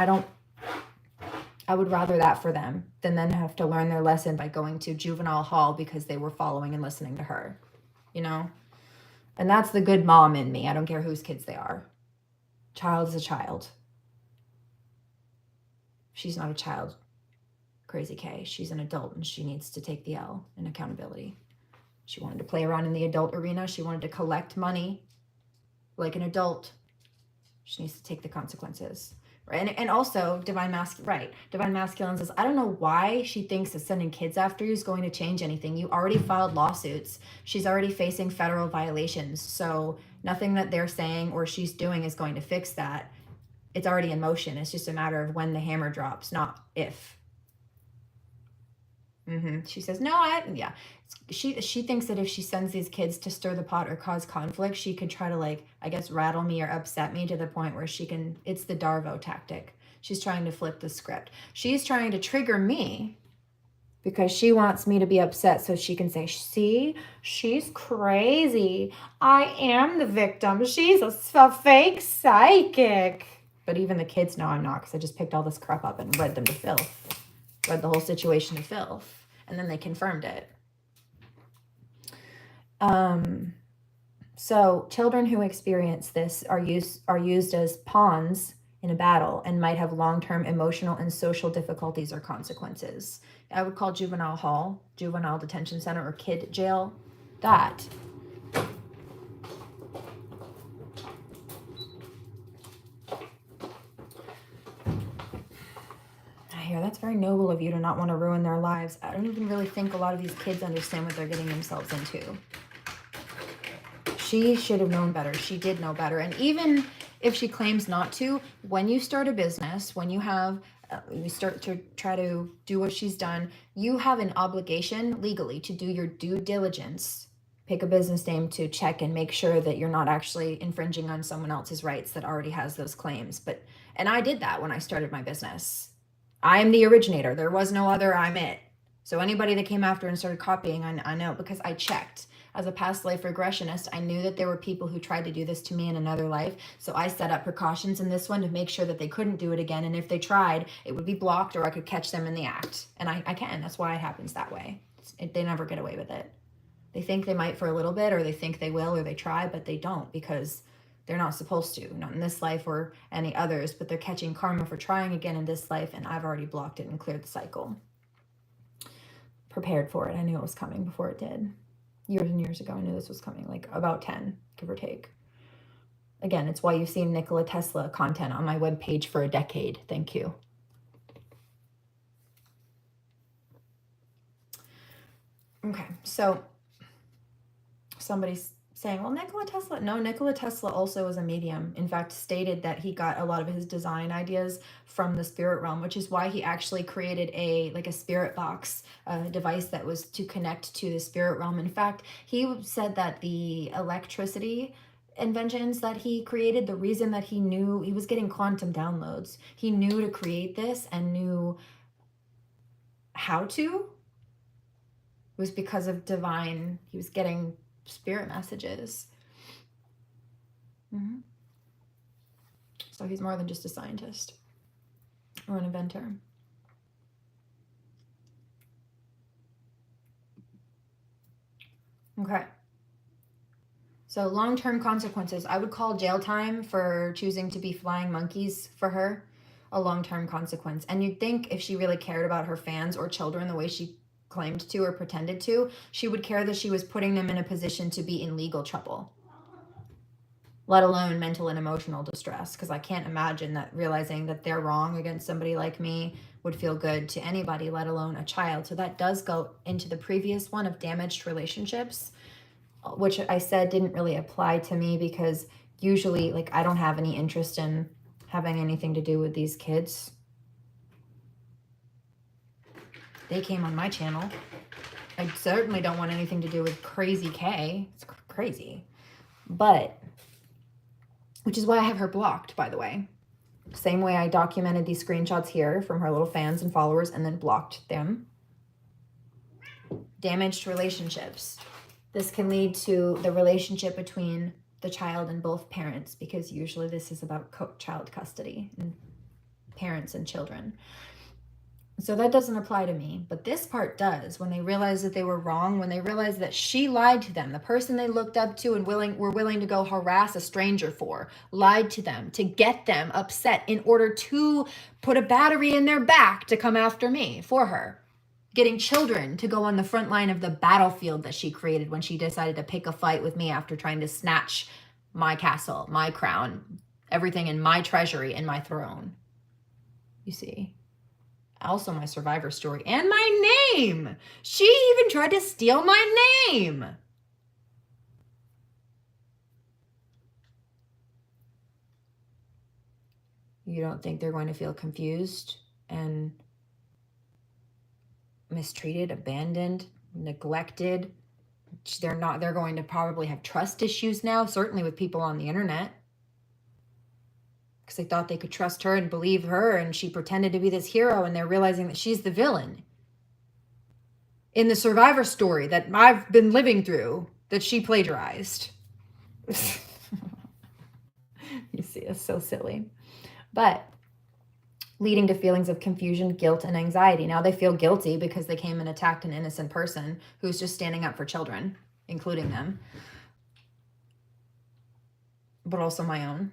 I would rather that for them than then have to learn their lesson by going to juvenile hall because they were following and listening to her, you know? And that's the good mom in me. I don't care whose kids they are. Child is a child. She's not a child, Crazy K. She's an adult and she needs to take the L in accountability. She wanted to play around in the adult arena. She wanted to collect money like an adult. She needs to take the consequences. Right? And also, Divine Masculine says, I don't know why she thinks that sending kids after you is going to change anything. You already filed lawsuits. She's already facing federal violations. So nothing that they're saying or she's doing is going to fix that. It's already in motion. It's just a matter of when the hammer drops, not if. She says, no, yeah. She thinks that if she sends these kids to stir the pot or cause conflict, she could try to, like, I guess, rattle me or upset me to the point where she can, it's the Darvo tactic. She's trying to flip the script. She's trying to trigger me because she wants me to be upset so she can say, see, she's crazy. I am the victim. She's a fake psychic. But even the kids know I'm not, because I just picked all this crap up and read them to filth. Read the whole situation to filth. And then they confirmed it. So children who experience this are used as pawns in a battle and might have long-term emotional and social difficulties or consequences. I would call juvenile hall, juvenile detention center, or kid jail that. That's very noble of you to not want to ruin their lives. I don't even really think a lot of these kids understand what they're getting themselves into. She should have known better. She did know better. And even if she claims not to, when you start a business, when you have, you start to try to do what she's done, you have an obligation legally to do your due diligence. Pick a business name to check and make sure that you're not actually infringing on someone else's rights that already has those claims. And I did that when I started my business. I am the originator. There was no other. I'm it. So anybody that came after and started copying, I know, because I checked. As a past life regressionist, I knew that there were people who tried to do this to me in another life. So I set up precautions in this one to make sure that they couldn't do it again. And if they tried, it would be blocked or I could catch them in the act. And I can. That's why it happens that way. They never get away with it. They think they might for a little bit, or they think they will, or they try, but they don't, because they're not supposed to, not in this life or any others, but they're catching karma for trying again in this life, and I've already blocked it and cleared the cycle. Prepared for it. I knew it was coming before it did. Years and years ago, I knew this was coming, like about 10, give or take. Again, it's why you've seen Nikola Tesla content on my webpage for a decade. Thank you. Okay, so somebody's saying, well, Nikola Tesla. No, Nikola Tesla also was a medium. In fact, stated that he got a lot of his design ideas from the spirit realm, which is why he actually created a spirit box, a device that was to connect to the spirit realm. In fact, he said that the electricity inventions that he created, the reason that he knew he was getting quantum downloads, he knew to create this and knew how to, was because of divine, he was getting spirit messages. So he's more than just a scientist or an inventor. Okay. So long-term consequences. I would call jail time for choosing to be flying monkeys for her a long-term consequence. And you'd think if she really cared about her fans or children the way she claimed to or pretended to, she would care that she was putting them in a position to be in legal trouble, let alone mental and emotional distress, because I can't imagine that realizing that they're wrong against somebody like me would feel good to anybody, let alone a child. So that does go into the previous one of damaged relationships, which I said didn't really apply to me because usually, like, I don't have any interest in having anything to do with these kids. They came on my channel. I certainly don't want anything to do with Crazy K. It's crazy. But, which is why I have her blocked, by the way. Same way I documented these screenshots here from her little fans and followers and then blocked them. Damaged relationships. This can lead to the relationship between the child and both parents, because usually this is about child custody and parents and children. So that doesn't apply to me, but this part does. When they realized that they were wrong, when they realized that she lied to them, the person they looked up to and were willing to go harass a stranger for, lied to them to get them upset in order to put a battery in their back to come after me for her. Getting children to go on the front line of the battlefield that she created when she decided to pick a fight with me after trying to snatch my castle, my crown, everything in my treasury and my throne. You see? Also my survivor story and my name. She even tried to steal my name. You don't think they're going to feel confused and mistreated, abandoned, neglected? They're going to probably have trust issues now, certainly with people on the internet. Because they thought they could trust her and believe her, and she pretended to be this hero, and they're realizing that she's the villain in the survivor story that I've been living through, that she plagiarized. You see, it's so silly. But leading to feelings of confusion, guilt, and anxiety. Now they feel guilty because they came and attacked an innocent person who's just standing up for children, including them, but also my own.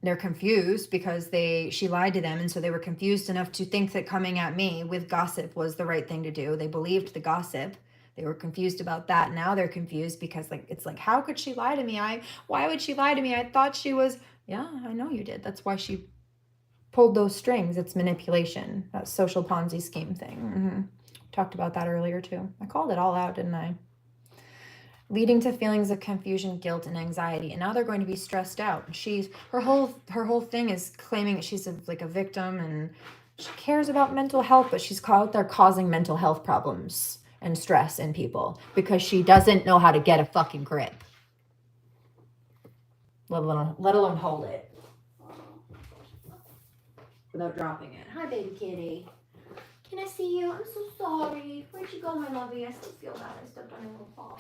They're confused because she lied to them, and so they were confused enough to think that coming at me with gossip was the right thing to do. They believed the gossip. They were confused about that. Now they're confused because it's like, how could she lie to me? Why would she lie to me? I thought she was, yeah, I know you did. That's why she pulled those strings. It's manipulation, that social Ponzi scheme thing. Talked about that earlier too. I called it all out, didn't I? Leading to feelings of confusion, guilt, and anxiety. And now they're going to be stressed out. Her whole thing is claiming that she's like a victim and she cares about mental health, but she's out there causing mental health problems and stress in people because she doesn't know how to get a fucking grip. Let alone hold it without dropping it. Hi, baby kitty. Can I see you? I'm so sorry. Where'd you go, my lovey? I still feel bad. I stepped on your little paw.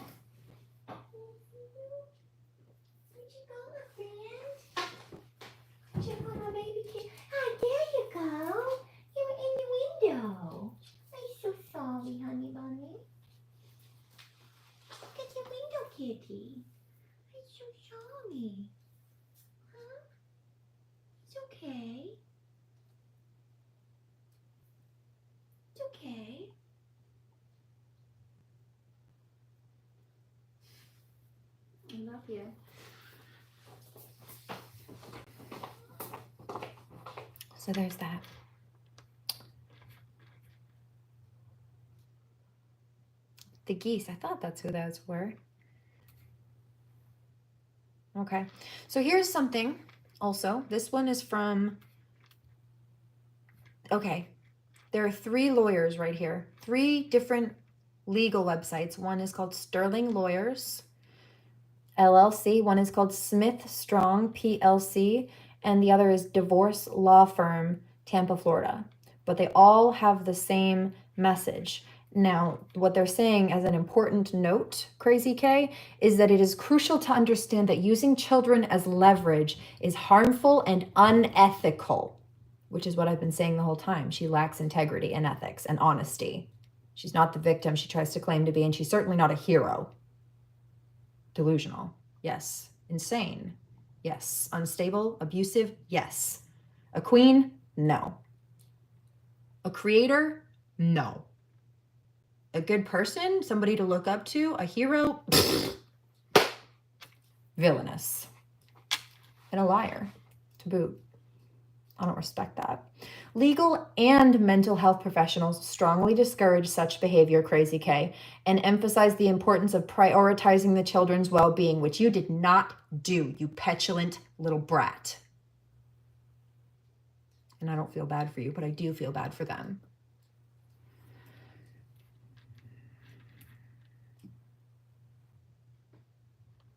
Where'd you go, my friend? Where'd you go, my baby kitty? Hi, there you go. You were in the window. I'm so sorry, honey bunny. Look at your window, kitty. I'm so sorry. Huh? It's okay. It's okay. I love you. So there's that. The geese. I thought that's who those were. Okay. So here's something also. This one is from... Okay. There are 3 lawyers right here. 3 different legal websites. One is called Sterling Lawyers, LLC. One is called Smith Strong, PLC. And the other is Divorce Law Firm, Tampa, Florida. But they all have the same message. Now, what they're saying as an important note, Crazy K, is that it is crucial to understand that using children as leverage is harmful and unethical, which is what I've been saying the whole time. She lacks integrity and ethics and honesty. She's not the victim she tries to claim to be, and she's certainly not a hero. Delusional, yes. Insane, yes. Unstable, abusive, yes. A queen, no. A creator, no. A good person, somebody to look up to, a hero, villainous. And a liar, to boot. I don't respect that. Legal and mental health professionals strongly discourage such behavior, Crazy K, and emphasize the importance of prioritizing the children's well-being, which you did not do, you petulant little brat. And I don't feel bad for you, but I do feel bad for them.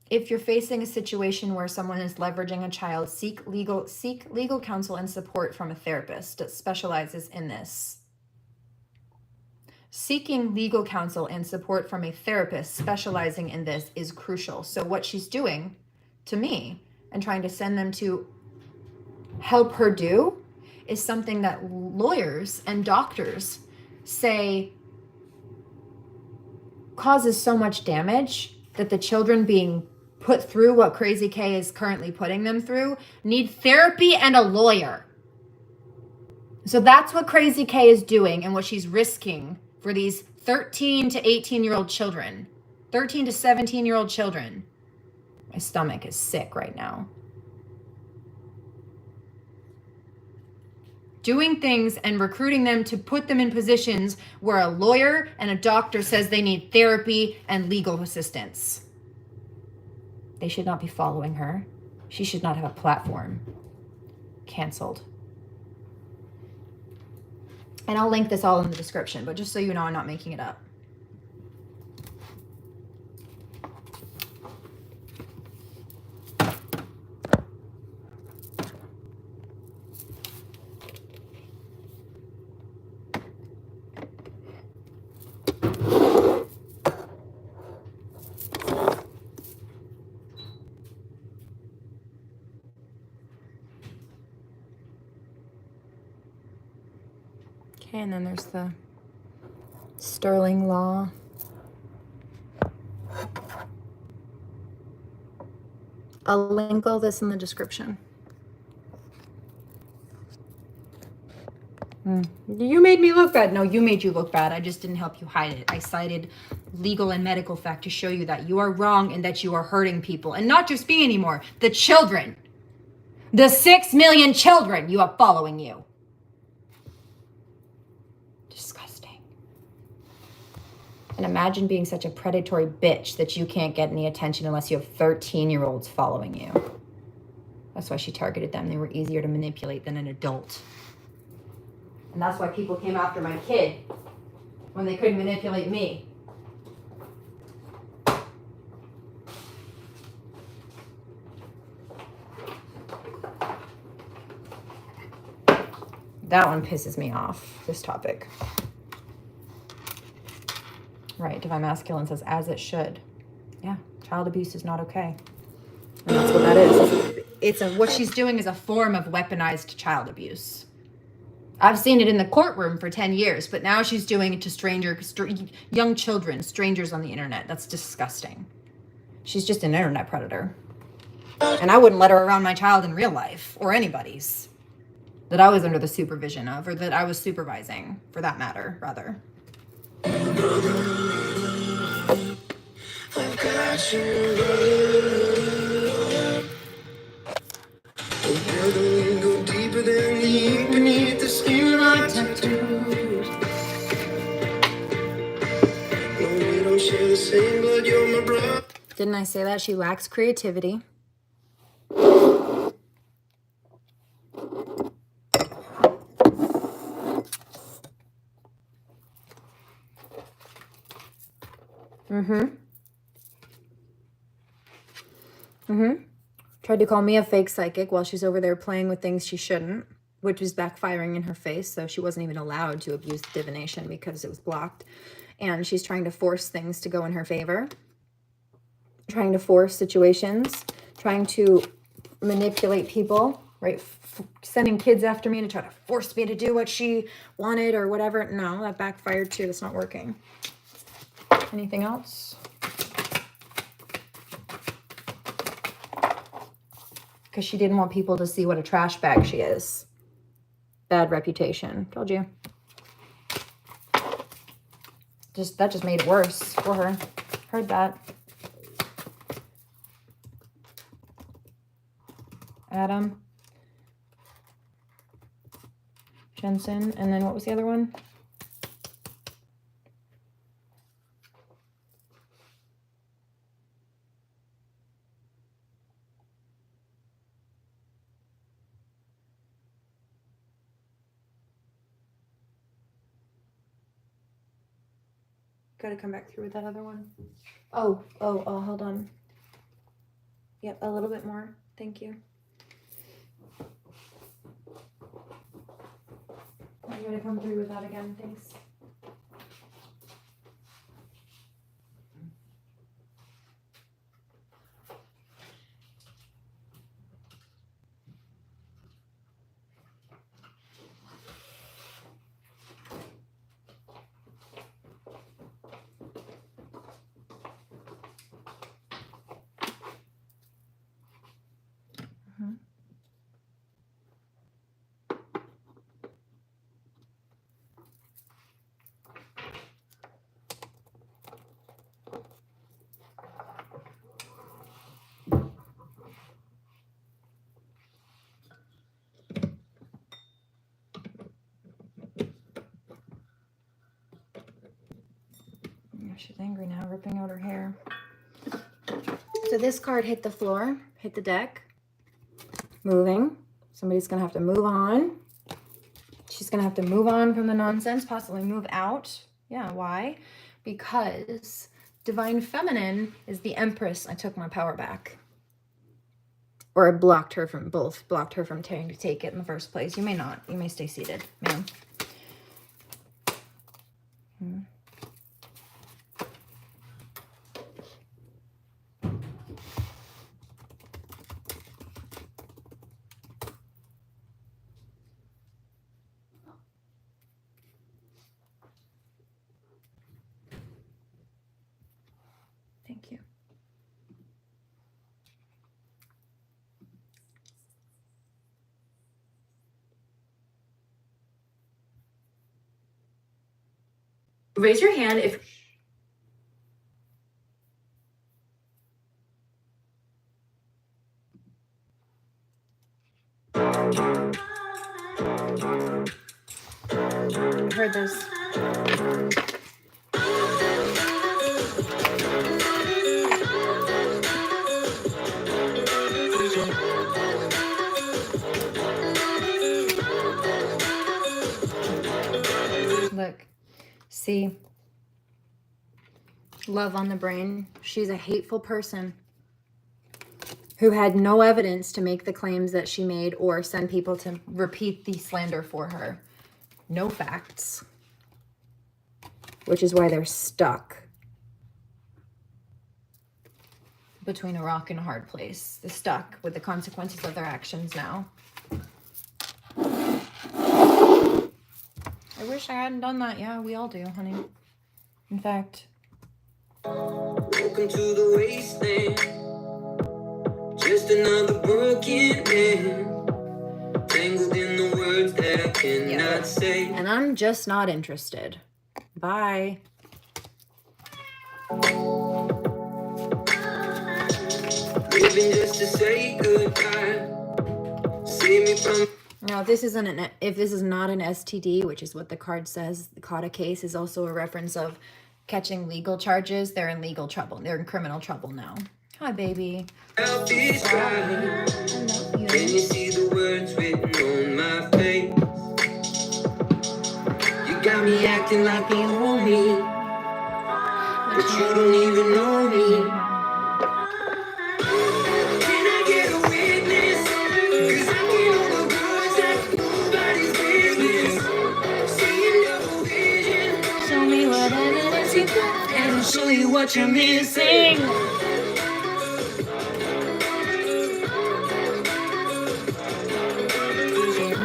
If you're facing a situation where someone is leveraging a child, seek legal counsel and support from a therapist that specializes in this. Seeking legal counsel and support from a therapist specializing in this is crucial. So what she's doing to me and trying to send them to help her do is something that lawyers and doctors say causes so much damage that the children being put through what Crazy K is currently putting them through need therapy and a lawyer. So that's what Crazy K is doing and what she's risking for these 13 to 18-year-old children, 13 to 17-year-old children. My stomach is sick right now. Doing things and recruiting them to put them in positions where a lawyer and a doctor says they need therapy and legal assistance. They should not be following her. She should not have a platform. Canceled. And I'll link this all in the description, but just so you know, I'm not making it up. Okay, and then there's the Sterling Law. I'll link all this in the description. You made me look bad. No, you made you look bad. I just didn't help you hide it. I cited legal and medical fact to show you that you are wrong and that you are hurting people. And not just me anymore, the children. The 6 million children you have following you. Disgusting. And imagine being such a predatory bitch that you can't get any attention unless you have 13-year-olds following you. That's why she targeted them. They were easier to manipulate than an adult. And that's why people came after my kid when they couldn't manipulate me. That one pisses me off, this topic. Right, Divine Masculine says, as it should. Yeah, child abuse is not okay. And that's what that is. What she's doing is a form of weaponized child abuse. I've seen it in the courtroom for 10 years, but now she's doing it to young children, strangers on the internet. That's disgusting. She's just an internet predator. And I wouldn't let her around my child in real life, or anybody's, that I was under the supervision of, or that I was supervising, for that matter, rather. I've got you, brother. Brother, go deeper than the ink beneath the skin like tattoos. No, we don't share the same blood, you're my brother. Didn't I say that? She lacks creativity. Tried to call me a fake psychic while she's over there playing with things she shouldn't, which was backfiring in her face. So she wasn't even allowed to abuse divination because it was blocked. And she's trying to force things to go in her favor. Trying to force situations. Trying to manipulate people, right? Sending kids after me to try to force me to do what she wanted or whatever. No, that backfired too. That's not working. Anything else? Because she didn't want people to see what a trash bag she is. Bad reputation. Told you. That just made it worse for her. Heard that. Adam. Jensen. And then what was the other one? Gotta come back through with that other one. Oh, hold on. Yep, a little bit more. Thank you. I'm gonna come through with that again, thanks. She's angry now, ripping out her hair. So this card hit the floor, hit the deck, moving. Somebody's gonna have to move on. She's gonna have to move on from the nonsense, possibly move out. Yeah, why? Because Divine Feminine is the Empress. I took my power back. Or I blocked her from blocked her from trying to take it in the first place. You may not. You may stay seated, ma'am. Thank you. Raise your hand if I've heard this. Look, see, love on the brain. She's a hateful person who had no evidence to make the claims that she made or send people to repeat the slander for her. No facts, which is why they're stuck between a rock and a hard place. They're stuck with the consequences of their actions now. I wish I hadn't done that. Yeah, we all do, honey. In fact, Welcome to the wasteland. Just another broken man. Tangled in the words that I cannot say. and I'm just not interested. Bye. Living just to say goodbye. Save me from Now, if this isn't if this is not an STD, which is what the card says, the CAUTA case is also a reference of catching legal charges. They're in legal trouble. They're in criminal trouble now. Hi, baby. selfish pride. Can you see the words written on my face? You got me acting like you own me, but you don't even know me. Can I get a witness? 'Cause I can't hold the words like nobody's business. Seeing double vision. Show me what evidence you got, and I'll show you what you're missing.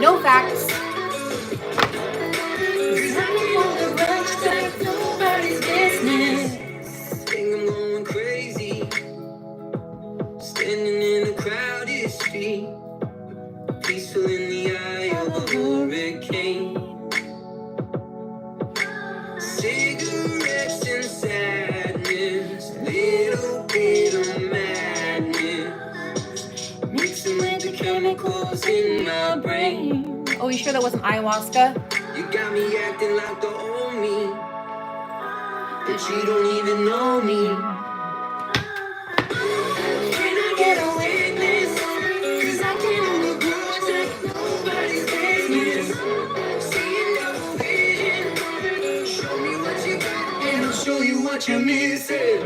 No facts. 'Cause I can't hold the words like nobody's business. Think I'm going crazy. Standing in a crowded street, peaceful in the eye of a hurricane. Cigarettes and sadness, little bit of madness, mixing with the chemicals in my brain. Oh, you sure that wasn't ayahuasca? You got me acting like the old me, but you don't even know me. Can I get a witness? 'Cause I can't hold the grudge like nobody's business. Seeing double vision. Show me what you got, and I'll show you what you're missing.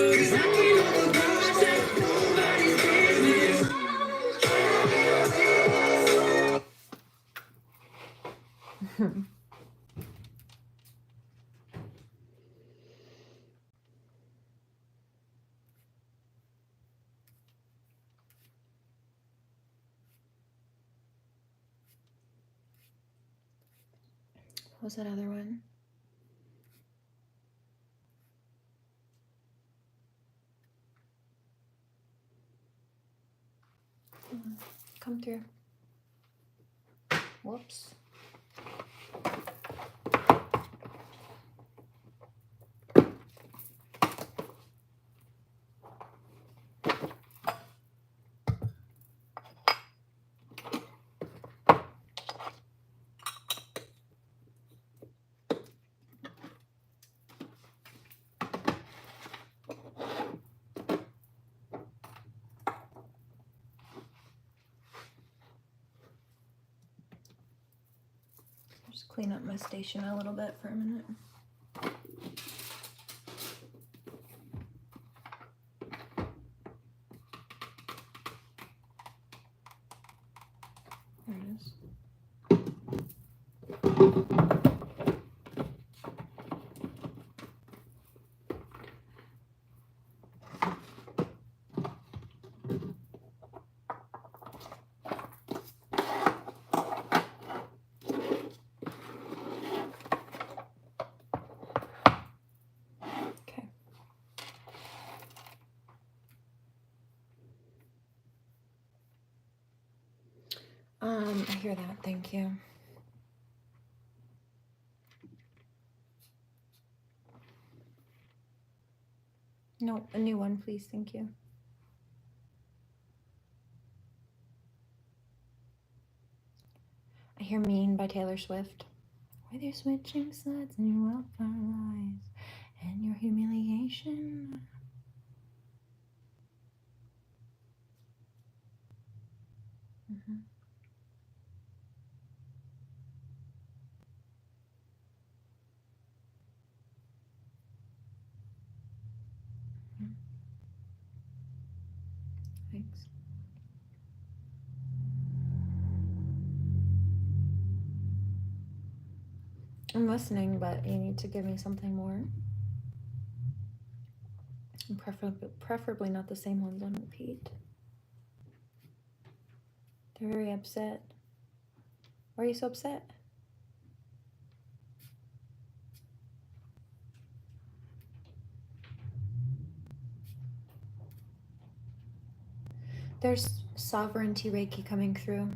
Cause I can't hold the grudge like nobody's business. What was that other one? Come through. Whoops. Just clean up my station a little bit for a minute. There it is. Okay. I hear that. Thank you. No, a new one, please. Thank you. I hear Mean by Taylor Swift. With your switching sides and your wildfire eyes and your humiliation. Mm-hmm. Thanks. I'm listening, but you need to give me something more. And preferably not the same ones on repeat. They're very upset. Why are you so upset? There's sovereignty Reiki coming through.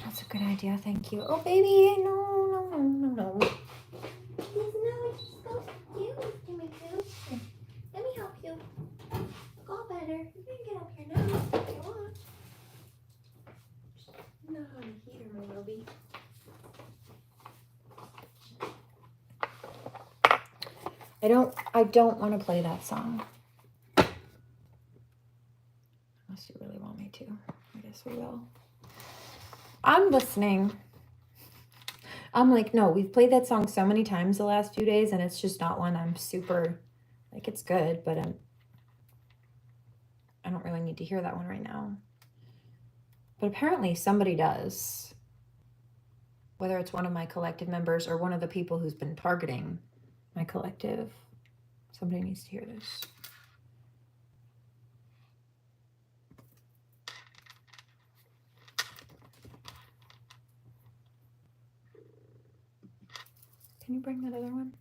That's a good idea, thank you. Oh, baby, no. Please, no, just go you. Give me food. Here, let me help you. Look all better. You can get up here now if you want. No, here, my lovey. I don't want to play that song. Unless you really want me to. I guess we will. I'm listening. I'm like, no, we've played that song so many times the last few days, and it's just not one I'm super, like, it's good, but I don't really need to hear that one right now. But apparently somebody does. Whether it's one of my collective members or one of the people who's been targeting my collective. Somebody needs to hear this. Can you bring that other one?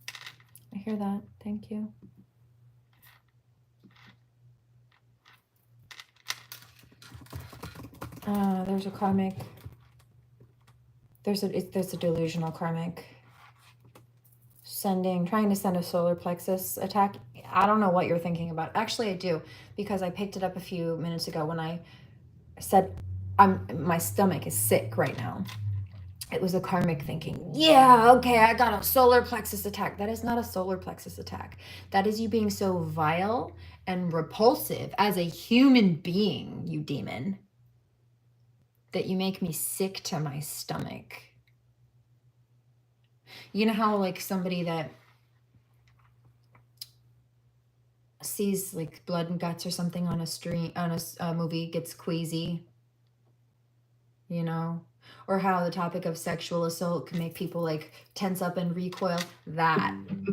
I hear that. Thank you. There's a karmic. There's a delusional karmic trying to send a solar plexus attack. I don't know what you're thinking about. Actually, I do, because I picked it up a few minutes ago when I said my stomach is sick right now. It was a karmic thinking, yeah, okay, I got a solar plexus attack. That is not a solar plexus attack. That is you being so vile and repulsive as a human being, you demon, that you make me sick to my stomach. You know how, like, somebody that sees, like, blood and guts or something on a movie gets queasy, you know? Or how the topic of sexual assault can make people, like, tense up and recoil.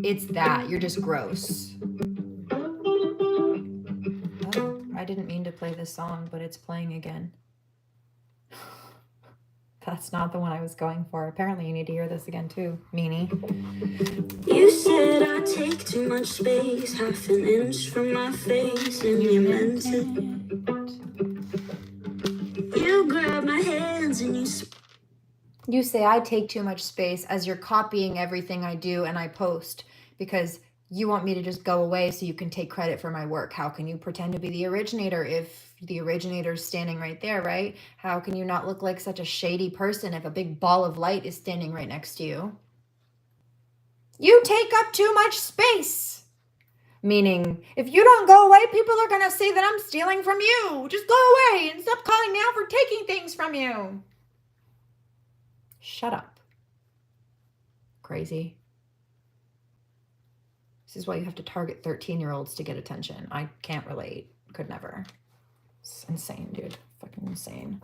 It's that. You're just gross. Oh. I didn't mean to play this song, but it's playing again. That's not the one I was going for. Apparently you need to hear this again too, meanie. You said I take too much space, half an inch from my face, and you meant it. You grab my hands and You say I take too much space as you're copying everything I do and I post because you want me to just go away so you can take credit for my work. How can you pretend to be the originator if the originator's standing right there, right? How can you not look like such a shady person if a big ball of light is standing right next to you? You take up too much space. Meaning, if you don't go away, people are going to see that I'm stealing from you. Just go away and stop calling me out for taking things from you. Shut up. Crazy. This is why you have to target 13-year-olds to get attention. I can't relate. Could never. It's insane, dude. Fucking insane.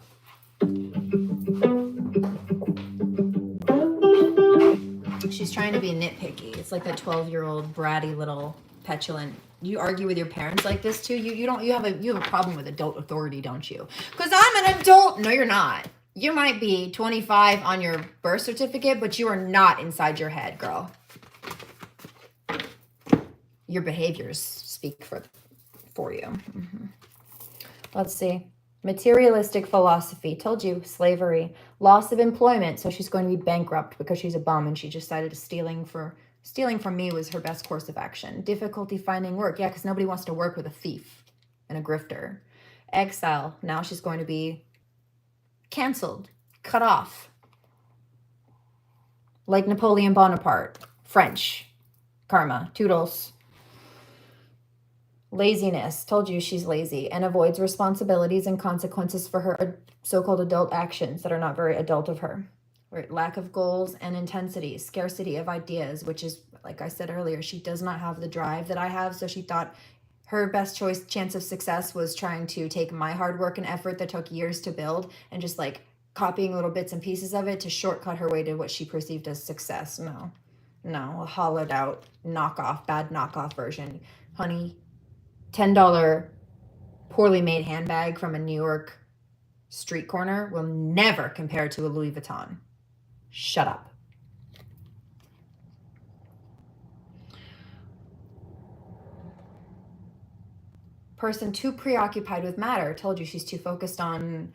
She's trying to be nitpicky. It's like that 12-year-old bratty little petulant. You argue with your parents like this too? You have a problem with adult authority, don't you? Because I'm an adult. No, you're not. You might be 25 on your birth certificate, but you are not inside your head, girl. Your behaviors speak for you. Mm-hmm. Let's see. Materialistic philosophy. Told you, slavery. Loss of employment. So she's going to be bankrupt because she's a bum and she decided stealing from me was her best course of action. Difficulty finding work. Yeah, because nobody wants to work with a thief and a grifter. Exile. Now she's going to be canceled. Cut off. Like Napoleon Bonaparte. French. Karma. Toodles. Laziness. Told you she's lazy and avoids responsibilities and consequences for her so-called adult actions that are not very adult of her. Right? Lack of goals and intensity. Scarcity of ideas, which is, like I said earlier, she does not have the drive that I have. So she thought her best chance of success was trying to take my hard work and effort that took years to build and just like copying little bits and pieces of it to shortcut her way to what she perceived as success. No, a hollowed out knockoff, bad knockoff version. Honey, $10 poorly made handbag from a New York street corner will never compare to a Louis Vuitton. Shut up. Person too preoccupied with matter. Told you she's too focused on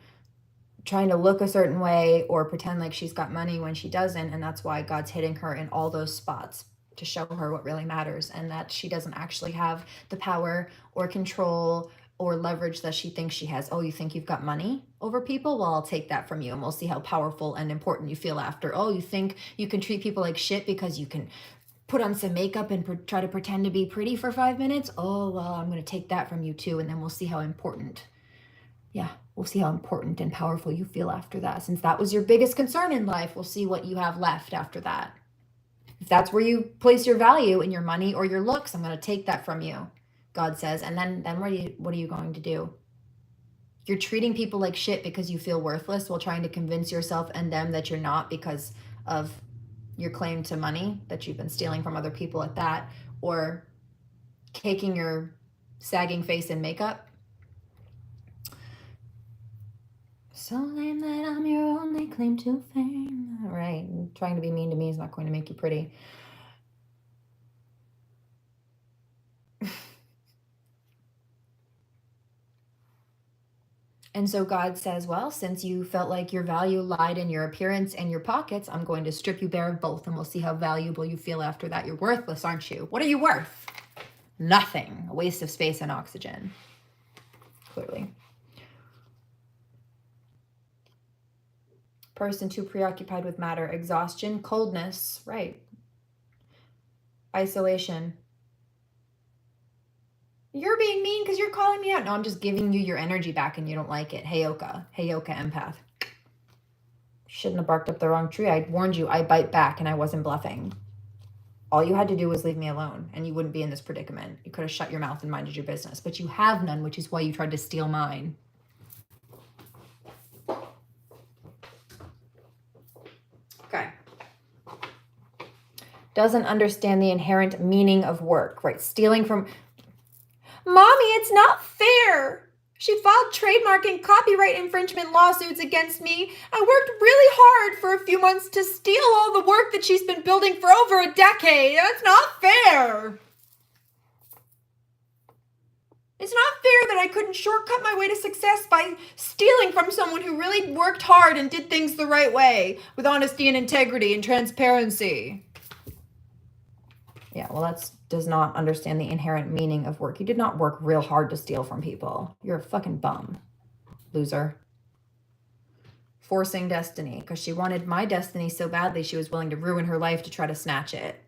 trying to look a certain way or pretend like she's got money when she doesn't, and that's why God's hitting her in all those spots to show her what really matters and that she doesn't actually have the power or control or leverage that she thinks she has. Oh, you think you've got money over people? Well, I'll take that from you and we'll see how powerful and important you feel after. Oh, you think you can treat people like shit because you can put on some makeup and try to pretend to be pretty for 5 minutes? Oh, well, I'm going to take that from you too, and then we'll see how important. Yeah, we'll see how important and powerful you feel after that. Since that was your biggest concern in life, we'll see what you have left after that. If that's where you place your value in your money or your looks, I'm going to take that from you, God says. And then what are you going to do? You're treating people like shit because you feel worthless while trying to convince yourself and them that you're not because of your claim to money that you've been stealing from other people at that, or caking your sagging face in makeup. So lame that I'm your only claim to fame. All right, trying to be mean to me is not going to make you pretty. And so God says, well, since you felt like your value lied in your appearance and your pockets, I'm going to strip you bare of both, and we'll see how valuable you feel after that. You're worthless, aren't you? What are you worth? Nothing. A waste of space and oxygen. Clearly. Person too preoccupied with matter. Exhaustion, coldness, right. Isolation. You're being mean because you're calling me out. No, I'm just giving you your energy back and you don't like it. Heyoka empath. Shouldn't have barked up the wrong tree. I warned you, I bite back and I wasn't bluffing. All you had to do was leave me alone and you wouldn't be in this predicament. You could have shut your mouth and minded your business, but you have none, which is why you tried to steal mine. Okay. Doesn't understand the inherent meaning of work, right? Stealing from... Mommy, it's not fair. She filed trademark and copyright infringement lawsuits against me. I worked really hard for a few months to steal all the work that she's been building for over a decade. That's not fair. It's not fair that I couldn't shortcut my way to success by stealing from someone who really worked hard and did things the right way, with honesty and integrity and transparency. Yeah, well, that does not understand the inherent meaning of work. You did not work real hard to steal from people. You're a fucking bum. Loser. Forcing destiny, because she wanted my destiny so badly she was willing to ruin her life to try to snatch it.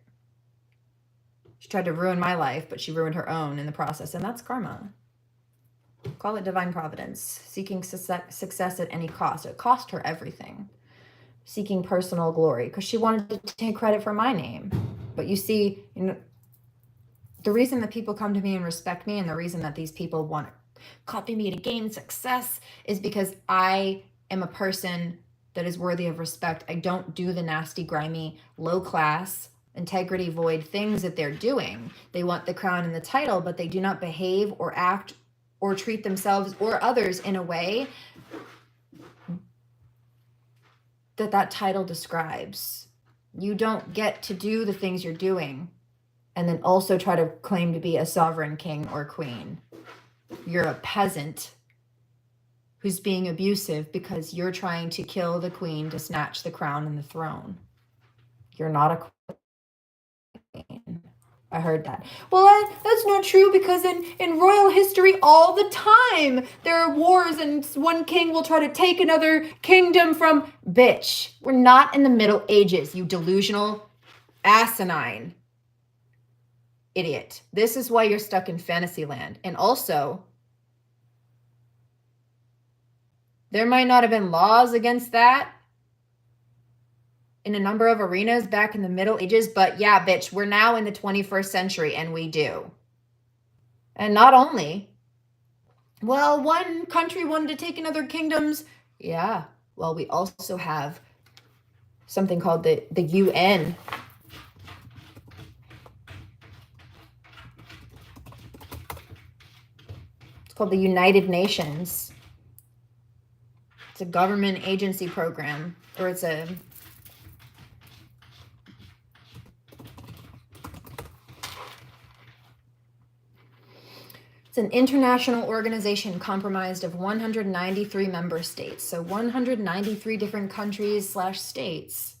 She tried to ruin my life, but she ruined her own in the process, and that's karma. Call it divine providence. Seeking success at any cost. It cost her everything. Seeking personal glory, because she wanted to take credit for my name. But you see, the reason that people come to me and respect me, and the reason that these people want to copy me to gain success, is because I am a person that is worthy of respect. I don't do the nasty, grimy, low class, integrity void things that they're doing. They want the crown and the title, but they do not behave or act or treat themselves or others in a way that that title describes. You don't get to do the things you're doing and then also try to claim to be a sovereign king or queen. You're a peasant who's being abusive because you're trying to kill the queen to snatch the crown and the throne. You're not a queen. I heard that. Well, that's not true, because in royal history all the time there are wars and one king will try to take another kingdom from... Bitch, we're not in the Middle Ages, you delusional, asinine idiot. This is why you're stuck in fantasy land. And also, there might not have been laws against that in a number of arenas back in the Middle Ages, but yeah, bitch, we're now in the 21st century and we do. And not only, well, one country wanted to take another kingdom's, yeah, well, we also have something called the UN. It's called the United Nations. It's a government agency program, or it's an international organization comprised of 193 member states. So 193 different countries / states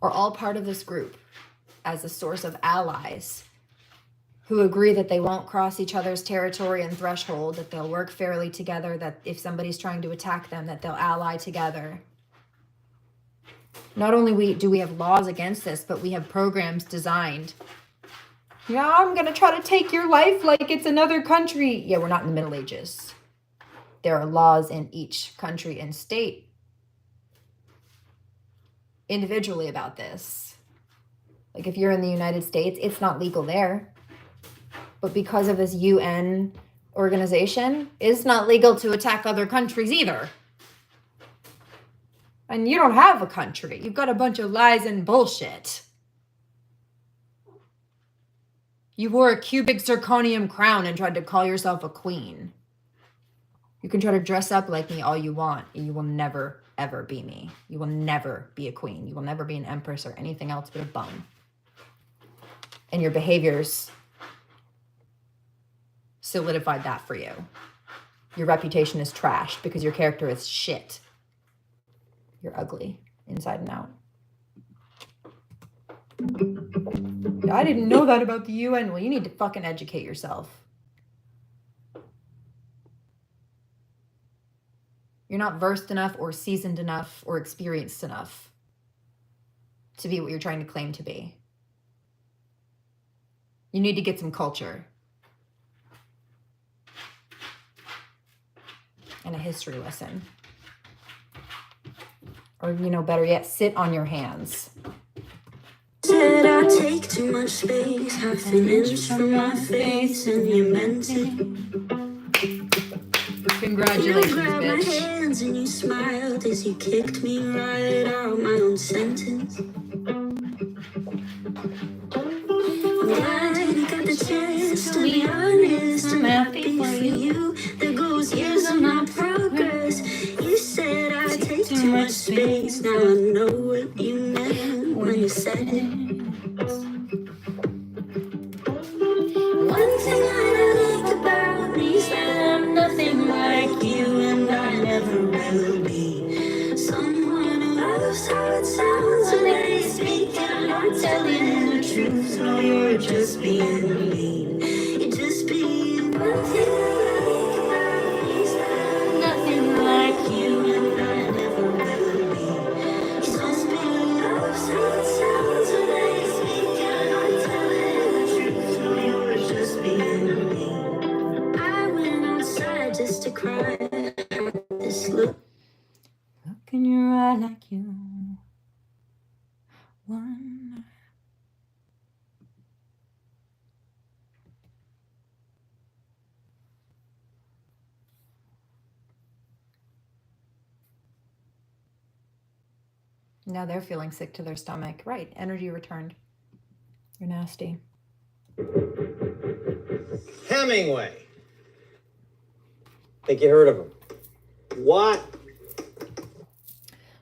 are all part of this group as a source of allies who agree that they won't cross each other's territory and threshold, that they'll work fairly together, that if somebody's trying to attack them, that they'll ally together. Not only do we have laws against this, but we have programs designed. Yeah, I'm going to try to take your life like it's another country. Yeah, we're not in the Middle Ages. There are laws in each country and state individually about this. Like if you're in the United States, it's not legal there. But because of this UN organization, it's not legal to attack other countries either. And you don't have a country. You've got a bunch of lies and bullshit. You wore a cubic zirconium crown and tried to call yourself a queen. You can try to dress up like me all you want. You will never, ever be me. You will never be a queen. You will never be an empress or anything else but a bum. And your behaviors solidified that for you. Your reputation is trashed because your character is shit. You're ugly inside and out. I didn't know that about the UN. Well, you need to fucking educate yourself. You're not versed enough or seasoned enough or experienced enough to be what you're trying to claim to be. You need to get some culture. And a history lesson. Or, better yet, sit on your hands. Did I take too much space? Half an inch from my face, and you meant it. Congratulations, You grabbed my bitch. hands and you smiled as you kicked me right out my own sentence. I'm glad you got the chance to be honest. I'm happy for you. confidence. One thing I like about me is that I'm nothing like you, and I never will be. Someone who loves how it sounds when they speak, and I'm not telling the truth. No, you're just being mean. You're just being. One thing I like about me is that I'm nothing like you, and I never will be. Someone who loves how it sounds when they speak, and I'm not telling the truth. No, you're just being mean. I went outside just to cry. This look. Look in your eye like you won. Now they're feeling sick to their stomach. Right, energy returned. You're nasty. Hemingway. Think you heard of him? What?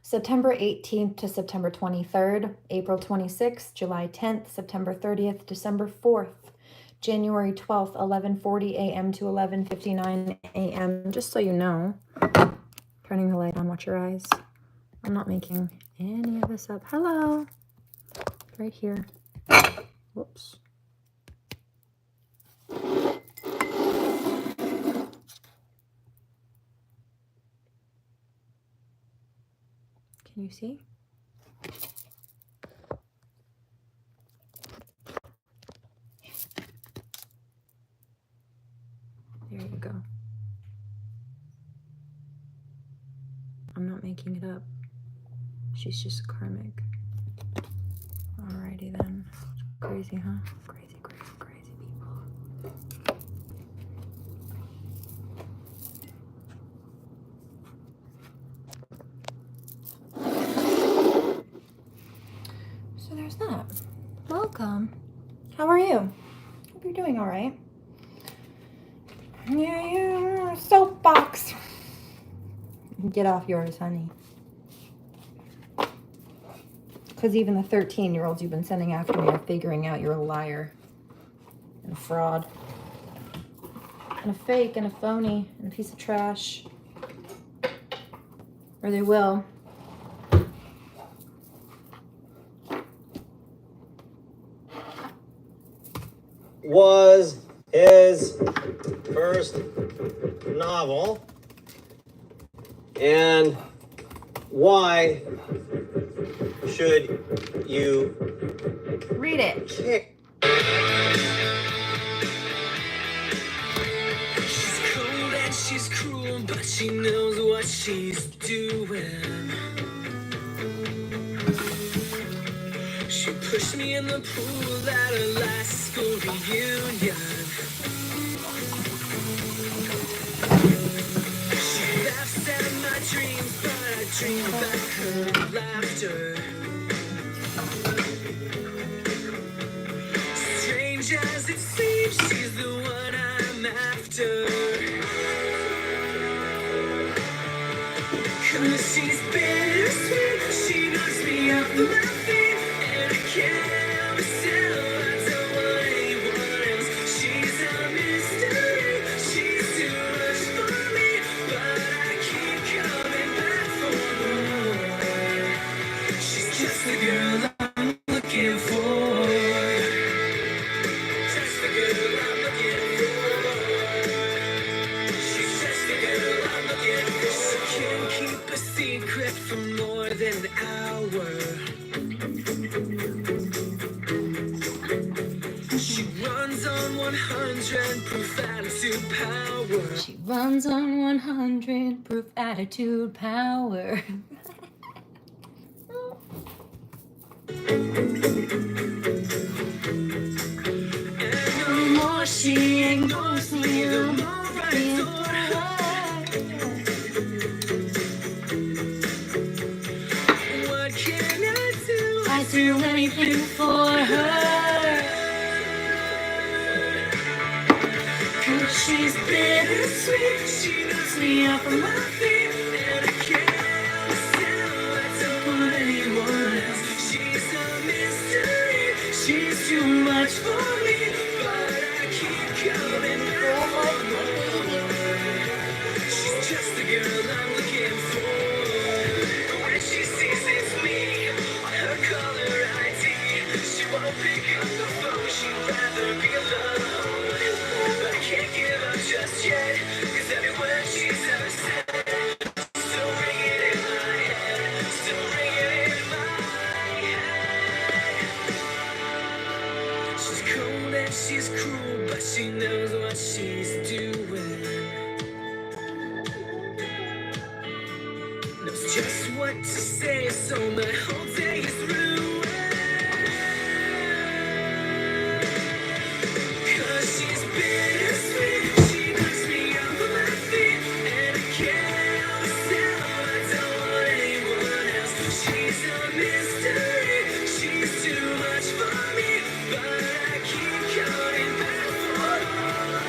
September 18th to September 23rd, April 26th, July 10th, September 30th, December 4th, January 12th, 11:40 a.m. to 11:59 a.m. Just so you know, turning the light on, watch your eyes. I'm not making any of this up. Hello. Right here. Whoops. Can you see? There you go. I'm not making it up. She's just karmic. Alrighty then. Crazy, huh? Crazy, crazy, crazy people. So there's that. Welcome. How are you? Hope you're doing all right. Yeah, soapbox. Get off yours, honey. Because even the 13-year-olds you've been sending after me are figuring out you're a liar and a fraud and a fake and a phony and a piece of trash. Or they will. Was his first novel, and why should you read it? Kick? She's cold and she's cruel, but she knows what she's doing. She pushed me in the pool at her last school reunion. She laughs at my dreams, but I dream back her laughter. Strange as it seems, she's the one I'm after. 'Cause she's bittersweet, she knocks me off my feet, and I can't help myself. I don't want anyone else. She's a mystery, she's too much for me, but I keep coming back for more. She's just the girl I'm looking for. Just the girl I'm looking for. She's just the girl I'm looking for. She can't keep a secret for more than an hour. She runs on 100 proof attitude power. She runs on 100 proof attitude power. And the more she ignores me, the more I adore her. What can I do? I do anything for her. 'Cause she's bittersweet, she knocks me off of my feet, and I can't help myself. I don't want anyone else. She's a mystery. 'cause every word she's ever said still ringing in my head, still ringing in my head. She's cold and she's cruel, but she knows what she's doing. Knows just what to say, so my whole day is ruined. 'Cause she's bittersweet, she knocks me off of my feet, and I can't help myself, I don't want anyone else. She's a mystery, she's too much for me, but I keep coming back for more.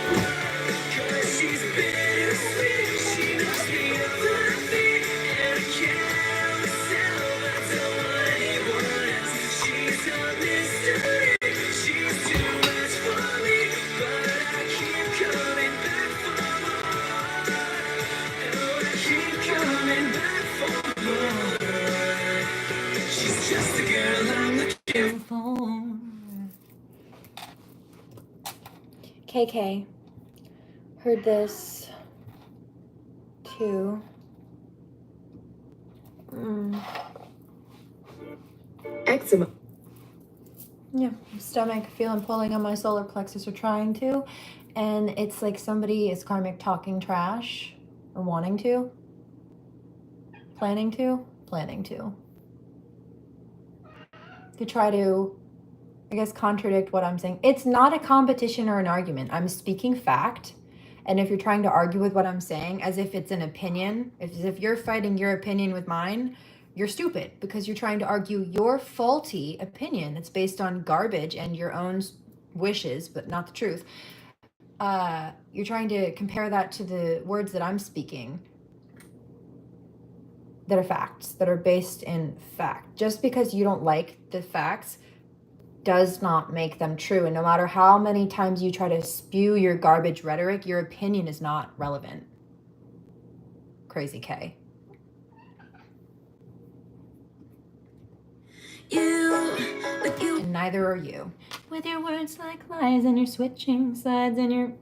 'Cause she's bittersweet, she knocks me off of my feet, and I can't help myself, I don't want anyone else. She's a mystery, she's too much for me, but I keep coming back for more. Oh, I keep coming back for more. She's just the girl I'm looking for. KK. Heard this too. Eczema. Yeah, stomach feeling pulling on my solar plexus or trying to, and it's like somebody is karmic talking trash or wanting to, planning to try to, I guess, contradict what I'm saying. It's not a competition or an argument. I'm speaking fact. And if you're trying to argue with what I'm saying as if it's an opinion, as if you're fighting your opinion with mine, you're stupid because you're trying to argue your faulty opinion that's based on garbage and your own wishes, but not the truth. You're trying to compare that to the words that I'm speaking that are facts, that are based in fact. Just because you don't like the facts does not make them true. And no matter how many times you try to spew your garbage rhetoric, your opinion is not relevant. Crazy K. And neither are you. With your words like lies and your switching sides and your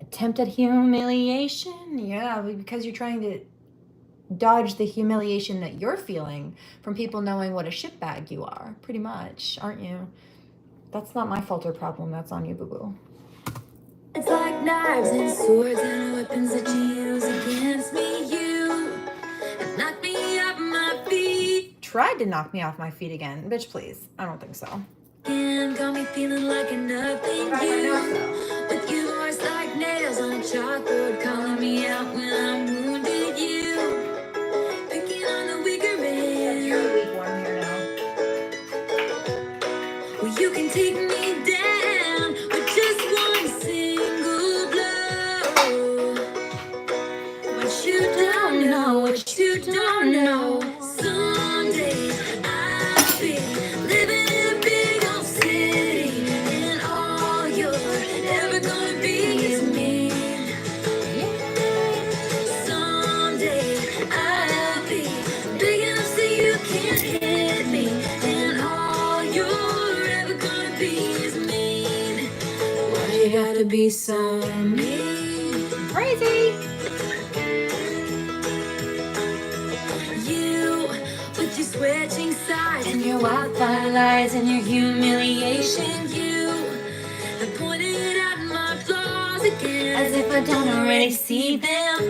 attempt at humiliation. Yeah, because you're trying to dodge the humiliation that you're feeling from people knowing what a shitbag you are, pretty much, aren't you? That's not my fault or problem. That's on you, boo-boo. It's like knives and swords and weapons that you use against me. You have knocked me off my feet. Tried to knock me off my feet again. Bitch, please. I don't think so. And got me feeling like a nothing. You, with your voice like nails on a chalkboard, calling me out when I'm wounded. You picking on the weaker man. You're the weak one here now. Well, you can take me down with just one single blow. What you don't know, what you don't know. Someday I'll be living in a big old city, and all you're ever gonna be is me. Someday I'll be big enough so you can't hit me, and all you're ever gonna be is mean. Why you gotta be so mean? Crazy. You, with your switching sides and your wildfire lies and your humiliation, you have pointed out my flaws again, as if I don't already see them.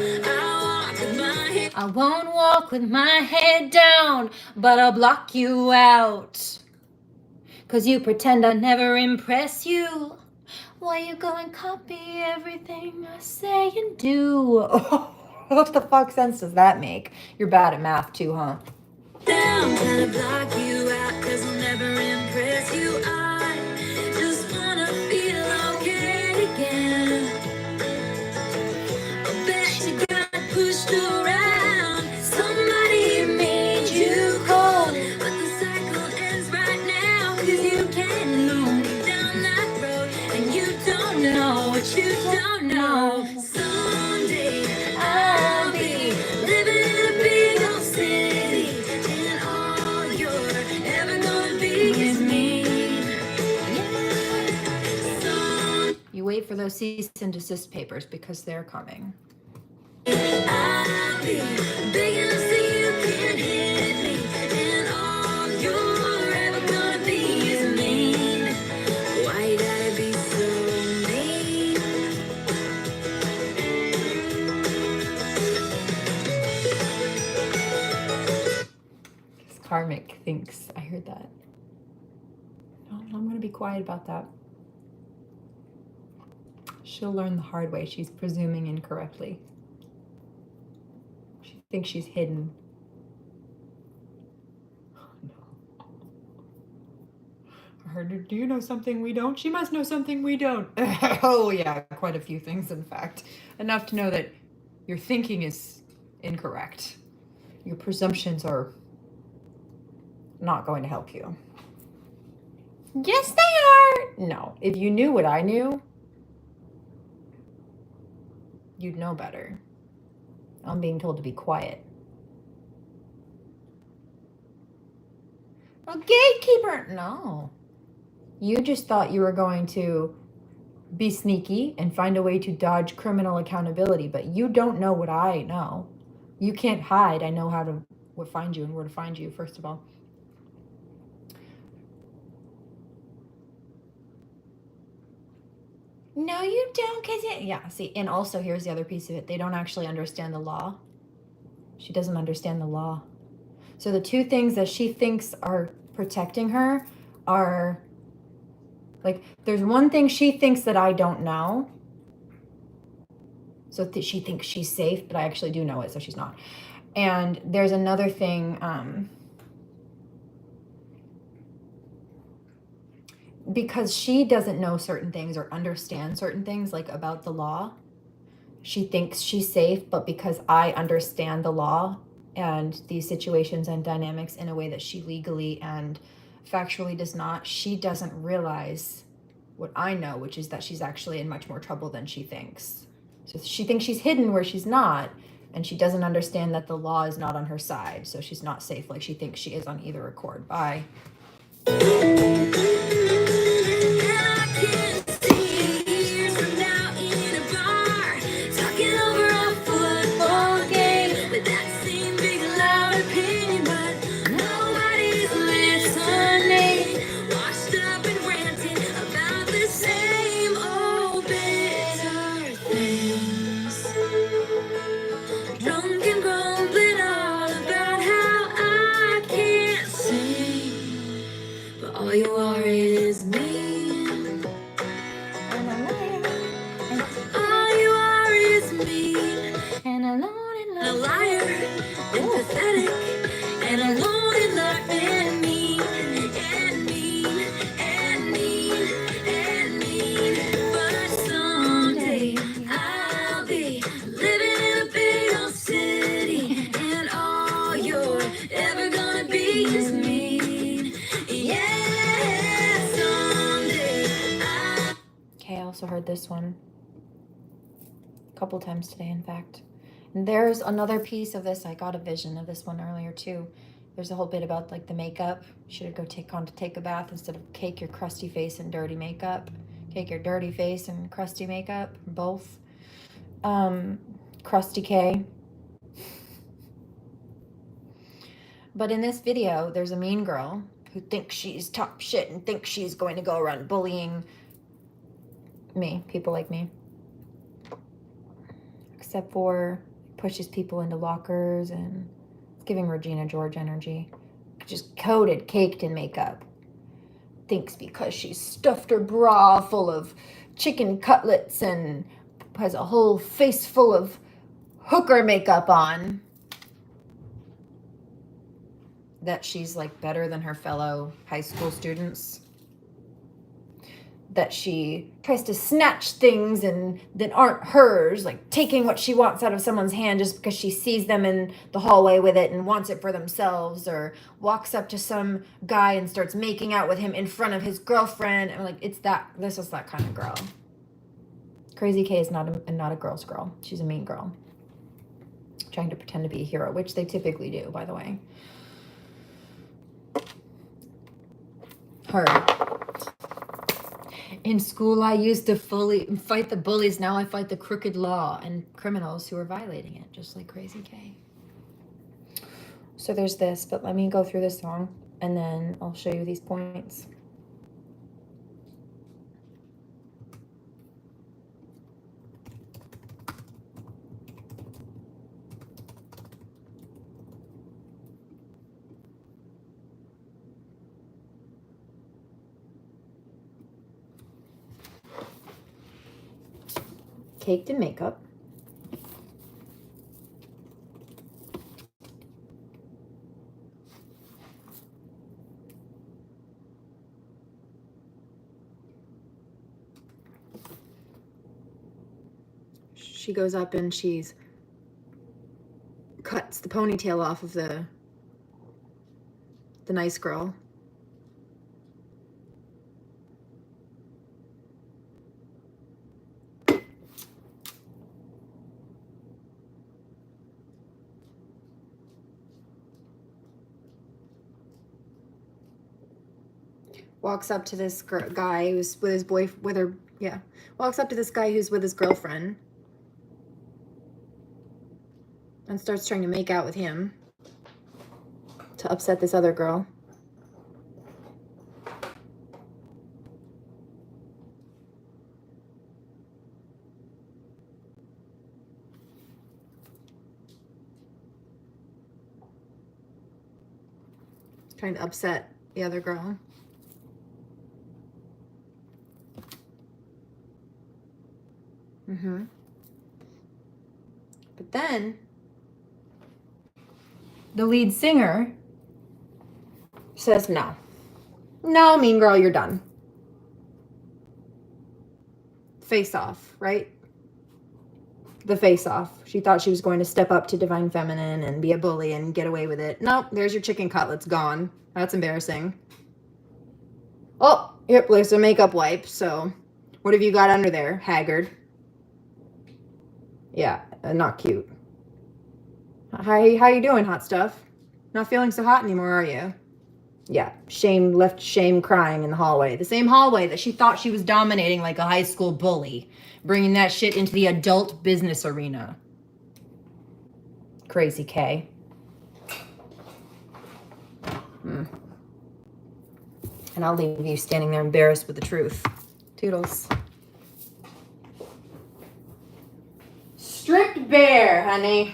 I won't walk with my head down, But I'll block you out. 'Cause you pretend I never impress you. Why you go and copy everything I say and do? What the fuck sense does that make? You're bad at math too, huh? down, trying to block you out, 'cause I'll never impress you. I just wanna feel okay again. I bet you got pushed around, somebody made you cold, but the cycle ends right now, 'cause you can't lead me down that road, and you don't know what you don't know. Someday I'll be living in a big old city, and all you're ever gonna be is me. You wait for those cease and desist papers because they're coming. I'll be big enough so you can't hit me, and all you're ever gonna be is mean. Why you gotta be so mean? Because Karmic thinks, I heard that. No, I'm gonna be quiet about that. She'll learn the hard way. She's presuming incorrectly. She thinks she's hidden. Oh, no. I heard her, do you know something we don't? She must know something we don't. Oh yeah, quite a few things in fact. Enough to know that your thinking is incorrect. Your presumptions are not going to help you. Yes, they are. No, if you knew what I knew, you'd know better. I'm being told to be quiet. A gatekeeper? No. You just thought you were going to be sneaky and find a way to dodge criminal accountability, but you don't know what I know. You can't hide. I know how to find you and where to find you, first of all. No, you don't, because yeah, see, and also here's the other piece of it. They don't actually understand the law. She doesn't understand the law. So the two things that she thinks are protecting her are, like, there's one thing she thinks that I don't know. So she thinks she's safe, but I actually do know it, so she's not. And there's another thing, because she doesn't know certain things or understand certain things, like about the law, she thinks she's safe, but because I understand the law and these situations and dynamics in a way that she legally and factually does not, she doesn't realize what I know, which is that she's actually in much more trouble than she thinks. So she thinks she's hidden where she's not, and she doesn't understand that the law is not on her side, so she's not safe like she thinks she is on either accord. Bye. All you are is me. All you are is me. And alone in A love. liar, and pathetic, and alone in love, and mean, and mean, and mean, and mean. But someday I'll be living in a big old city, and all you're ever gonna be is mean. Yeah, someday Okay, I also heard this one a couple times today, in fact. And there's another piece of this. I got a vision of this one earlier too. There's a whole bit about like the makeup. You should go take a bath instead of cake your crusty face and dirty makeup. Cake your dirty face and crusty makeup, both. Crusty K. But in this video, there's a mean girl who thinks she's top shit and thinks she's going to go around bullying me, people like me. Except for pushes people into lockers and it's giving Regina George energy. Just coated, caked in makeup. Thinks because she's stuffed her bra full of chicken cutlets and has a whole face full of hooker makeup on, that she's like better than her fellow high school students. That she tries to snatch things and that aren't hers, like taking what she wants out of someone's hand just because she sees them in the hallway with it and wants it for themselves, or walks up to some guy and starts making out with him in front of his girlfriend. And like, this is that kind of girl. Crazy K is not a girl's girl. She's a mean girl. Trying to pretend to be a hero, which they typically do, by the way. Her. In school, I used to fight the bullies. Now I fight the crooked law and criminals who are violating it, just like Crazy K. So there's this, but let me go through this song and then I'll show you these points. Caked in makeup. She goes up and she's cuts the ponytail off of the nice girl. Walks up to this guy who's with his walks up to this guy who's with his girlfriend and starts trying to make out with him to upset this other girl. Trying to upset the other girl. But then the lead singer says, no, mean girl, you're done. Face off, right? The face off. She thought she was going to step up to Divine Feminine and be a bully and get away with it. Nope, there's your chicken cutlets gone. That's embarrassing. Oh, yep, there's a makeup wipe. So what have you got under there, haggard? Yeah, not cute. How you doing, hot stuff? Not feeling so hot anymore, are you? Yeah, left shame crying in the hallway. The same hallway that she thought she was dominating like a high school bully. Bringing that shit into the adult business arena. Crazy K. And I'll leave you standing there embarrassed with the truth. Toodles. Stripped bare, honey.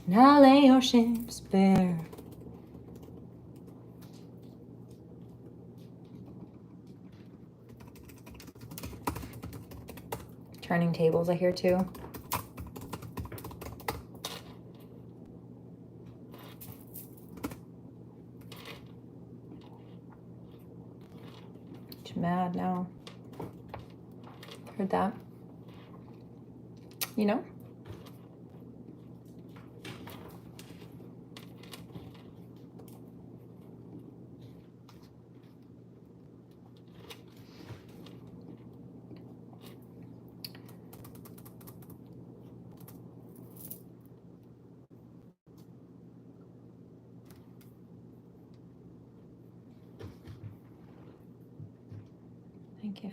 Now lay your ships bare. Turning tables, I hear too. She's mad now. Heard that? You know? Thank you.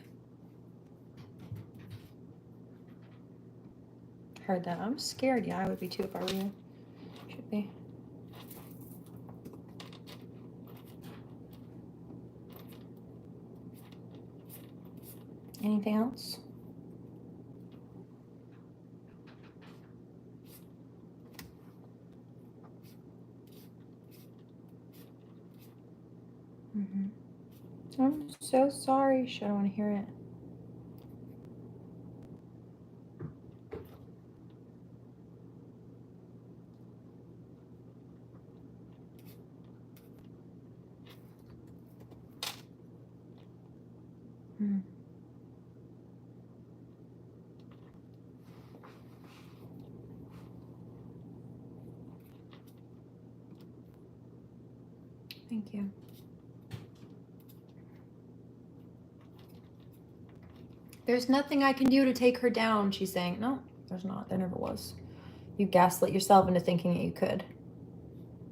Heard that. I'm scared. Yeah, I would be too if I were you. Should be. Anything else? I'm so sorry. Shit, I don't want to hear it. Thank you. There's nothing I can do to take her down, she's saying. No, there's not. There never was. You gaslit yourself into thinking that you could.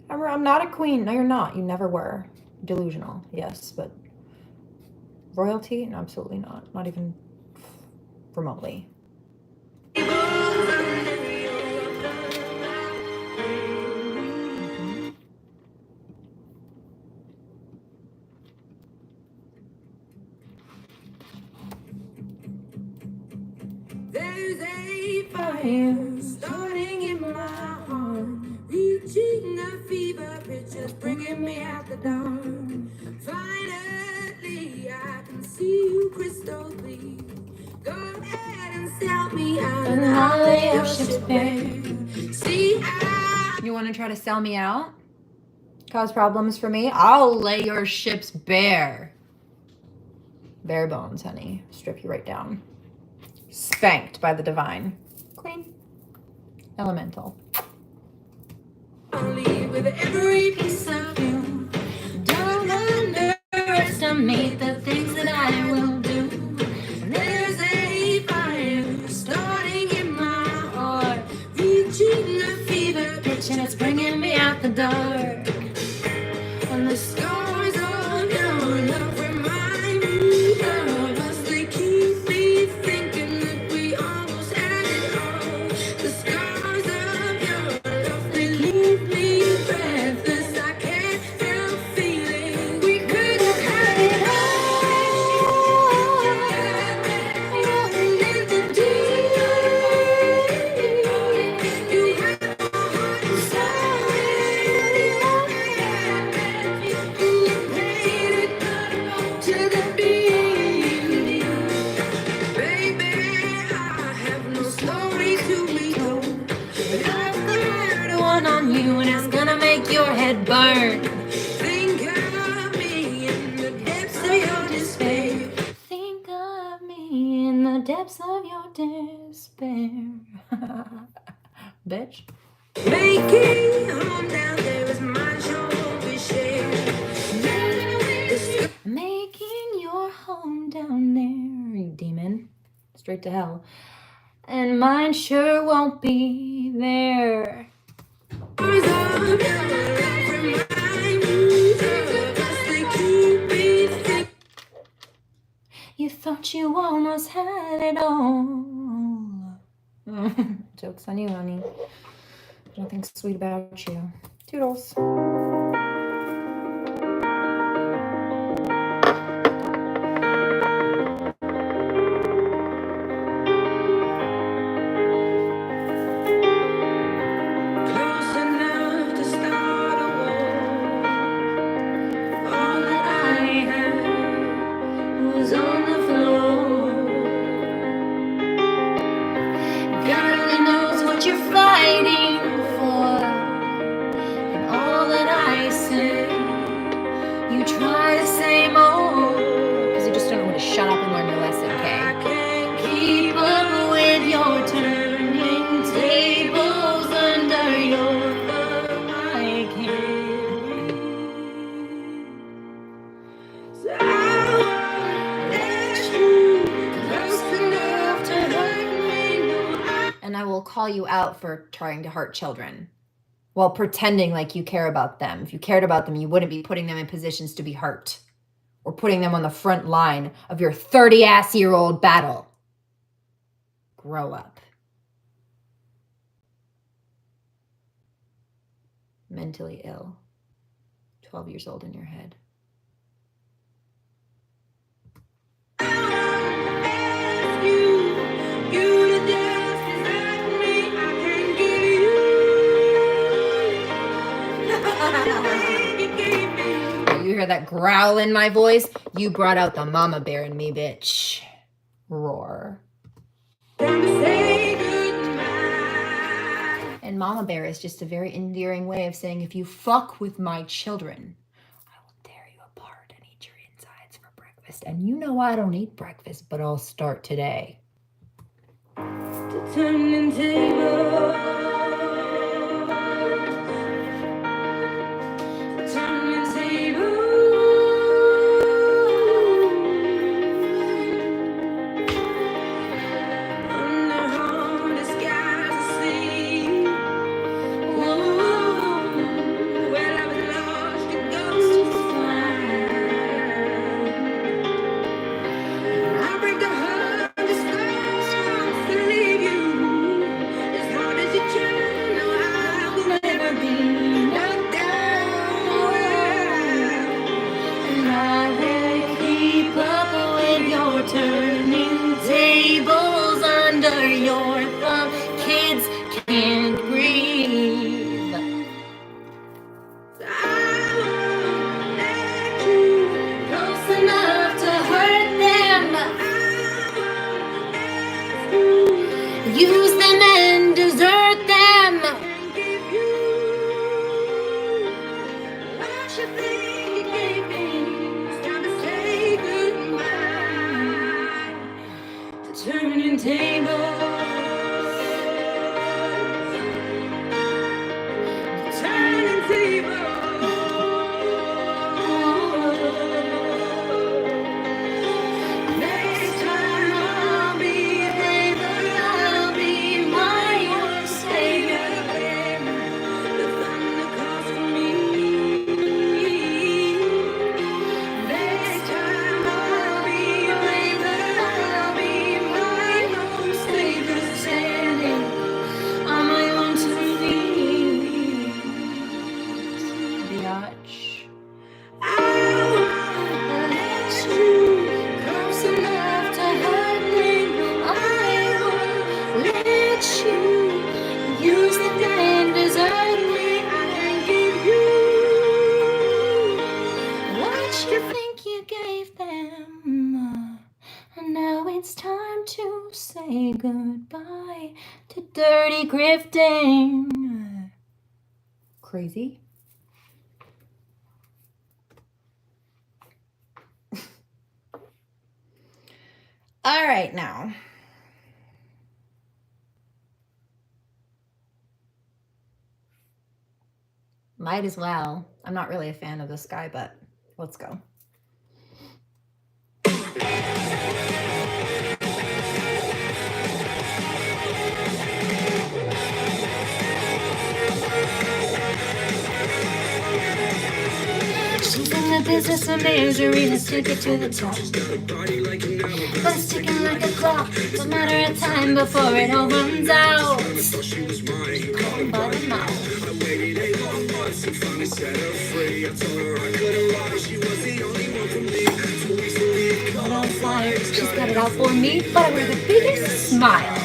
I'm not a queen. No, you're not. You never were. Delusional, yes, but royalty? No, absolutely not. Not even remotely. There's a fire starting in my heart, reaching a fever pitch, just bringing me out the dark. Finally, I can see you crystal clear. Go ahead and sell me out, and I'll lay your ships bare. See, You want to try to sell me out? Cause problems for me? I'll lay your ships bare. Bare bones, honey. Strip you right down. Spanked by the divine. Queen. Elemental. I'll leave with every piece of you. Don't underestimate the things that I will do. There's a fire starting in my heart, reaching a fever pitch, and it's bringing me out the dark. And the scars of your love remind me of us. They keep me thinking that we almost had it all. The scars of your love, they leave me breathless. I can't help feeling we could have had it all. In the deep, you have my heart inside. To the beat, baby, I have no story to be told, but I've heard one on you, and it's gonna make your head burn. Think of me in the depths of your despair. Think of me in the depths of your despair. Bitch. Making home down there is mine, sure won't be shared. Making your home down there, you demon. Straight to hell. And mine sure won't be there. Scars of your love remind me of us. They keep me thinking. You thought you almost had it all. Joke's on you, honey. There's nothing sweet about you. Toodles. Close enough to start a war. All that I had was on the floor. God only knows what you're fighting for. And all that I say, you try to say more. Because you just don't know when to shut up and learn your lesson, okay? I can't Keep up with your turning tables under your thumb. I can't. So I'll let you close enough to hurt me. No, And I will call you out for trying to hurt children while pretending like you care about them. If you cared about them, you wouldn't be putting them in positions to be hurt or putting them on the front line of your 30-ass-year-old battle. Grow up. Mentally ill. 12 years old in your head. ask you to dance beside me. I can't give you. You gave me. You hear that growl in my voice? You brought out the mama bear in me, bitch. Roar. Time to say goodbye. And mama bear is just a very endearing way of saying, if you fuck with my children, I will tear you apart and eat your insides for breakfast. And you know I don't eat breakfast, but I'll start today. To turning tables. Turning tables. Under haunted skies asleep. Whoa, well, I was lost, a ghost to find. under your thumb. Kids can't breathe. Close enough to hurt them. Use them and desert them. What you think you gave me? It's time to say goodbye. Turning tables. Turning tables. Next time I'll be there, I'll be my own savior. The thunder calls for me. Next time I'll be there, I'll be my own savior, standing on my own 2 feet. Biatch. I won't let you close enough to hurt me. I won't let you use the and desert me. I give you what you think you gave them. And now it's time to say goodbye to dirty grifting. Crazy. All right, now. Might as well. I'm not really a fan of this guy, but let's go. She's in the business of misery, let's take it to the top. But it's ticking like a clock, it's a matter of time before it all runs out. Caught by the mouth. Caught on fire, she's got it out for me, but I wear the biggest smile.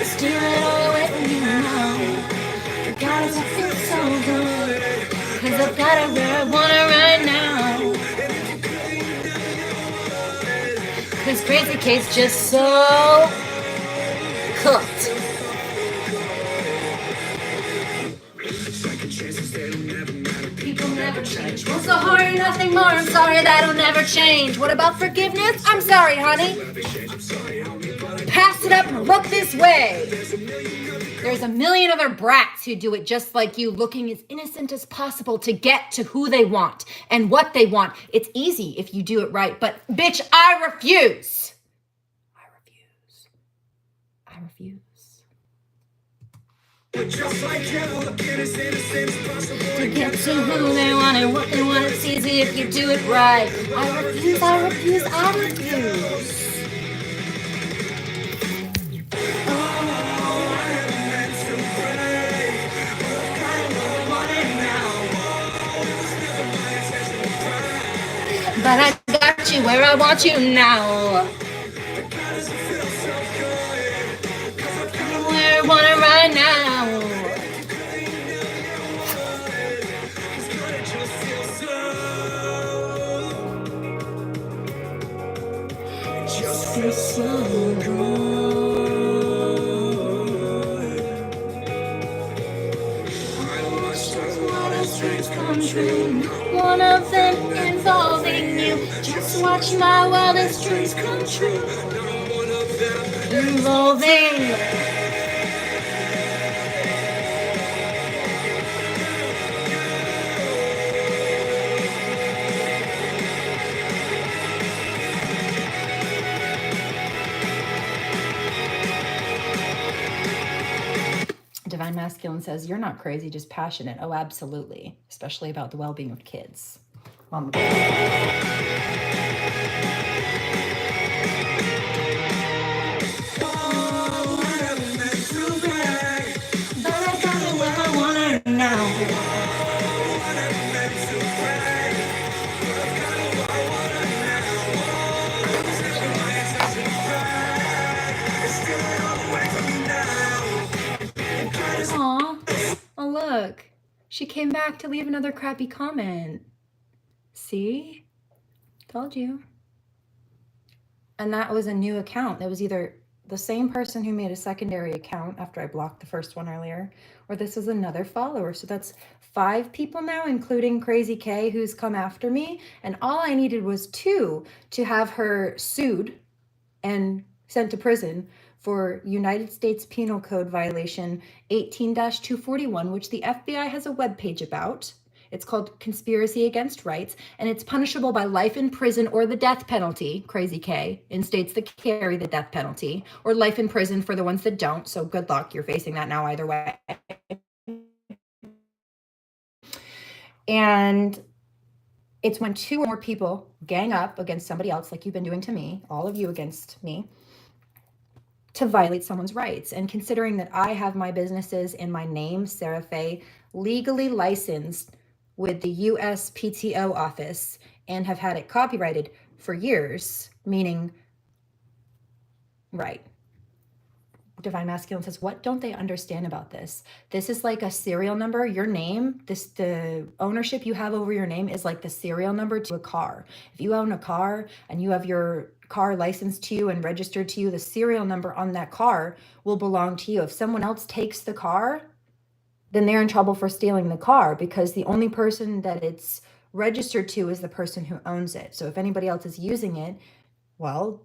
Steal it all away from you now. God, I feel so good, 'cause I've got it where I want it right now. 'Cause Crazy Kate's just so cooked. People never change. What's the heart? Nothing more. I'm sorry, that'll never change. What about forgiveness? I'm sorry, honey. Pass it up and look this way. There's a million other brats who do it just like you, looking as innocent as possible to get to who they want and what they want. It's easy if you do it right, but bitch, I refuse. I refuse. I refuse. Just like hell, again, as innocent as possible. To get to who they want and what they want, it's easy if you do it right. I refuse, I refuse, I refuse. But I got you where I want you now. Where I want it right now. Just feels so good. I watched as wildest dreams come true. One of them involving you. Just watch my wildest dreams come true. One of them involving. Divine Masculine says, you're not crazy, just passionate. Oh, absolutely. Especially about the well-being of kids. But I got Aw. Oh, look. She came back to leave another crappy comment. See? Told you. And that was a new account. That was either the same person who made a secondary account after I blocked the first one earlier, or this is another follower. So that's 5 people now, including Crazy K, who's come after me. And all I needed was 2 to have her sued and sent to prison for United States Penal Code violation 18-241, which the FBI has a webpage about. It's called Conspiracy Against Rights, and it's punishable by life in prison or the death penalty, Crazy K, in states that carry the death penalty, or life in prison for the ones that don't. So good luck, you're facing that now either way. And it's when 2 or more people gang up against somebody else, like you've been doing to me, all of you against me, to violate someone's rights. And considering that I have my businesses in my name, SeraFae, legally licensed with the USPTO office and have had it copyrighted for years, meaning, right. Divine Masculine says, what don't they understand about this? This is like a serial number. Your name, the ownership you have over your name is like the serial number to a car. If you own a car and you have your car licensed to you and registered to you, the serial number on that car will belong to you. If someone else takes the car, then they're in trouble for stealing the car, because the only person that it's registered to is the person who owns it. So if anybody else is using it, well,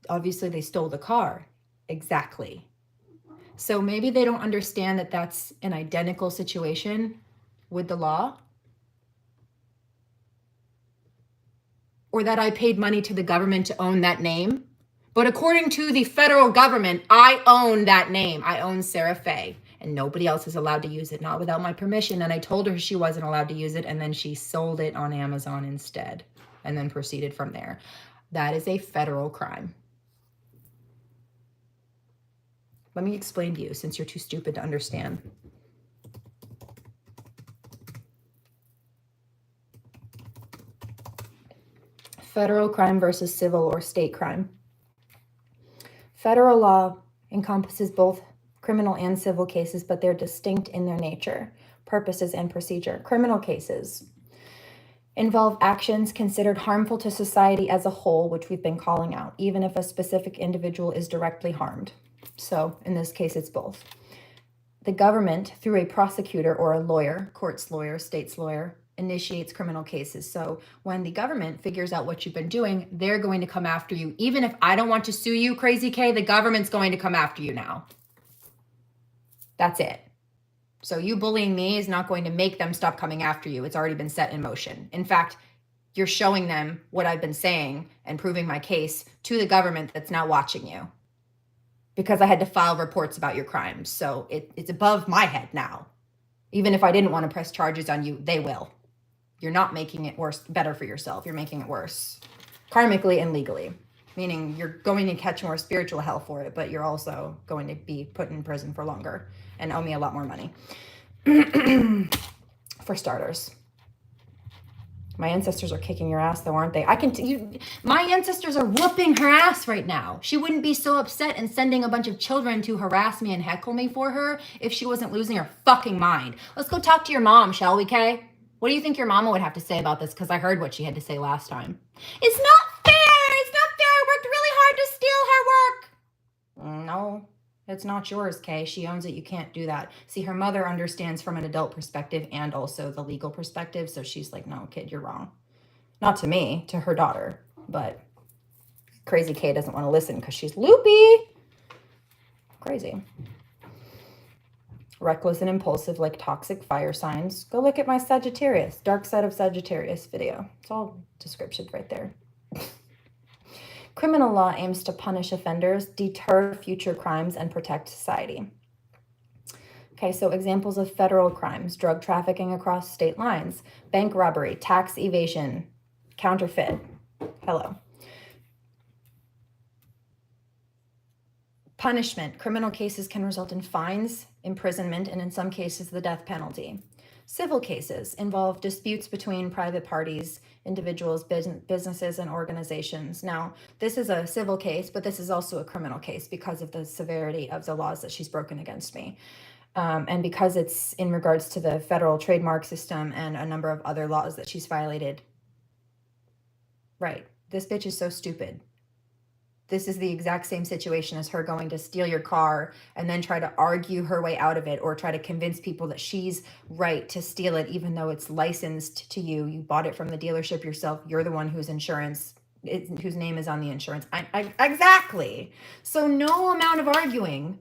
obviously they stole the car. Exactly. So maybe they don't understand that that's an identical situation with the law, or that I paid money to the government to own that name. But according to the federal government, I own that name. I own SeraFae, and nobody else is allowed to use it, not without my permission. And I told her she wasn't allowed to use it, and then she sold it on Amazon instead, and then proceeded from there. That is a federal crime. Let me explain to you, since you're too stupid to understand. Federal crime versus civil or state crime. Federal law encompasses both criminal and civil cases, but they're distinct in their nature, purposes, and procedure. Criminal cases involve actions considered harmful to society as a whole, which we've been calling out, even if a specific individual is directly harmed. So in this case, it's both. The government, through a prosecutor or a lawyer, court's lawyer, state's lawyer, initiates criminal cases. So when the government figures out what you've been doing, they're going to come after you. Even if I don't want to sue you, Crazy K, the government's going to come after you now. That's it. So you bullying me is not going to make them stop coming after you. It's already been set in motion. In fact, you're showing them what I've been saying and proving my case to the government that's now watching you, because I had to file reports about your crimes. So it's above my head now. Even if I didn't want to press charges on you, they will. You're not making it worse, better for yourself. You're making it worse karmically and legally, meaning you're going to catch more spiritual hell for it, but you're also going to be put in prison for longer and owe me a lot more money. For starters. My ancestors are kicking your ass though, aren't they? My ancestors are whooping her ass right now. She wouldn't be so upset and sending a bunch of children to harass me and heckle me for her if she wasn't losing her fucking mind. Let's go talk to your mom, shall we, Kay? What do you think your mama would have to say about this? Because I heard what she had to say last time. It's not fair. It's not fair. I worked really hard to steal her work. No, it's not yours, Kay. She owns it. You can't do that. See, her mother understands from an adult perspective and also the legal perspective. So she's like, no, kid, you're wrong. Not to me, to her daughter. But Crazy Kay doesn't want to listen because she's loopy. Crazy. Reckless and impulsive like toxic fire signs. Go look at my Sagittarius, Dark Side of Sagittarius video. It's all description right there. Criminal law aims to punish offenders, deter future crimes, and protect society. Okay, so examples of federal crimes: drug trafficking across state lines, bank robbery, tax evasion, counterfeit. Hello. Punishment. Criminal cases can result in fines, imprisonment, and in some cases, the death penalty. Civil cases involve disputes between private parties, individuals, businesses, and organizations. Now, this is a civil case, but this is also a criminal case because of the severity of the laws that she's broken against me. And because it's in regards to the federal trademark system and a number of other laws that she's violated. Right. This bitch is so stupid. This is the exact same situation as her going to steal your car and then try to argue her way out of it, or try to convince people that she's right to steal it, even though it's licensed to you. You bought it from the dealership yourself. You're the one whose whose name is on the insurance. Exactly. So no amount of arguing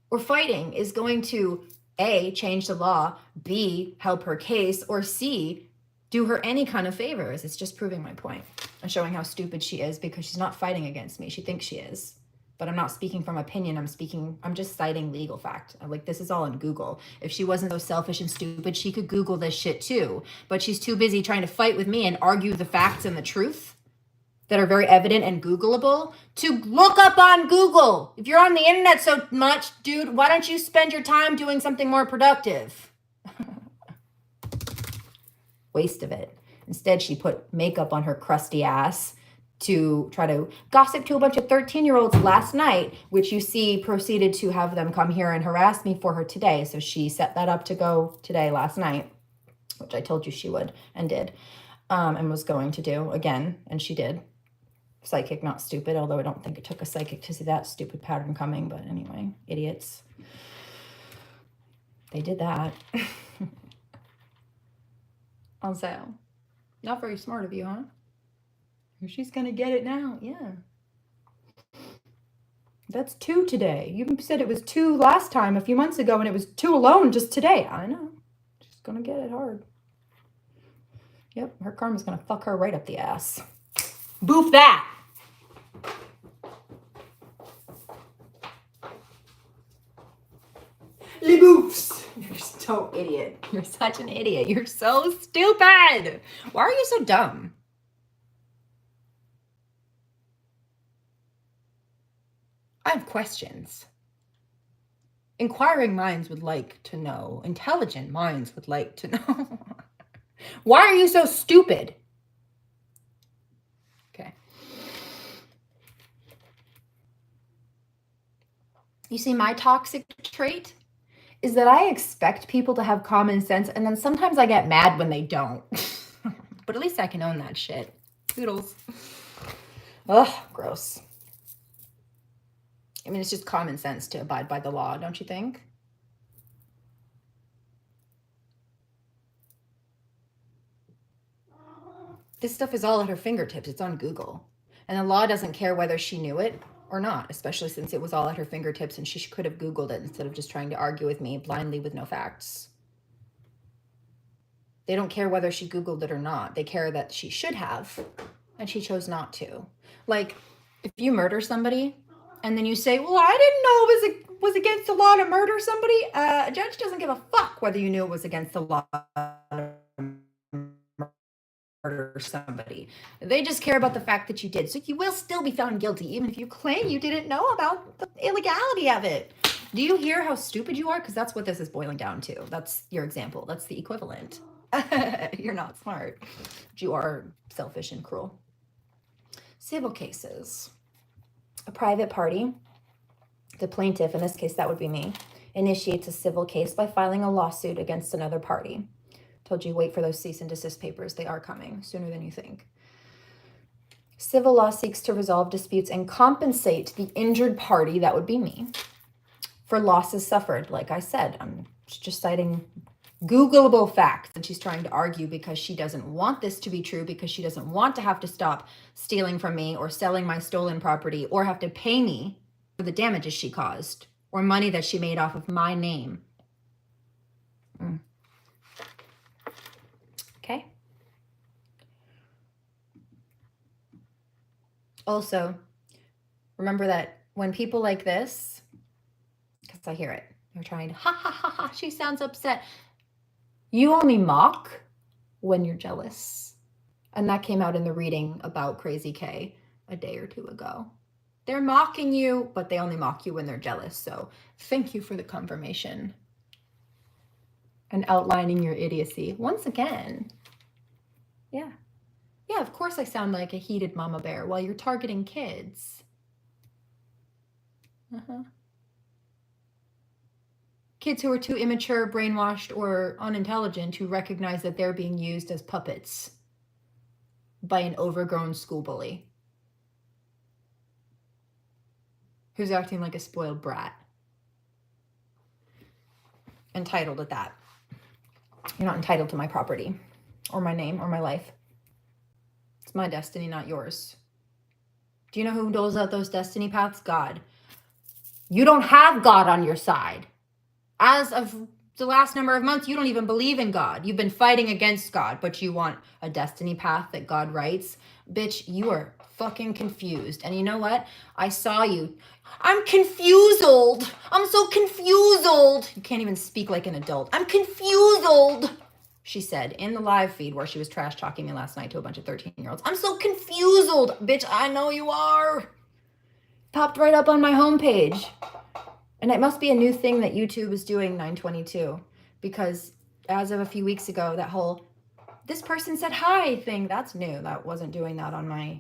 or fighting is going to A, change the law, B, help her case, or C, do her any kind of favors. It's just proving my point and showing how stupid she is, because she's not fighting against me. She thinks she is. But I'm not speaking from opinion. I'm just citing legal fact. Like, this is all in Google. If she wasn't so selfish and stupid, she could Google this shit too. But she's too busy trying to fight with me and argue the facts and the truth that are very evident and Googleable to look up on Google. If you're on the internet so much, dude, why don't you spend your time doing something more productive? Waste of it. Instead, she put makeup on her crusty ass to try to gossip to a bunch of 13-year-olds last night, which you see proceeded to have them come here and harass me for her today. So she set that up to go today last night, which I told you she would and did, and was going to do again, and she did. Psychic, not stupid, although I don't think it took a psychic to see that stupid pattern coming. But anyway, idiots. They did that. Also, not very smart of you, huh? She's gonna get it now. Yeah. That's 2 today. You said it was 2 last time a few months ago, and it was 2 alone just today. I know. She's gonna get it hard. Yep, her karma's gonna fuck her right up the ass. Boof that! Les boofs! You're so idiot. You're such an idiot. You're so stupid. Why are you so dumb? I have questions. Inquiring minds would like to know. Intelligent minds would like to know. Why are you so stupid? Okay. You see, my toxic trait is that I expect people to have common sense, and then sometimes I get mad when they don't. But at least I can own that shit. Toodles. Ugh, gross. I mean, it's just common sense to abide by the law, don't you think? This stuff is all at her fingertips. It's on Google. And the law doesn't care whether she knew it or not, especially since it was all at her fingertips and she could have Googled it instead of just trying to argue with me blindly with no facts. They don't care whether she Googled it or not. They care that she should have, and she chose not to. Like, if you murder somebody and then you say, well, I didn't know it was against the law to murder somebody, a judge doesn't give a fuck whether you knew it was against the law to murder somebody. They just care about the fact that you did. So you will still be found guilty, even if you claim you didn't know about the illegality of it. Do you hear how stupid you are? Because that's what this is boiling down to. That's your example. That's the equivalent. You're not smart. But you are selfish and cruel. Civil cases. A private party, the plaintiff, in this case that would be me, initiates a civil case by filing a lawsuit against another party. Told you, wait for those cease and desist papers. They are coming sooner than you think. Civil law seeks to resolve disputes and compensate the injured party, that would be me, for losses suffered. Like I said, I'm just citing Googleable facts that she's trying to argue because she doesn't want this to be true, because she doesn't want to have to stop stealing from me or selling my stolen property or have to pay me for the damages she caused or money that she made off of my name. Okay. Also, remember that when people like this, because I hear it, they're trying to, ha ha ha ha, she sounds upset. You only mock when you're jealous. And that came out in the reading about Crazy K a day or 2 ago. They're mocking you, but they only mock you when they're jealous. So thank you for the confirmation and outlining your idiocy once again. Yeah. Yeah, of course I sound like a heated mama bear while you're targeting kids. kids who are too immature, brainwashed, or unintelligent to recognize that they're being used as puppets by an overgrown school bully who's acting like a spoiled brat. Entitled at that. You're not entitled to my property or my name or my life. It's my destiny, not yours. Do you know who doles out those destiny paths? God. You don't have God on your side. As of the last number of months, you don't even believe in God. You've been fighting against God, but you want a destiny path that God writes. Bitch, you are fucking confused. And you know what? I saw you. I'm confused. I'm so confused. You can't even speak like an adult. I'm confused, she said in the live feed where she was trash talking me last night to a bunch of 13-year-olds. I'm so confused. Bitch, I know you are. Popped right up on my homepage. And it must be a new thing that YouTube is doing, 922, because as of a few weeks ago, that whole "this person said hi" thing, that's new. That wasn't doing that on my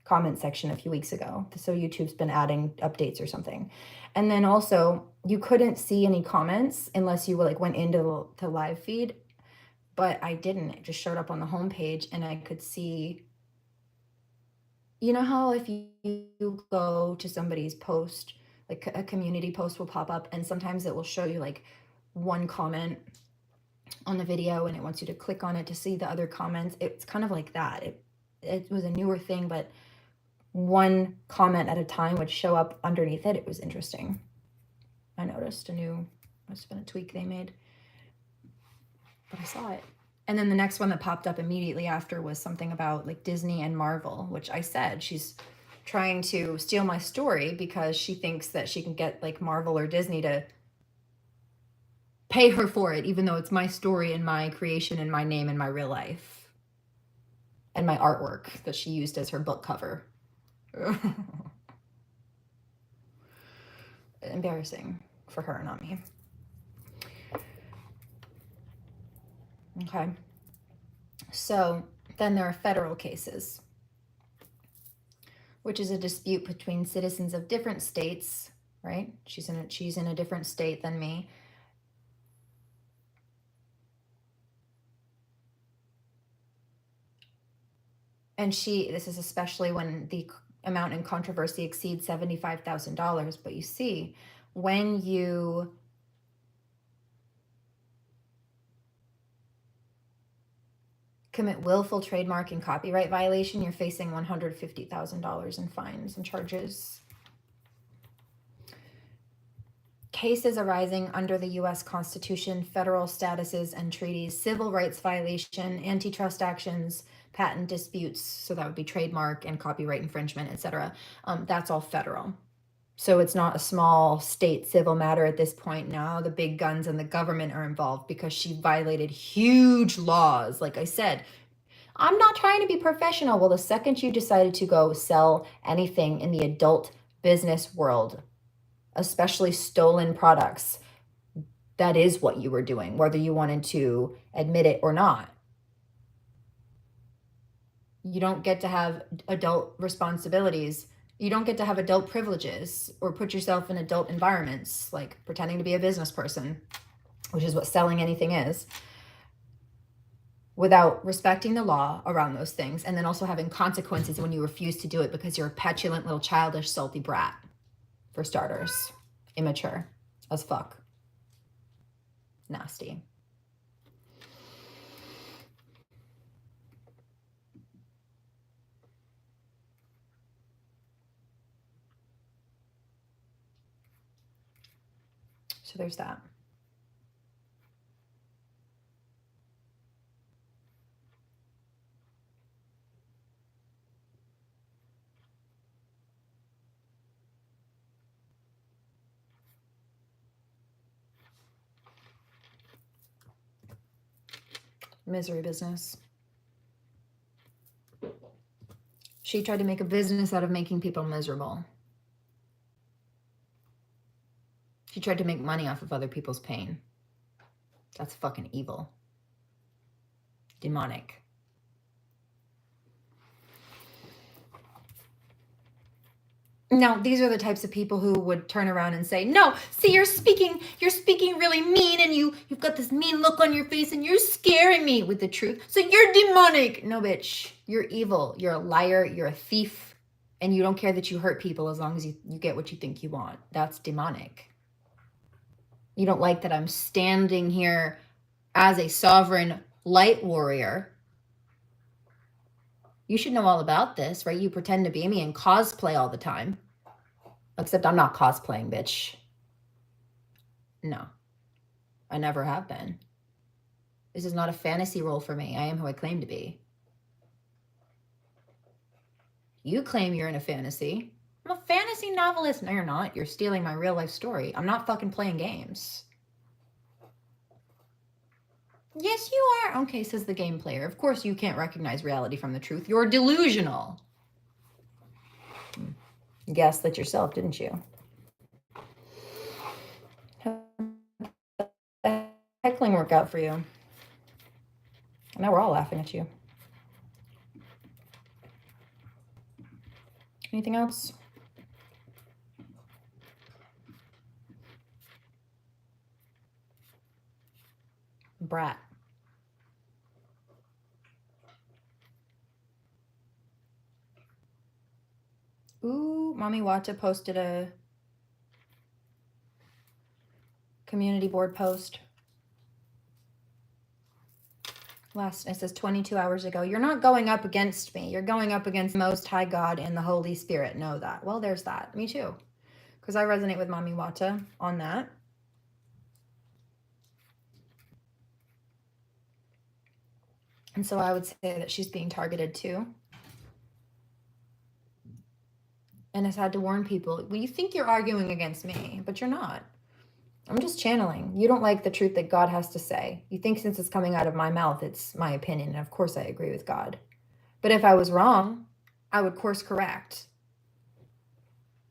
comment section a few weeks ago. So YouTube's been adding updates or something. And then also, you couldn't see any comments unless you like went into the live feed, but I didn't. It just showed up on the homepage, and I could see, you know how if you go to somebody's post, like a community post will pop up, and sometimes it will show you like one comment on the video and it wants you to click on it to see the other comments. It's kind of like that. It was a newer thing, but one comment at a time would show up underneath it. It was interesting. I noticed must have been a tweak they made, but I saw it. And then the next one that popped up immediately after was something about like Disney and Marvel, which I said she's trying to steal my story because she thinks that she can get like Marvel or Disney to pay her for it, even though it's my story and my creation and my name and my real life and my artwork that she used as her book cover. Embarrassing for her, not me. Okay. So then there are federal cases, which is a dispute between citizens of different states, right? She's in a different state than me. And this is especially when the amount in controversy exceeds $75,000. But you see, when you commit willful trademark and copyright violation, you're facing $150,000 in fines and charges. Cases arising under the U.S. Constitution, federal statuses and treaties, civil rights violation, antitrust actions, patent disputes, so that would be trademark and copyright infringement, etc. That's all federal. So it's not a small state civil matter at this point. Now the big guns and the government are involved because she violated huge laws. Like I said, I'm not trying to be professional. Well, the second you decided to go sell anything in the adult business world, especially stolen products, that is what you were doing, whether you wanted to admit it or not. You don't get to have adult responsibilities. You don't get to have adult privileges or put yourself in adult environments, like pretending to be a business person, which is what selling anything is, without respecting the law around those things, and then also having consequences when you refuse to do it because you're a petulant little childish salty brat, for starters. Immature as fuck. Nasty. So there's that. Misery business. She tried to make a business out of making people miserable. She tried to make money off of other people's pain. That's fucking evil. Demonic. Now, these are the types of people who would turn around and say, no, see, you're speaking really mean, and you've got this mean look on your face, and you're scaring me with the truth. So you're demonic. No, bitch, you're evil. You're a liar. You're a thief. And you don't care that you hurt people as long as you get what you think you want. That's demonic. You don't like that I'm standing here as a sovereign light warrior. You should know all about this, right? You pretend to be me and cosplay all the time. Except I'm not cosplaying, bitch. No. I never have been. This is not a fantasy role for me. I am who I claim to be. You claim you're in a fantasy. I'm a fantasy novelist. No, you're not. You're stealing my real life story. I'm not fucking playing games. Yes, you are. Okay, says the game player. Of course you can't recognize reality from the truth. You're delusional. You guessed that yourself, didn't you? How'd the heckling work out for you? Now we're all laughing at you. Anything else? Brat. Ooh, Mommy Wata posted a community board post. It says 22 hours ago. You're not going up against me. You're going up against the Most High God and the Holy Spirit. Know that. Well, there's that. Me too. Because I resonate with Mommy Wata on that. And so I would say that she's being targeted too. And has had to warn people. Well, you think you're arguing against me, but you're not. I'm just channeling. You don't like the truth that God has to say. You think since it's coming out of my mouth, it's my opinion. And of course I agree with God. But if I was wrong, I would course correct.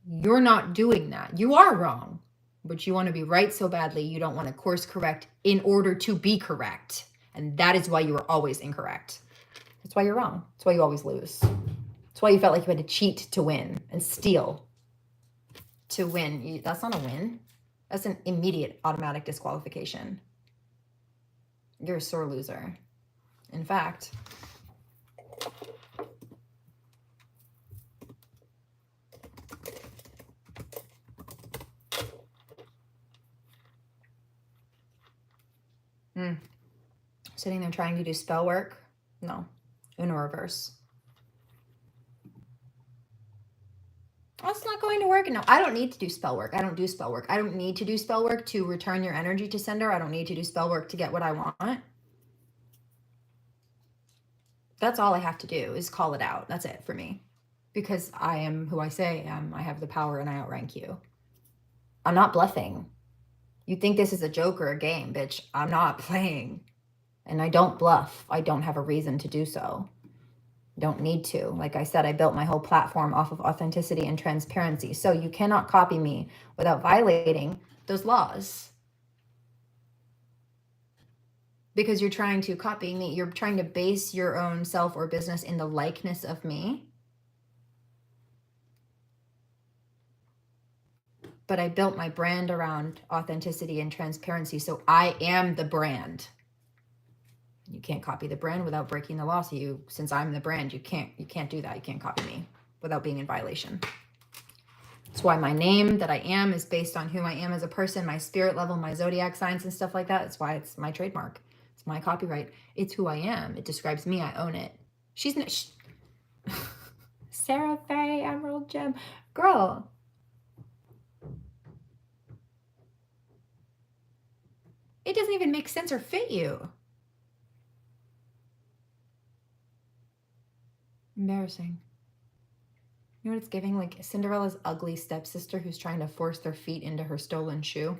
You're not doing that. You are wrong. But you want to be right so badly, you don't want to course correct in order to be correct. And that is why you are always incorrect. That's why you're wrong. That's why you always lose. That's why you felt like you had to cheat to win and steal to win. That's not a win. That's an immediate automatic disqualification. You're a sore loser. In fact, sitting there trying to do spell work? No. Uno reverse. That's not going to work. No, I don't need to do spell work. I don't do spell work. I don't need to do spell work to return your energy to sender. I don't need to do spell work to get what I want. That's all I have to do is call it out. That's it for me. Because I am who I say I am. I have the power and I outrank you. I'm not bluffing. You think this is a joke or a game, bitch. I'm not playing. And I don't bluff. I don't have a reason to do so. Don't need to. Like I said, I built my whole platform off of authenticity and transparency. So you cannot copy me without violating those laws. Because you're trying to copy me. You're trying to base your own self or business in the likeness of me. But I built my brand around authenticity and transparency. So I am the brand. You can't copy the brand without breaking the law. So since I'm the brand, you can't do that. You can't copy me without being in violation. That's why my name that I am is based on who I am as a person, my spirit level, my zodiac signs and stuff like that. That's why it's my trademark. It's my copyright. It's who I am. It describes me. I own it. SeraFae Emerald Gem. Girl. It doesn't even make sense or fit you. Embarrassing. You know what it's giving? Like Cinderella's ugly stepsister who's trying to force their feet into her stolen shoe.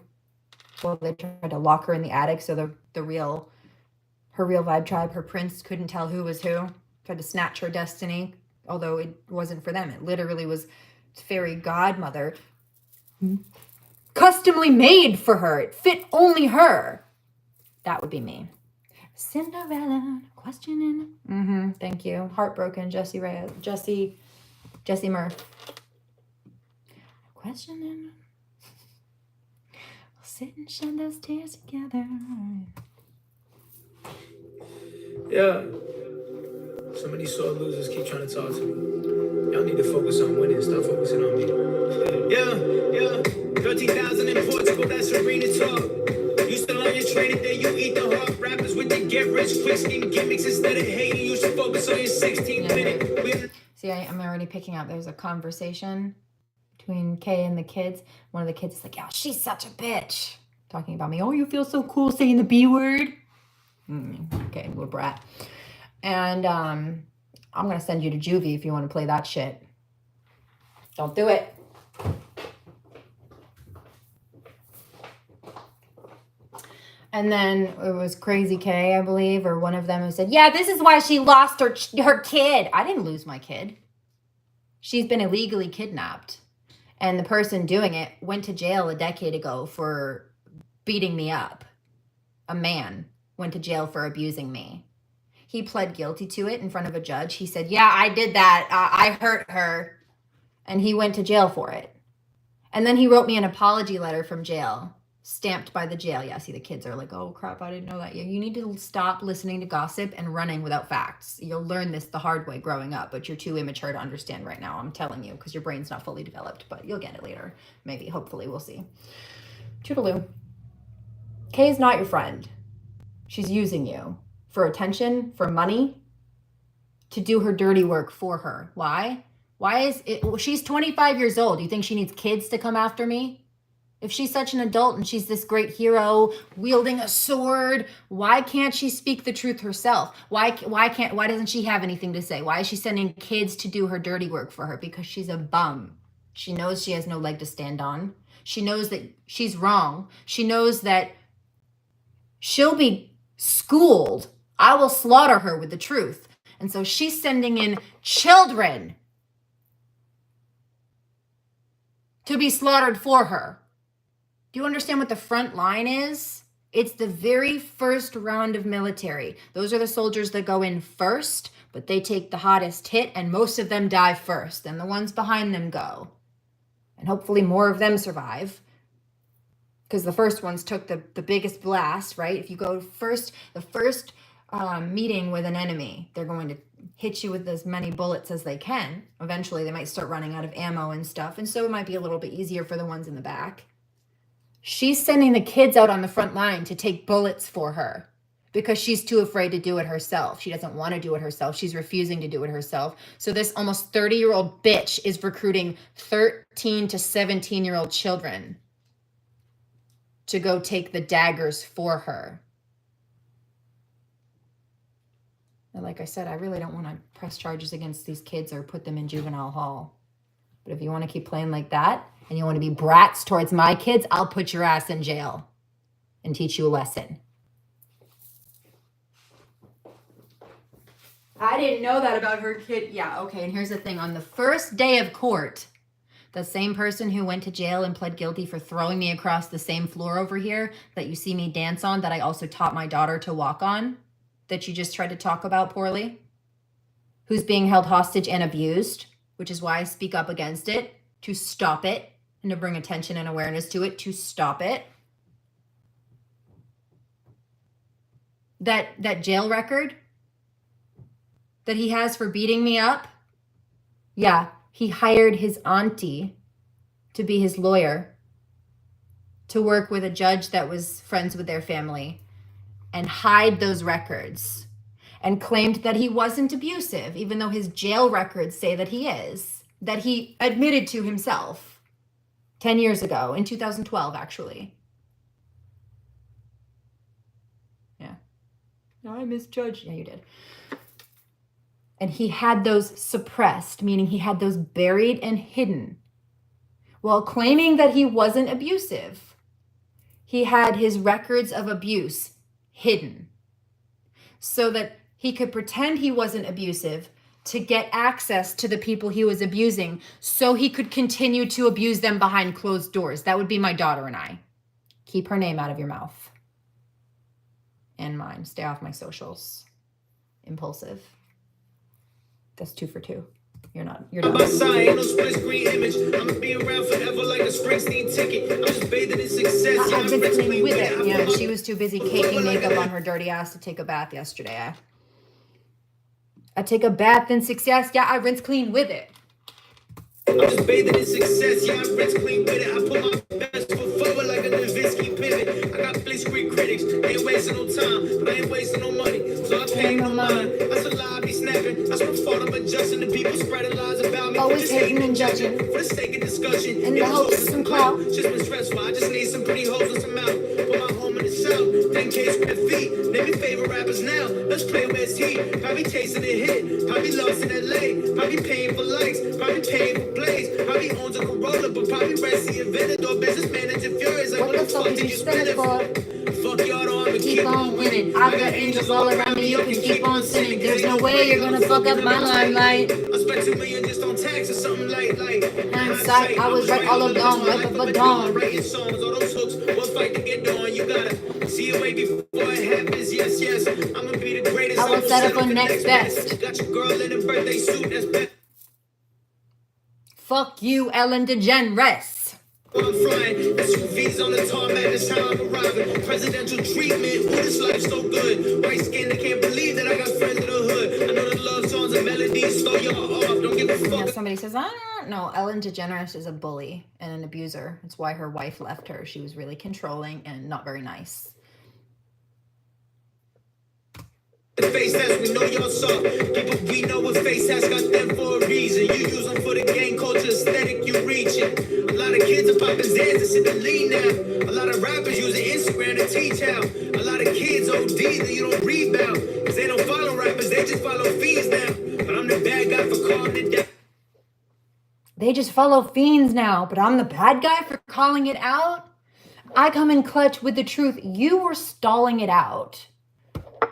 Well, they tried to lock her in the attic so her real vibe tribe, her prince, couldn't tell who was who. Tried to snatch her destiny, although it wasn't for them. It literally was fairy godmother customly made for her. It fit only her. That would be me. Cinderella, questioning. Thank you. Heartbroken, Jesse Murph. questioning. We'll sit and shed those tears together. Yeah. Some of these sore losers keep trying to talk to me. Y'all need to focus on winning. Stop focusing on me. Yeah. 13,000 in Portugal, that's arena talk. Used to learn your training, then you eat the hawk. Rappers with the get rich quick scheme gimmicks. Instead of hating, you should focus on your 16th minute. See, I'm already picking up. There's a conversation between Kay and the kids. One of the kids is like, "Yeah, she's such a bitch," talking about me. "Oh, you feel so cool saying the B word." Okay, we're brat. And I'm gonna send you to juvie if you want to play that shit. Don't do it. And then it was Crazy K, I believe, or one of them who said, "Yeah, this is why she lost her kid." I didn't lose my kid. She's been illegally kidnapped. And the person doing it went to jail a decade ago for beating me up. A man went to jail for abusing me. He pled guilty to it in front of a judge. He said, "Yeah, I did that. I hurt her." And he went to jail for it. And then he wrote me an apology letter from jail, stamped by the jail. Yeah, see, the kids are like, "Oh, crap, I didn't know that." Yeah, you need to stop listening to gossip and running without facts. You'll learn this the hard way growing up, but you're too immature to understand right now. I'm telling you, because your brain's not fully developed, but you'll get it later. Maybe, hopefully, we'll see. Toodaloo. Kay's not your friend. She's using you for attention, for money, to do her dirty work for her. Why? Why is it? Well, she's 25 years old. Do you think she needs kids to come after me? If she's such an adult and she's this great hero wielding a sword, why can't she speak the truth herself? Why doesn't she have anything to say? Why is she sending kids to do her dirty work for her? Because she's a bum. She knows she has no leg to stand on. She knows that she's wrong. She knows that she'll be schooled. I will slaughter her with the truth. And so she's sending in children to be slaughtered for her. Do you understand what the front line is? It's the very first round of military. Those are the soldiers that go in first, but they take the hottest hit, and most of them die first, and the ones behind them go. And hopefully more of them survive, because the first ones took the biggest blast, right? If you go first, the first meeting with an enemy, they're going to hit you with as many bullets as they can. Eventually, they might start running out of ammo and stuff, and so it might be a little bit easier for the ones in the back. She's sending the kids out on the front line to take bullets for her because she's too afraid to do it herself. She doesn't want to do it herself. She's refusing to do it herself. So this almost 30-year-old bitch is recruiting 13 to 17-year-old children to go take the daggers for her. And like I said, I really don't want to press charges against these kids or put them in juvenile hall. But if you want to keep playing like that and you want to be brats towards my kids, I'll put your ass in jail and teach you a lesson. I didn't know that about her kid. Yeah, okay, and here's the thing. On the first day of court, the same person who went to jail and pled guilty for throwing me across the same floor over here that you see me dance on, that I also taught my daughter to walk on, that you just tried to talk about poorly, who's being held hostage and abused, which is why I speak up against it, to stop it, and to bring attention and awareness to it, to stop it. That jail record that he has for beating me up, yeah, he hired his auntie to be his lawyer, to work with a judge that was friends with their family, and hide those records, and claimed that he wasn't abusive, even though his jail records say that he is, that he admitted to himself 10 years ago, in 2012, actually. Yeah. No, I misjudged. Yeah, you did. And he had those suppressed, meaning he had those buried and hidden, while claiming that he wasn't abusive. He had his records of abuse hidden so that he could pretend he wasn't abusive to get access to the people he was abusing so he could continue to abuse them behind closed doors. That would be my daughter and I. Keep her name out of your mouth. And mine. Stay off my socials. Impulsive. That's 2 for 2. You're by done. side, ain't no split screen image. I'ma be around forever like a Springsteen ticket. I'm just bathing in success. Yeah, I've I'm been rich clean with it. it. Yeah, she was too busy caking makeup on her dirty ass to take a bath yesterday. I take a bath in success. Yeah, I rinse clean with it. I'm just bathing in success. Yeah, I'm rich clean with it. I put my best foot forward like a Nowitzki pivot. I got split screen critics. They ain't wasting no time, but I ain't wasting no money. So I pay no mind. That's a lie I be snapping. That's my fault. I'm adjusting. The people spreading lies about me. Always Just hating and judging. For the sake of discussion. In the hopes of some clout. Just been stressful. I just need some pretty hoes and some out. Put my home in the south. 10K square feet. Name your favorite rappers now. Let's play West Heat. Probably chasing a hit. Probably lost in LA. Probably paying for likes. Probably paying for plays. Probably owns a Corolla, but probably rents the Aventador. Business manager furious. Like, What the fuck did you spend it for? Fuck y'all, though, I'ma Keep on winning. I've got angels all around me. You can keep on sinning. There's no way you're gonna fuck up my limelight. I spent $2 million just on tax or something like hindsight. I was right all along, right before dawn. Writing songs, all those hooks, we'll fight to get on. You gotta see it way before it happens. Yes, yes, I'ma be the greatest. I won't settle for next best. Got your girl in a birthday suit, that's best. Fuck you, Ellen DeGeneres. I'm flying, SUVs on the tarmac, that's how I'm arriving. Presidential treatment, ooh, this life's so good. White skin, I can't believe that I got friends in the hood. I know the love songs and melodies throw y'all off. Don't give a fuck. Yeah, somebody says, I don't know. Ellen DeGeneres is a bully and an abuser. That's why her wife left her. She was really controlling and not very nice. Face has, we know y'all saw. People we know with face has got them for a reason. You use them for the gang culture aesthetic you reaching. A lot of kids are popping Zans in the lean now. A lot of rappers using Instagram to teach how. A lot of kids OD that you don't read about. Cause they don't follow rappers, they just follow fiends now. But I'm the bad guy for calling it down. They just follow fiends now, but I'm the bad guy for calling it out? I come in clutch with the truth. You were stalling it out.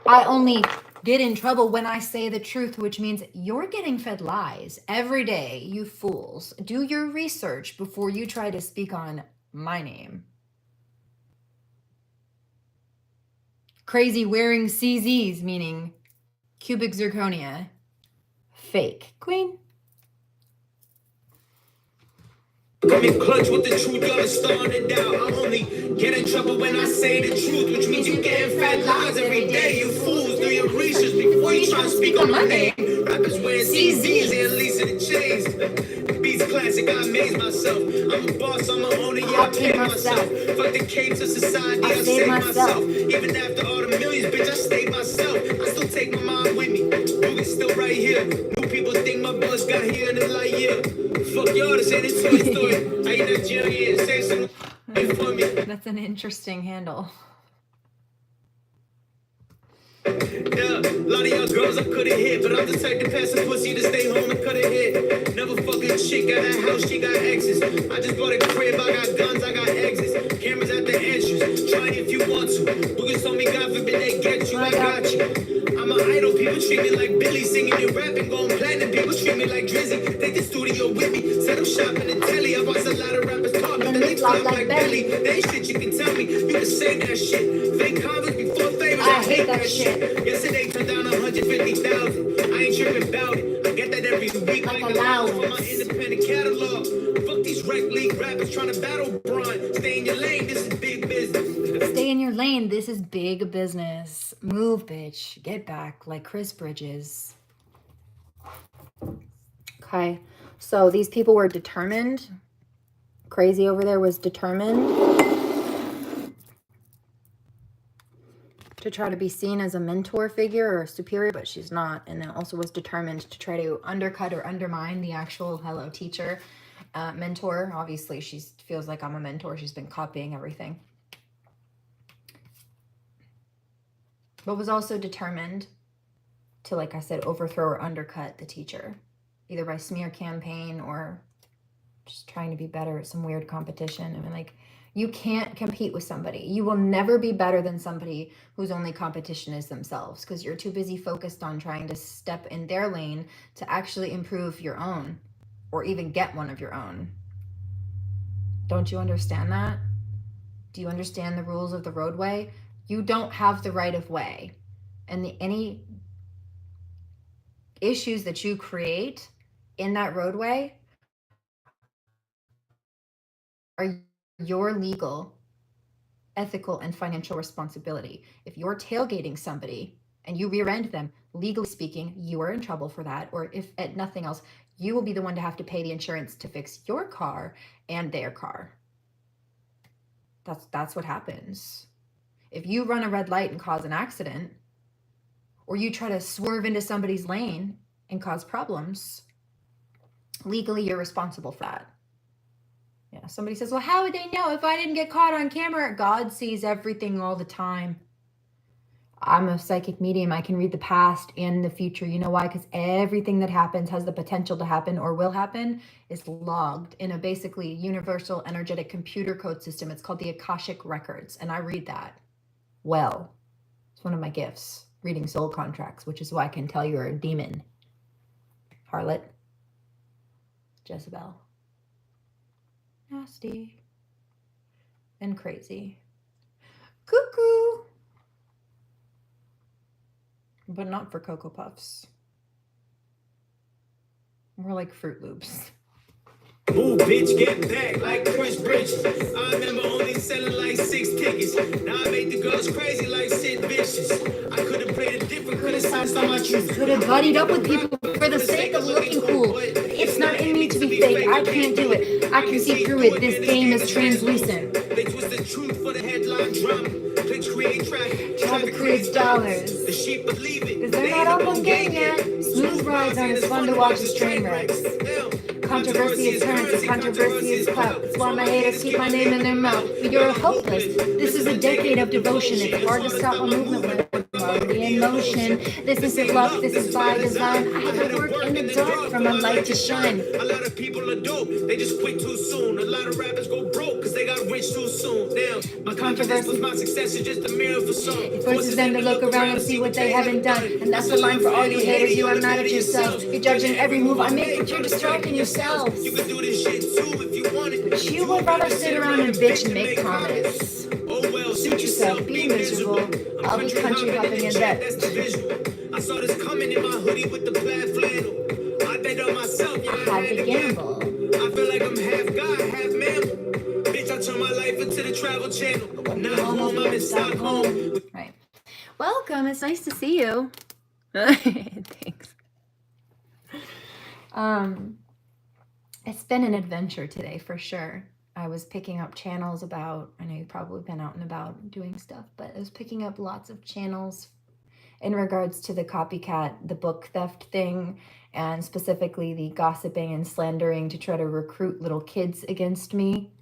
I only get in trouble when I say the truth, which means you're getting fed lies every day, you fools. Do your research before you try to speak on my name. Crazy wearing CZs, meaning cubic zirconia. Fake. Queen. Come in clutch with the truth, y'all are starting it out. I only get in trouble when I say the truth, which means you getting fat lies every day. You fools, do your research before you try to speak on my name. Rappers wearing CZs and Lisa the chains. The beat's classic, I amaze myself. I'm a boss, I'm an owner, yeah, I pay myself. Fuck the capes of society, I save myself. Even after all the millions, bitch, I stayed myself. I still take my mind with me. Ruby's still right here. New people think my bullets got here in the light year. Fuck y'all, this ain't a Toy Story. I ain't Nigerian, say something for me. That's an interesting handle. Yeah, a lot of y'all girls I could've hit, but I'm the type to pass a pussy to stay home and cut a hit. Never fuck a chick, got a house, she got exes. I just bought a crib, I got guns, I got exits. Cameras at the entrance, try it if you want to. Boogers told me God forbid they get you, I got you. I'm an idol, people treat me like Billy, singing and rapping, going platinum. People treat me like Drizzy, take the studio with me. Set up shop in the telly, I watch a lot of rappers talk, but then they flop like Belly. There ain't shit you can tell me, you can say that shit. Fake convicts before favors, I hate that shit. Yesterday turned down 150,000. I ain't tripping about it. I get that every week like allowance for my independent catalog. Fuck these rec league rappers trying to battle Braun. Stay in your lane, this is big business. Stay in your lane, this is big business. Move, bitch. Get back like Chris Bridges. Okay, so these people were determined. Crazy over there was determined to try to be seen as a mentor figure or a superior, but she's not. And then also was determined to try to undercut or undermine the actual hello teacher mentor. Obviously, she feels like I'm a mentor. She's been copying everything. But was also determined to, like I said, overthrow or undercut the teacher, either by smear campaign or just trying to be better at some weird competition. I mean, like, you can't compete with somebody. You will never be better than somebody whose only competition is themselves, because you're too busy focused on trying to step in their lane to actually improve your own or even get one of your own. Don't you understand that? Do you understand the rules of the roadway? You don't have the right of way. And any issues that you create in that roadway are your legal, ethical, and financial responsibility. If you're tailgating somebody and you rear end them, legally speaking, you are in trouble for that. Or if at nothing else, you will be the one to have to pay the insurance to fix your car and their car. That's what happens. If you run a red light and cause an accident, or you try to swerve into somebody's lane and cause problems, legally you're responsible for that. Yeah, somebody says, well, how would they know if I didn't get caught on camera? God sees everything all the time. I'm a psychic medium. I can read the past and the future. You know why? Because everything that happens, has the potential to happen or will happen, is logged in a basically universal energetic computer code system. It's called the Akashic Records. And I read that well. It's one of my gifts, reading soul contracts, which is why I can tell you're a demon. Harlot. Jezebel. Nasty. And crazy. Cuckoo. But not for Cocoa Puffs. More like Fruit Loops. Ooh, bitch, get back like Chris Bridge. I remember only selling like 6 tickets. Now I make the girls crazy like Sid Vicious. I could have played it different, could have sounded so much truth. Could have buddied up with people for the sake of looking cool. It's not in me to be fake. I can't do it. I can see through it. This game is translucent. They twist the truth for the headline drama. Clicks create traffic. Traffic creates dollars. The sheep believe it. Because they're not on one game yet. Smooth rides aren't as fun to watch as train wrecks. Controversy is currency, controversy is clout. That's why my haters keep my name in their mouth. But you're hopeless. This is a decade of devotion. It's hard to stop my movement when I'm already in motion. This isn't luck, this is by design. I had to work in the dark for my light to shine. A lot of people are dope, they just quit too soon. A lot of rappers go broke because they got rich too soon. Damn, my controversy was my success is just a mirror for some. It forces them to look around and see what they haven't done. And that's the line for all you haters, you are mad at yourself. You're judging every move I make, but you're distracting yourselves. You can do this shit too if you want it. But you would rather sit around and bitch and make comments. Oh well, Suit yourself, be miserable. I'll be country hopping in bed. That's the visual. I saw this coming in my hoodie with the plaid flannel. I bet on myself, yeah, I had to gamble. I feel like I'm half God, half mammal. Bitch, I turn my life into the travel channel. Not home, I'm in Stockholm. Right. Welcome. It's nice to see you. Thanks. It's been an adventure today for sure. I was picking up channels about, I know you've probably been out and about doing stuff, but I was picking up lots of channels in regards to the copycat, the book theft thing, and specifically the gossiping and slandering to try to recruit little kids against me.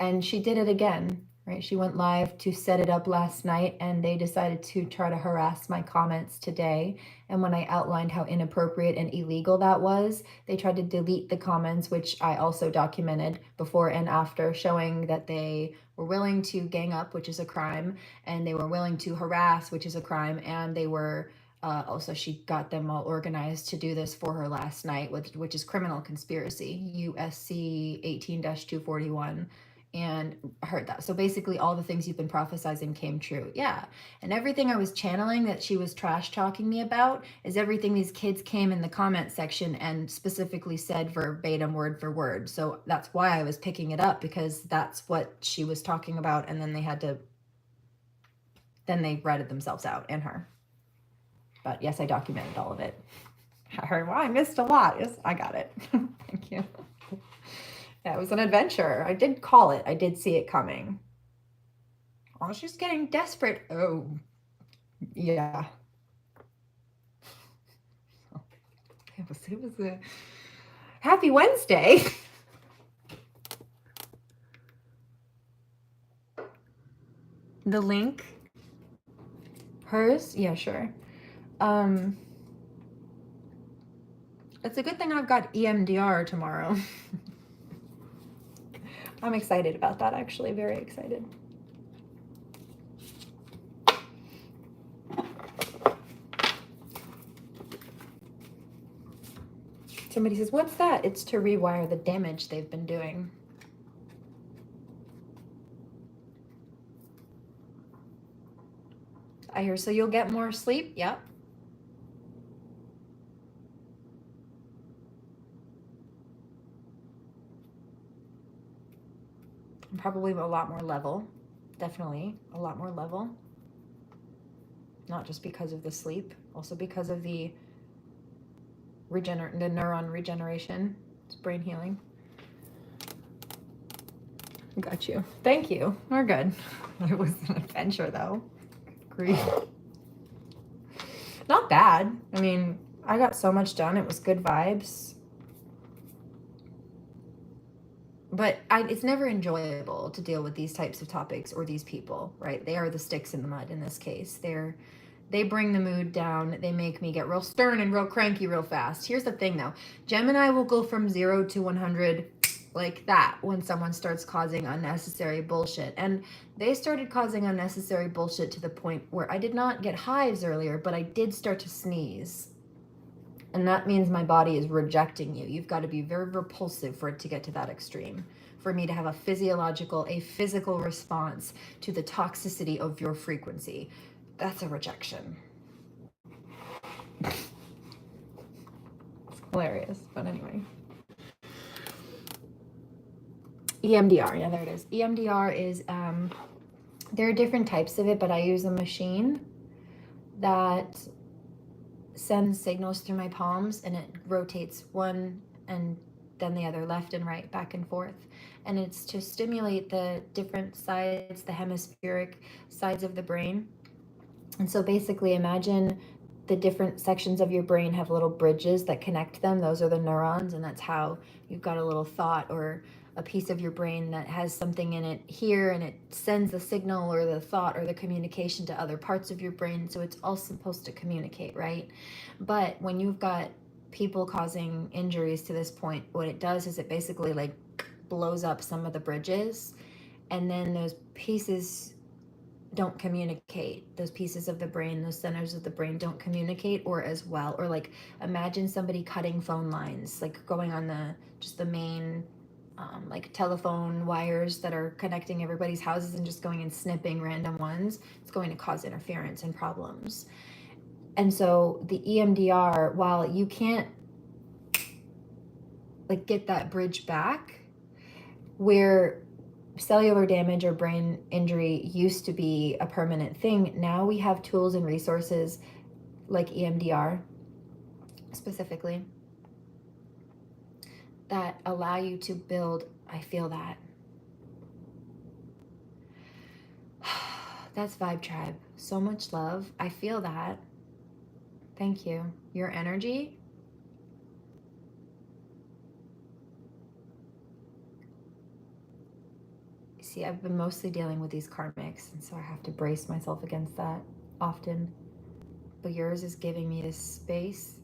And she did it again, right? She went live to set it up last night, and they decided to try to harass my comments today. And when I outlined how inappropriate and illegal that was, they tried to delete the comments, which I also documented before and after, showing that they were willing to gang up, which is a crime, and they were willing to harass, which is a crime, and they were also, she got them all organized to do this for her last night, which is criminal conspiracy, USC 18-241. And I heard that. So basically all the things you've been prophesizing came true. Yeah. And everything I was channeling that she was trash talking me about is everything these kids came in the comment section and specifically said verbatim, word for word. So that's why I was picking it up, because that's what she was talking about. And then they ratted themselves out and her. But yes, I documented all of it. I heard, well, I missed a lot. Yes, I got it. Thank you. Yeah, it was an adventure. I did call it. I did see it coming. Oh, she's getting desperate. Oh, yeah. It was a happy Wednesday. The link. Hers? Yeah, sure. It's a good thing I've got EMDR tomorrow. I'm excited about that, actually, very excited. Somebody says, what's that? It's to rewire the damage they've been doing. I hear, so you'll get more sleep? Yep. probably a lot more level. Definitely a lot more level. Not just because of the sleep, also because of the neuron regeneration. It's brain healing. Got you. Thank you. We're good. It was an adventure though. Grief. Not bad. I mean, I got so much done. It was good vibes. But it's never enjoyable to deal with these types of topics or these people, right? They are the sticks in the mud in this case. They bring the mood down. They make me get real stern and real cranky real fast. Here's the thing though. Gemini will go from 0 to 100 like that when someone starts causing unnecessary bullshit. And they started causing unnecessary bullshit to the point where I did not get hives earlier, but I did start to sneeze. And that means my body is rejecting you. You've got to be very repulsive for it to get to that extreme. For me to have a physical response to the toxicity of your frequency. That's a rejection. It's hilarious, but anyway. EMDR, yeah, there it is. EMDR is, there are different types of it, but I use a machine that sends signals through my palms, and it rotates one and then the other, left and right, back and forth. And it's to stimulate the different sides, the hemispheric sides of the brain. And so basically imagine the different sections of your brain have little bridges that connect them. Those are the neurons, and that's how you've got a little thought or a piece of your brain that has something in it here, and it sends the signal or the thought or the communication to other parts of your brain. So it's all supposed to communicate, right? But when you've got people causing injuries to this point, what it does is it basically like blows up some of the bridges, and then those pieces don't communicate. Those pieces of the brain, those centers of the brain don't communicate or as well. Or like imagine somebody cutting phone lines, like going on the main like telephone wires that are connecting everybody's houses and just going and snipping random ones. It's going to cause interference and problems. And so the EMDR, while you can't like get that bridge back, where cellular damage or brain injury used to be a permanent thing, now we have tools and resources like EMDR specifically that allow you to build. I feel that. That's Vibe Tribe. So much love. I feel that. Thank you. Your energy. See, I've been mostly dealing with these karmics, and so I have to brace myself against that often. But yours is giving me this space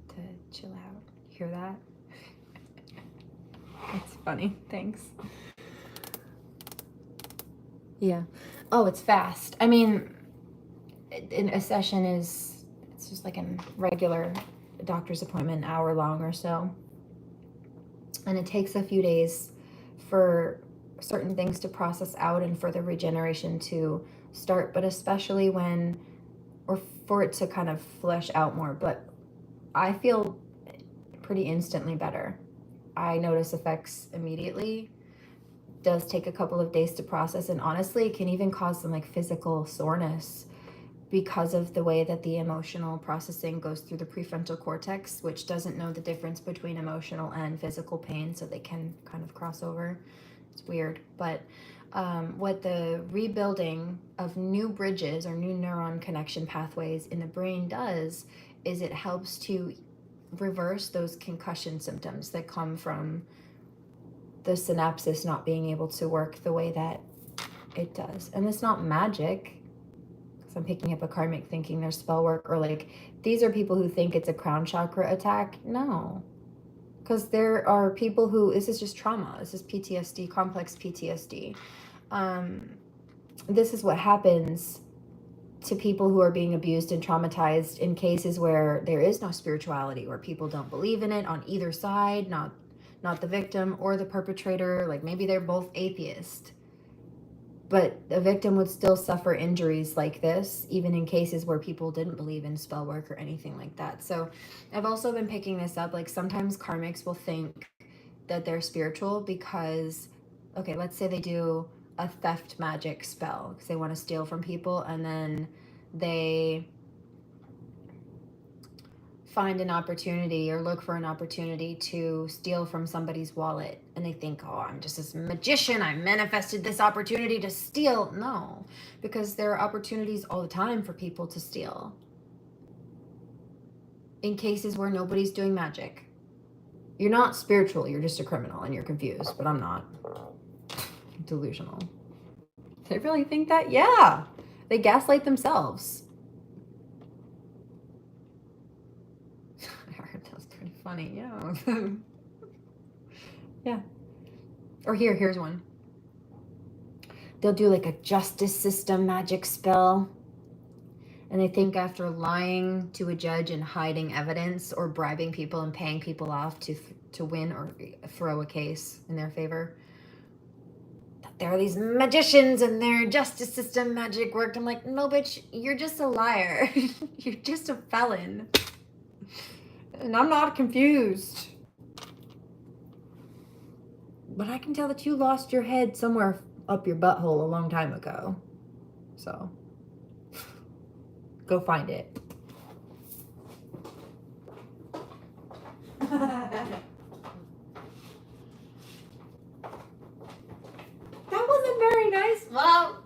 to chill out. Hear that? It's funny. Thanks. Yeah. Oh, it's fast. I mean, a session it's just like a regular doctor's appointment, an hour long or so. And it takes a few days for certain things to process out and for the regeneration to start, but especially or for it to kind of flesh out more. But I feel pretty instantly better. I notice effects immediately. Does take a couple of days to process, and honestly it can even cause some like physical soreness because of the way that the emotional processing goes through the prefrontal cortex, which doesn't know the difference between emotional and physical pain, so they can kind of cross over. It's weird. But what the rebuilding of new bridges or new neuron connection pathways in the brain does is it helps to reverse those concussion symptoms that come from the synapses not being able to work the way that it does. And it's not magic, because I'm picking up a karmic thinking there's spell work, or like these are people who think it's a crown chakra attack. No, because there are people who, this is just trauma. This is PTSD, complex PTSD. This is what happens to people who are being abused and traumatized in cases where there is no spirituality, where people don't believe in it on either side, not the victim or the perpetrator. Like maybe they're both atheist, but the victim would still suffer injuries like this, even in cases where people didn't believe in spell work or anything like that. So I've also been picking this up, like sometimes karmics will think that they're spiritual because okay, let's say they do a theft magic spell because they want to steal from people, and then they find an opportunity or look for an opportunity to steal from somebody's wallet, and they think, oh, I'm just this magician, I manifested this opportunity to steal. No, because there are opportunities all the time for people to steal in cases where nobody's doing magic. You're not spiritual, you're just a criminal and you're confused, but I'm not. Delusional. They really think that? Yeah. They gaslight themselves. I heard that was pretty funny. Yeah. Yeah. Or here's one. They'll do like a justice system magic spell. And they think after lying to a judge and hiding evidence or bribing people and paying people off to win or throw a case in their favor, there are these magicians and their justice system magic worked. I'm like, no, bitch, you're just a liar. You're just a felon. And I'm not confused. But I can tell that you lost your head somewhere up your butthole a long time ago. So, go find it. That wasn't very nice. Well,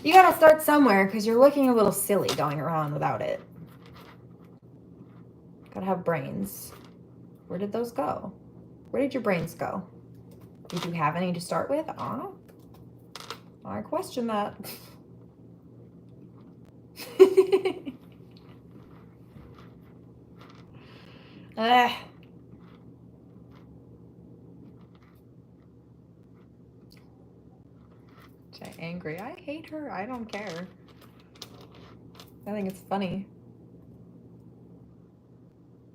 you gotta start somewhere because you're looking a little silly going around without it. Gotta have brains. Where did those go? Where did your brains go? Did you have any to start with? I don't know. I question that. Angry. I hate her. I don't care. I think it's funny.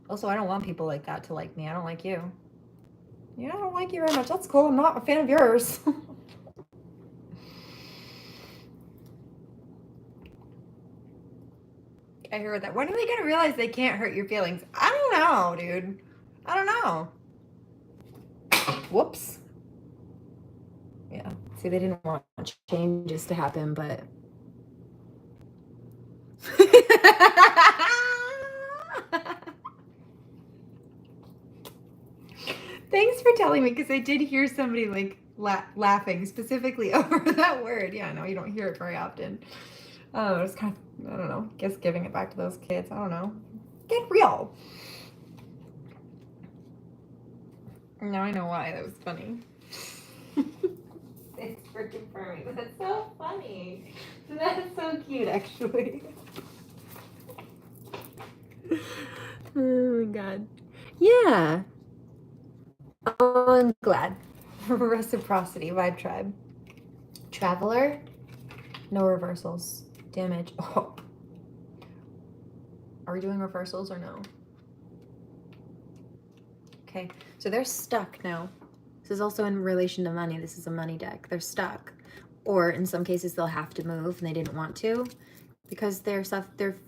Also, I don't want people like that to like me. I don't like you. Yeah, I don't like you very much. That's cool. I'm not a fan of yours. I heard that. When are they gonna realize they can't hurt your feelings? I don't know, dude. I don't know. Whoops. Yeah. See, they didn't want changes to happen, but thanks for telling me, because I did hear somebody like laughing specifically over that word. Yeah, no, you don't hear it very often. It's kind of, I don't know, guess giving it back to those kids. I don't know. Get real. Now I know why. That was funny. Thanks for confirming. That's so funny. That's so cute, actually. Oh my god. Yeah. Oh, I'm glad. Reciprocity, vibe tribe. Traveler. No reversals. Damage. Oh. Are we doing reversals or no? Okay, so they're stuck now. This is also in relation to money. This is a money deck. They're stuck. Or in some cases they'll have to move and they didn't want to because they're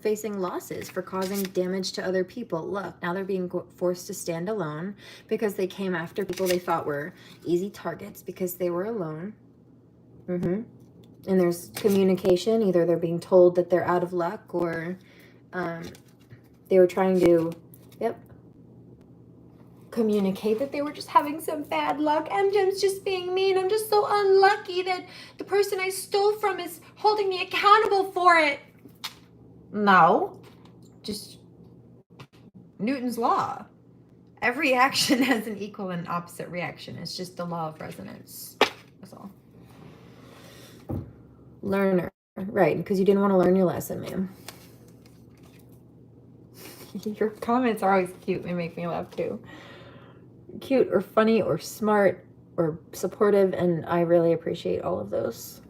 facing losses for causing damage to other people. Look, now they're being forced to stand alone because they came after people they thought were easy targets because they were alone. And there's communication. Either they're being told that they're out of luck or they were trying to, communicate that they were just having some bad luck. I'm just being mean. I'm just so unlucky that the person I stole from is holding me accountable for it. No. Just Newton's law. Every action has an equal and opposite reaction. It's just the law of resonance. That's all. Learner. Right, because you didn't want to learn your lesson, ma'am. Your comments are always cute. They make me laugh too. Cute or funny or smart or supportive, and I really appreciate all of those.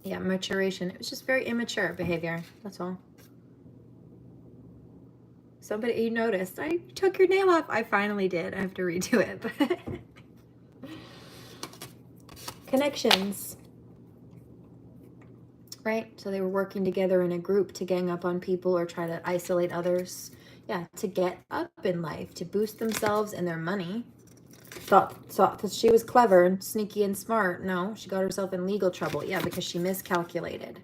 Yeah, maturation. It was just very immature behavior. That's all. Somebody, you noticed I took your name off. I finally did. I have to redo it. But connections. Right? So they were working together in a group to gang up on people or try to isolate others. Yeah, to get up in life, to boost themselves and their money. Thought that she was clever and sneaky and smart. No, she got herself in legal trouble. Yeah, because she miscalculated.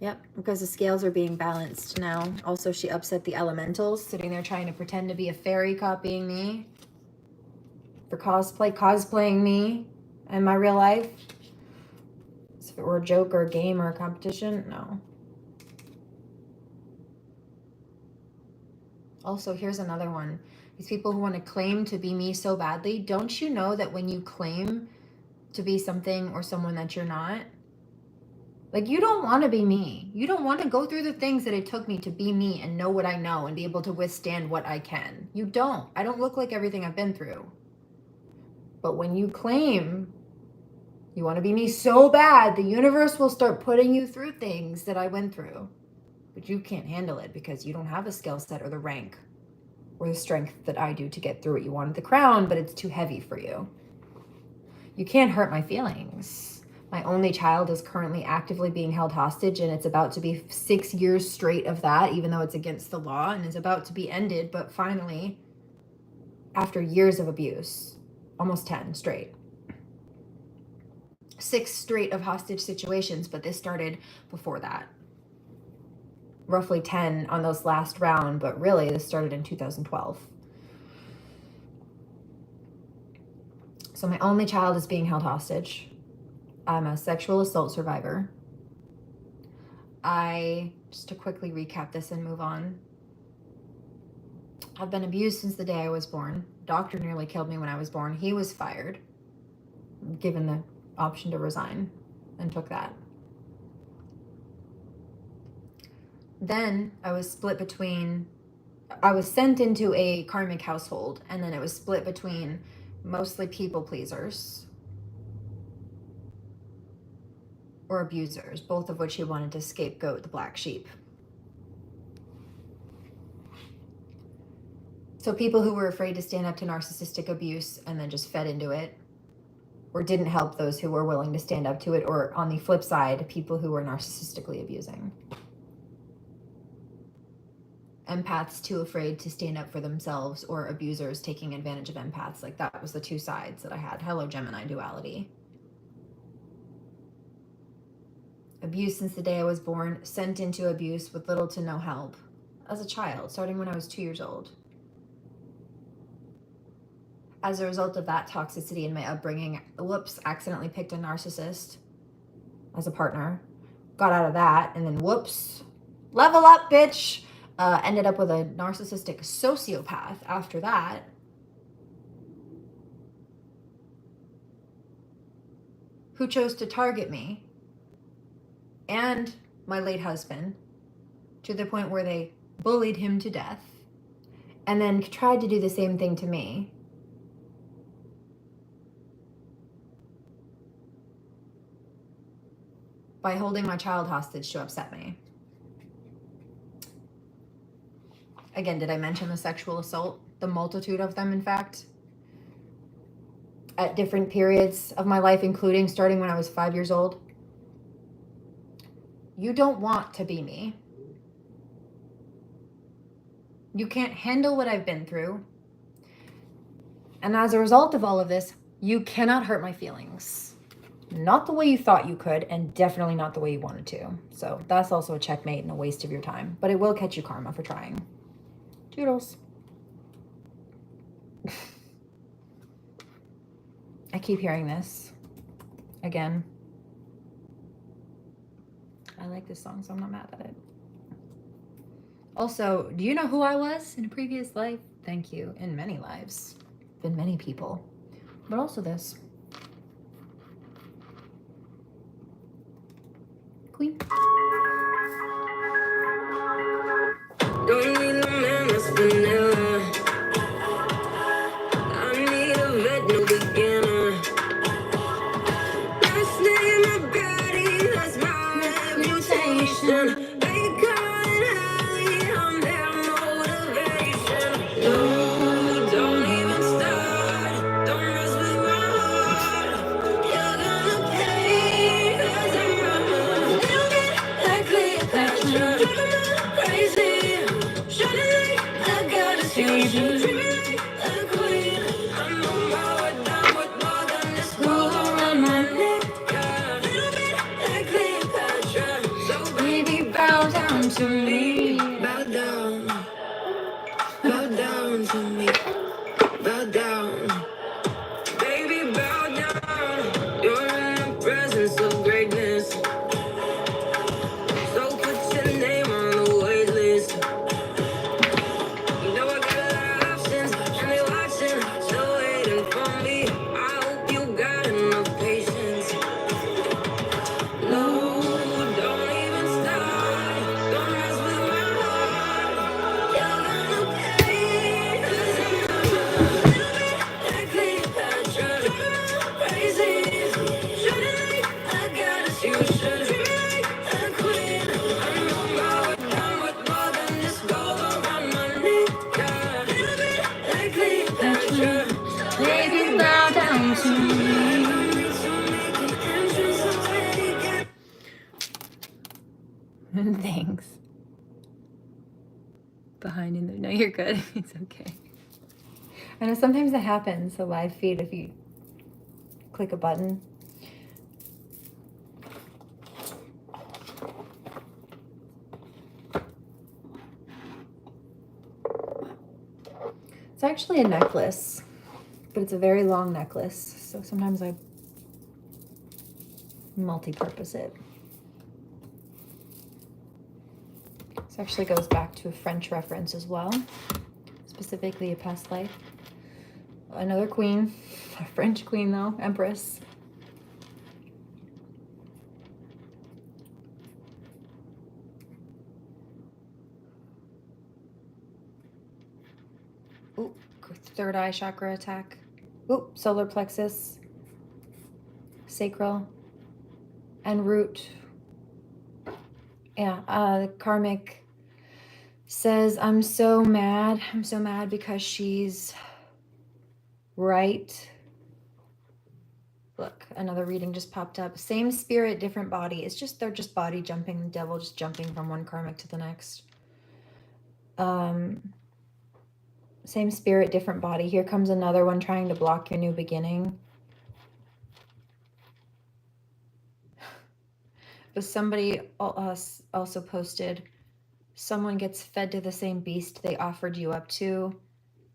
Yep, because the scales are being balanced now. Also, she upset the elementals, sitting there trying to pretend to be a fairy copying me. For cosplaying me in my real life. As if it were a joke or a game or a competition, no. Also, here's another one. These people who want to claim to be me so badly, don't you know that when you claim to be something or someone that you're not, like, you don't want to be me. You don't want to go through the things that it took me to be me and know what I know and be able to withstand what I can. You don't. I don't look like everything I've been through. But when you claim you want to be me so bad, the universe will start putting you through things that I went through. But you can't handle it because you don't have the skill set or the rank or the strength that I do to get through it. You wanted the crown, but it's too heavy for you. You can't hurt my feelings. My only child is currently actively being held hostage, and it's about to be 6 years straight of that, even though it's against the law, and is about to be ended, but finally, after years of abuse, almost 10 straight. 6 straight of hostage situations, but this started before that. Roughly 10 on those last round, but really this started in 2012. So my only child is being held hostage. I'm a sexual assault survivor. Just to quickly recap this and move on, I've been abused since the day I was born. Doctor nearly killed me when I was born. He was fired, given the option to resign, and took that. Then I was sent into a karmic household, and then it was split between mostly people pleasers or abusers, both of which he wanted to scapegoat the black sheep. So people who were afraid to stand up to narcissistic abuse and then just fed into it, or didn't help those who were willing to stand up to it, or on the flip side, people who were narcissistically abusing. Empaths too afraid to stand up for themselves, or abusers taking advantage of empaths. Like, that was the two sides that I had. Hello, Gemini duality. Abused since the day I was born, sent into abuse with little to no help as a child, starting when I was 2 years old. As a result of that toxicity in my upbringing, accidentally picked a narcissist as a partner, got out of that, and then level up, bitch. Ended up with a narcissistic sociopath after that. Who chose to target me and my late husband to the point where they bullied him to death, and then tried to do the same thing to me. By holding my child hostage to upset me. Again, did I mention the sexual assault? The multitude of them, in fact. At different periods of my life, including starting when I was 5 years old. You don't want to be me. You can't handle what I've been through. And as a result of all of this, you cannot hurt my feelings. Not the way you thought you could, and definitely not the way you wanted to. So that's also a checkmate and a waste of your time. But it will catch you karma for trying. Toodles. I keep hearing this. Again. I like this song, so I'm not mad at it. Also, do you know who I was in a previous life? Thank you. In many lives. Been many people. But also this. Queen. Don't need no man that's vanilla. I need a vet, no beginner. Last name, my body, that's my reputation. They calling early, I'm their motivation. No, don't even start. Don't mess with my heart. You're gonna pay, 'cause I'm a little bit like Cleopatra. Driving me crazy, shining like to me. Bow down to me. Bow down. Baby, bow down. You're in the presence of greatness. So put your name on the wait list. You know I got a lot of options, and they watching, still waiting for me. I hope you got enough patience. No, don't even start. Don't mess with my heart. You're gonna pay. 'Cause I'm like Cleopatra, crazy. Shouldn't I gotta, you should be a queen. I'm on my way, I'm with more than this gold around my neck. Yeah. Like Cleopatra, Baby, bow down to me. Thanks. Behind in there. No, you're good. It's okay. I know sometimes that happens, the live feed, if you click a button. It's actually a necklace, but it's a very long necklace, so sometimes I multi-purpose it. This actually goes back to a French reference as well, specifically a past life. Another queen, a French queen though, empress. Ooh, third eye chakra attack. Ooh, solar plexus, sacral, and root. Yeah, the karmic says, I'm so mad because she's right. Look, another reading just popped up. Same spirit, different body. It's just, they're just body jumping, the devil just jumping from one karmic to the next. Same spirit, different body. Here comes another one trying to block your new beginning. But somebody also posted, someone gets fed to the same beast they offered you up to,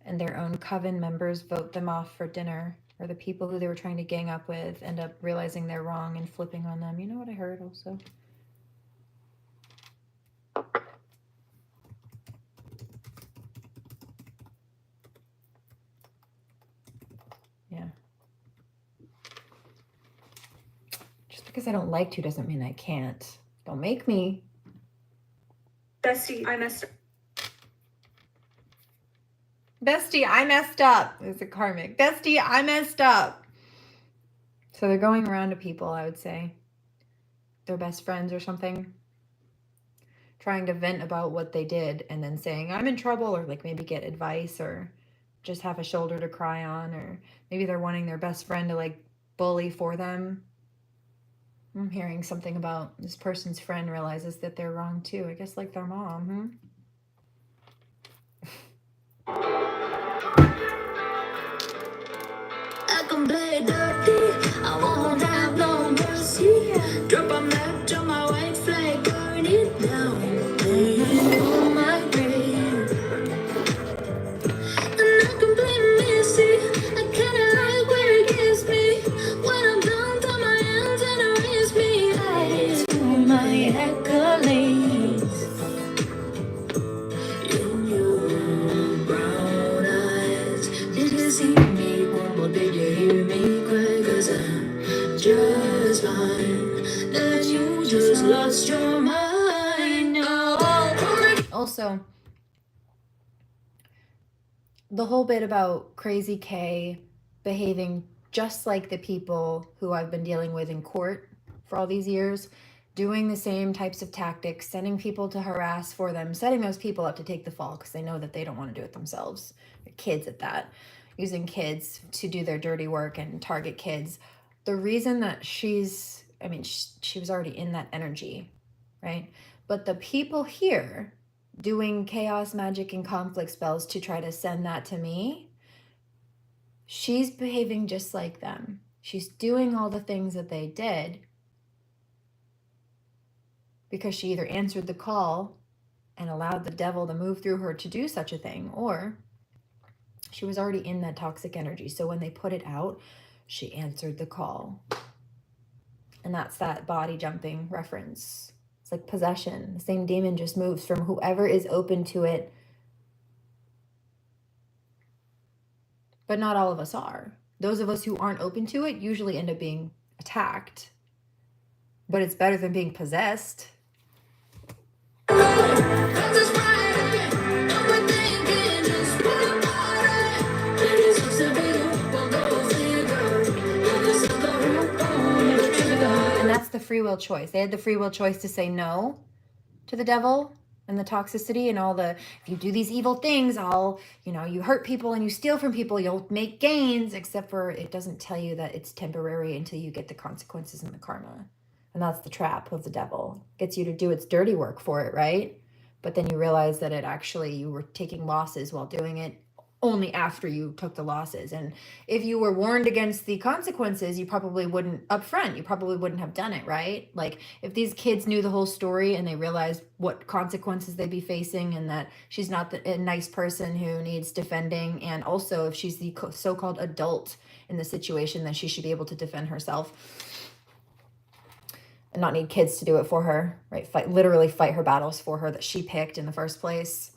and their own coven members vote them off for dinner, or the people who they were trying to gang up with end up realizing they're wrong and flipping on them. You know what I heard also? Yeah. Just because I don't like to doesn't mean I can't. Don't make me. Bestie, I messed up. Bestie, I messed up. It's a karmic. Bestie, I messed up. So they're going around to people, I would say. Their best friends or something. Trying to vent about what they did and then saying, I'm in trouble, or like maybe get advice or just have a shoulder to cry on, or maybe they're wanting their best friend to like bully for them. I'm hearing something about this person's friend realizes that they're wrong too. I guess like their mom, I can play dirty, I won't have no mercy. Drop a match on my white flag, burn it down. On my grave. And I can play messy, I kinda like where it gets me. When I'm done, throw my hands and erase me. Eyes for my accolades. In your brown eyes, did you see me crumble? Did you hear me cry? 'Cause I'm just fine. That you just lost your mind. Oh. Also, the whole bit about Crazy K behaving just like the people who I've been dealing with in court for all these years, doing the same types of tactics, sending people to harass for them, setting those people up to take the fall because they know that they don't want to do it themselves. Kids at that, using kids to do their dirty work and target kids. The reason that she was already in that energy, right? But the people here doing chaos, magic, and conflict spells to try to send that to me, she's behaving just like them. She's doing all the things that they did because she either answered the call and allowed the devil to move through her to do such a thing, or she was already in that toxic energy. So when they put it out, she answered the call. And that's that body jumping reference. It's like possession. The same demon just moves from whoever is open to it. But not all of us are. Those of us who aren't open to it usually end up being attacked. But it's better than being possessed. And that's the free will choice. They had the free will choice to say no to the devil and the toxicity and all the, if you do these evil things, you hurt people and you steal from people, you'll make gains, except for it doesn't tell you that it's temporary until you get the consequences and the karma. And that's the trap of the devil. It gets you to do its dirty work for it, right? But then you realize that you were taking losses while doing it only after you took the losses. And if you were warned against the consequences, you probably wouldn't have done it, right? Like if these kids knew the whole story and they realized what consequences they'd be facing and that she's not a nice person who needs defending, and also if she's the so-called adult in the situation, then she should be able to defend herself and not need kids to do it for her, right? Literally fight her battles for her that she picked in the first place.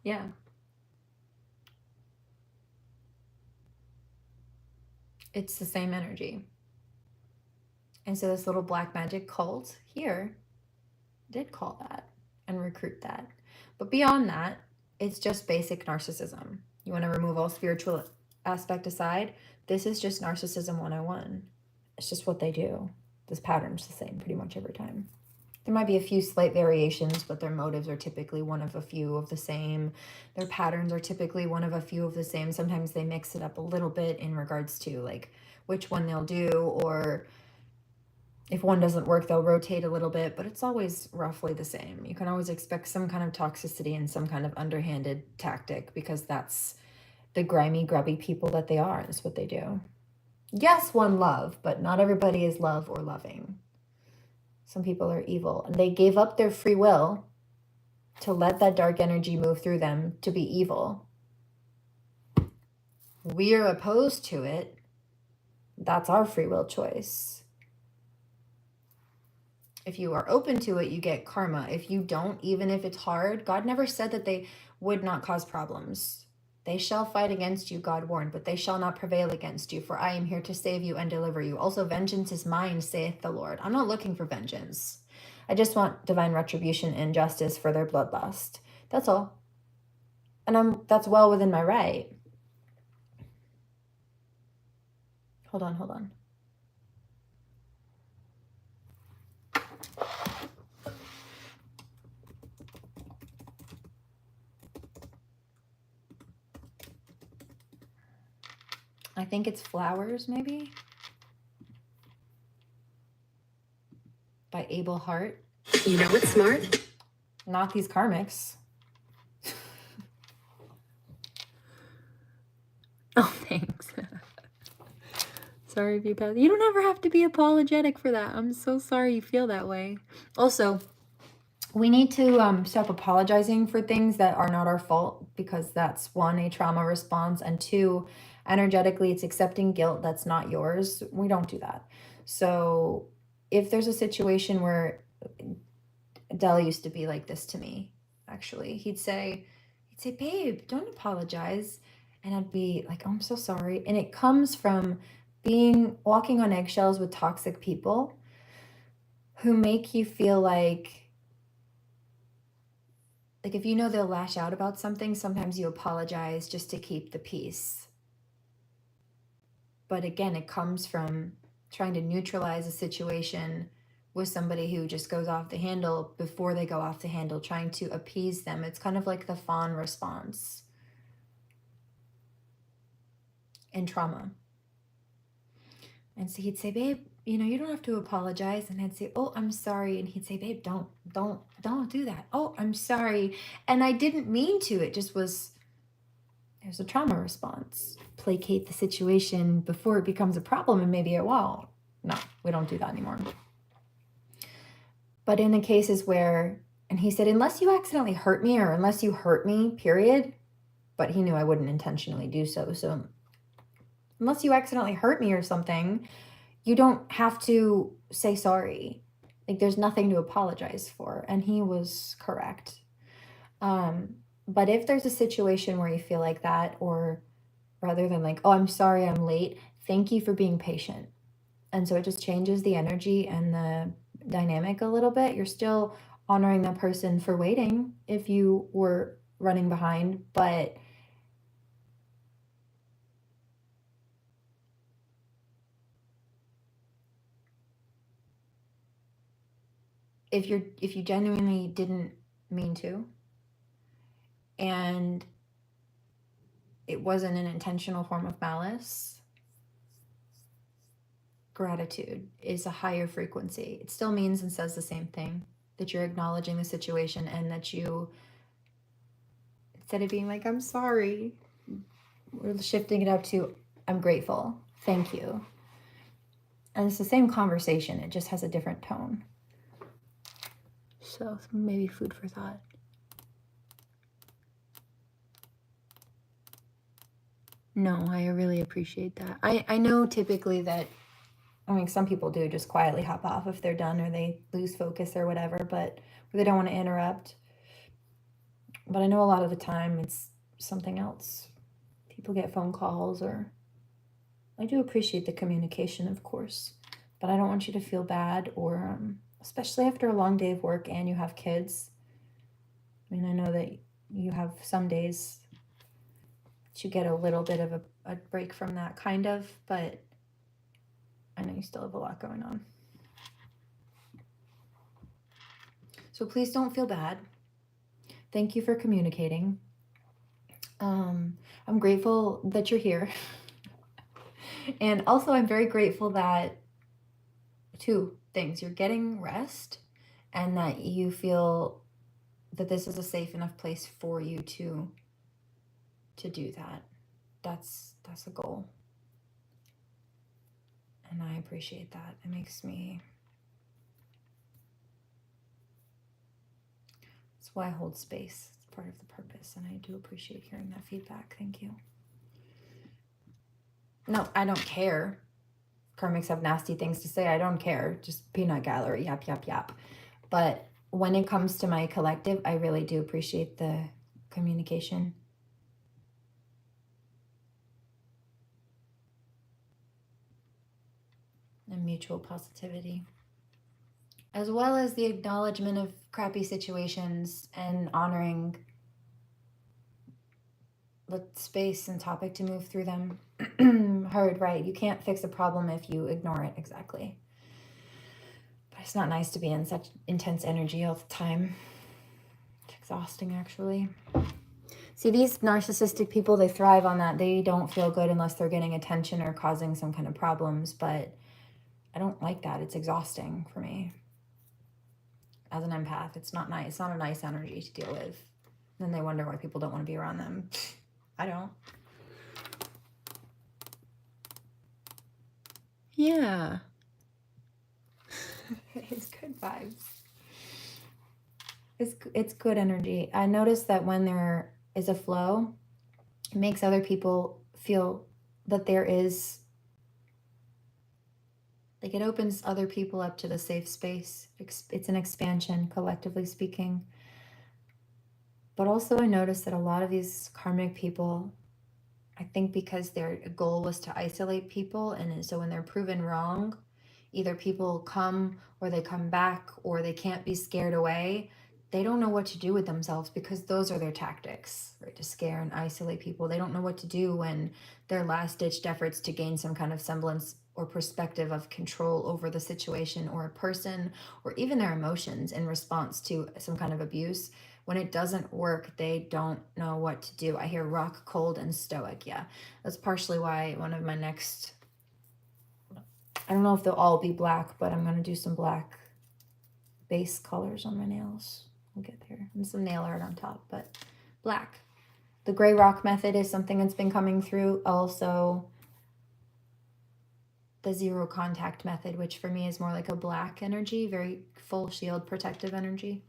Yeah. It's the same energy. And so this little black magic cult here did call that and recruit that. But beyond that, it's just basic narcissism. You want to remove all spiritual aspect aside, this is just narcissism 101. It's just what they do. This pattern's the same pretty much every time. There might be a few slight variations, but their motives are typically one of a few of the same. Their patterns are typically one of a few of the same. Sometimes they mix it up a little bit in regards to like which one they'll do, or if one doesn't work, they'll rotate a little bit, but it's always roughly the same. You can always expect some kind of toxicity and some kind of underhanded tactic because that's the grimy, grubby people that they are. That's what they do. Yes, one love, but not everybody is love or loving. Some people are evil, and they gave up their free will to let that dark energy move through them to be evil. We are opposed to it. That's our free will choice. If you are open to it, you get karma. If you don't, even if it's hard, God never said that they would not cause problems. They shall fight against you, God warned, but they shall not prevail against you, for I am here to save you and deliver you. Also, vengeance is mine, saith the Lord. I'm not looking for vengeance. I just want divine retribution and justice for their bloodlust. That's all. And that's well within my right. Hold on. I think it's Flowers, maybe? By Abel Hart. You know what's smart? Not these karmics. Oh, thanks. Sorry if you passed. You don't ever have to be apologetic for that. I'm so sorry you feel that way. Also, we need to stop apologizing for things that are not our fault, because that's one, a trauma response, and two, energetically, it's accepting guilt that's not yours. We don't do that. So if there's a situation where Dell used to be like this to me, actually, he'd say, babe, don't apologize. And I'd be like, oh, I'm so sorry. And it comes from walking on eggshells with toxic people who make you feel like if you know they'll lash out about something, sometimes you apologize just to keep the peace. But again, it comes from trying to neutralize a situation with somebody who just goes off the handle before they go off the handle, trying to appease them. It's kind of like the fawn response in trauma. And so he'd say, babe, you don't have to apologize. And I'd say, oh, I'm sorry. And he'd say, babe, don't do that. Oh, I'm sorry. And I didn't mean to. It there's a trauma response. Placate the situation before it becomes a problem, and maybe it won't. No, we don't do that anymore. But in the cases where, and he said, unless you accidentally hurt me or unless you hurt me, period. But he knew I wouldn't intentionally do so. So unless you accidentally hurt me or something, you don't have to say sorry. Like, there's nothing to apologize for. And he was correct. But if there's a situation where you feel like that, or rather than like, oh, I'm sorry I'm late, thank you for being patient. And so it just changes the energy and the dynamic a little bit. You're still honoring that person for waiting if you were running behind, but if you genuinely didn't mean to, and it wasn't an intentional form of malice, gratitude is a higher frequency. It still means and says the same thing, that you're acknowledging the situation, and that you, instead of being like, I'm sorry, we're shifting it up to, I'm grateful, thank you. And it's the same conversation, it just has a different tone. So maybe food for thought. No, I really appreciate that. I know typically that, I mean, some people do just quietly hop off if they're done or they lose focus or whatever, but they don't want to interrupt. But I know a lot of the time it's something else. People get phone calls, or I do appreciate the communication, of course, but I don't want you to feel bad, or especially after a long day of work and you have kids. I mean, I know that you have some days that you get a little bit of a break from that, kind of, but I know you still have a lot going on. So please don't feel bad. Thank you for communicating. I'm grateful that you're here. And also I'm very grateful that, two things, you're getting rest, and that you feel that this is a safe enough place for you to do that. That's a goal. And I appreciate that. It makes me, that's why I hold space. It's part of the purpose, and I do appreciate hearing that feedback. Thank you. No, I don't care. Karmics have nasty things to say. I don't care. Just peanut gallery, yap, yap, yap. But when it comes to my collective, I really do appreciate the communication. And mutual positivity. As well as the acknowledgement of crappy situations and honoring the space and topic to move through them. Heard, right? You can't fix a problem if you ignore it, exactly. But it's not nice to be in such intense energy all the time. It's exhausting, actually. See, these narcissistic people, they thrive on that. They don't feel good unless they're getting attention or causing some kind of problems, but I don't like that. It's exhausting for me. As an empath, it's not nice. It's not a nice energy to deal with. Then they wonder why people don't want to be around them. I don't. Yeah. It's good vibes. It's good energy. I noticed that when there is a flow, it makes other people feel that there is, like, it opens other people up to the safe space. It's an expansion, collectively speaking. But also I noticed that a lot of these karmic people, I think because their goal was to isolate people, and so when they're proven wrong, either people come or they come back or they can't be scared away, they don't know what to do with themselves, because those are their tactics, right? To scare and isolate people. They don't know what to do when their last-ditched efforts to gain some kind of semblance or perspective of control over the situation or a person or even their emotions in response to some kind of abuse. When it doesn't work, they don't know what to do. I hear rock, cold, and stoic. Yeah, that's partially why one of my next, I don't know if they'll all be black, but I'm going to do some black base colors on my nails. We'll get there. And some nail art on top, but black. The gray rock method is something that's been coming through. Also, the zero contact method, which for me is more like a black energy, very full shield protective energy.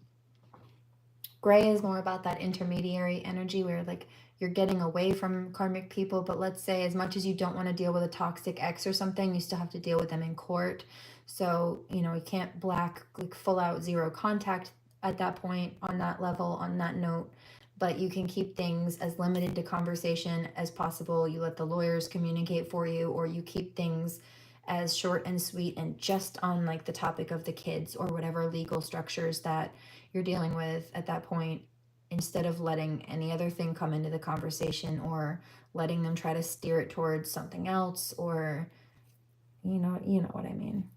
Gray is more about that intermediary energy where like you're getting away from karmic people, but let's say as much as you don't want to deal with a toxic ex or something, you still have to deal with them in court. So, you know, you can't black like full out zero contact at that point on that level, on that note, but you can keep things as limited to conversation as possible. You let the lawyers communicate for you, or you keep things as short and sweet and just on like the topic of the kids or whatever legal structures that you're dealing with at that point, instead of letting any other thing come into the conversation or letting them try to steer it towards something else, or you know what I mean.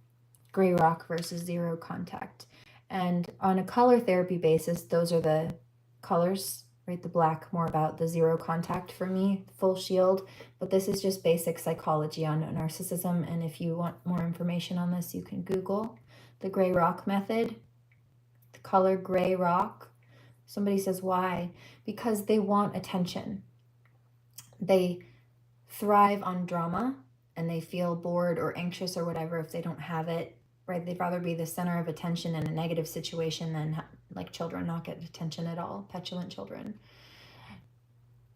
Gray rock versus zero contact. And on a color therapy basis, those are the colors, right? The black more about the zero contact for me, full shield, but this is just basic psychology on narcissism. And if you want more information on this, you can Google the gray rock method, the color gray rock. Somebody says, why? Because they want attention. They thrive on drama and they feel bored or anxious or whatever if they don't have it, right? They'd rather be the center of attention in a negative situation than like children not get attention at all, petulant children.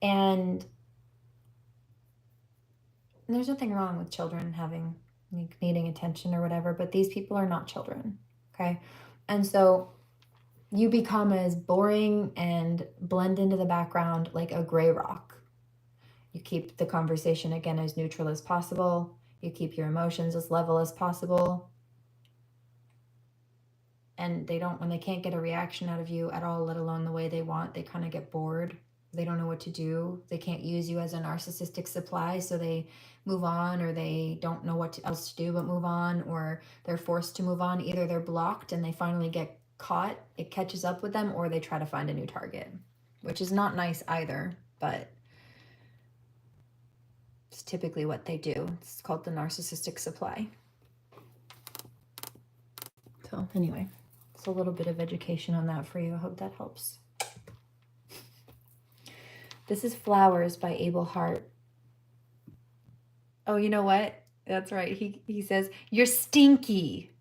And there's nothing wrong with children having, like, needing attention or whatever, but these people are not children, okay? And so you become as boring and blend into the background like a gray rock. You keep the conversation, again, as neutral as possible. You keep your emotions as level as possible. And they don't, when they can't get a reaction out of you at all, let alone the way they want, they kind of get bored. They don't know what to do. They can't use you as a narcissistic supply, so they move on, or they don't know what else to do but move on, or they're forced to move on. Either they're blocked and they finally get caught, it catches up with them, or they try to find a new target, which is not nice either, but it's typically what they do. It's called the narcissistic supply. So anyway, it's a little bit of education on that for you. I hope that helps. This is Flowers by Abel Hart. Oh, you know what? That's right. He says, you're stinky.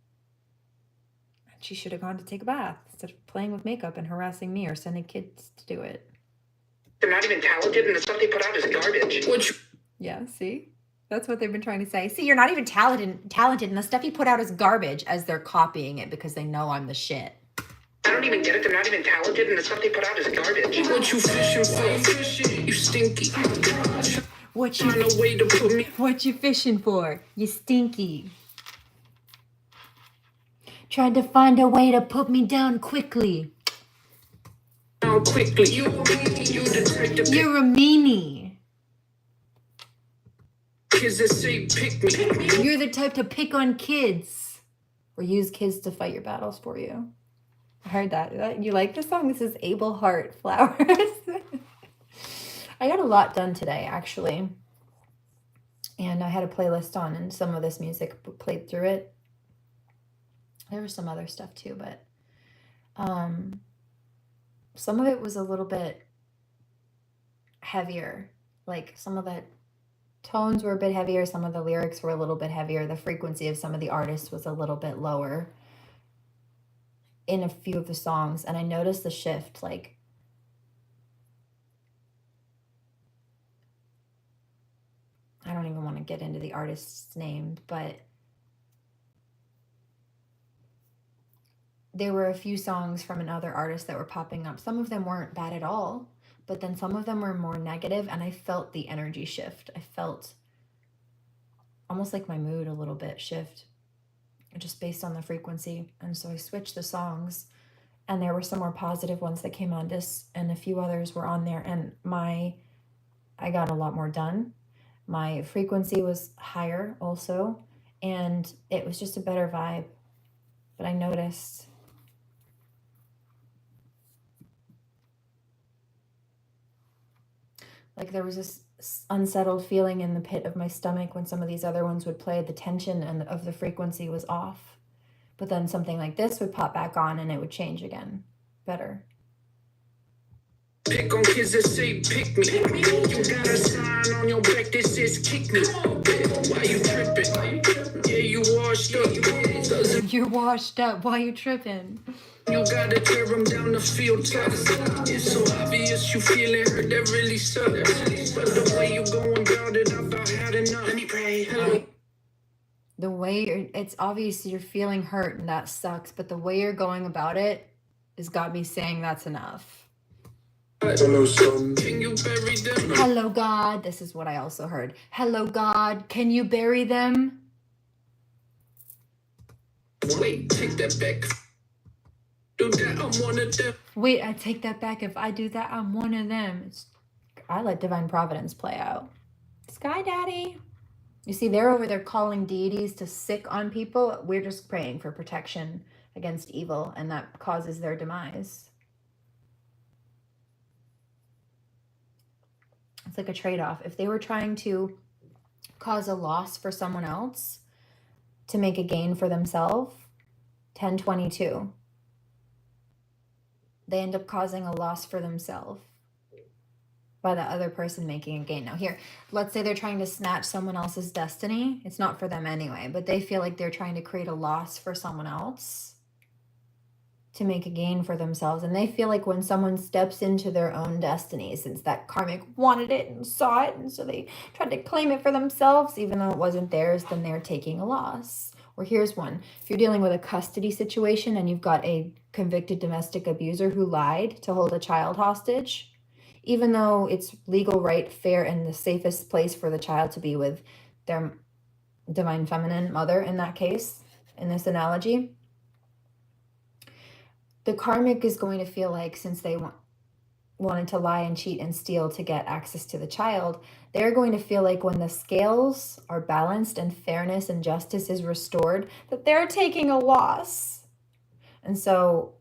She should have gone to take a bath instead of playing with makeup and harassing me or sending kids to do it. They're not even talented, and the stuff they put out is garbage. Yeah, see? That's what they've been trying to say. See, you're not even talented, and the stuff you put out is garbage, as they're copying it because they know I'm the shit. I don't even get it. They're not even talented, and the stuff they put out is garbage. What you fishing for? You stinky. What you fishing for? You stinky. Trying to find a way to put me down quickly. Quickly. You're a meanie. Kids that say pick me. You're the type to pick on kids or use kids to fight your battles for you. I heard that. You like this song? This is Abel Hart, Flowers. I got a lot done today, actually. And I had a playlist on, and some of this music played through it. There was some other stuff too, but some of it was a little bit heavier. Like some of the tones were a bit heavier, some of the lyrics were a little bit heavier. The frequency of some of the artists was a little bit lower in a few of the songs, and I noticed the shift. Like, I don't even want to get into the artist's name, but there were a few songs from another artist that were popping up. Some of them weren't bad at all, but then some of them were more negative, and I felt the energy shift. I felt almost like my mood a little bit shift, just based on the frequency. And so I switched the songs, and there were some more positive ones that came on this, and a few others were on there, and I got a lot more done. My frequency was higher also, and it was just a better vibe. But I noticed like there was this unsettled feeling in the pit of my stomach when some of these other ones would play. The tension and of the frequency was off. But then something like this would pop back on and it would change again. Better. Pick on kids that say pick me. You got a sign on your back that says kick me. Why you tripping? Yeah, you washed up. You're washed up. Why you tripping? You gotta tear them down the field tops. It's so obvious you feeling hurt, that really sucks. But the way you going about it, I've about had enough. Let me pray. Hello. The way it's obvious you're feeling hurt and that sucks, but the way you're going about it has got me saying that's enough. Hello, son. Can you bury them? Hello, God. This is what I also heard. Hello, God. Can you bury them? Wait, take that back. Do that, I'm one of them. Wait, I take that back. If I do that, I'm one of them. I let Divine Providence play out. Sky Daddy. You see, they're over there calling deities to sick on people. We're just praying for protection against evil, and that causes their demise. It's like a trade-off. If they were trying to cause a loss for someone else to make a gain for themselves, 1022. They end up causing a loss for themselves by the other person making a gain. Now here, let's say they're trying to snatch someone else's destiny. It's not for them anyway, but they feel like they're trying to create a loss for someone else to make a gain for themselves. And they feel like when someone steps into their own destiny, since that karmic wanted it and saw it, and so they tried to claim it for themselves, even though it wasn't theirs, then they're taking a loss. Or here's one. If you're dealing with a custody situation and you've got a convicted domestic abuser who lied to hold a child hostage, even though it's legal, right, fair, and the safest place for the child to be with their divine feminine mother in that case, in this analogy, the karmic is going to feel like, since they wanted to lie and cheat and steal to get access to the child, they're going to feel like when the scales are balanced and fairness and justice is restored, that they're taking a loss. And so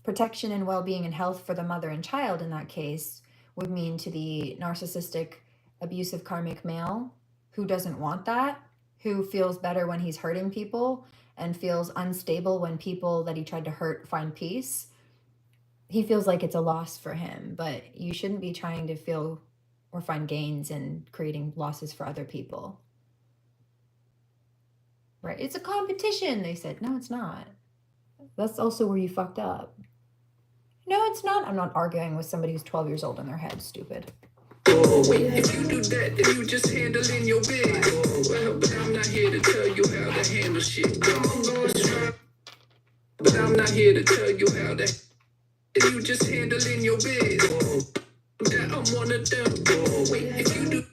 protection and well-being and health for the mother and child in that case would mean to the narcissistic, abusive karmic male who doesn't want that, who feels better when he's hurting people and feels unstable when people that he tried to hurt find peace. He feels like it's a loss for him, but you shouldn't be trying to feel or find gains in creating losses for other people. Right? It's a competition, they said. No, it's not. That's also where you fucked up. No, it's not. I'm not arguing with somebody who's 12 years old in their head, stupid. Oh, wait, if you do that, then you just handling your bed. Well, but I'm not here to tell you how to handle shit. I'm gonna try, but I'm not here to tell you how to. If you just handling your bed. That I'm one of them. Oh, wait, if you do.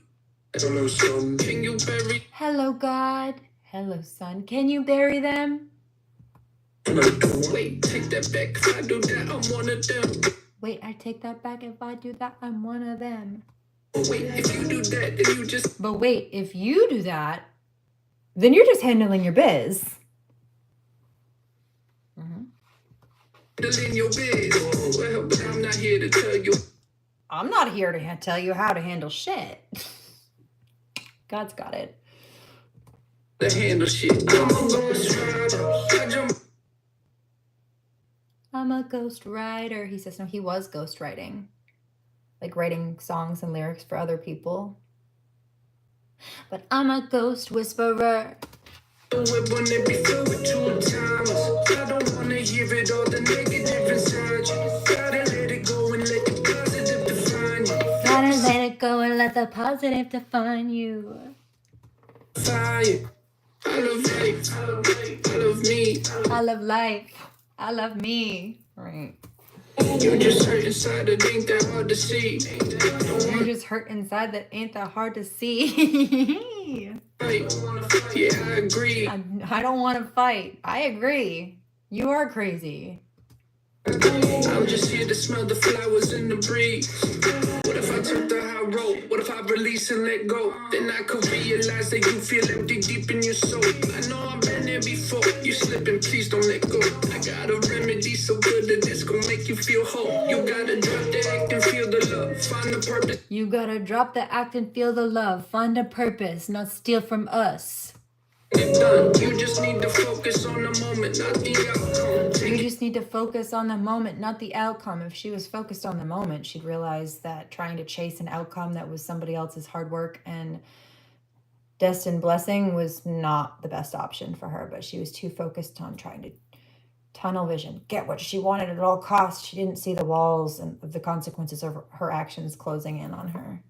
Hello, son. Can you bury? Hello, God. Hello, son. Can you bury them? Wait, take that back. If I do that, I'm one of them. Wait, I take that back. If I do that, I'm one of them. Wait, if you do that, then you just. But wait, if you do that, then you're just handling your biz. In your bed. Well, but I'm not here to tell you. I'm not here to tell you how to handle shit. God's got it. To handle shit. I'm a ghost writer. He says, no, he was ghost writing. Like writing songs and lyrics for other people. But I'm a ghost whisperer. When it be filled with two times, I don't wanna hear it all the negative inside you. Gotta let it go and let the positive define you. Gotta let it go and let the positive define you. Fire. I love life. I love life. I love me. I love life. I love me. Right. You just hurt inside that ain't that hard to see. You're just hurt inside that ain't that hard to see. Yeah, I agree. I don't want to fight. I agree. You are crazy. I'm just here to smell the flowers in the breeze. What if I took the high road? What if I release and let go? Then I could realize that you feel empty deep in your soul. I know I've been there before. You slipping, please don't let go. I got a remedy so good that it's gonna make you feel whole. You gotta drop the act and feel the love. Find the purpose. You gotta drop the act and feel the love. Find a purpose, not steal from us. You just need to focus on the moment, not the outcome. You just need to focus on the moment, not the outcome. If she was focused on the moment, she'd realize that trying to chase an outcome that was somebody else's hard work and destined blessing was not the best option for her. But she was too focused on trying to tunnel vision, get what she wanted at all costs. She didn't see the walls and the consequences of her actions closing in on her.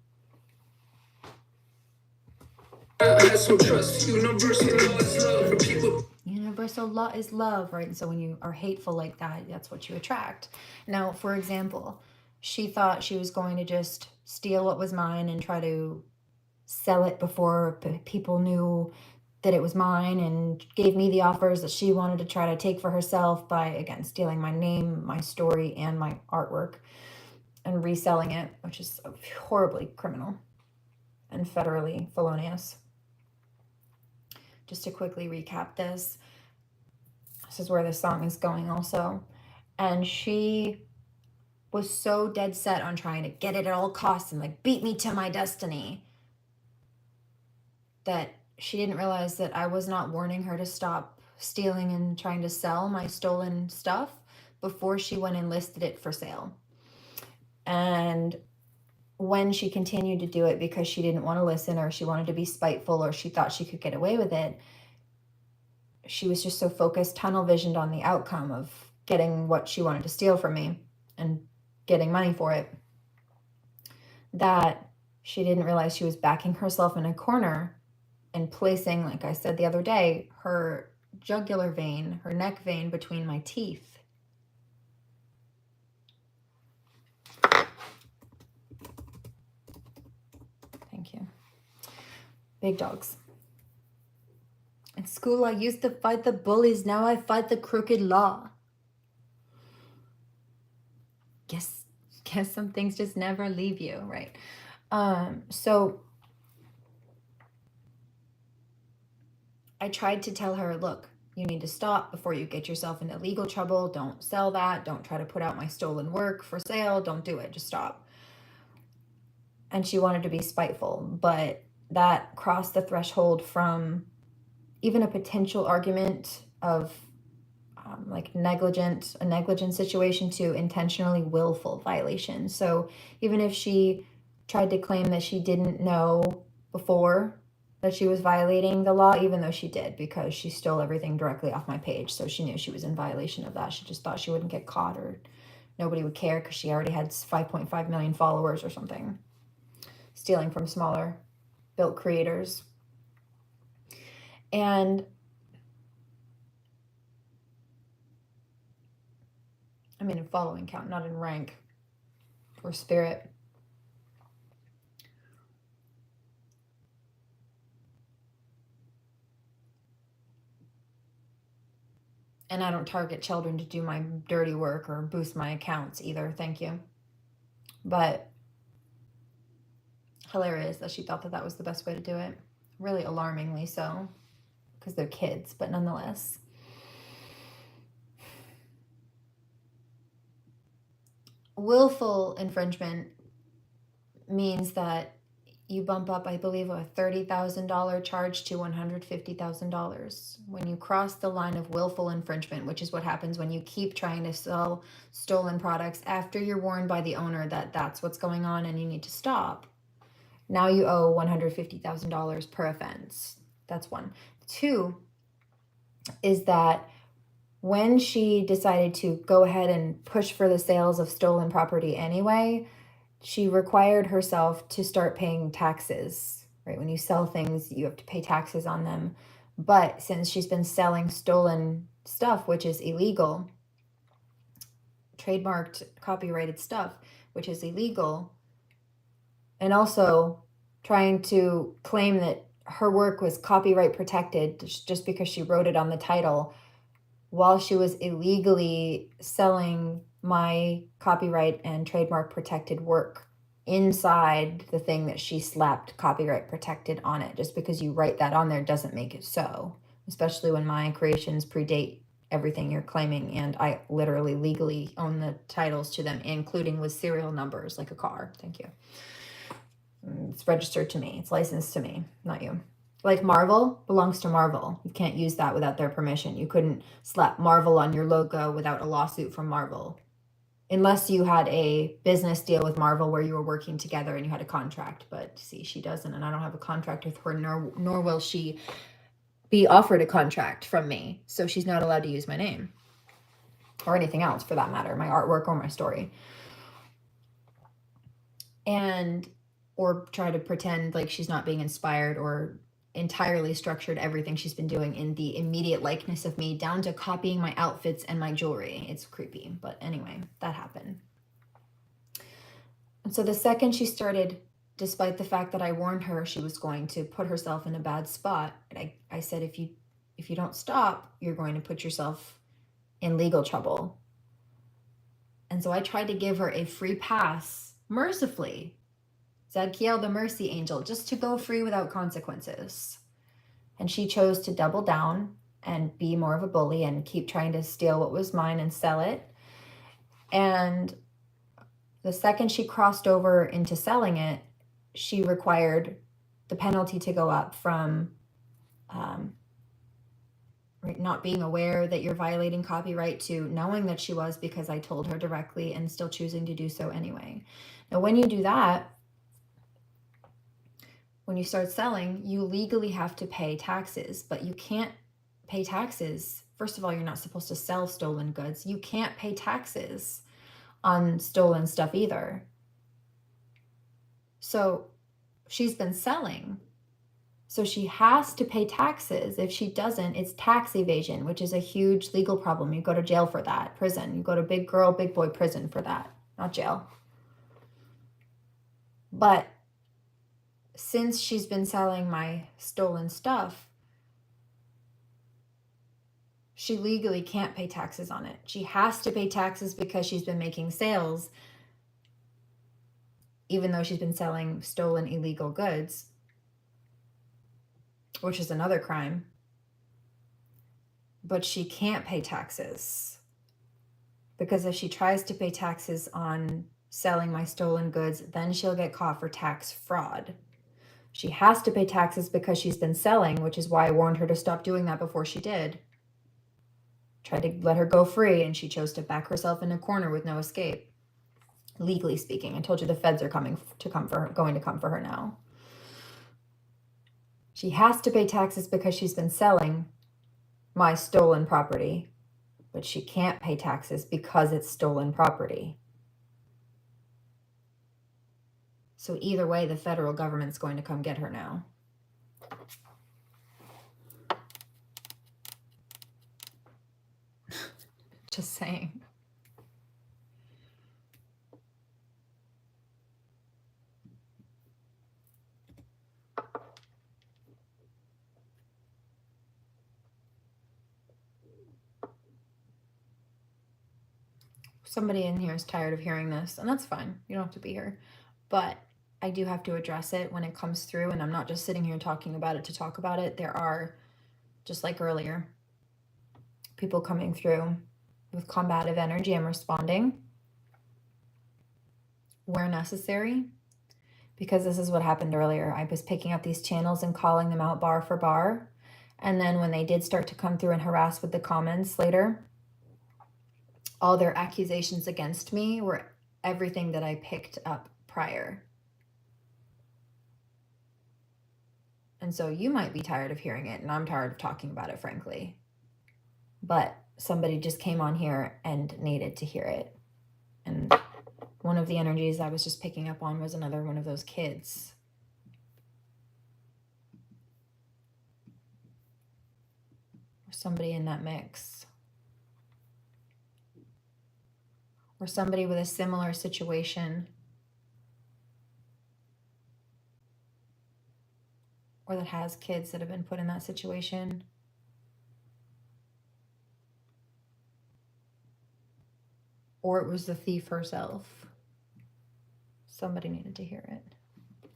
Have some trust. Universal law is love for people. Universal law is love, right? And so when you are hateful like that, that's what you attract. Now, for example, she thought she was going to just steal what was mine and try to sell it before people knew that it was mine, and gave me the offers that she wanted to try to take for herself by, again, stealing my name, my story, and my artwork and reselling it, which is horribly criminal and federally felonious. Just to quickly recap this is where this song is going also. And she was so dead set on trying to get it at all costs and like beat me to my destiny that she didn't realize that I was not warning her to stop stealing and trying to sell my stolen stuff before she went and listed it for sale. And when she continued to do it because she didn't want to listen, or she wanted to be spiteful, or she thought she could get away with it, she was just so focused, tunnel visioned on the outcome of getting what she wanted to steal from me and getting money for it, that she didn't realize she was backing herself in a corner and placing, like I said the other day, her jugular vein, her neck vein between my teeth. Thank you. Big dogs. In school, I used to fight the bullies. Now I fight the crooked law. Guess some things just never leave you, right? So I tried to tell her, look, you need to stop before you get yourself into legal trouble. Don't sell that. Don't try to put out my stolen work for sale. Don't do it. Just stop. And she wanted to be spiteful, but that crossed the threshold from even a potential argument of like a negligent situation to intentionally willful violation. So even if she tried to claim that she didn't know before that she was violating the law, even though she did, because she stole everything directly off my page, so she knew she was in violation of that. She just thought she wouldn't get caught or nobody would care because she already had 5.5 million followers or something, stealing from smaller built creators. And I mean in following count, not in rank or spirit. And I don't target children to do my dirty work or boost my accounts either, thank you. But hilarious that she thought that that was the best way to do it. Really alarmingly so, because they're kids, but nonetheless. Willful infringement means that you bump up, I believe, a $30,000 charge to $150,000. When you cross the line of willful infringement, which is what happens when you keep trying to sell stolen products after you're warned by the owner that that's what's going on and you need to stop, now you owe $150,000 per offense. That's one. Two is that when she decided to go ahead and push for the sales of stolen property anyway, she required herself to start paying taxes, right? When you sell things, you have to pay taxes on them. But since she's been selling stolen stuff, which is illegal, trademarked, copyrighted stuff, which is illegal, and also trying to claim that her work was copyright protected just because she wrote it on the title, while she was illegally selling my copyright and trademark protected work inside the thing that she slapped copyright protected on it. Just because you write that on there doesn't make it so, especially when my creations predate everything you're claiming, and I literally legally own the titles to them, including with serial numbers like a car. Thank you. It's registered to me. It's licensed to me, not you. Like Marvel belongs to Marvel. You can't use that without their permission. You couldn't slap Marvel on your logo without a lawsuit from Marvel. Unless you had a business deal with Marvel where you were working together and you had a contract. But see, she doesn't, and I don't have a contract with her, nor will she be offered a contract from me. So she's not allowed to use my name. Or anything else for that matter, my artwork or my story. And, or try to pretend like she's not being inspired or entirely structured everything she's been doing in the immediate likeness of me, down to copying my outfits and my jewelry. It's creepy, but anyway, that happened. And so the second she started, despite the fact that I warned her she was going to put herself in a bad spot, I said, if you don't stop, you're going to put yourself in legal trouble. And so I tried to give her a free pass, mercifully, Zadkiel the mercy angel, just to go free without consequences. And she chose to double down and be more of a bully and keep trying to steal what was mine and sell it. And the second she crossed over into selling it, she required the penalty to go up from not being aware that you're violating copyright to knowing that she was, because I told her directly, and still choosing to do so anyway. Now, when you do that, when you start selling, you legally have to pay taxes, but you can't pay taxes. First of all, you're not supposed to sell stolen goods. You can't pay taxes on stolen stuff either. So she's been selling. So she has to pay taxes. If she doesn't, it's tax evasion, which is a huge legal problem. You go to jail for that, prison. You go to big girl, big boy prison for that, not jail. But since she's been selling my stolen stuff, she legally can't pay taxes on it. She has to pay taxes because she's been making sales, even though she's been selling stolen illegal goods, which is another crime. But she can't pay taxes, because if she tries to pay taxes on selling my stolen goods, then she'll get caught for tax fraud. She has to pay taxes because she's been selling, which is why I warned her to stop doing that before she did. Tried to let her go free, and she chose to back herself in a corner with no escape. Legally speaking, I told you the feds are going to come for her now. She has to pay taxes because she's been selling my stolen property, but she can't pay taxes because it's stolen property. So either way, the federal government's going to come get her now. Just saying. Somebody in here is tired of hearing this, and that's fine. You don't have to be here. But I do have to address it when it comes through, and I'm not just sitting here talking about it to talk about it. There are, just like earlier, people coming through with combative energy. I'm responding where necessary, because this is what happened earlier. I was picking up these channels and calling them out bar for bar. And then when they did start to come through and harass with the comments later, all their accusations against me were everything that I picked up prior. And so you might be tired of hearing it, and I'm tired of talking about it, frankly. But somebody just came on here and needed to hear it. And one of the energies I was just picking up on was another one of those kids. Or somebody in that mix. Or somebody with a similar situation. Or that has kids that have been put in that situation. Or it was the thief herself. Somebody needed to hear it.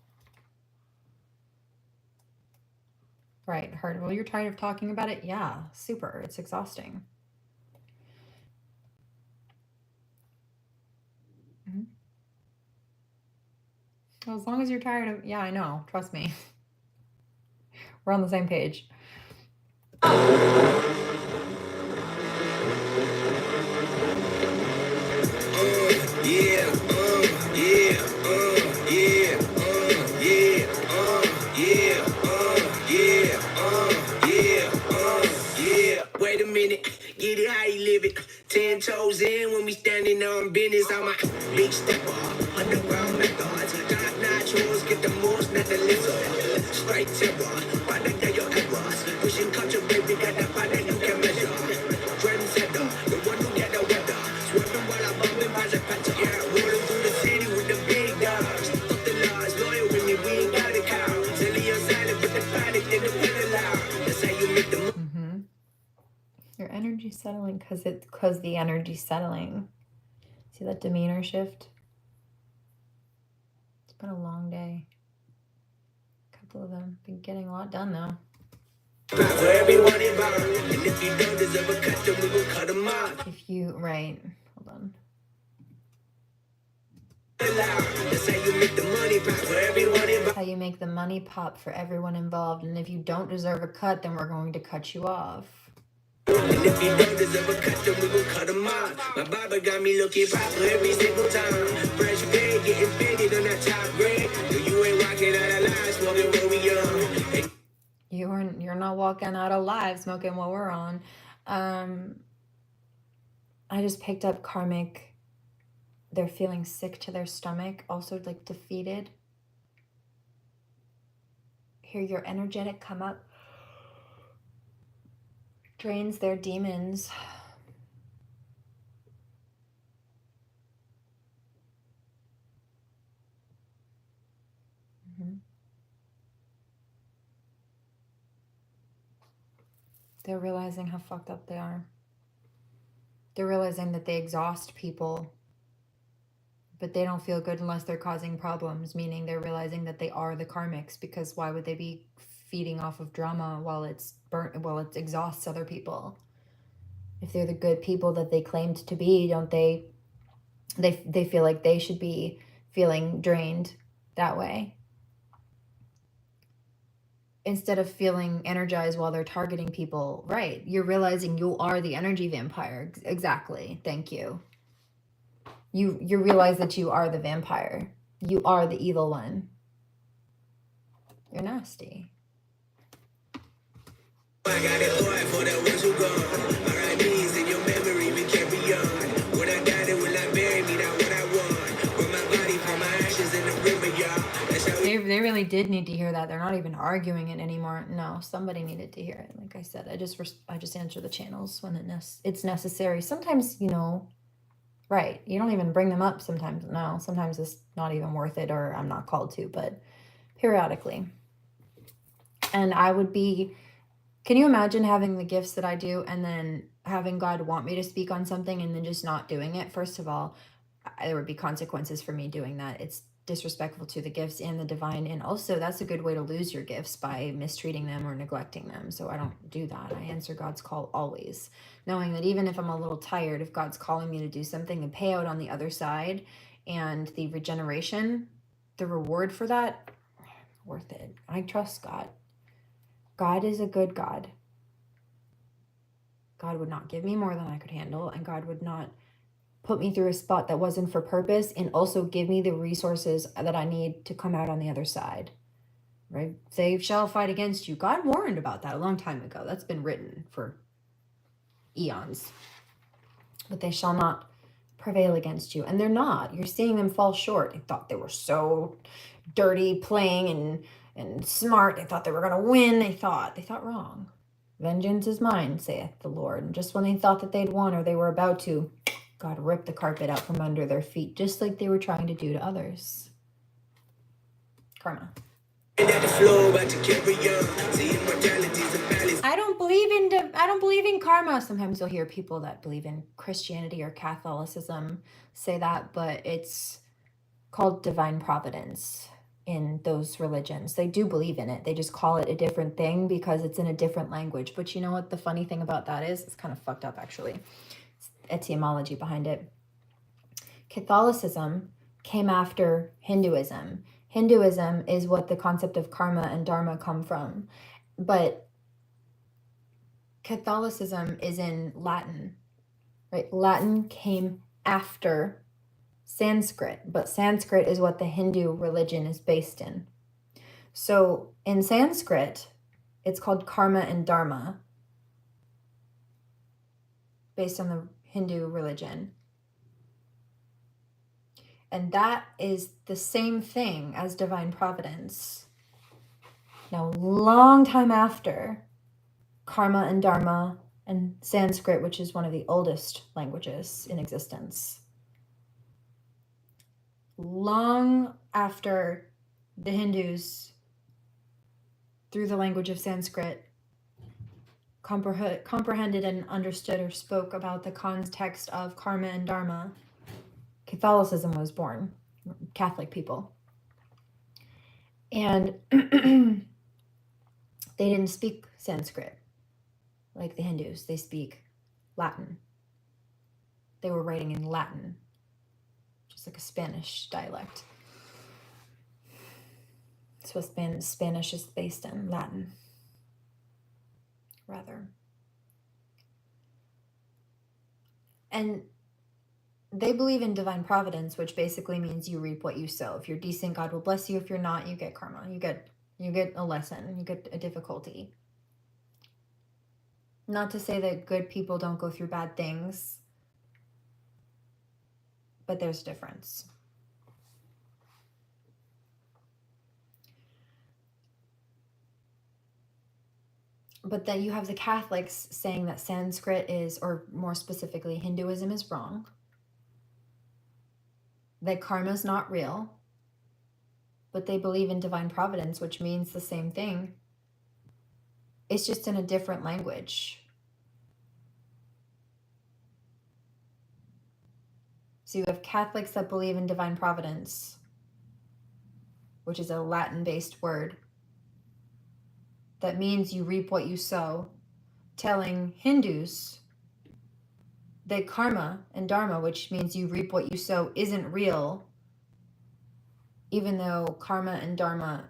Right, heard. Well, you're tired of talking about it? Yeah, super. It's exhausting. Well, as long as you're tired of, yeah, I know, trust me. We're on the same page. Wait a minute, get it how you live it. 10 toes in when we standing on business. I'm a big stepper, underground methods. Top notch hoes, get the most, not the lizard. Straight terror, product of your errors. Pushing culture, baby, got the product you can measure. Trendsetter, the one who get the weather. Swerving while I'm bumping by the patch. Yeah, rolling through the city with the big dogs. Fuck the laws, loyal with me, we ain't got a cow. Silly or silent, but the panic in the winter loud. That's how you make the move. Your energy settling because the energy settling. See that demeanor shift? It's been a long day. A couple of them. Been getting a lot done though. For everyone involved, and if you don't deserve a cut, then we will cut them off. If you, right, hold on. That's how you make the money pop for everyone involved. How you make the money pop for everyone involved, and if you don't deserve a cut, then we're going to cut you off. And if you don't deserve a cut, then we will cut them off. My barber got me looking proper every single time. Fresh pay, getting faded on that top grade. No, you ain't walking out of line, smoking what we on. You're not walking out alive smoking what we're on. I just picked up karmic. They're feeling sick to their stomach, also like defeated. Hear your energetic come up. Drains their demons. They're realizing how fucked up they are. They're realizing that they exhaust people, but they don't feel good unless they're causing problems, meaning they're realizing that they are the karmics, because why would they be feeding off of drama while it exhausts other people? If they're the good people that they claimed to be, don't they feel like they should be feeling drained that way, instead of feeling energized while they're targeting people. Right, you're realizing you are the energy vampire. Exactly, thank you. You realize that you are the vampire. You are the evil one. You're nasty. I got it hard for the ones who gone. R.I.P.'s in your memory, we carry on. When I die, they will not bury me, that's what I want. Put my body for my ashes in the river, y'all. That's how we... They really did need to hear that. They're not even arguing it anymore. No, somebody needed to hear it. Like I said, I just answer the channels when it's necessary. Sometimes, you know, right, you don't even bring them up sometimes. No, sometimes it's not even worth it, or I'm not called to, but periodically. And I would be... Can you imagine having the gifts that I do and then having God want me to speak on something and then just not doing it? First of all, there would be consequences for me doing that. It's disrespectful to the gifts and the divine. And also that's a good way to lose your gifts, by mistreating them or neglecting them. So I don't do that. I answer God's call always, knowing that even if I'm a little tired, if God's calling me to do something, the payout on the other side and the regeneration, the reward for that, worth it. I trust God. God is a good God. God would not give me more than I could handle, and God would not put me through a spot that wasn't for purpose, and also give me the resources that I need to come out on the other side. Right? They shall fight against you. God warned about that a long time ago. That's been written for eons. But they shall not prevail against you. And they're not. You're seeing them fall short. They thought they were so dirty playing and smart. They thought they were going to win. They thought wrong. Vengeance is mine, saith the Lord. And just when they thought that they'd won, or they were about to, God ripped the carpet out from under their feet, just like they were trying to do to others. Karma. I don't believe in karma. Sometimes you'll hear people that believe in Christianity or Catholicism say that, but it's called divine providence. In those religions, they do believe in it. They just call it a different thing because it's in a different language. But you know what the funny thing about that is? It's kind of fucked up, actually. It's etymology behind it. Catholicism came after Hinduism. Hinduism is what the concept of karma and dharma come from. But Catholicism is in Latin, right? Latin came after Sanskrit, but Sanskrit is what the Hindu religion is based in. So in Sanskrit, it's called karma and dharma, based on the Hindu religion. And that is the same thing as divine providence. Now, long time after karma and dharma and Sanskrit, which is one of the oldest languages in existence, long after the Hindus, through the language of Sanskrit, comprehended and understood or spoke about the context of karma and dharma, Catholicism was born, Catholic people. And they didn't speak Sanskrit like the Hindus. They speak Latin. They were writing in Latin, just like a Spanish dialect. That's what Spanish is based in, Latin, rather. And they believe in divine providence, which basically means you reap what you sow. If you're decent, God will bless you. If you're not, you get karma. You get a lesson. You get a difficulty. Not to say that good people don't go through bad things, but there's a difference. But that you have the Catholics saying that Sanskrit is, or more specifically, Hinduism is wrong. That karma is not real, but they believe in divine providence, which means the same thing. It's just in a different language. So you have Catholics that believe in divine providence, which is a Latin-based word. That means you reap what you sow, telling Hindus that karma and dharma, which means you reap what you sow, isn't real, even though karma and dharma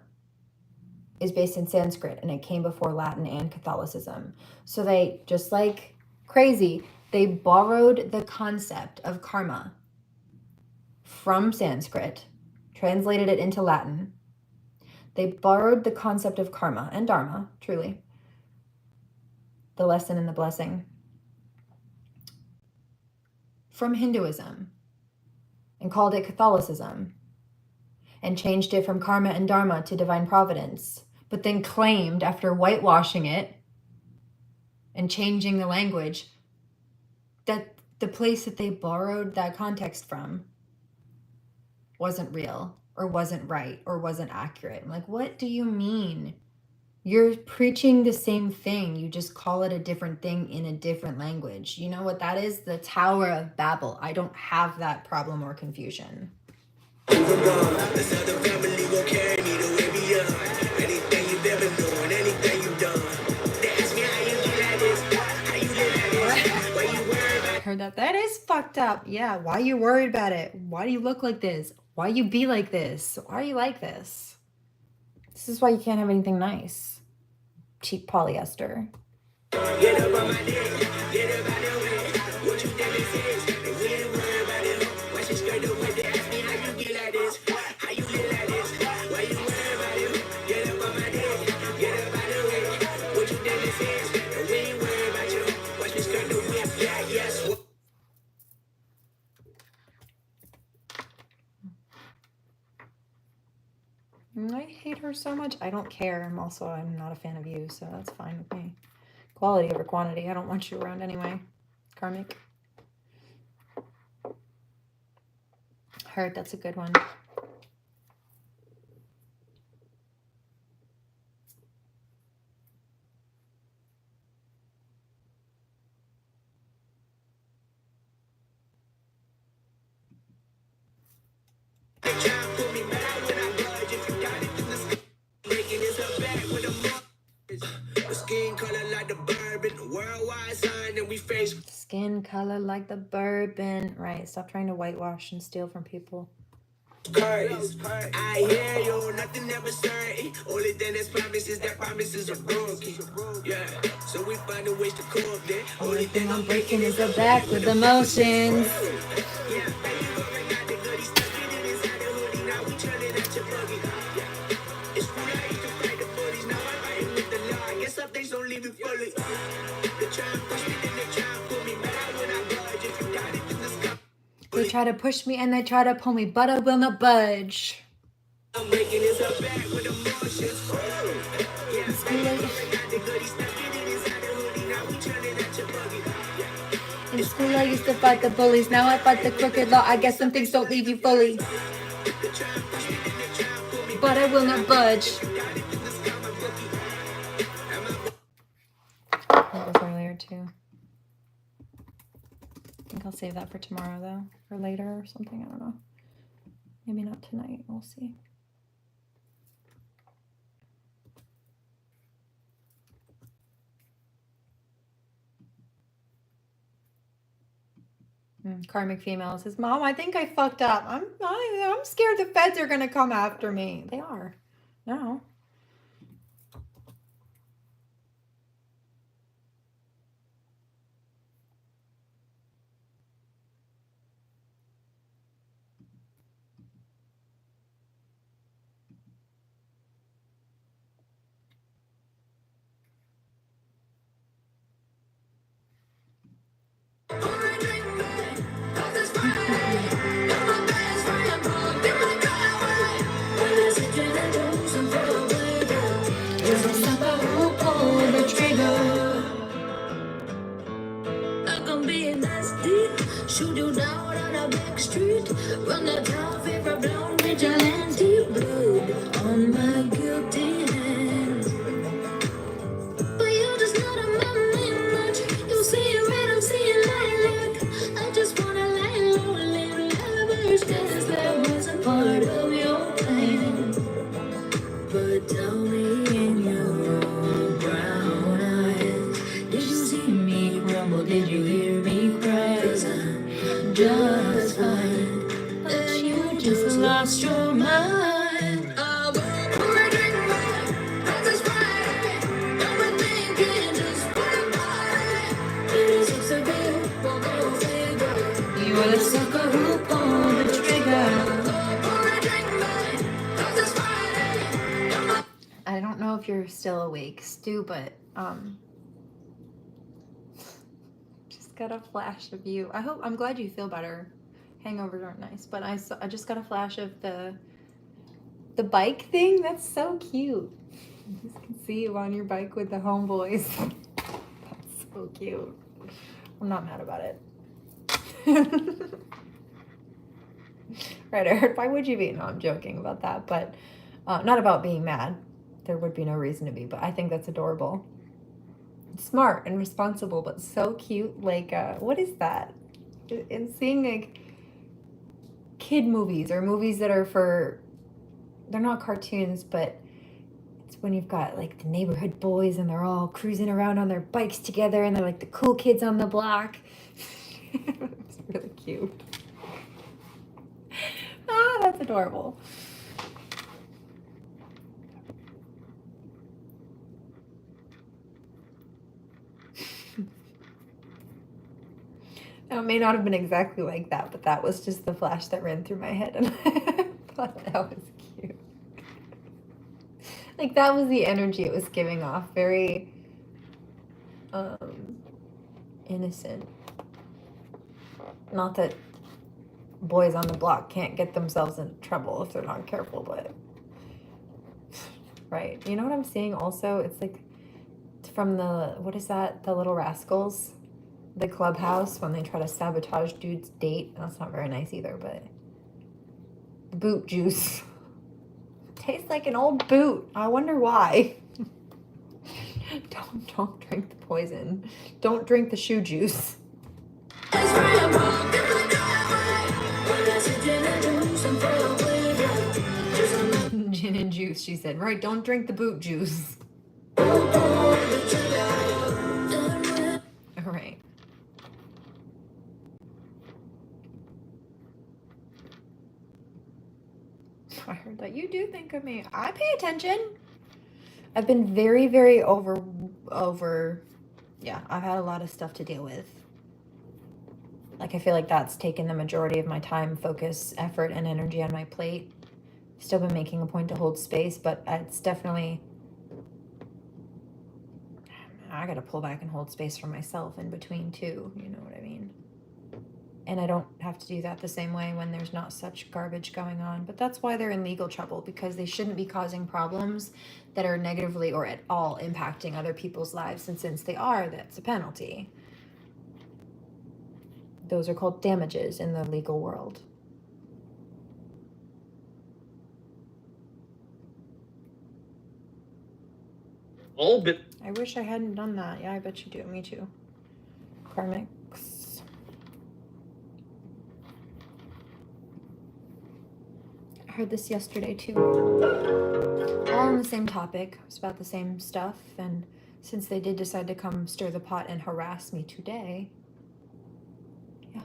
is based in Sanskrit and it came before Latin and Catholicism. So they, just like crazy, they borrowed the concept of karma from Sanskrit, translated it into Latin. They borrowed the concept of karma and dharma, truly, the lesson and the blessing, from Hinduism and called it Catholicism and changed it from karma and dharma to divine providence, but then claimed after whitewashing it and changing the language that the place that they borrowed that context from wasn't real or wasn't right or wasn't accurate. I'm like, what do you mean? You're preaching the same thing. You just call it a different thing in a different language. You know what that is? The Tower of Babel. I don't have that problem or confusion. This other family will carry me the way beyond anything you've ever known, anything you've done. They ask me how you do like this, how you live like this, why you worry about it. Heard that. That is fucked up. Yeah, why are you worried about it? Why do you look like this? Why you be like this? Why are you like this? This is why you can't have anything nice. Cheap polyester. Get up on my dick, get up out the way. What you think this is? And we ain't worried about it. Why she skirt the way? They ask me how you get like this, how you live like this, why you worried about it? Get up on my dick, get up out the way. What you think this is? And we ain't worried about you. Watch me skirt the whip, yeah, yes. I hate her so much. I don't care. I'm not a fan of you, so that's fine with me. Quality over quantity. I don't want you around anyway. Karmic. Heard, that's a good one. Skin color like the bourbon, worldwide sign, and we face. Skin color like the bourbon. Right, stop trying to whitewash and steal from people. Cause I hear you, nothing ever certain. Only thing that's promised is that promises are broken. Yeah, so we find a ways to cope that. Only thing I'm breaking is the back with emotions. They try to push me and they try to pull me, but I will not budge. I'm breaking his up back with emotions. In school I used to fight the bullies, now I fight the crooked law. I guess some things don't leave you fully, but I will not budge. That was earlier too. I think I'll save that for tomorrow though, or later or something, I don't know. Maybe not tonight, we'll see. Karmic female says, Mom, I think I fucked up. I'm scared the feds are gonna come after me. They are. No. Shoot you down on a back street. Run the town, fever blown, vigilante blood on my guilty hands. But you just not a moment much. You see it red, I'm seeing lilac. I just wanna lay low, live lovers, cause that was a part of your plan. But tell me in your brown eyes, did you see me crumble? Did you hear me cry? 'Cause I'm just fine, but you just lost your mind. I won't drink mine, cause it's Friday. Overthinking, just wanna party. It is a severe, won't go figure. You are the sucker who pulled the trigger. I don't know if you're still awake, Stu, but just got a flash of you. I'm glad you feel better. Hangovers aren't nice, but I just got a flash of the bike thing. That's so cute. I just can see you on your bike with the homeboys. That's so cute. I'm not mad about it. Right, Eric, why would you be? No, I'm joking about that, but not about being mad. There would be no reason to be, but I think that's adorable. Smart and responsible, but so cute. Like, what is that? And seeing like kid movies or movies that are they're not cartoons, but it's when you've got like the neighborhood boys and they're all cruising around on their bikes together and they're like the cool kids on the block. It's really cute. Ah, that's adorable. Now, it may not have been exactly like that, but that was just the flash that ran through my head, and I thought that was cute. Like, that was the energy it was giving off. Very innocent. Not that boys on the block can't get themselves in trouble if they're not careful, but right. You know what I'm seeing also? It's like from what is that? The Little Rascals, the clubhouse, when they try to sabotage dude's date. That's not very nice either, but boot juice. Tastes like an old boot. I wonder why. Don't drink the poison. Don't drink the shoe juice. Gin and juice, she said. Right, don't drink the boot juice. All right. I heard that you do think of me. I pay attention. I've been very, very yeah, I've had a lot of stuff to deal with. Like, I feel like that's taken the majority of my time, focus, effort, and energy on my plate. Still been making a point to hold space, but it's definitely, I gotta pull back and hold space for myself in between too, you know what I mean? And I don't have to do that the same way when there's not such garbage going on. But that's why they're in legal trouble, because they shouldn't be causing problems that are negatively or at all impacting other people's lives. And since they are, that's a penalty. Those are called damages in the legal world. All but I wish I hadn't done that. Yeah, I bet you do. Me too. Karmics. I heard this yesterday too. All on the same topic. It's about the same stuff. And since they did decide to come stir the pot and harass me today, yeah.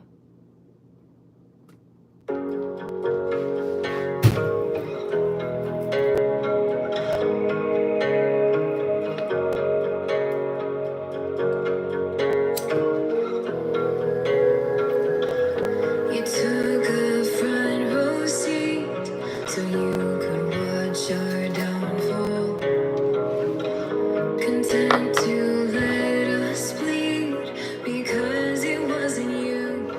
You took a front row seat so you could watch our downfall. Content to let us bleed because it wasn't you.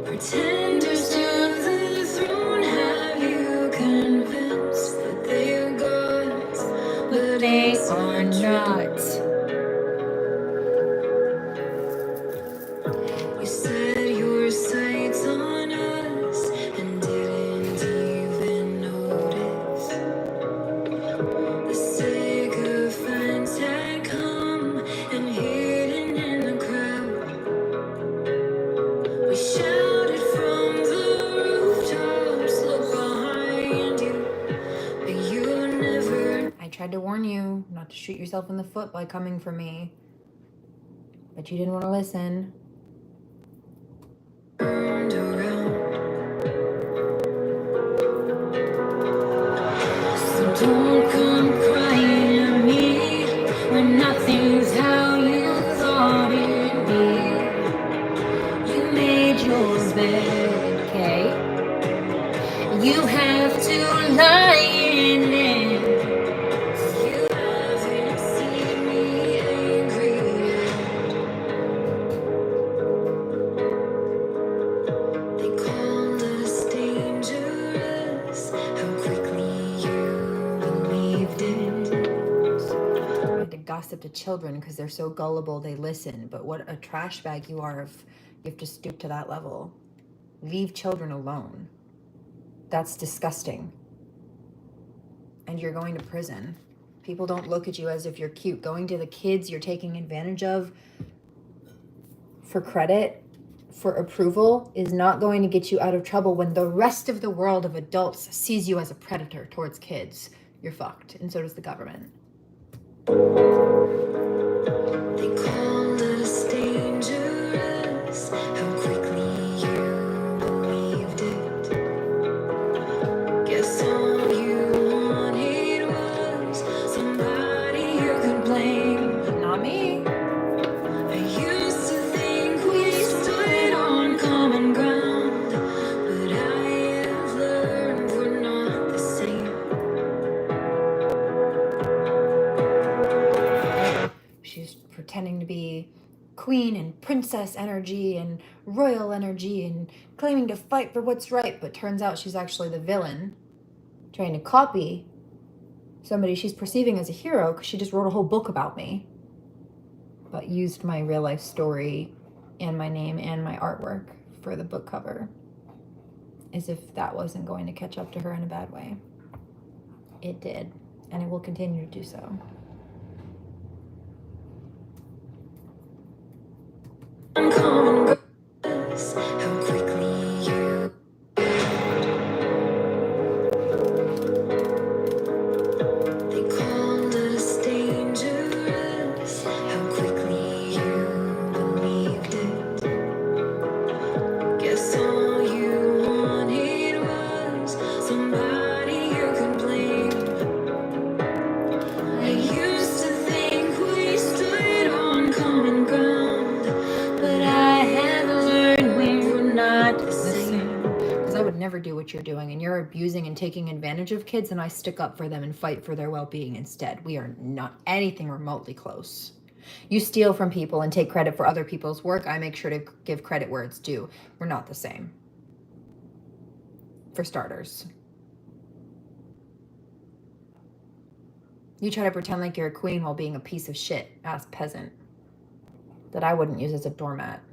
Pretenders to the throne, have you convinced that they are gods, but they are not. You set your sights on us and didn't even notice. The sycophants had come and hidden in the crowd. We shouted from the rooftops, look behind you, but you never I tried to warn you not to shoot yourself in the foot by coming for me, but you didn't want to listen. turned around. So don't come crying to me when nothing's how you thought it'd be. You made your bed, Okay. you have to lie in it. You haven't seen me angry yet. They called us dangerous. How quickly you believed it. I had to gossip to children because they're so gullible they listen. But what a trash bag you are if you have to stoop to that level. Leave children alone. That's disgusting. And you're going to prison. People don't look at you as if you're cute. Going to the kids you're taking advantage of for credit, for approval, is not going to get you out of trouble when the rest of the world of adults sees you as a predator towards kids. You're fucked. And so does the government. They called us dangerous. How quickly you believed it. Guess all you wanted was somebody you could blame. Not me. I used to think we stood on common ground, but I have learned we're not the same. She's pretending to be queen and princess energy and royal energy and claiming to fight for what's right, but turns out she's actually the villain, trying to copy somebody she's perceiving as a hero because she just wrote a whole book about me, but used my real life story and my name and my artwork for the book cover, as if that wasn't going to catch up to her in a bad way. It did, and it will continue to do so. Uncommon grace, how quickly you. They called us dangerous. How quickly you believed it. Guess all you wanted was do what you're doing and you're abusing and taking advantage of kids, and I stick up for them and fight for their well-being instead. We are not anything remotely close. You steal from people and take credit for other people's work. I make sure to give credit where it's due. We're not the same. For starters. You try to pretend like you're a queen while being a piece of shit ass peasant that I wouldn't use as a doormat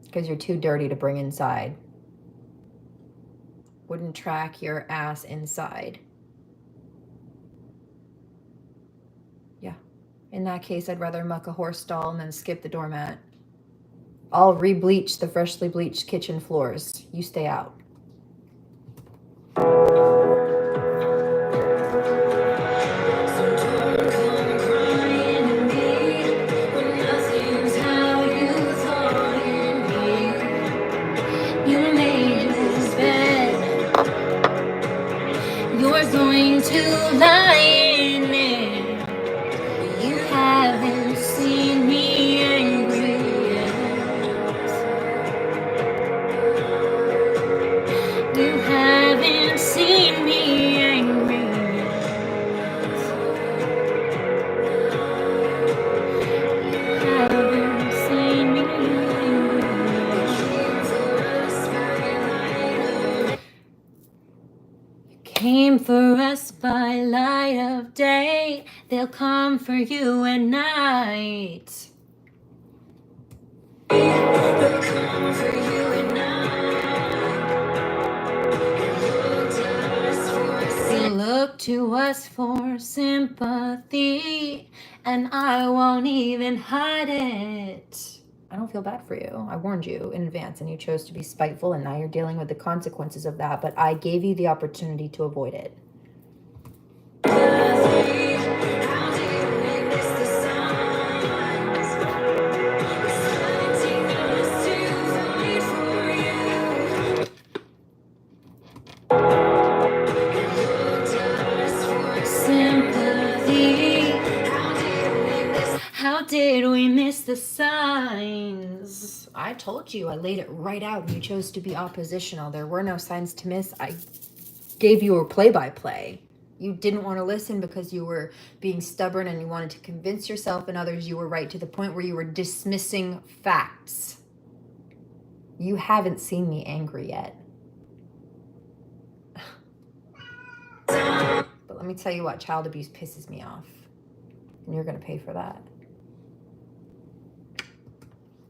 because you're too dirty to bring inside. Wouldn't track your ass inside. Yeah. In that case, I'd rather muck a horse stall and then skip the doormat. I'll re-bleach the freshly bleached kitchen floors. You stay out. Going to lie in it. You haven't seen me angry yet. You haven't seen me angry yet. You haven't seen me angry yet. Came for us by light of day, they'll come for you at night. They'll come for you at night. They look to us for sympathy, and I won't even hide it. I don't feel bad for you. I warned you in advance and you chose to be spiteful, and now you're dealing with the consequences of that, but I gave you the opportunity to avoid it. How did we miss the signs? I told you, I laid it right out and you chose to be oppositional. There were no signs to miss. I gave you a play-by-play. You didn't want to listen because you were being stubborn and you wanted to convince yourself and others you were right, to the point where you were dismissing facts. You haven't seen me angry yet. But let me tell you what, child abuse pisses me off. And you're going to pay for that.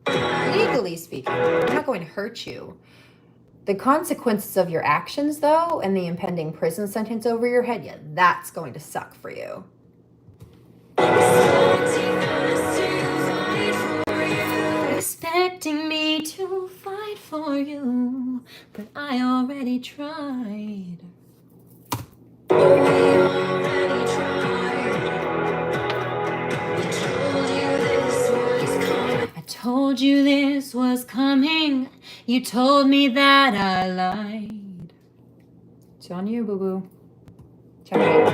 Legally speaking, I'm not going to hurt you. The consequences of your actions, though, and the impending prison sentence over your head, yeah, that's going to suck for you. Expecting me to fight for you, but I already tried. I told you this was coming. You told me that I lied. It's on you, boo-boo. Check it out.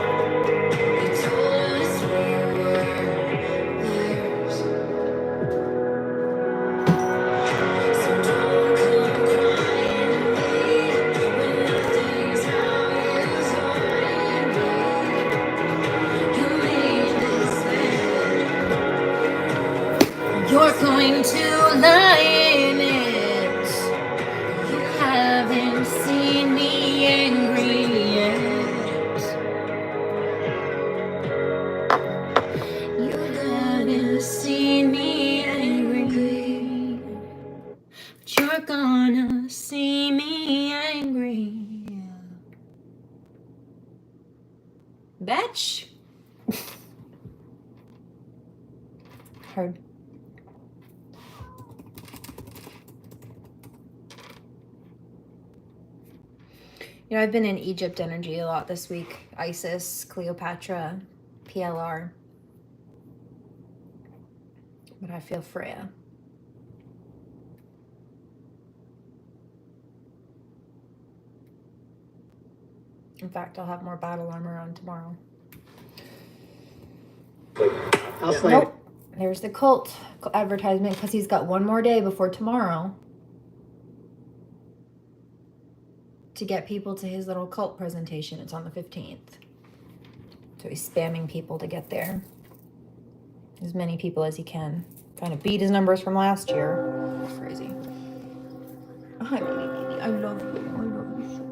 You told us we were liars. So don't come crying to me when nothing's how you thought it'd be. You made this bed. You're going to lie in it. You haven't seen me angry yet. You haven't seen me angry, but you're gonna see me angry. Bitch. Heard. You know, I've been in Egypt energy a lot this week. Isis, Cleopatra, PLR. But I feel Freya. In fact, I'll have more battle armor on tomorrow. Nope. There's the cult advertisement because he's got one more day before tomorrow to get people to his little cult presentation. It's on the 15th. So he's spamming people to get there. As many people as he can. Trying to beat his numbers from last year. Crazy. Hi, baby. I love you. I love you so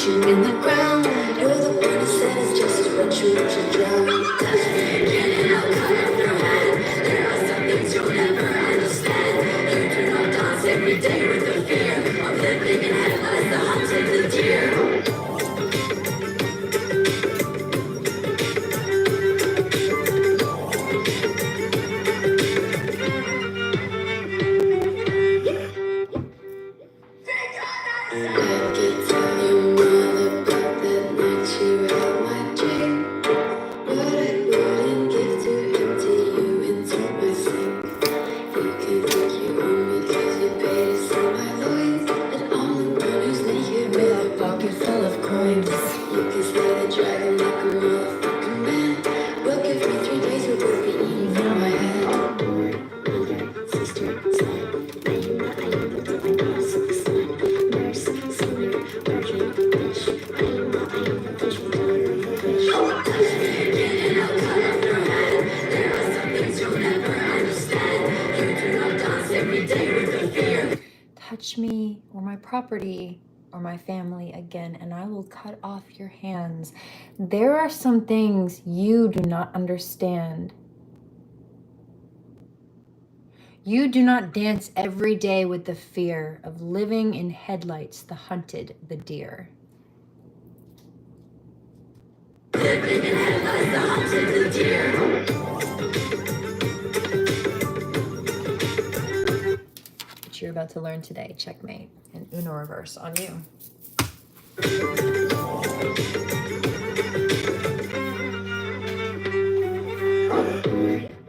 in the ground. You're the one who said it's just as what you should drown. Touch me again and I'll cut off your head. There are some things you'll never understand. You do not dance every day with the fear of living in hell as the hunted the deer. touch me or my property or my family again, and I will cut off your hands. There are some things you do not understand. You do not dance every day with the fear of living in headlights, the hunted, the deer. Living in headlights, the hunted, the deer. What you're about to learn today, checkmate, and Uno reverse on you.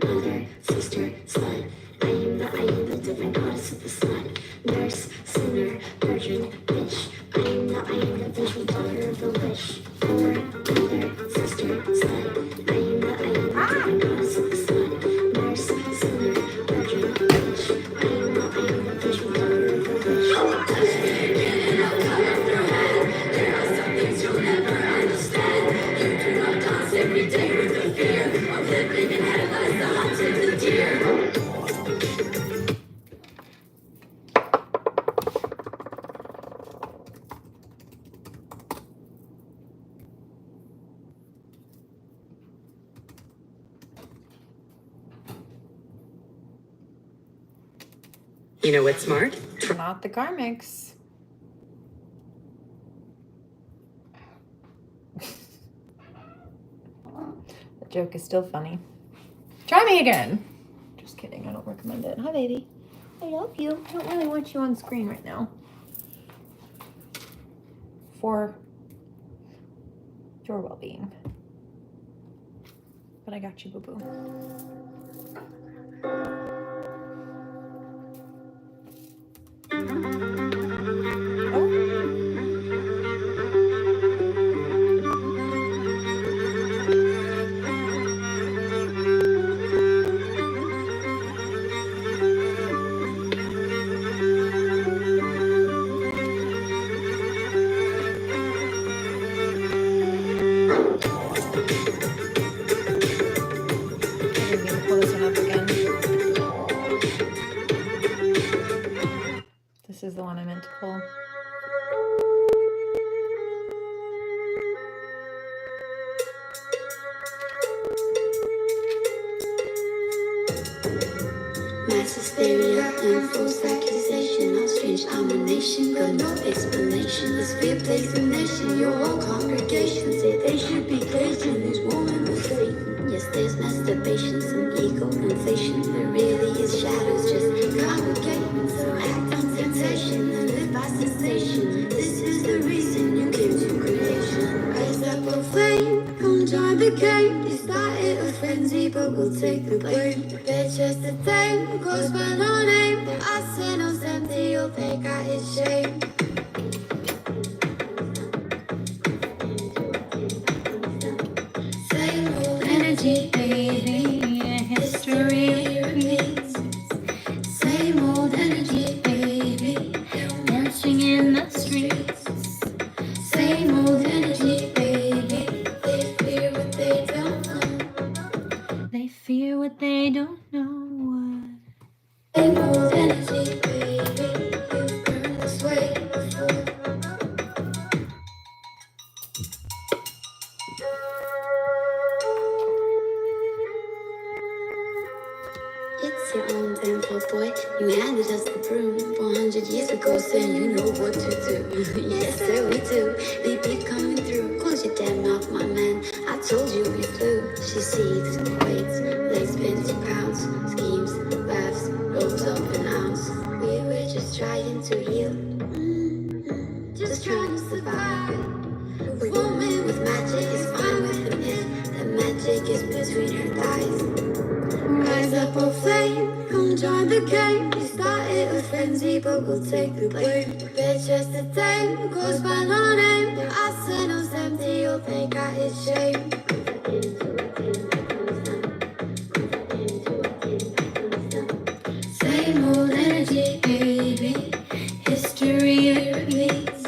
Mother, sister, slut. I am the different goddess of the slut. Nurse, sinner, virgin, bitch. I am the visual daughter of the witch. Mother, sister, slut. I am the different goddess of the slut. Nurse, sinner, virgin, bitch. I am the visual daughter of the witch. Touch me again and I'll cut off your head. There are some things you'll never understand. You do not dance every day with the fear of living in headlights, the hunted, the deer. You know what's smart? Not the karmics. The joke is still funny. Try me again. Just kidding, I don't recommend it. Hi, baby. I love you. I don't really want you on screen right now. For your well-being. But I got you, boo-boo. This is the one I meant to pull. Mass hysteria and false accusation. Our strange domination, got no explanation. This fear plays the nation. Your whole congregation say they should be patient. These women with Satan. Yes, there's masturbation, some ego inflation. There really is shadows just congregating. So act on temptation and live by sensation. This is the reason you came to creation. Rise up, proclaim, come join the game. You started a frenzy, but we'll take the blame. Prepare just the thing, goes by no name. Our signals empty, your fake got its shame. Same old energy, baby, and history repeats. Same old energy, baby, dancing in the streets. Same old energy, baby, they fear what they don't know. They fear what they don't know. Same old energy, baby, you've burned this way before. It's your own damn fault, boy. You handed us the broom 400 years ago, saying you know what to do. Yes, sir, we do. We be coming through. Close your damn mouth, my man. I told you we flew. She seethes, waits, legs bent to pounce. Schemes, laughs, rolls up an ounce. We were just trying to heal. Just trying to survive. A woman with magic is fine with him if the magic is between her thighs. Rise up, oh flame, come join the game. You started a frenzy, but we'll take the blame. Bitch, just the thing, goes by no name. Our signals empty, your fake got its shame. Same old energy, baby, history repeats.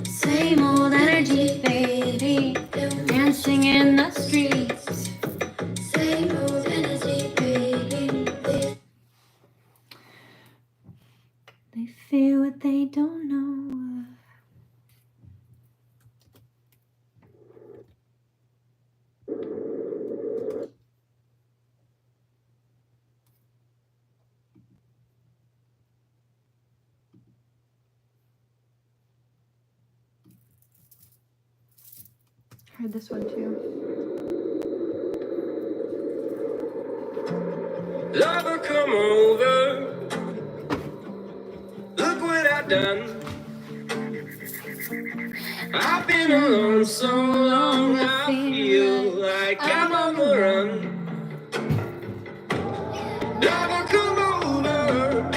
Same old energy, baby, dancing in the streets. Same old energy, baby. They fear what they don't know. Heard this one too. Lover, come over. Look what I've done. I've been alone so long, I feel like I'm on the run. Lover, come over.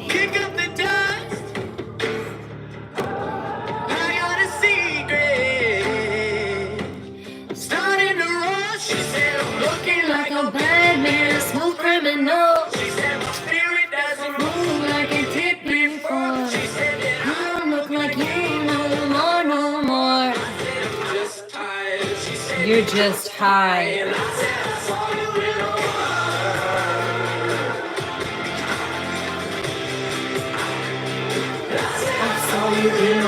Kick up the dust. I got a secret. Starting to rush. She said I'm looking like a bad man, smooth criminal. She said my spirit doesn't move like it did before. She said that I don't look like you no more, no more. I said I'm just tired. She said you're just high. And I said I saw you in a I said I saw you in a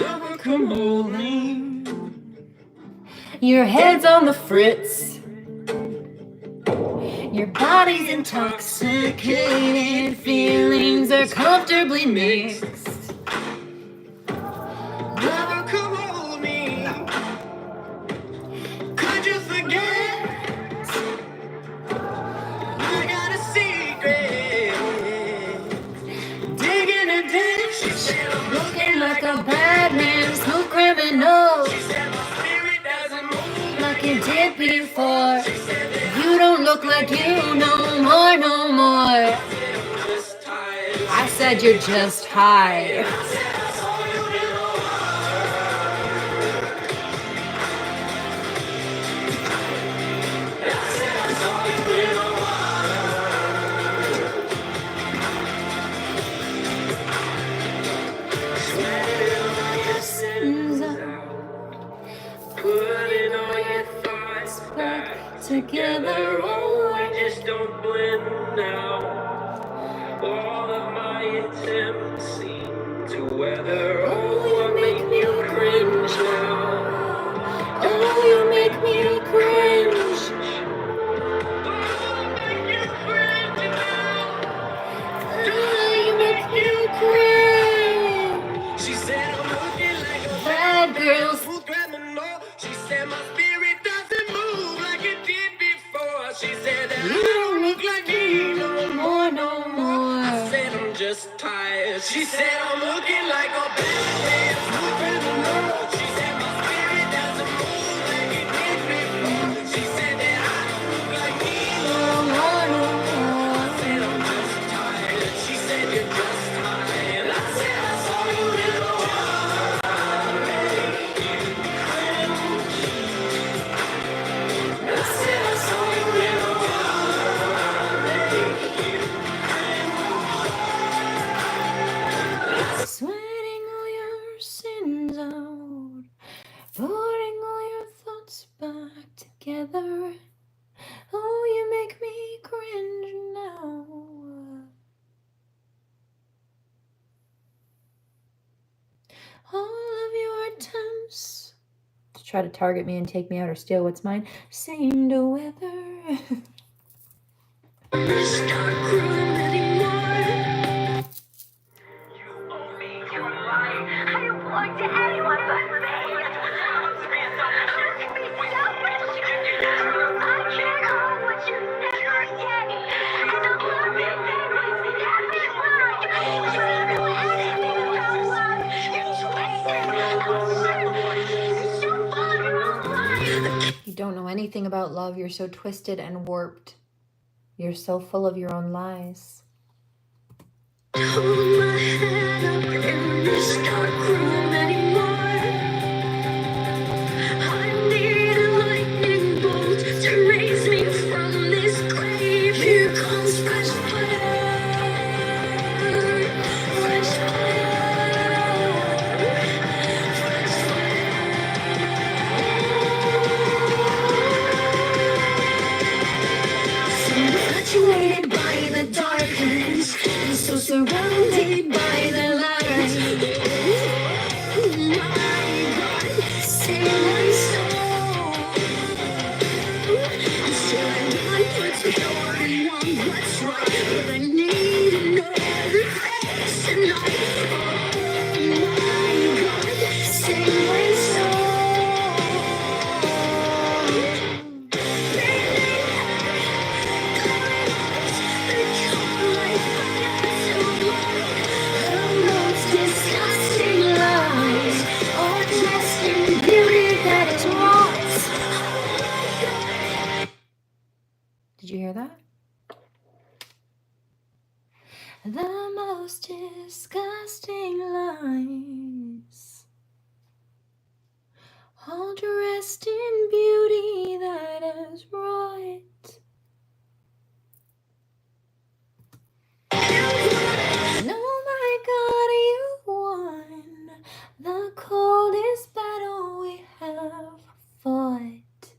Lover, come hold me. Your head's on the fritz. Your body's intoxicated. Feelings are comfortably mixed. Lover, come hold me. Could you forget? I got a secret. Digging a ditch. She said I'm looking like a bad man, smooth criminal. She said my spirit doesn't move like it did before. She said that you don't look like you no more, no more. I said you're just high. I said I saw you in a I said I saw you in a Sweating all your sins out, putting all your thoughts back together. Oh, I just don't blend now. All of my attempts seem to weather. Oh, I make girls. Smooth criminal. She said my spirit doesn't move like it did before. She said that I don't look like me no more, no more. I said I'm just tired. She said I'm looking like a bad man. Smooth criminal. She said my spirit doesn't move like it did before. She said that I don't look like me no more, no more. I said I'm just tired. She said you're just tired. I said I saw you in the Sweating all your sins out, putting all your thoughts back together. Oh, you make me cringe now. All of your attempts to try to target me and take me out or steal what's mine seem to wither. This dark room anymore. I don't belong to anyone but me. Just be selfish. I can't hold what you never get. And I love you endlessly, every word. You know anything about love. You're twisted. You're so full of your own life. You don't know anything about love. You're so twisted and warped. You're so full of your own lies. Hold my head up in this dark room anymore. I need a lightning bolt to raise me from this grave. Here comes fresh fire. Fresh fire. Fresh fire. So infatuated by the darkness, and so surrounded by the light. Oh my God, save my soul. Still I want what's pure and want what's right, but I need another face tonight. Oh my God, save my soul. The most disgusting lies are dressed in beauty that is wrought. Did you hear that? The most disgusting lies, all dressed in beauty that is right. And oh my God, you won the coldest battle we have fought.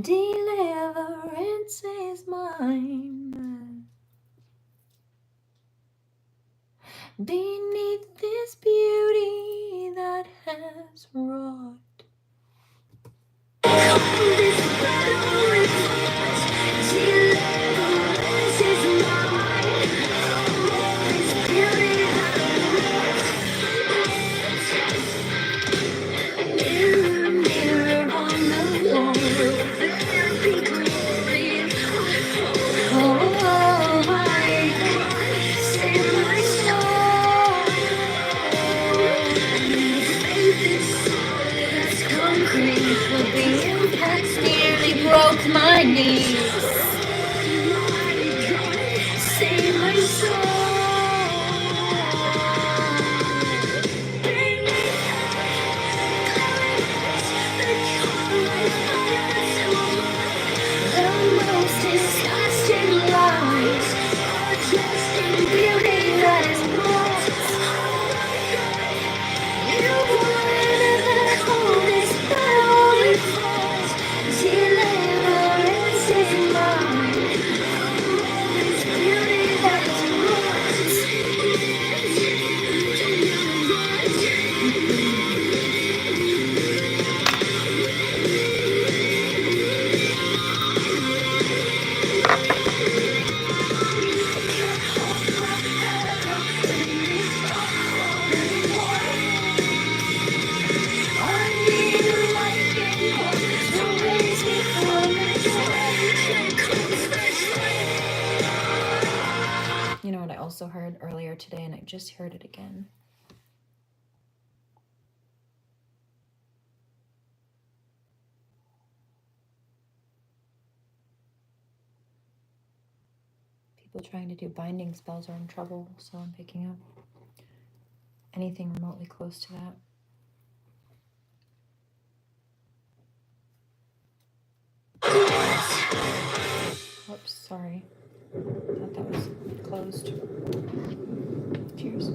Deliverance is mine. Beneath this beauty that has wrought. This battle is fought. Deliverance is mine. This beauty that wrought. Mirror, mirror on the wall, will there be glory? Oh my God, save my soul. Faith is solid as concrete, but the impacts nearly broke my knees. My God, save my soul. Bring me clarity, the color fire to the most disgusting lies are dressed in beauty that is wrought. You won the coldest battle we fought. Deliverance is earlier today and I just heard it again. People trying to do binding spells are in trouble, so I'm picking up anything remotely close to that. Whoops, sorry. Thought that was closed. Cheers.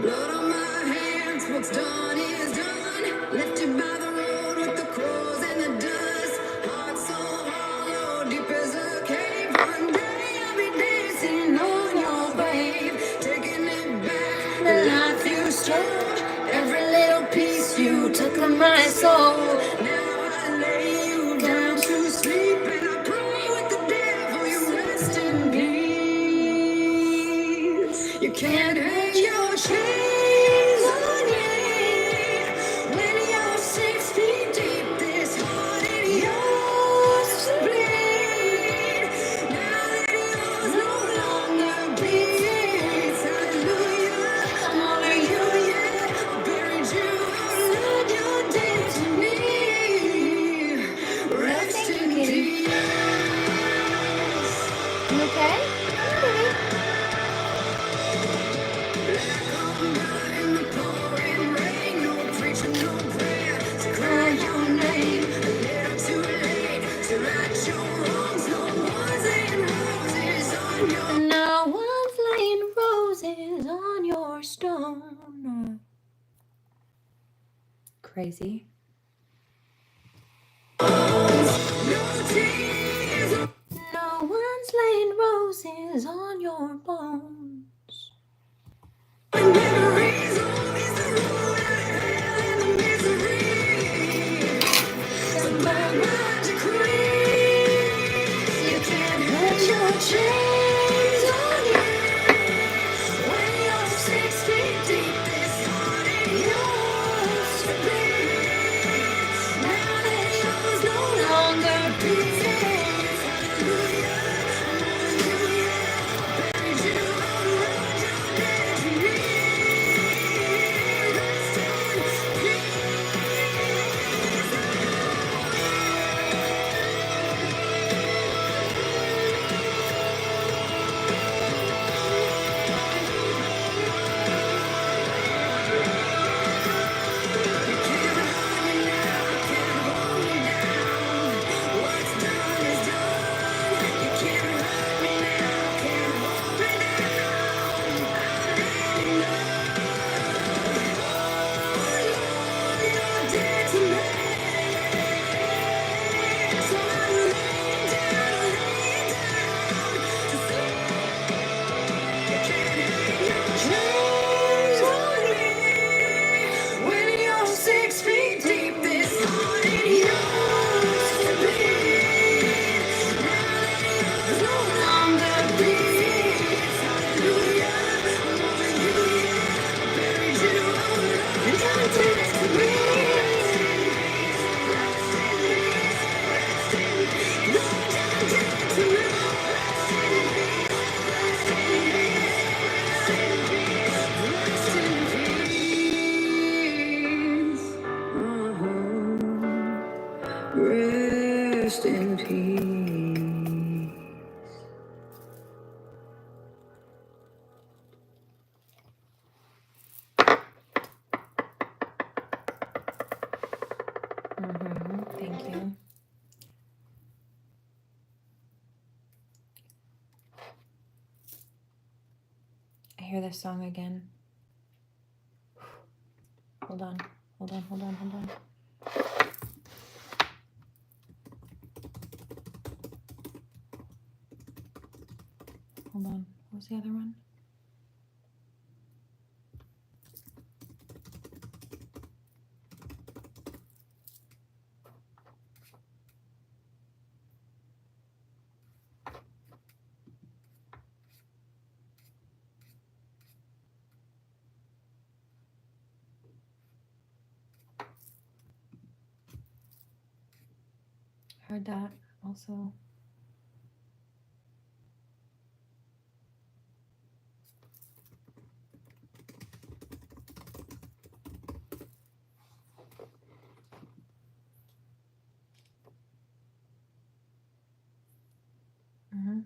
Blood on my hands, what's done is done. Lifted by the road with the crows and the dust. Heart so hollow, deep as a cave. One day I'll be dancing on your grave, taking it back, the life you stole. Every little piece you took of my soul. Now I lay you down to sleep, and I pray with the devil you rest in peace. You can't hang your chains on me when you're 6 feet deep. This heart is yours to bleed. Now that yours no longer beats. Hallelujah, hallelujah. Buried you, Lord, you're dead to me. Rest in peace. You okay? In the pouring rain, no preaching, no prayer to cry your name. A little too late to right your wrongs. No one's laying roses on your. No one's laying roses on your stone. Crazy. No tears. No one's laying roses on your bones. Memories always the road out of hell and the misery. So by my decree, you can't hurt your chains on you. When you're 6 feet deep, this heart ain't yours to bleed. Now that yours no longer beats. Hallelujah, hallelujah. Buried you on the road, you're dead to me. Rest in peace. What's done is done. You can't hurt me now, can't hold me down. You're dead to me. So I'm laying down to sleep. You can't hang your chains on me. When you're 6 feet deep, this heart ain't yours to bleed. Now that yours no longer beats. Hallelujah, hallelujah. Buried you on the road, you're dead to me. Lord, you're dead to me. Rest in peace. Rest in peace. Thank you. I hear this song again. Hold on. Hold on. Hold on. Hold on. Hold on. What was the other one? heard that also. Mm-hmm.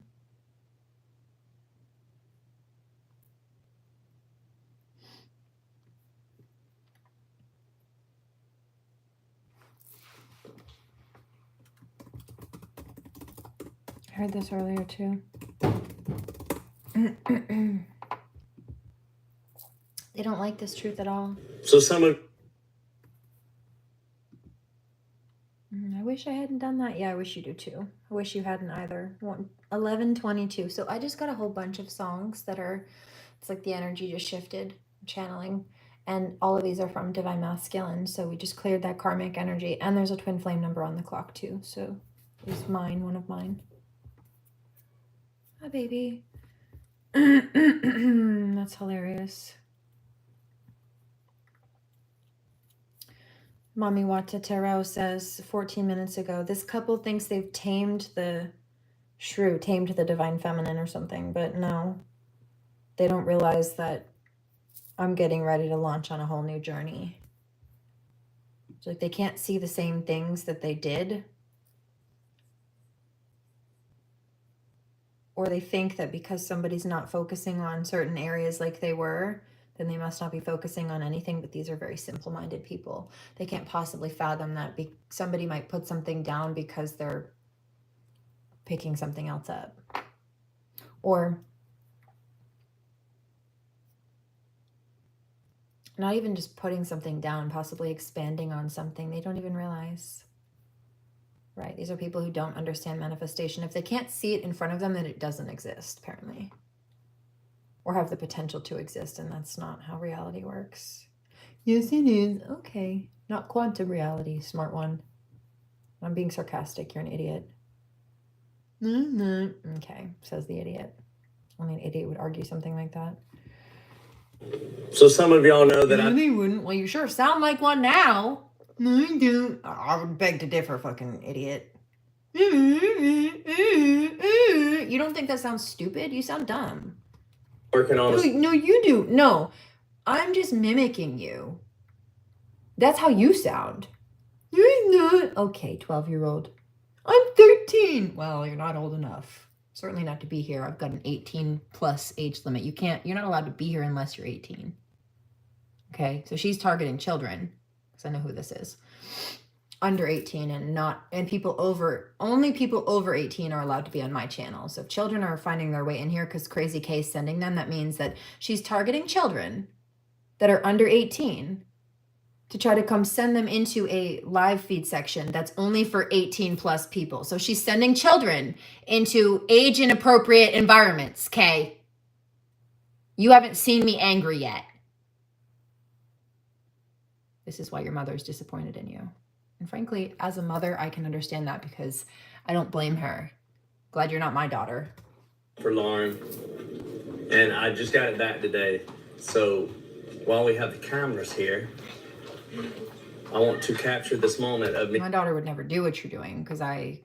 I heard this earlier too. They don't like this truth at all. So some of I wish I hadn't done that. Yeah, I wish you do too. I wish you hadn't either. 11:22. So I just got a whole bunch of songs that are, it's like the energy just shifted, channeling. And all of these are from Divine Masculine. So we just cleared that karmic energy. And there's a twin flame number on the clock too. So it's mine, one of mine. Hi, baby. That's hilarious. Mommy Wata Tarot says 14 minutes ago, this couple thinks they've tamed the shrew, tamed the divine feminine or something, but no, they don't realize that I'm getting ready to launch on a whole new journey. It's like they can't see the same things that they did. Or they think that because somebody's not focusing on certain areas like they were, then they must not be focusing on anything. But these are very simple-minded people. They can't possibly fathom that somebody might put something down because they're picking something else up. Or not even just putting something down, possibly expanding on something they don't even realize. Right? These are people who don't understand manifestation. If they can't see it in front of them, then it doesn't exist, apparently. Or have the potential to exist, and that's not how reality works. Yes, it is. Okay. Not quantum reality, smart one. I'm being sarcastic. You're an idiot. Okay, says the idiot. Only an idiot would argue something like that. So some of y'all know that No, they wouldn't. Well, you sure sound like one now. No, I don't. I would beg to differ, fucking idiot. You don't think that sounds stupid? You sound dumb. working on No, you do. No, I'm just mimicking you. That's how you sound. You're not. Okay, 12-year-old. I'm 13. Well, you're not old enough. Certainly not to be here. I've got an 18 plus age limit. You're not allowed to be here unless you're 18. Okay, so she's targeting children, because I know who this is. Under 18 and people over 18 are allowed to be on my channel. So if children are finding their way in here because Crazy K is sending them, that means that she's targeting children that are under 18 to try to come send them into a live feed section that's only for 18 plus people. So she's sending children into age inappropriate environments, Kay. You haven't seen me angry yet. This is why your mother is disappointed in you. And frankly, as a mother, I can understand that because I don't blame her. Glad you're not my daughter. for Lauren, and I just got it back today. So while we have the cameras here, I want to capture this moment of me. My daughter would never do what you're doing because I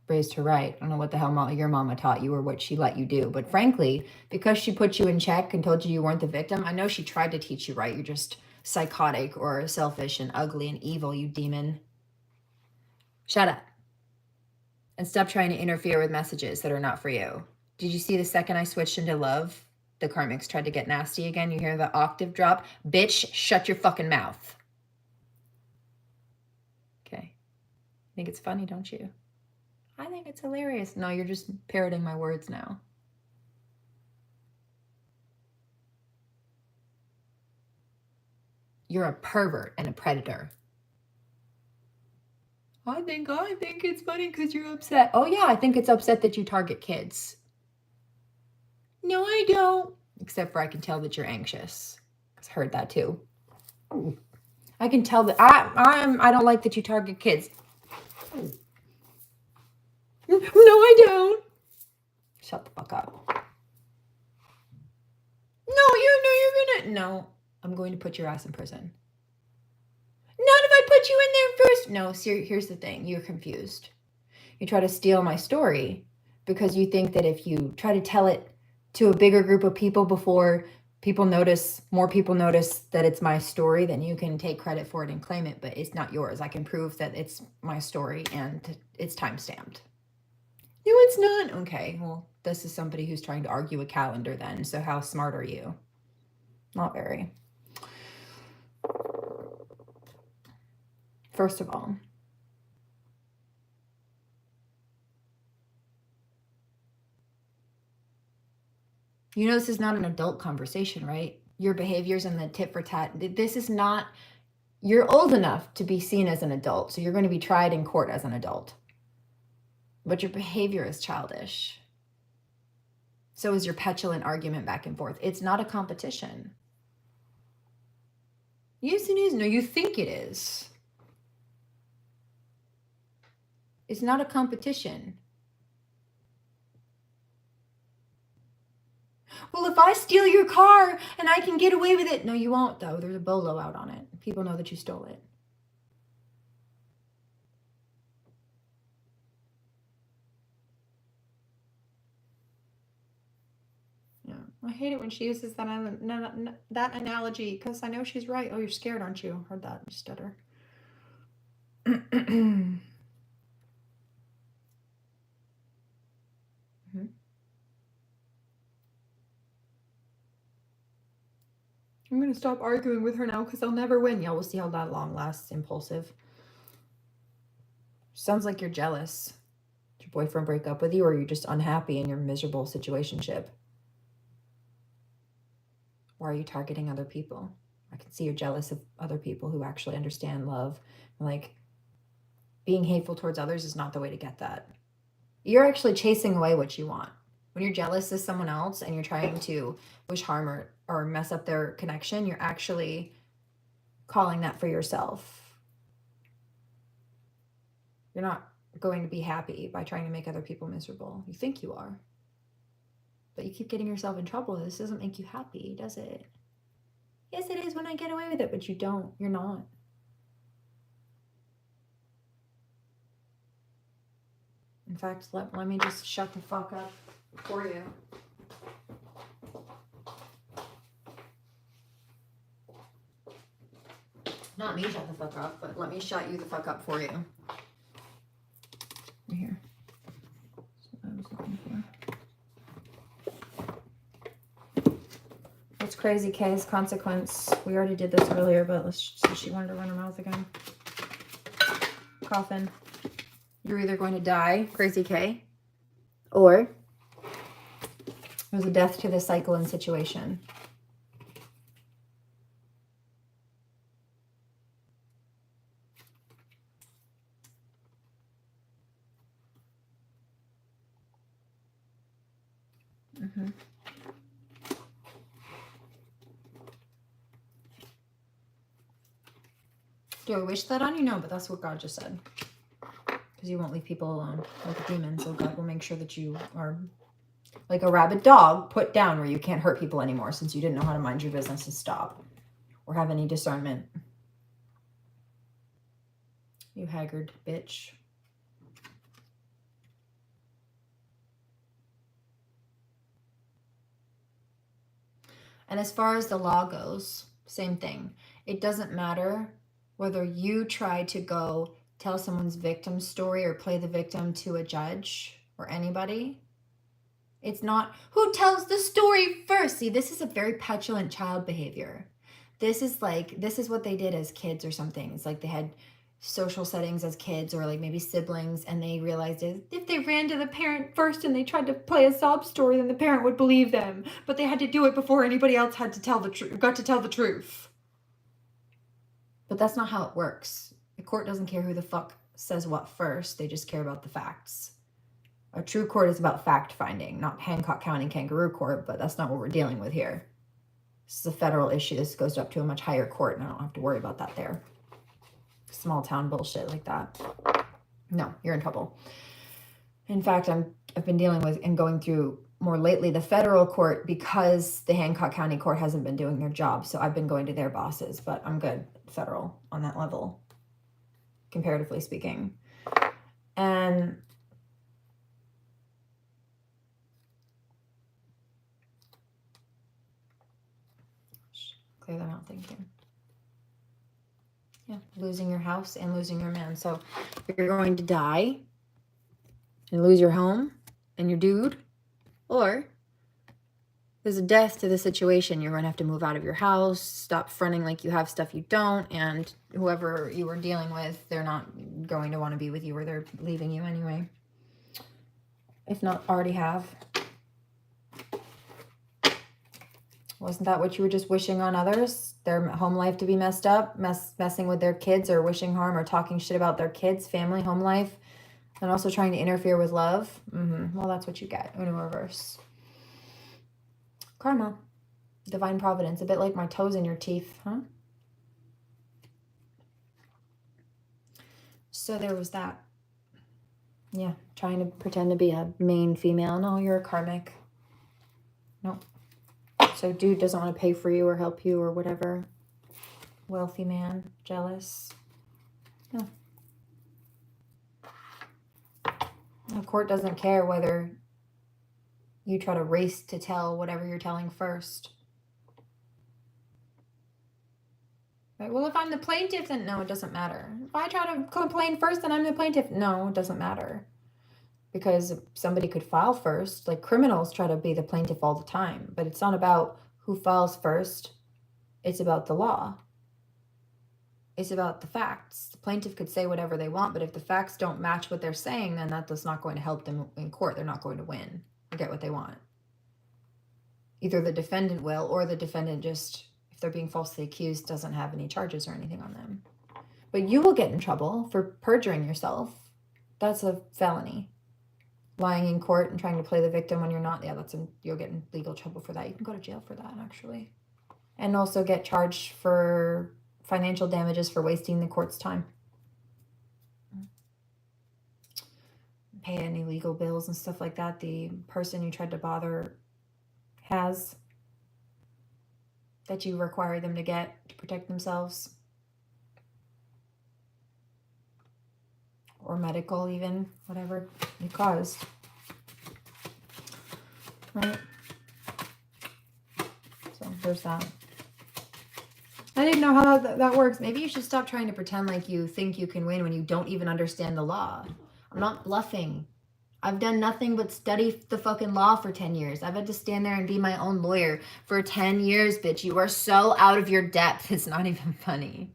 raised her right. I don't know what the hell your mama taught you or what she let you do. But frankly, because she put you in check and told you weren't the victim, I know she tried to teach you right. You're just psychotic or selfish and ugly and evil, you demon. Shut up. And stop trying to interfere with messages that are not for you. Did you see the second I switched into love, the karmics tried to get nasty again? You hear the octave drop? Bitch, shut your fucking mouth. Okay. Think it's funny, don't you? I think it's hilarious. No, you're just parroting my words now. You're a pervert and a predator. I think it's funny because you're upset. Oh yeah, I think it's upset that you target kids. No, I don't. Except for I can tell that you're anxious. I've heard that too. I can tell that I don't like that you target kids. No, I don't. Shut the fuck up. No, I'm going to put your ass in prison. Not if I put you in there first. No, here's the thing. You're confused. You try to steal my story because you think that if you try to tell it to a bigger group of people before more people notice that it's my story, then you can take credit for it and claim it, but it's not yours. I can prove that it's my story and it's time-stamped. No, it's not. Okay, well, this is somebody who's trying to argue a calendar then. So how smart are you? Not very. First of all, you know, this is not an adult conversation, right? Your behaviors and the tit for tat. This is not, you're old enough to be seen as an adult. So you're going to be tried in court as an adult. But your behavior is childish. So is your petulant argument back and forth. It's not a competition. Yes, it is. No, you think it is. It's not a competition. Well, if I steal your car and I can get away with it. No, you won't, though. There's a bolo out on it. People know that you stole it. Yeah, I hate it when she uses that analogy because I know she's right. Oh, you're scared, aren't you? Heard that, you stutter. I'm going to stop arguing with her now because I'll never win. Yeah, we'll see how that long lasts. Impulsive. Sounds like you're jealous. Did your boyfriend break up with you, or are you just unhappy in your miserable situationship? Why are you targeting other people? I can see you're jealous of other people who actually understand love. Like, being hateful towards others is not the way to get that. You're actually chasing away what you want. When you're jealous of someone else and you're trying to wish harm or mess up their connection, you're actually calling that for yourself. You're not going to be happy by trying to make other people miserable. You think you are. But you keep getting yourself in trouble. This doesn't make you happy, does it? Yes, it is when I get away with it, but you don't. You're not. In fact, let me just shut the fuck up for you. Not me shut the fuck up, but let me shut you the fuck up for you. Right here. That's what I was looking for. What's crazy, K's consequence? We already did this earlier, but let's see. She wanted to run her mouth again. Coffin. You're either going to die, Crazy K, or there's a death to the cycle and situation. Do I wish that on you? No, but that's what God just said. Because you won't leave people alone like a demon. So God will make sure that you are like a rabid dog put down where you can't hurt people anymore since you didn't know how to mind your business and stop or have any discernment. You haggard bitch. And as far as the law goes, same thing. It doesn't matter whether you try to go tell someone's victim story or play the victim to a judge or anybody. It's not who tells the story first. See, this is a very petulant child behavior. This is what they did as kids or something. It's like they had social settings as kids or like maybe siblings, and they realized if they ran to the parent first and they tried to play a sob story, then the parent would believe them. But they had to do it before anybody else had to tell the truth, got to tell the truth. But that's not how it works. The court doesn't care who the fuck says what first. They just care about the facts. A true court is about fact finding, not Hancock County kangaroo court, but that's not what we're dealing with here. This is a federal issue. This goes up to a much higher court, and I don't have to worry about that there. Small town bullshit like that. No, you're in trouble. In fact, I've been dealing with and going through more lately the federal court because the Hancock County court hasn't been doing their job. So I've been going to their bosses, but I'm good federal on that level, comparatively speaking. And clear them out. Thank you. Yeah, losing your house and losing your man. So you're going to die and lose your home and your dude, or there's a death to the situation. You're going to have to move out of your house, stop fronting like you have stuff you don't, and whoever you were dealing with, they're not going to want to be with you, or they're leaving you anyway. If not already have. Wasn't that what you were just wishing on others? Their home life to be messed up, messing with their kids, or wishing harm, or talking shit about their kids, family, home life, and also trying to interfere with love? Well, that's what you get in reverse. Karma. Divine providence. A bit like my toes in your teeth, huh? So there was that. Yeah, trying to pretend to be a main female. No, you're a karmic. Nope. So dude doesn't want to pay for you or help you or whatever. Wealthy man, jealous. Yeah. The court doesn't care whether you try to race to tell whatever you're telling first. Right? Well, if I'm the plaintiff, then no, it doesn't matter. If I try to complain first, then I'm the plaintiff. No, it doesn't matter. Because somebody could file first. Like criminals try to be the plaintiff all the time. But it's not about who files first. It's about the law. It's about the facts. The plaintiff could say whatever they want, but if the facts don't match what they're saying, then that's not going to help them in court. They're not going to win or get what they want. Either the defendant will, or the defendant just, if they're being falsely accused, doesn't have any charges or anything on them. But you will get in trouble for perjuring yourself. That's a felony. Lying in court and trying to play the victim when you're not. Yeah, you'll get in legal trouble for that. You can go to jail for that, actually. And also get charged for financial damages for wasting the court's time. Pay any legal bills and stuff like that the person you tried to bother has, that you require them to get to protect themselves. Or medical even, whatever you caused. Right? So there's that. I didn't know how that works. Maybe you should stop trying to pretend like you think you can win when you don't even understand the law. I'm not bluffing. I've done nothing but study the fucking law for 10 years. I've had to stand there and be my own lawyer for 10 years, bitch. You are so out of your depth. It's not even funny.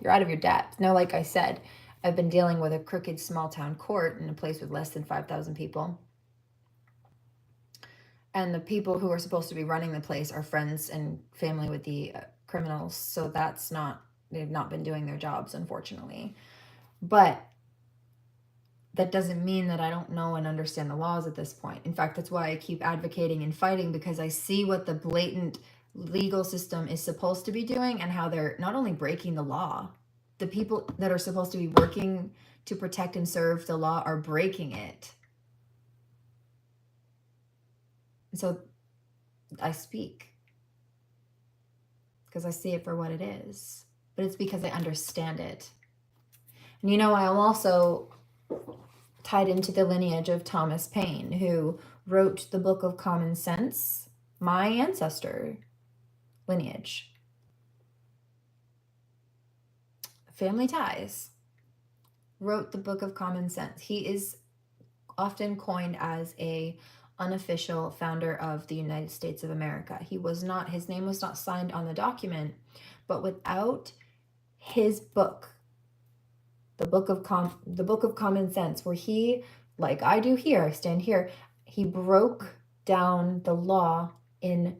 You're out of your depth. No, like I said, I've been dealing with a crooked small town court in a place with less than 5,000 people. And the people who are supposed to be running the place are friends and family with the criminals. So they've not been doing their jobs, unfortunately. But that doesn't mean that I don't know and understand the laws at this point. In fact, that's why I keep advocating and fighting, because I see what the blatant legal system is supposed to be doing and how they're not only breaking the law, the people that are supposed to be working to protect and serve the law are breaking it. So I speak because I see it for what it is, but it's because I understand it. And I am also tied into the lineage of Thomas Paine, who wrote the Book of Common Sense, my ancestor lineage. Family ties. Wrote the Book of Common Sense. He is often coined as a unofficial founder of the United States of America. His name was not signed on the document, but without his book, the Book of Common Sense, where he, like I do here, I stand here, he broke down the law in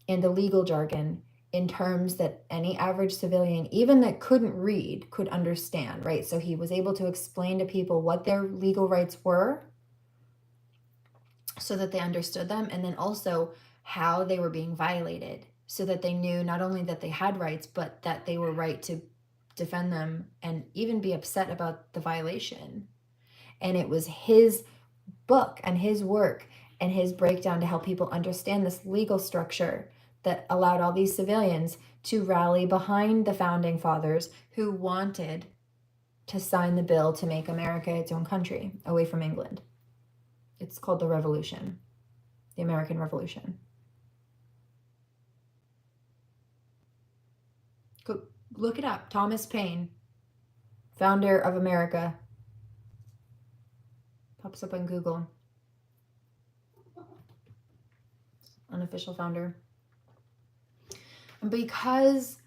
the legal jargon in terms that any average civilian, even that couldn't read, could understand, right? So he was able to explain to people what their legal rights were so that they understood them, and then also how they were being violated so that they knew not only that they had rights, but that they were right to defend them and even be upset about the violation. And it was his book and his work and his breakdown to help people understand this legal structure that allowed all these civilians to rally behind the founding fathers who wanted to sign the bill to make America its own country away from England. It's called the Revolution, the American Revolution. Go look it up. Thomas Paine, founder of America. Pops up on Google. Unofficial founder. And because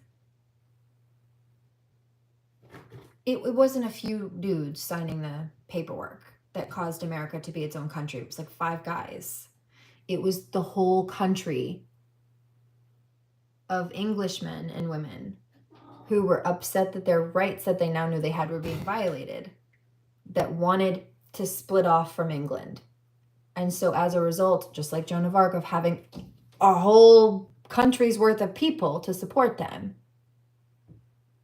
it wasn't a few dudes signing the paperwork that caused America to be its own country. It was like 5 guys. It was the whole country of Englishmen and women who were upset that their rights that they now knew they had were being violated, that wanted to split off from England. And so as a result, just like Joan of Arc, of having a whole country's worth of people to support them,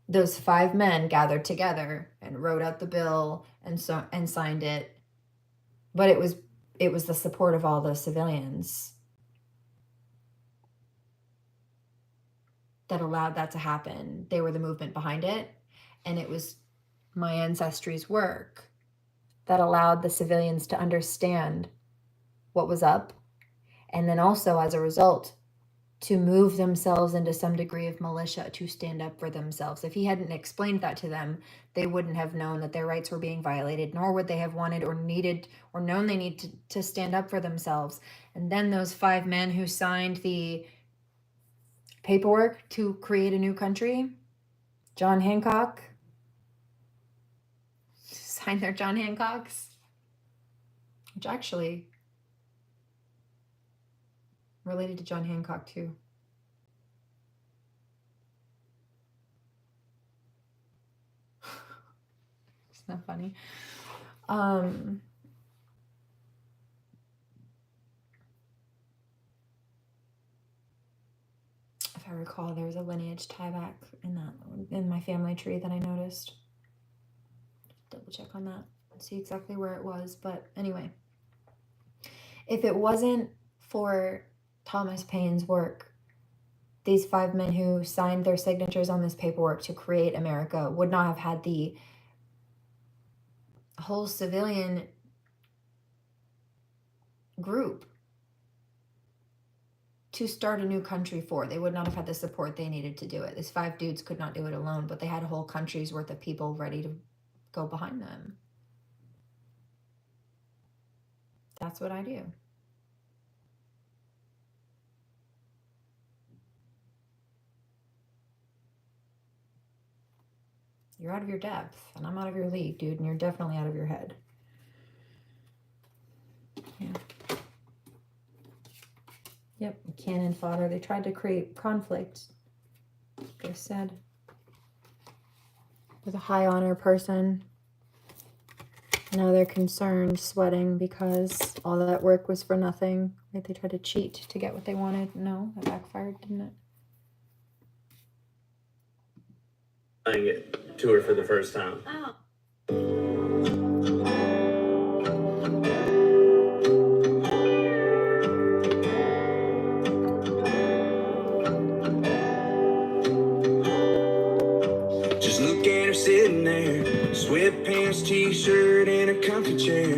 those 5 men gathered together and wrote out the bill and signed it. But it was the support of all the civilians that allowed that to happen. They were the movement behind it, and it was my ancestry's work that allowed the civilians to understand what was up, and then also as a result to move themselves into some degree of militia to stand up for themselves. If he hadn't explained that to them, they wouldn't have known that their rights were being violated, nor would they have wanted or needed or known they need to stand up for themselves. And then those 5 men who signed the paperwork to create a new country, John Hancock, signed their John Hancocks, which actually related to John Hancock too. Isn't that funny? If I recall, there was a lineage tie back in my family tree that I noticed. Double check on that and see exactly where it was. But anyway, if it wasn't for Thomas Paine's work, these 5 men who signed their signatures on this paperwork to create America would not have had the whole civilian group to start a new country for. They would not have had the support they needed to do it. These 5 dudes could not do it alone, but they had a whole country's worth of people ready to go behind them. That's what I do. You're out of your depth, and I'm out of your league, dude, and you're definitely out of your head. Yeah. Yep, cannon fodder. They tried to create conflict, they said, with a high honor person. Now they're concerned, sweating, because all that work was for nothing. Like they tried to cheat to get what they wanted. No, that backfired, didn't it? Playing it to her for the first time. Oh. Just look at her sitting there, sweatpants, t-shirt, and a comfy chair.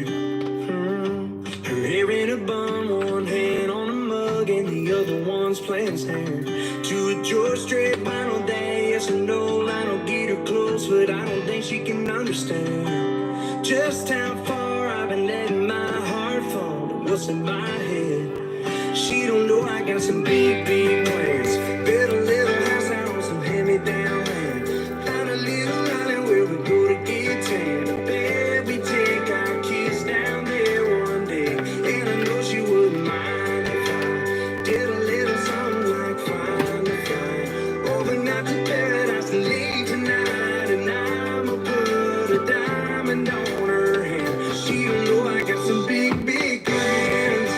Her hair in a bun, one hand on a mug, and the other one's playing snare. To a George Strait vinyl day, yes or no, I don't get her close, but I don't think she can understand just how far I've been letting my heart fall to what's in my head. She don't know I got some big, big plans. Build a little house out on some hand-me-down land. Find a little island where we go to get tan. I bet we take our kids down there one day. And I know she wouldn't mind if I did a little something like find a fly. Overnight to paradise and leave tonight. And I'ma put a diamond on her hand. She don't know I got some big, big plans.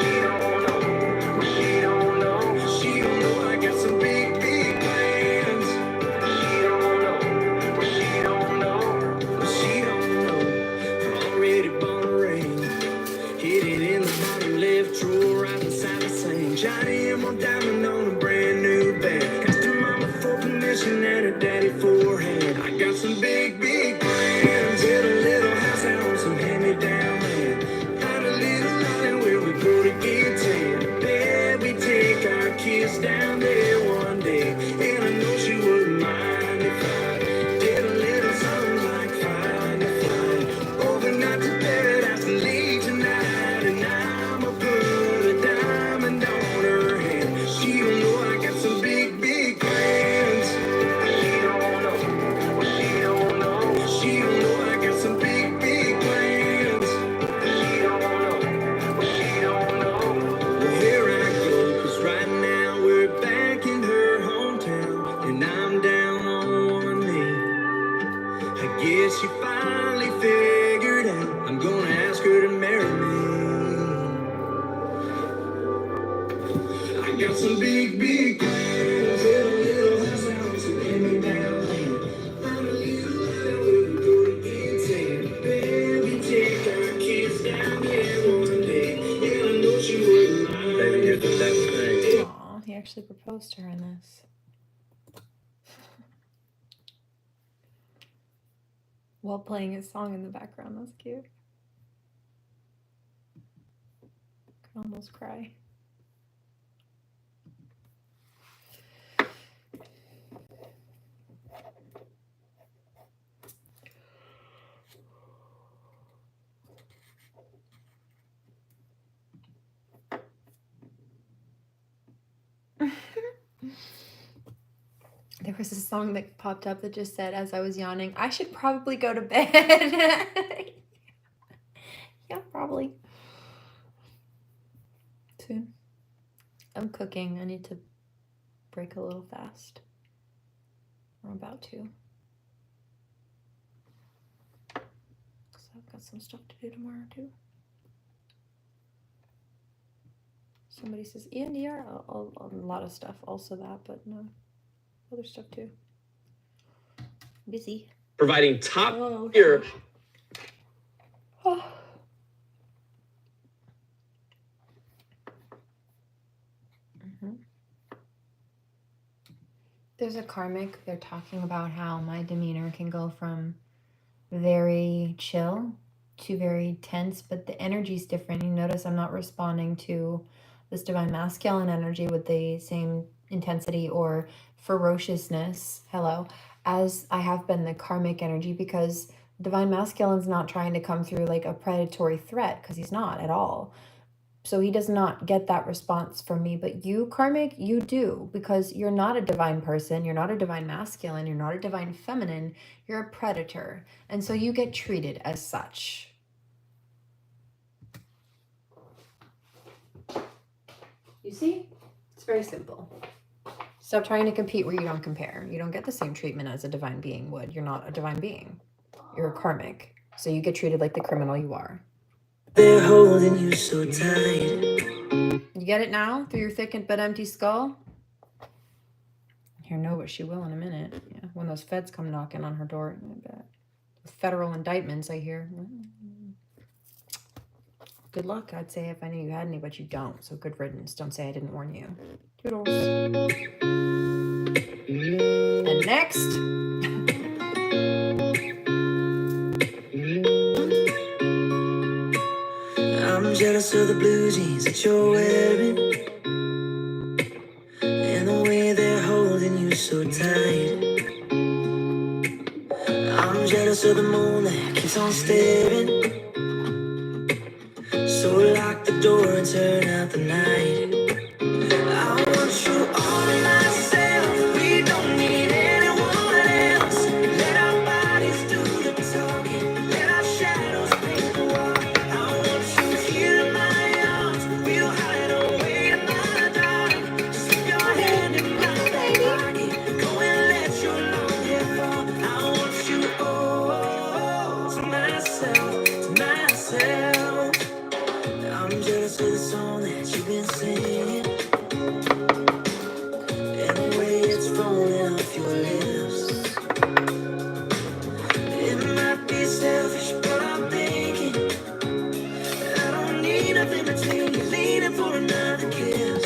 She don't know. She don't know. She don't know I got some big, big plans. She don't know. She don't know. She don't know. Already bought a ring. Hit it in the bottom left drawer right beside the sink. Johnny and my diamond on a brand new bag. Asked her mama for permission and her daddy for a hand. I got some big, big plans. Hit a little house out on some hand-me-down land. Find a little island where we go to get tan. Bet we take our kids down there one day. And I know she wouldn't Yeah, she finally figured out I'm gonna ask her to marry me. I got some big, big plans. Build a little house out to lay me down land. Find a little island where we go to get tan. Baby, take our kids down there one day. Yeah, I know she wouldn't mind. Baby, you're the best thing. Aw, he actually proposed to her in this. While playing his song in the background, that's cute. Could almost cry. There was a song that popped up that just said, as I was yawning, I should probably go to bed. Yeah, probably. Soon. I'm cooking. I need to break a little fast. I'm about to. So I've got some stuff to do tomorrow too. Somebody says ENDR, a lot of stuff, also that, but no, other stuff too. Busy. Providing top Oh, tier. Oh. There's a karmic, they're talking about how my demeanor can go from very chill to very tense, but the energy's different. You notice I'm not responding to this divine masculine energy with the same intensity or ferociousness, hello, as I have been the karmic energy, because divine masculine's not trying to come through like a predatory threat, because he's not at all. So he does not get that response from me. But you, karmic, you do, because you're not a divine person. You're not a divine masculine. You're not a divine feminine. You're a predator. And so you get treated as such. You see? It's very simple. Stop trying to compete where you don't compare. You don't get the same treatment as a divine being would. You're not a divine being. You're a karmic. So you get treated like the criminal you are. They're holding you so tight. You get it now through your thick but empty skull? Hear no, but she will in a minute. Yeah, when those feds come knocking on her door, I bet. With federal indictments, I hear. Good luck, I'd say, if I knew you had any, but you don't. So good riddance. Don't say I didn't warn you. Toodles. And next. I'm jealous of the blue jeans that you're wearing, and the way they're holding you so tight. I'm jealous of the moon that keeps on staring. So lock the door and turn out the night. I want you all to myself. We don't need anyone else. Let our bodies do the talking. Let our shadows paint the wall. I want you here in my arms. We'll hide away in the dark. Slip your hand in my back pocket. Go and let your long hair fall. I want you all to myself, to myself. I'm jealous of the song that you've been singing, and the way it's falling off your lips. It might be selfish, but I'm thinking I don't need nothing between you, leaning for another kiss.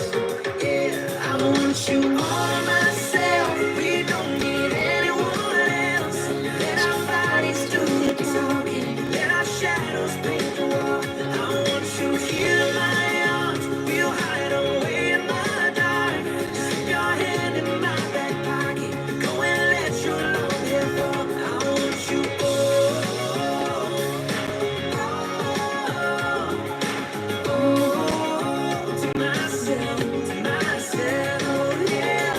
Yeah, I want you all to myself. We don't need anyone else. Let our bodies do the talking. Let our shadows paint the wall. I want you here in my arms. We'll hide away in the dark. Slip your hand in my back pocket. Go and let your long hair fall. I want you to myself, yeah.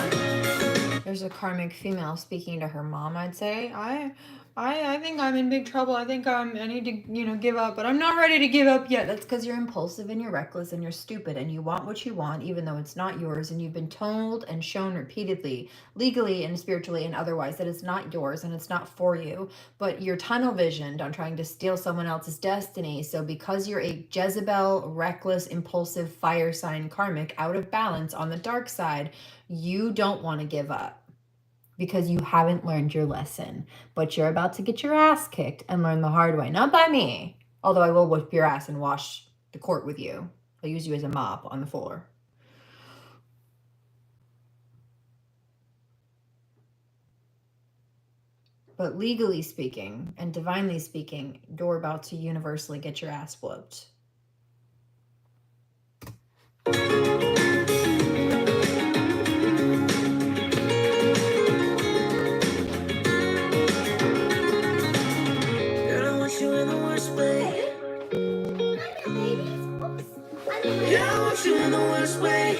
There's a karmic female speaking to her mom, I'd say. I I think I'm in big trouble. I think I need to, give up, but I'm not ready to give up yet. That's because you're impulsive and you're reckless and you're stupid and you want what you want, even though it's not yours. And you've been told and shown repeatedly, legally and spiritually and otherwise, that it's not yours and it's not for you. But you're tunnel visioned on trying to steal someone else's destiny. So because you're a Jezebel, reckless, impulsive, fire sign karmic out of balance on the dark side, you don't want to give up. Because you haven't learned your lesson, but you're about to get your ass kicked and learn the hard way. Not by me, although I will whip your ass and wash the court with you. I'll use you as a mop on the floor. But legally speaking and divinely speaking, you're about to universally get your ass whooped. You in the worst way. Yeah, I want you in the worst way.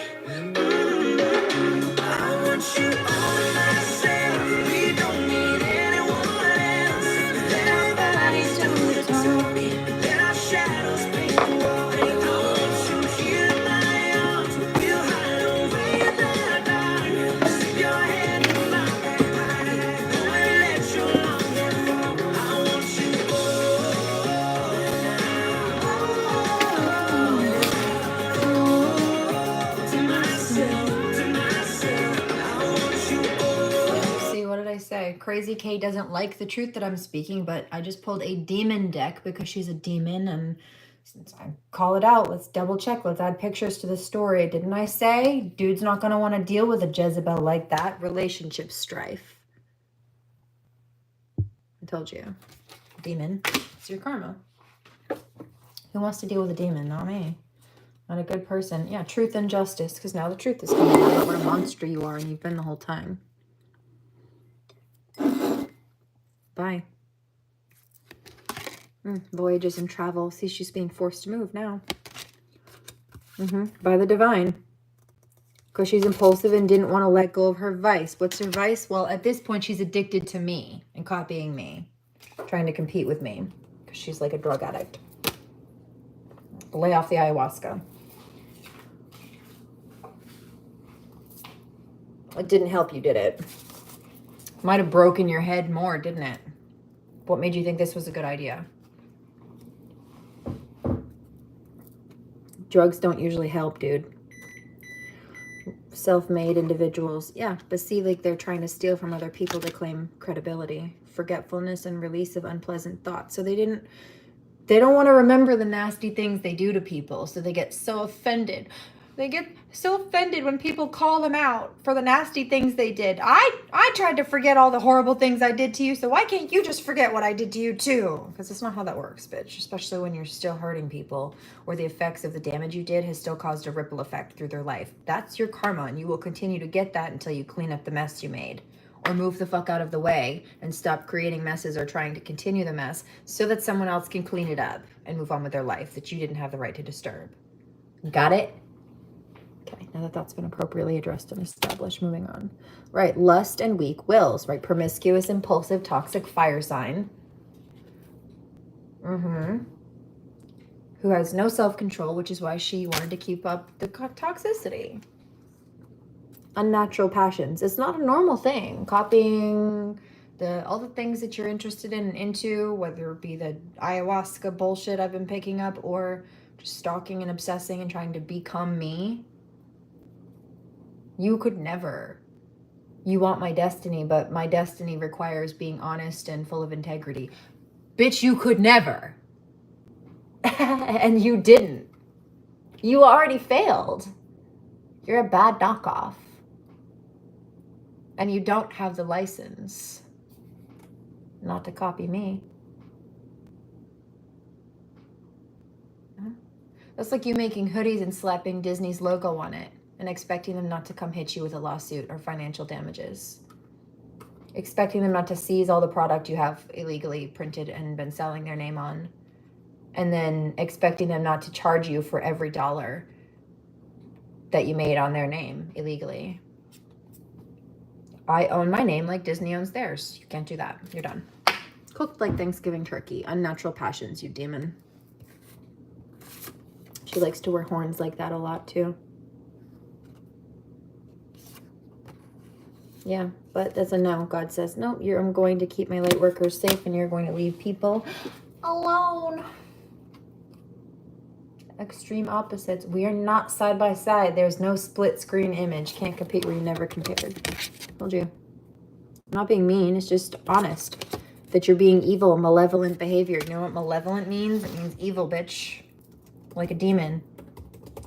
I want you all myself. We don't need anyone else. Let our bodies do the talking. Let our shadows paint the wall. And I want you here in my arms. We'll hide away in the dark. Slip your head in my back. And let your longing fall. I want you See, what did I say? Crazy K doesn't like the truth that I'm speaking, but I just pulled a demon deck because she's a demon, and since I call it out, let's double check. Let's add pictures to the story. Didn't I say? Dude's not going to want to deal with a Jezebel like that. Relationship strife. I told you. Demon. It's your karma. Who wants to deal with a demon? Not me. Not a good person. Yeah, truth and justice, because now the truth is coming out about what a monster you are, and you've been the whole time. Bye. Voyages and travel. See, she's being forced to move now. By the divine. Because she's impulsive and didn't want to let go of her vice. What's her vice? Well, at this point, she's addicted to me and copying me. Trying to compete with me. Because she's like a drug addict. Lay off the ayahuasca. It didn't help you, did it? Might have broken your head more, didn't it? What made you think this was a good idea? Drugs don't usually help, dude. Self-made individuals. Yeah, but see, like they're trying to steal from other people to claim credibility, forgetfulness, and release of unpleasant thoughts. So they don't want to remember the nasty things they do to people. So they get so offended. They get so offended when people call them out for the nasty things they did. I tried to forget all the horrible things I did to you, so why can't you just forget what I did to you too? Because that's not how that works, bitch. Especially when you're still hurting people, or the effects of the damage you did has still caused a ripple effect through their life. That's your karma, and you will continue to get that until you clean up the mess you made. Or move the fuck out of the way and stop creating messes or trying to continue the mess so that someone else can clean it up and move on with their life that you didn't have the right to disturb. Got it? Okay, now that that's been appropriately addressed and established, moving on. Right, lust and weak wills, right? Promiscuous, impulsive, toxic fire sign. Who has no self-control, which is why she wanted to keep up the toxicity. Unnatural passions. It's not a normal thing. Copying all the things that you're interested in and into, whether it be the ayahuasca bullshit I've been picking up or just stalking and obsessing and trying to become me. You could never. You want my destiny, but my destiny requires being honest and full of integrity. Bitch, you could never. And you didn't. You already failed. You're a bad knockoff. And you don't have the license not to copy me. That's like you making hoodies and slapping Disney's logo on it and expecting them not to come hit you with a lawsuit or financial damages. Expecting them not to seize all the product you have illegally printed and been selling their name on. And then expecting them not to charge you for every dollar that you made on their name illegally. I own my name like Disney owns theirs. You can't do that. You're done. Cooked like Thanksgiving turkey. Unnatural passions, you demon. She likes to wear horns like that a lot too. Yeah, but that's a no. God says, no, I'm going to keep my light workers safe and you're going to leave people alone. Extreme opposites. We are not side by side. There's no split screen image. Can't compete where you never compared. Told you. I'm not being mean. It's just honest. That you're being evil, malevolent behavior. You know what malevolent means? It means evil, bitch. Like a demon.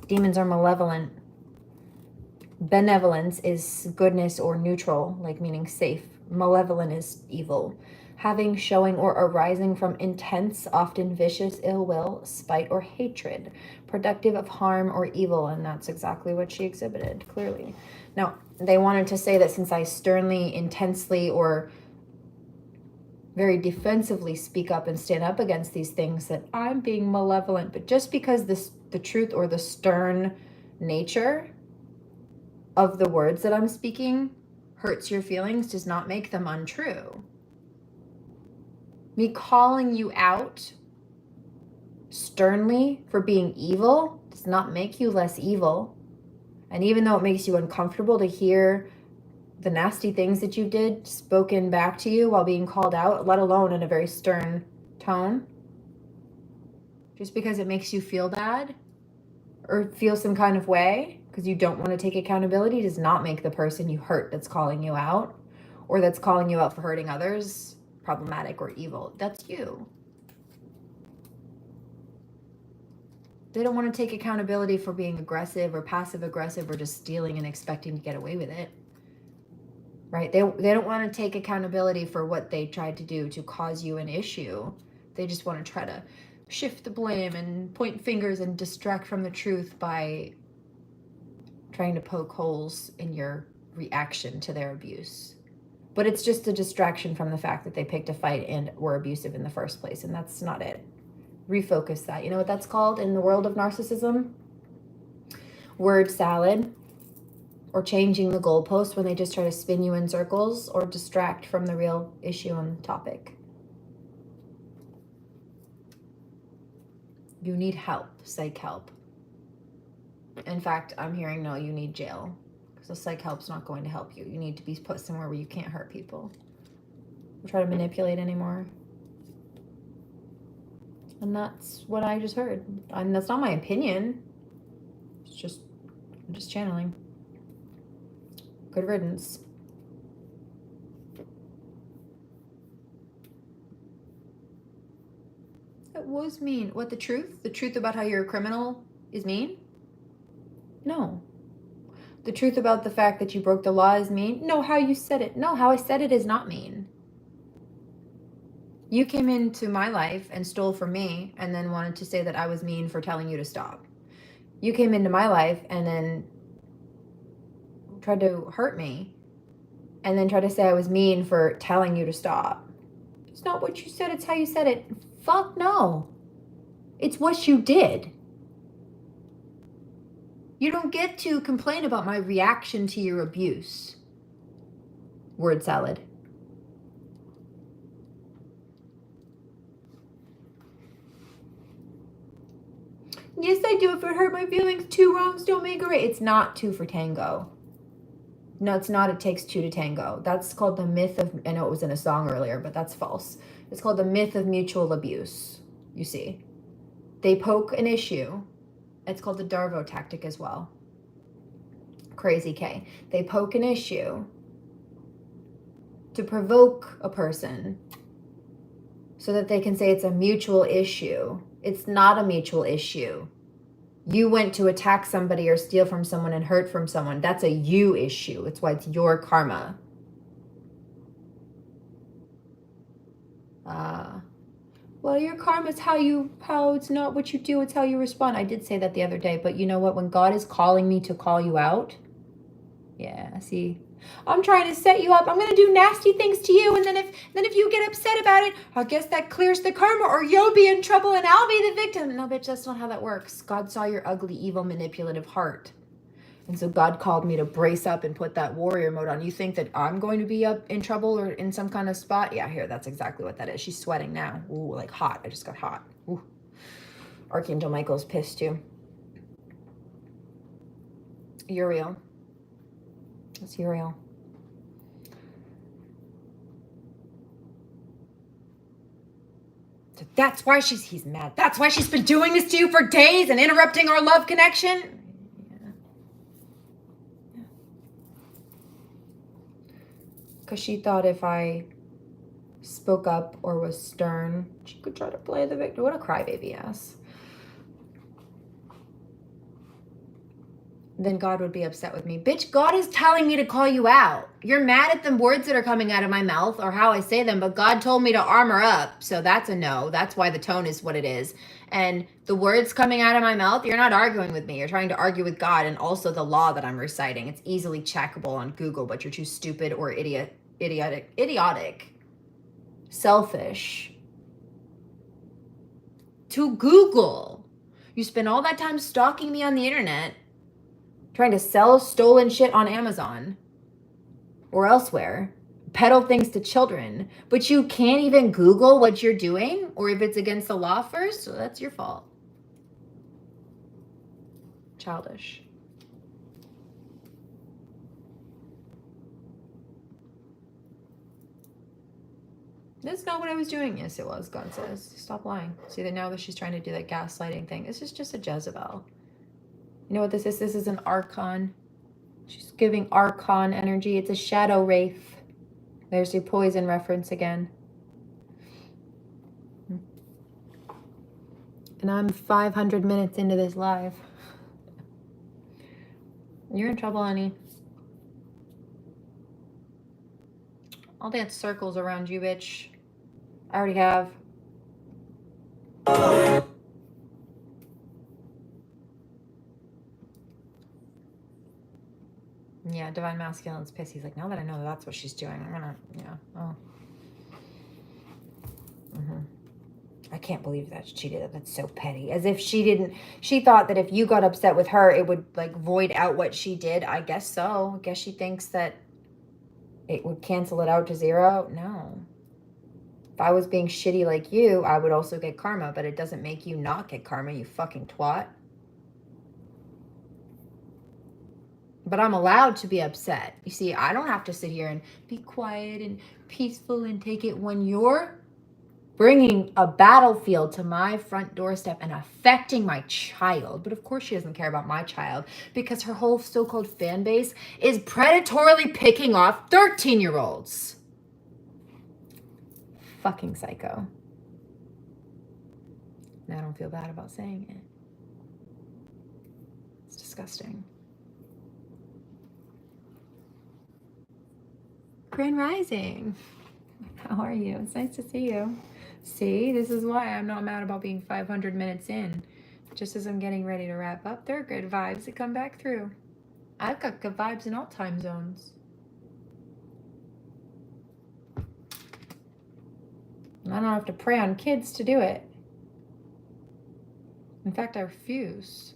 Demons are malevolent. Benevolence is goodness or neutral, like meaning safe. Malevolent is evil. Having, showing, or arising from intense, often vicious ill will, spite, or hatred. Productive of harm or evil, and that's exactly what she exhibited, clearly. Now, they wanted to say that since I sternly, intensely, or very defensively speak up and stand up against these things, that I'm being malevolent. But just because the truth or the stern nature of the words that I'm speaking hurts your feelings does not make them untrue. Me calling you out sternly for being evil does not make you less evil. And even though it makes you uncomfortable to hear the nasty things that you did spoken back to you while being called out, let alone in a very stern tone, just because it makes you feel bad or feel some kind of way because you don't want to take accountability does not make the person you hurt that's calling you out or that's calling you out for hurting others problematic or evil. That's you. They don't want to take accountability for being aggressive or passive aggressive or just stealing and expecting to get away with it. Right? They don't want to take accountability for what they tried to do to cause you an issue. They just want to try to shift the blame and point fingers and distract from the truth by trying to poke holes in your reaction to their abuse. But it's just a distraction from the fact that they picked a fight and were abusive in the first place, and that's not it. Refocus that. You know what that's called in the world of narcissism? Word salad, or changing the goalpost when they just try to spin you in circles or distract from the real issue and topic. You need help, psych help. In fact, I'm hearing, no, you need jail. Because the psych help's not going to help you. You need to be put somewhere where you can't hurt people. Don't try to manipulate anymore. And that's what I just heard. And that's not my opinion. It's just, I'm just channeling. Good riddance. That was mean. What, the truth? The truth about how you're a criminal is mean? No. The truth about the fact that you broke the law is mean? No, how you said it. No, how I said it is not mean. You came into my life and stole from me and then wanted to say that I was mean for telling you to stop. You came into my life and then tried to hurt me and then tried to say I was mean for telling you to stop. It's not what you said, it's how you said it. Fuck no. It's what you did. You don't get to complain about my reaction to your abuse. Word salad. Yes, I do. If it hurt my feelings, 2 wrongs don't make a right. It's not 2 for tango. No, it's not. It takes 2 to tango. That's called the myth of, I know it was in a song earlier, but that's false. It's called the myth of mutual abuse, you see. They poke an issue. It's called the Darvo tactic as well. Crazy K. They poke an issue to provoke a person so that they can say it's a mutual issue. It's not a mutual issue. You went to attack somebody or steal from someone and hurt from someone. That's a you issue. It's why it's your karma. Well, your karma is how it's not what you do, it's how you respond. I did say that the other day, but you know what? When God is calling me to call you out, yeah, see, I'm trying to set you up. I'm going to do nasty things to you. And then if you get upset about it, I guess that clears the karma or you'll be in trouble and I'll be the victim. No, bitch, that's not how that works. God saw your ugly, evil, manipulative heart. And so God called me to brace up and put that warrior mode on. You think that I'm going to be up in trouble or in some kind of spot? Yeah, here, that's exactly what that is. She's sweating now. Ooh, like hot. I just got hot. Ooh. Archangel Michael's pissed too. Uriel. It's Uriel. So that's why he's mad. That's why she's been doing this to you for days and interrupting our love connection. Because she thought if I spoke up or was stern, she could try to play the victim. What a crybaby ass. Then God would be upset with me. Bitch, God is telling me to call you out. You're mad at the words that are coming out of my mouth or how I say them, but God told me to armor up. So that's a no. That's why the tone is what it is. And the words coming out of my mouth, you're not arguing with me. You're trying to argue with God and also the law that I'm reciting. It's easily checkable on Google, but you're too stupid or idiotic, selfish to Google. You spend all that time stalking me on the internet, trying to sell stolen shit on Amazon or elsewhere, peddle things to children, but you can't even Google what you're doing or if it's against the law first, so that's your fault. Childish. That's not what I was doing. Yes, it was, God says. Stop lying. See that now that she's trying to do that gaslighting thing. This is just a Jezebel. You know what this is? This is an Archon. She's giving Archon energy. It's a shadow wraith. There's your poison reference again. And I'm 500 minutes into this live. You're in trouble, honey. I'll dance circles around you, bitch. I already have. Yeah, Divine Masculine's pissed. He's like, now that I know that's what she's doing, I'm gonna, yeah, oh. I can't believe that she did it. That's so petty. As if she thought that if you got upset with her, it would like void out what she did. I guess so. I guess she thinks that it would cancel it out to zero. No. If I was being shitty like you, I would also get karma, but it doesn't make you not get karma, you fucking twat. But I'm allowed to be upset. You see, I don't have to sit here and be quiet and peaceful and take it when you're bringing a battlefield to my front doorstep and affecting my child. But of course she doesn't care about my child because her whole so-called fan base is predatorily picking off 13-year-olds. Fucking psycho. And I don't feel bad about saying it. It's disgusting. Grand Rising. How are you? It's nice to see you. See, this is why I'm not mad about being 500 minutes in. Just as I'm getting ready to wrap up, there are good vibes that come back through. I've got good vibes in all time zones. And I don't have to prey on kids to do it. In fact, I refuse.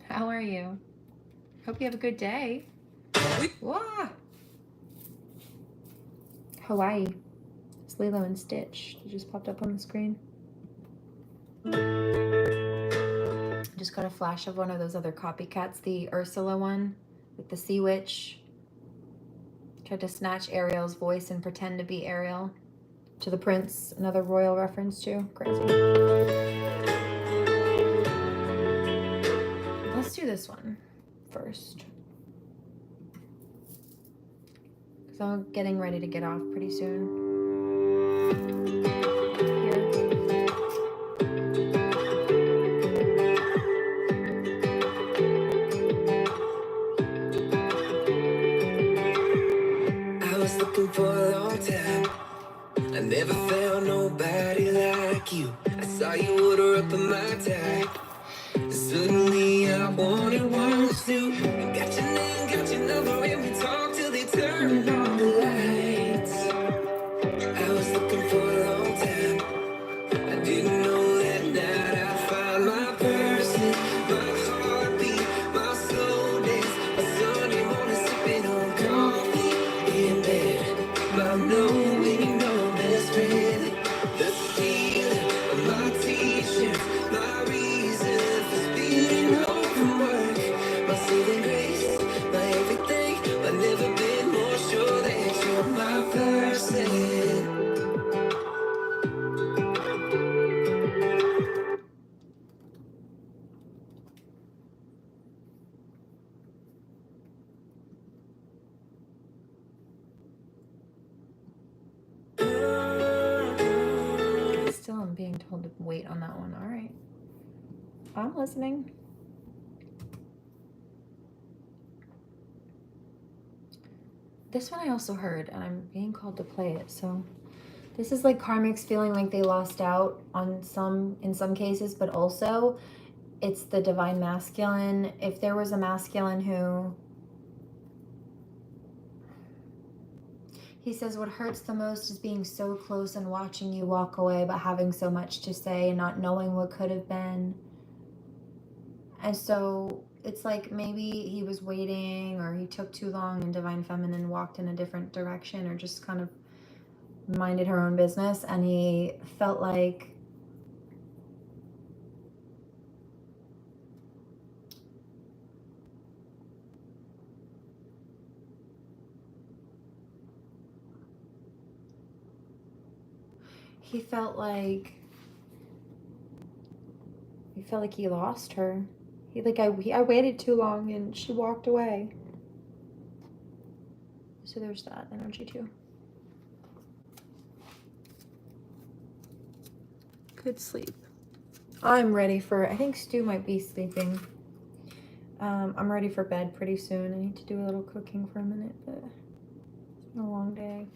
How are you? Hope you have a good day. Wah! Hawaii. It's Lilo and Stitch. It just popped up on the screen. Just got a flash of one of those other copycats, the Ursula one with the sea witch. Tried to snatch Ariel's voice and pretend to be Ariel. To the prince, another royal reference too. Crazy. Let's do this one first. Because I'm getting ready to get off pretty soon. Looking for a long time. I never found nobody like you. I saw you order up in my tag. Suddenly I wanted one too. Got your name, got your number, and we talked till they turned on the lights. I was looking for a long time. I didn't know that night I'd find my I'm listening. This one I also heard, and I'm being called to play it, so this is like karmics feeling like they lost out on in some cases, but also it's the divine masculine. If there was a masculine who, he says, what hurts the most is being so close and watching you walk away, but having so much to say and not knowing what could have been. And so it's like maybe he was waiting, or he took too long, and divine feminine walked in a different direction, or just kind of minded her own business, and he felt like he felt like he lost her. I waited too long and she walked away. So there's that energy too. Good sleep. I'm ready for, I think Stu might be sleeping. I'm ready for bed pretty soon. I need to do a little cooking for a minute, but it's been a long day.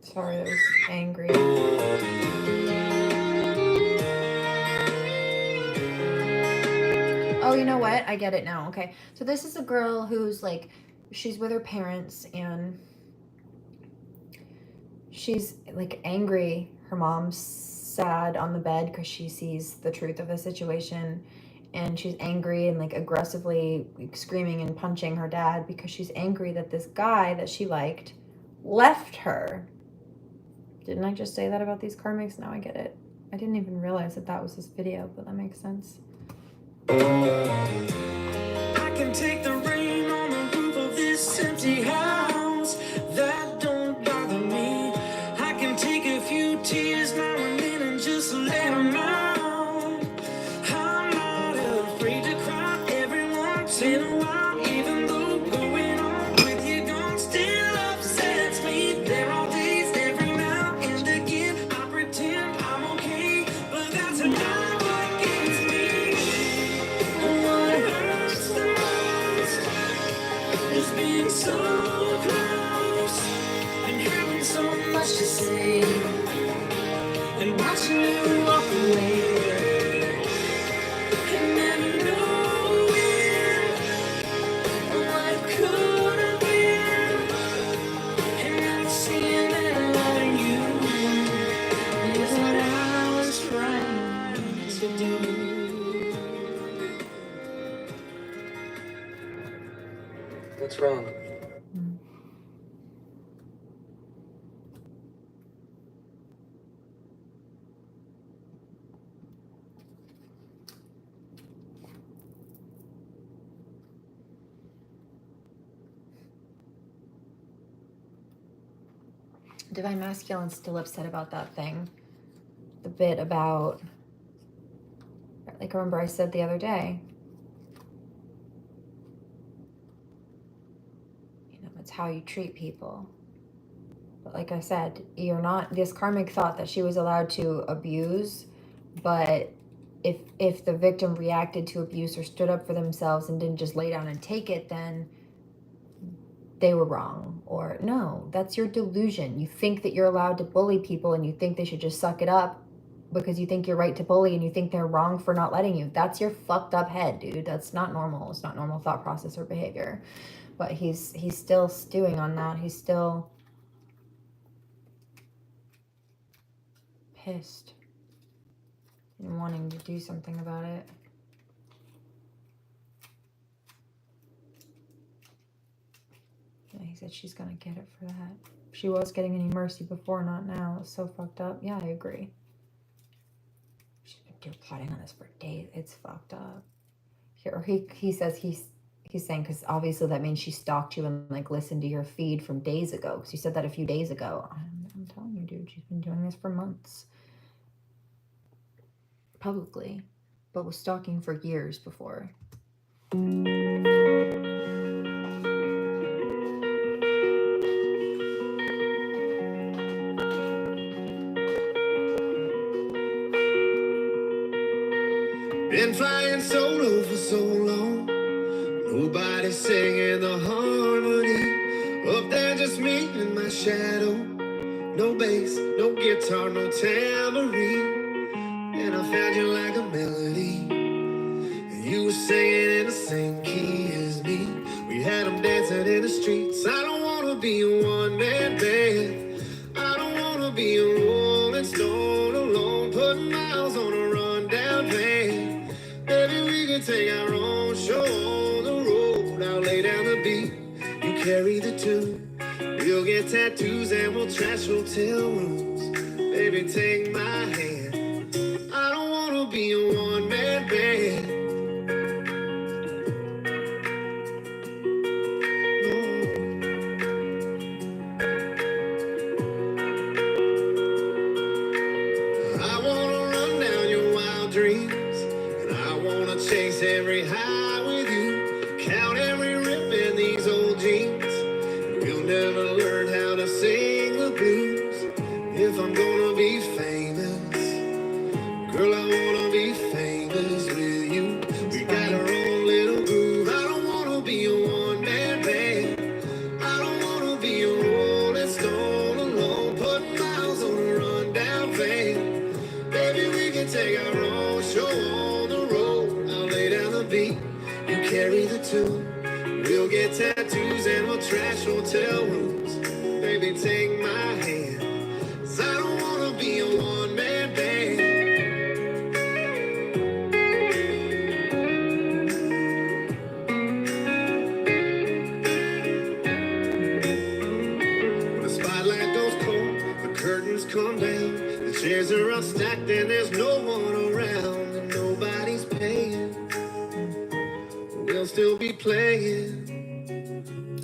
Sorry, that was angry. Oh, you know what? I get it now. Okay. So this is a girl who's like, she's with her parents and she's like angry. Her mom's sad on the bed because she sees the truth of the situation. And she's angry and like aggressively screaming and punching her dad because she's angry that this guy that she liked left her. Didn't I just say that about these karmics? Now I get it. I didn't even realize that that was this video, but that makes sense. I can take the rain on the roof of this empty house. That don't bother me. I can take a few tears now and then and just let them out. I'm not afraid to cry every once in a while, even though going on with you gone still upsets me. There are days every now and again I pretend I'm okay, but that's not what gets me. What hurts the most is being so close and having so much to say and watching you walk away and never knowing what could have been and not seeing that loving you is what I was trying to do. What's wrong? Divine Masculine's still upset about that thing. The bit about, like, remember I said the other day, you know, it's how you treat people. But like I said, you're not, this karmic thought that she was allowed to abuse, but if the victim reacted to abuse or stood up for themselves and didn't just lay down and take it, then they were wrong. Or no, that's your delusion. You think that you're allowed to bully people and you think they should just suck it up because you think you're right to bully and you think they're wrong for not letting you. That's your fucked up head, dude. That's not normal. It's not normal thought process or behavior. But he's still stewing on that. He's still pissed and wanting to do something about it. Yeah, he said she's gonna get it for that. She was getting any mercy before, not now. It's so fucked up. Yeah, I agree. She's been plotting on this for days. It's fucked up. He says he He's saying, because obviously that means she stalked you and like listened to your feed from days ago. Because you said that a few days ago. I'm telling you, dude, she's been doing this for months. Publicly. But was stalking for years before. Been flying solo for so long. Nobody singing the harmony. Up there just me and my shadow. No bass, no guitar, no tambourine. And I found you like a melody. And you were singing in the same key as me. We had them dancing in the streets. I don't wanna be a one-man band. I don't wanna be a rolling stone alone, putting miles on a rundown van. Maybe we could take our own show on the road. I'll lay down the beat, you carry the tune. We'll get tattoos and we'll trash hotel rooms. Baby, take my hand. I don't wanna be a one-man band. I wanna run down your wild dreams, and I wanna chase every high with you. Count every rip in these old jeans. We'll never learn how to sing the blues. If I'm gonna be famous, girl, I wanna be famous with you. We got our own little groove. I don't wanna be a one-man band. I don't wanna be a rolling stone alone, putting miles on a rundown van. Baby, we can take our own show on the road. I'll lay down the beat, you carry the tune. We'll get tattoos and we'll trash hotel rooms. Baby, take my hand, 'cause I don't wanna be a one-man band. When the spotlight goes cold, the curtains come down, the chairs are all stacked and there's no one around, and nobody's paying. We'll still be playing.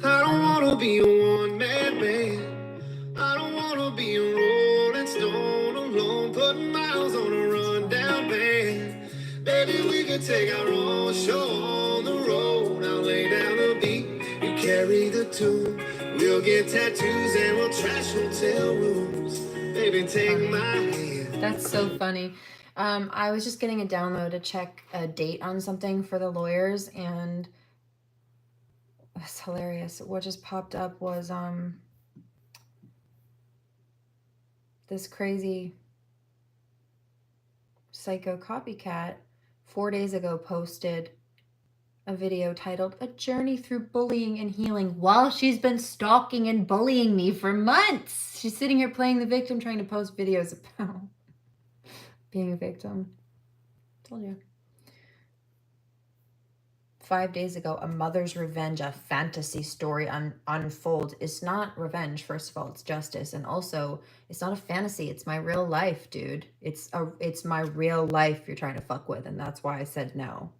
I don't wanna be a one-man band. I don't wanna be a rolling stone alone, putting miles on a rundown van. Baby, we can take our own show on the road. I'll lay down the beat, you carry the tune. We'll get tattoos and we'll trash hotel rooms. Baby, take my hand. That's so funny. I was just getting a download to check a date on something for the lawyers, and it's hilarious. What just popped up was this crazy psycho copycat 4 days ago posted a video titled "A Journey Through Bullying and Healing" while she's been stalking and bullying me for months. She's sitting here playing the victim, trying to post videos about being a victim. Told you. 5 days ago, a mother's revenge, a fantasy story unfolds. It's not revenge, first of all, it's justice. And also, it's not a fantasy, it's my real life, dude. It's my real life you're trying to fuck with, and that's why I said no.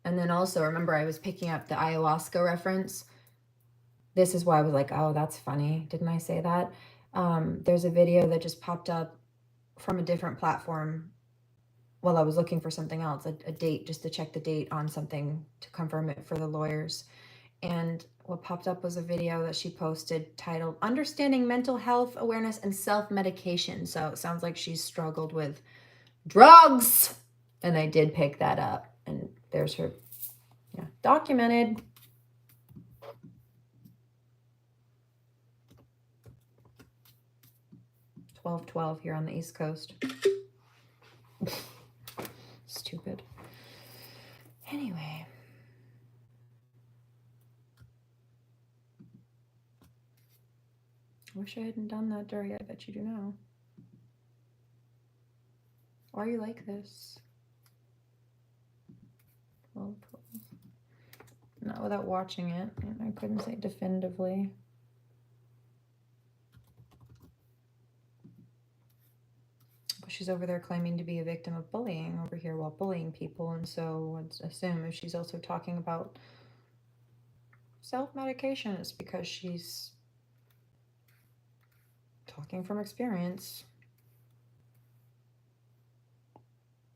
And then also, remember, I was picking up the ayahuasca reference. This is why I was like, oh, that's funny. Didn't I say that? There's a video that just popped up from a different platform while I was looking for something else, a date, just to check the date on something to confirm it for the lawyers. And what popped up was a video that she posted titled "Understanding Mental Health Awareness and Self-Medication." So it sounds like she's struggled with drugs. And I did pick that up. And there's her, yeah, documented. $12:12 here on the East Coast. Stupid. Anyway. Wish I hadn't done that, Dory. I bet you do now. Why are you like this? 12:12. Not without watching it. And I couldn't say definitively. she's over there claiming to be a victim of bullying over here while bullying people. And so I'd assume if she's also talking about self-medication, it's because she's talking from experience.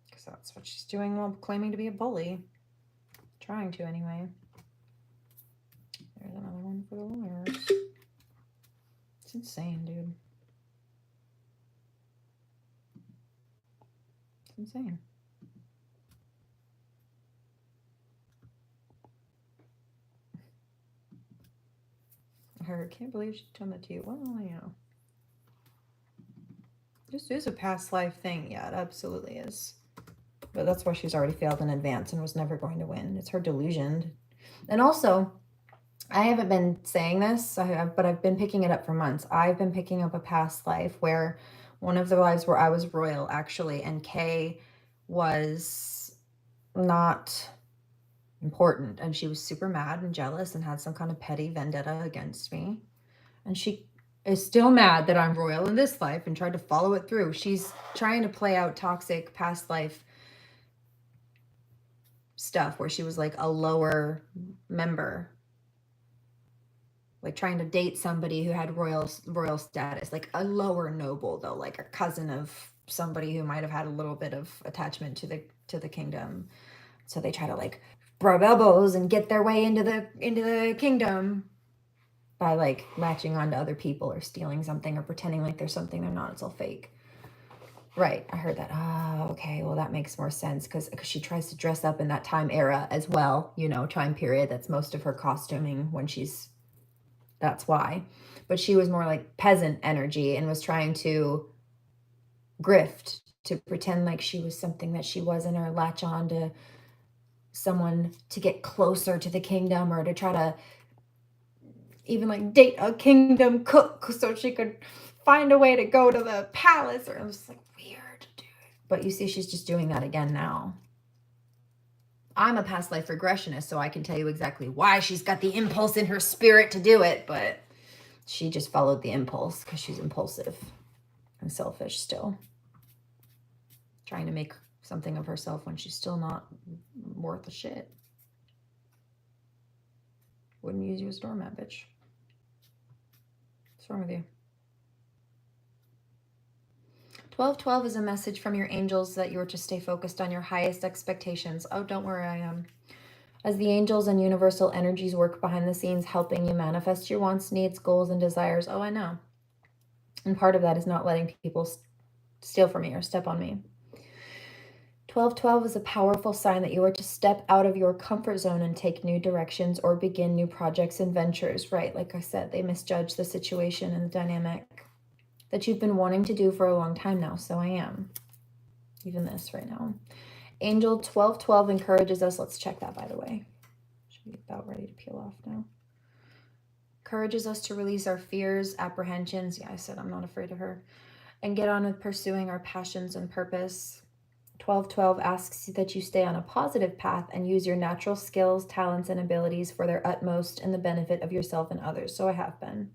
Because that's what she's doing while claiming to be a bully. Trying to, anyway. There's another one for the lawyers. It's insane, dude. It's insane. I can't believe she told that to you. Well, you know. This is a past life thing. Yeah, it absolutely is. But that's why she's already failed in advance and was never going to win. It's her delusion. And also, I haven't been saying this, but I've been picking it up for months. I've been picking up a past life where one of the lives where I was royal, actually, and Kay was not important. And she was super mad and jealous and had some kind of petty vendetta against me. And she is still mad that I'm royal in this life and tried to follow it through. She's trying to play out toxic past life stuff where she was like a lower member, like trying to date somebody who had royal status, like a lower noble though, like a cousin of somebody who might have had a little bit of attachment to the kingdom. So they try to like rub elbows and get their way into the kingdom by like latching on to other people or stealing something or pretending like there's something they're not. It's all fake. Right, I heard that. Ah, okay, well that makes more sense because she tries to dress up in that time era as well, you know, time period. That's most of her costuming when she's, that's why. But she was more like peasant energy and was trying to grift, to pretend like she was something that she wasn't, or latch on to someone to get closer to the kingdom, or to try to even like date a kingdom cook so she could find a way to go to the palace. Or it was like weird, dude. But you see, she's just doing that again now. I'm a past life regressionist, so I can tell you exactly why she's got the impulse in her spirit to do it, but she just followed the impulse because she's impulsive and selfish still. Trying to make something of herself when she's still not worth a shit. Wouldn't use you as a doormat, bitch. What's wrong with you? 1212 is a message from your angels that you are to stay focused on your highest expectations. Oh, don't worry, I am. As the angels and universal energies work behind the scenes, helping you manifest your wants, needs, goals, and desires. Oh, I know. And part of that is not letting people steal from me or step on me. 1212 is a powerful sign that you are to step out of your comfort zone and take new directions or begin new projects and ventures. Right, like I said, they misjudge the situation and the dynamic that you've been wanting to do for a long time now. So I am. Even this right now. Angel 1212 encourages us. Let's check that, by the way. Should be about ready to peel off now. Encourages us to release our fears, apprehensions. Yeah, I said I'm not afraid of her. And get on with pursuing our passions and purpose. 1212 asks that you stay on a positive path and use your natural skills, talents, and abilities for their utmost in the benefit of yourself and others. So I have been.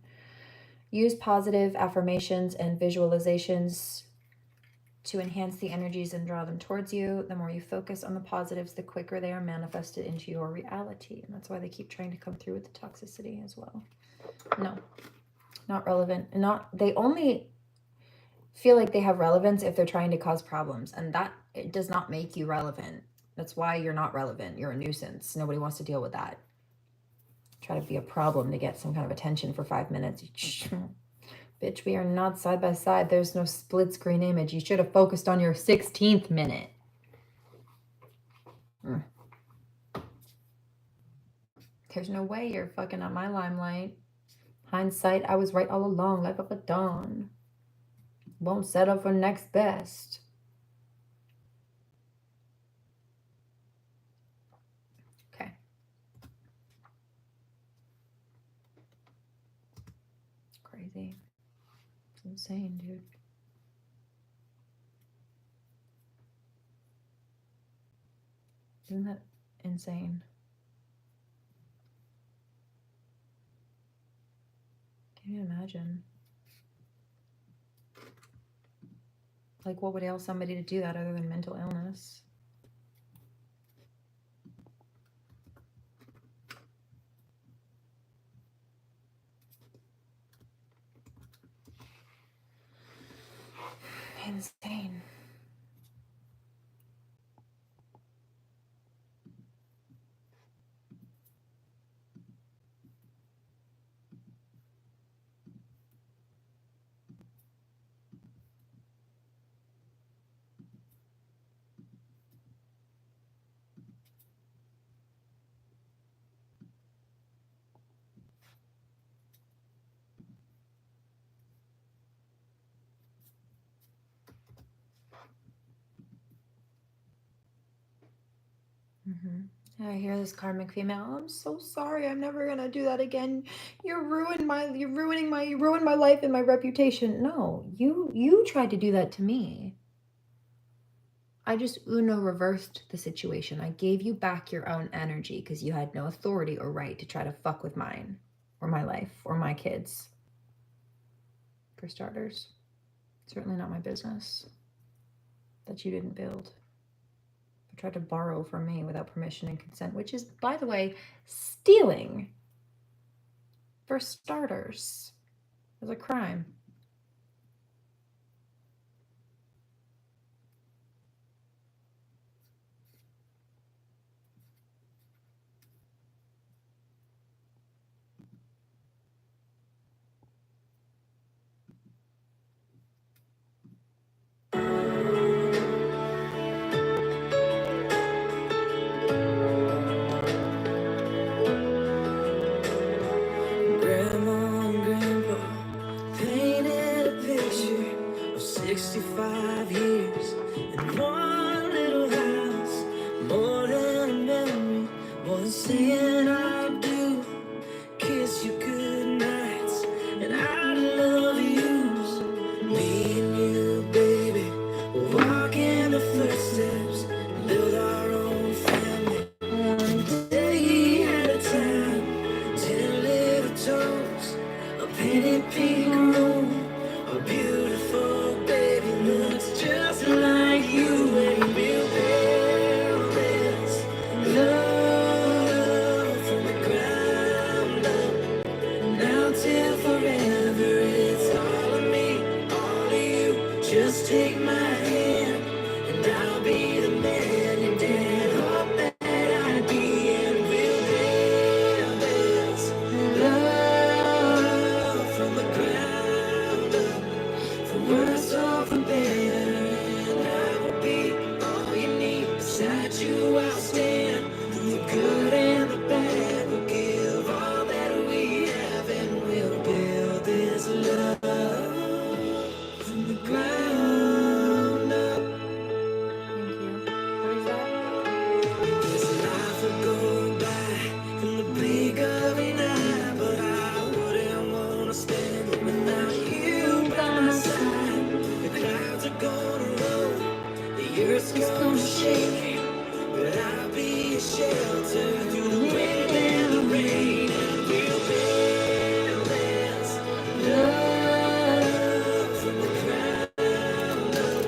Use positive affirmations and visualizations to enhance the energies and draw them towards you. The more you focus on the positives, the quicker they are manifested into your reality. And that's why they keep trying to come through with the toxicity as well. No, not relevant. They only feel like they have relevance if they're trying to cause problems. And that, it does not make you relevant. That's why you're not relevant. You're a nuisance. Nobody wants to deal with that. Try to be a problem to get some kind of attention for 5 minutes. Bitch, we are not side by side. There's no split screen image. You should have focused on your 16th minute. There's no way you're fucking up my limelight. Hindsight, I was right all along, life of a dawn. Won't settle for next best. Okay. Crazy. It's insane, dude. Isn't that insane? Can you imagine? Like, what would ail somebody to do that other than mental illness? Insane. I hear this karmic female. I'm so sorry. I'm never gonna do that again. You ruined my life and my reputation. No, you tried to do that to me. I just Uno reversed the situation. I gave you back your own energy because you had no authority or right to try to fuck with mine or my life or my kids. For starters, certainly not my business that you didn't build. Tried to borrow from me without permission and consent, which is, by the way, stealing. For starters, is a crime. Grandma and Grandpa painted a picture of 65 years in one little house. More than a memory, more than saying I do. Kiss you good nights and I love yous. Me and you, baby, we'll walk in the footsteps, build our own family. One day at a time, 10 little toes, a painted pink room. A beautiful baby looks just like you, and we'll build this love from the ground up. Now till forever, it's all of me, all of you. Just take my hand, and I'll be the man your dad hoped that I'd be, and we'll build this love from the ground up. For worse or for better, and I will be all you need. Beside you, I'll stand through the good and the bad. We'll give all that we have, and we'll build this love from the ground up. Thank you. What is that? This life will go by in the blink of an eye, but I wouldn't wanna stand without you by my side. The clouds are gonna roll, the earth's gonna shake, but I'll be a shelter through the wind and the rain, and we'll build this love from the ground up.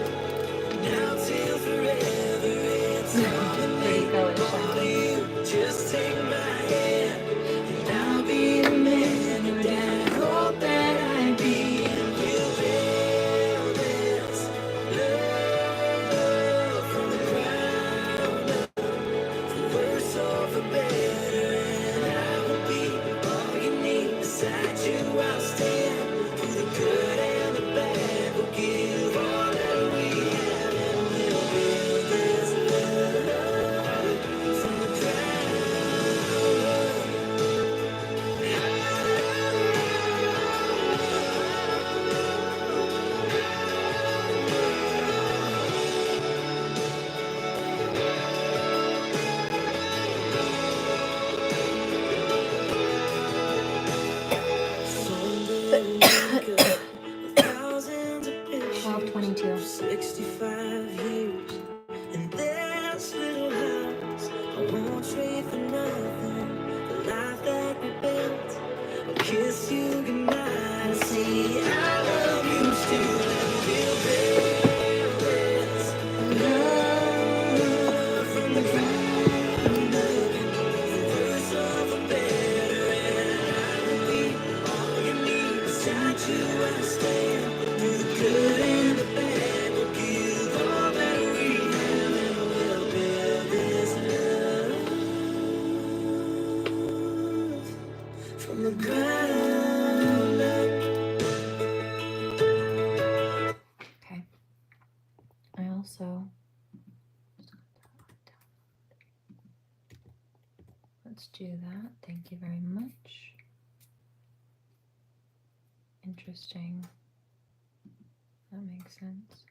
Now till forever, it's all in There you go, it's all of you. Just take my hand, and I'll be the man your dad hoped that I'd be, and we'll build this love from the ground up. For worse or for better, and I will be all you need. Beside you, I'll stand through the good and the bad. We'll give all that we have, and we'll build this love from the ground Someday we'll wake up with thousands of pictures 12:22. of 65 years in this little house. I won't trade for nothing the life that we built. I'll kiss you goodnight and say I love you still, and we'll build also, let's do that. Thank you very much. Interesting. That makes sense.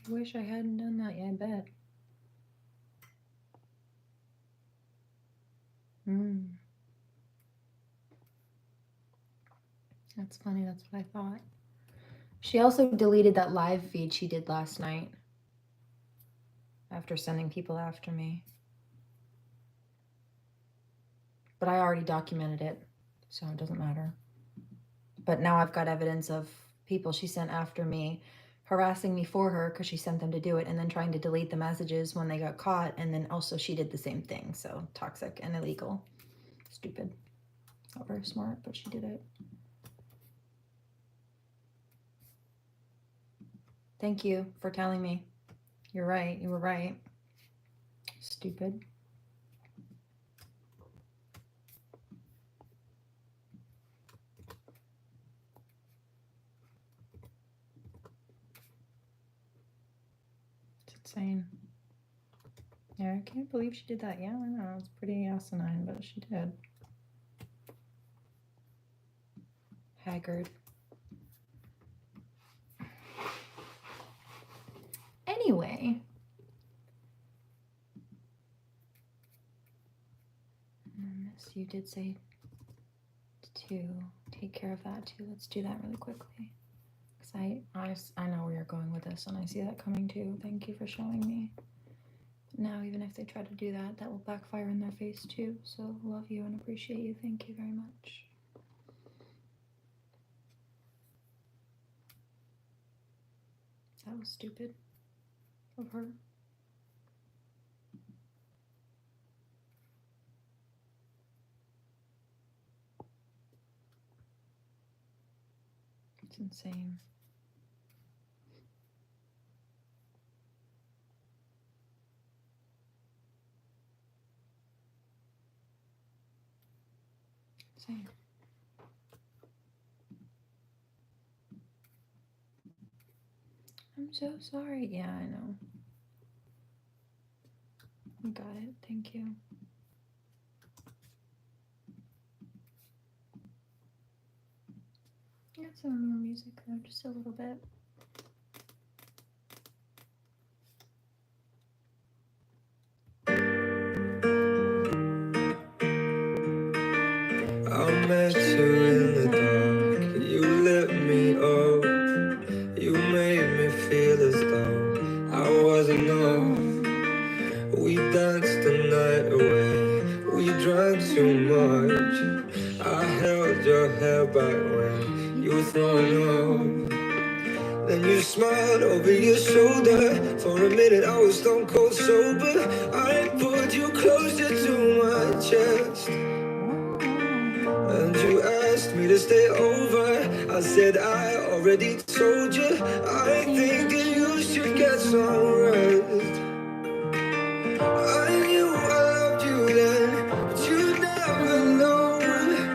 I wish I hadn't done that yet, I bet. That's funny, that's what I thought. She also deleted that live feed she did last night after sending people after me. But I already documented it, so it doesn't matter. But now I've got evidence of people she sent after me harassing me for her because she sent them to do it and then trying to delete the messages when they got caught. And then also she did the same thing. So toxic and illegal. Stupid. Not very smart, but she did it. Thank you for telling me. You're right. You were right. Stupid. It's insane. Yeah, I can't believe she did that. Yeah, I know. It's pretty asinine, but she did. Haggard. Anyway. Miss, you did say to take care of that too. Let's do that really quickly. Because I know where you're going with this and I see that coming too. Thank you for showing me. Now, even if they try to do that, that will backfire in their face too. So love you and appreciate you. Thank you very much. That was stupid of her. It's insane. Insane. I'm so sorry. Yeah, I know. I got it. Thank you. Got some more music though, just a little bit. I met you in the dark, you lit me up. You made me feel as though I wasn't enough. We danced the night away, we drank too much. I held your hair back when you were throwing up. Then you smiled over your shoulder. For a minute I was stone cold sober. I pulled you closer to my chest. And you asked me to stay over. I said I already told you. I think that you should get some rest. I knew I loved you then, but you never know.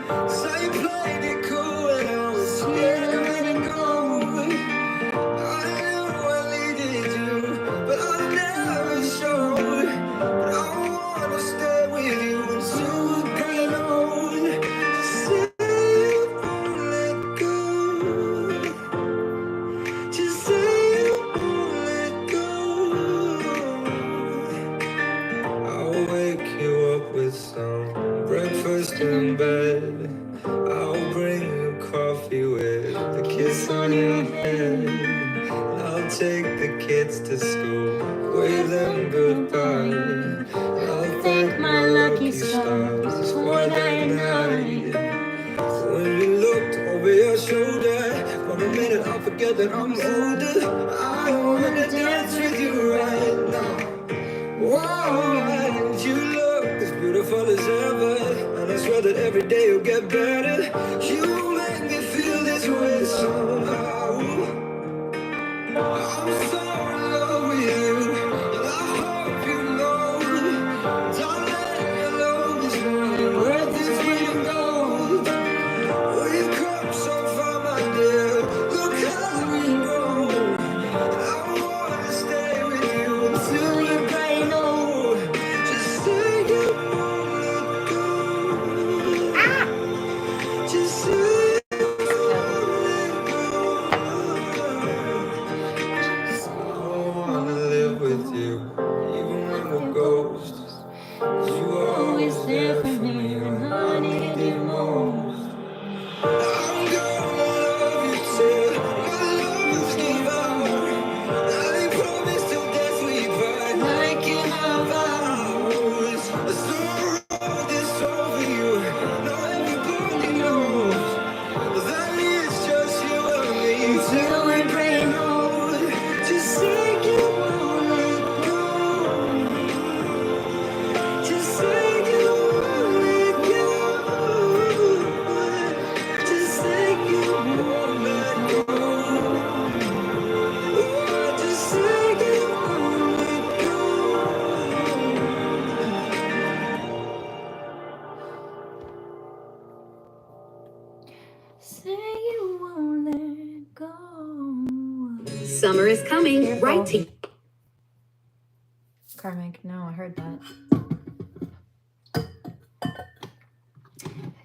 'Cause I played it cool and I was scared of letting go. I knew I needed you, but I never showed. But I wanna stay with you until we're getting old. Just say you won't let go. Just say you won't let go. I'll wake you up with some breakfast in bed. I'll bring you coffee with a kiss on your head. I'll take the kids to school, wave them goodbye. I'll thank my lucky stars for that night. When you looked over your shoulder, for a minute I forget that I'm older. I wanna dance with you right now. Whoa, you look as beautiful as ever, and I swear that every day you'll get better. You make me feel this way somehow. I'm so in love with you, and I hope you know. Darling, your love is money worth its weight in gold. We've come so far, my dear. Look how say you won't let go. Summer is coming. Careful. Right to Karmic, no, I heard that. A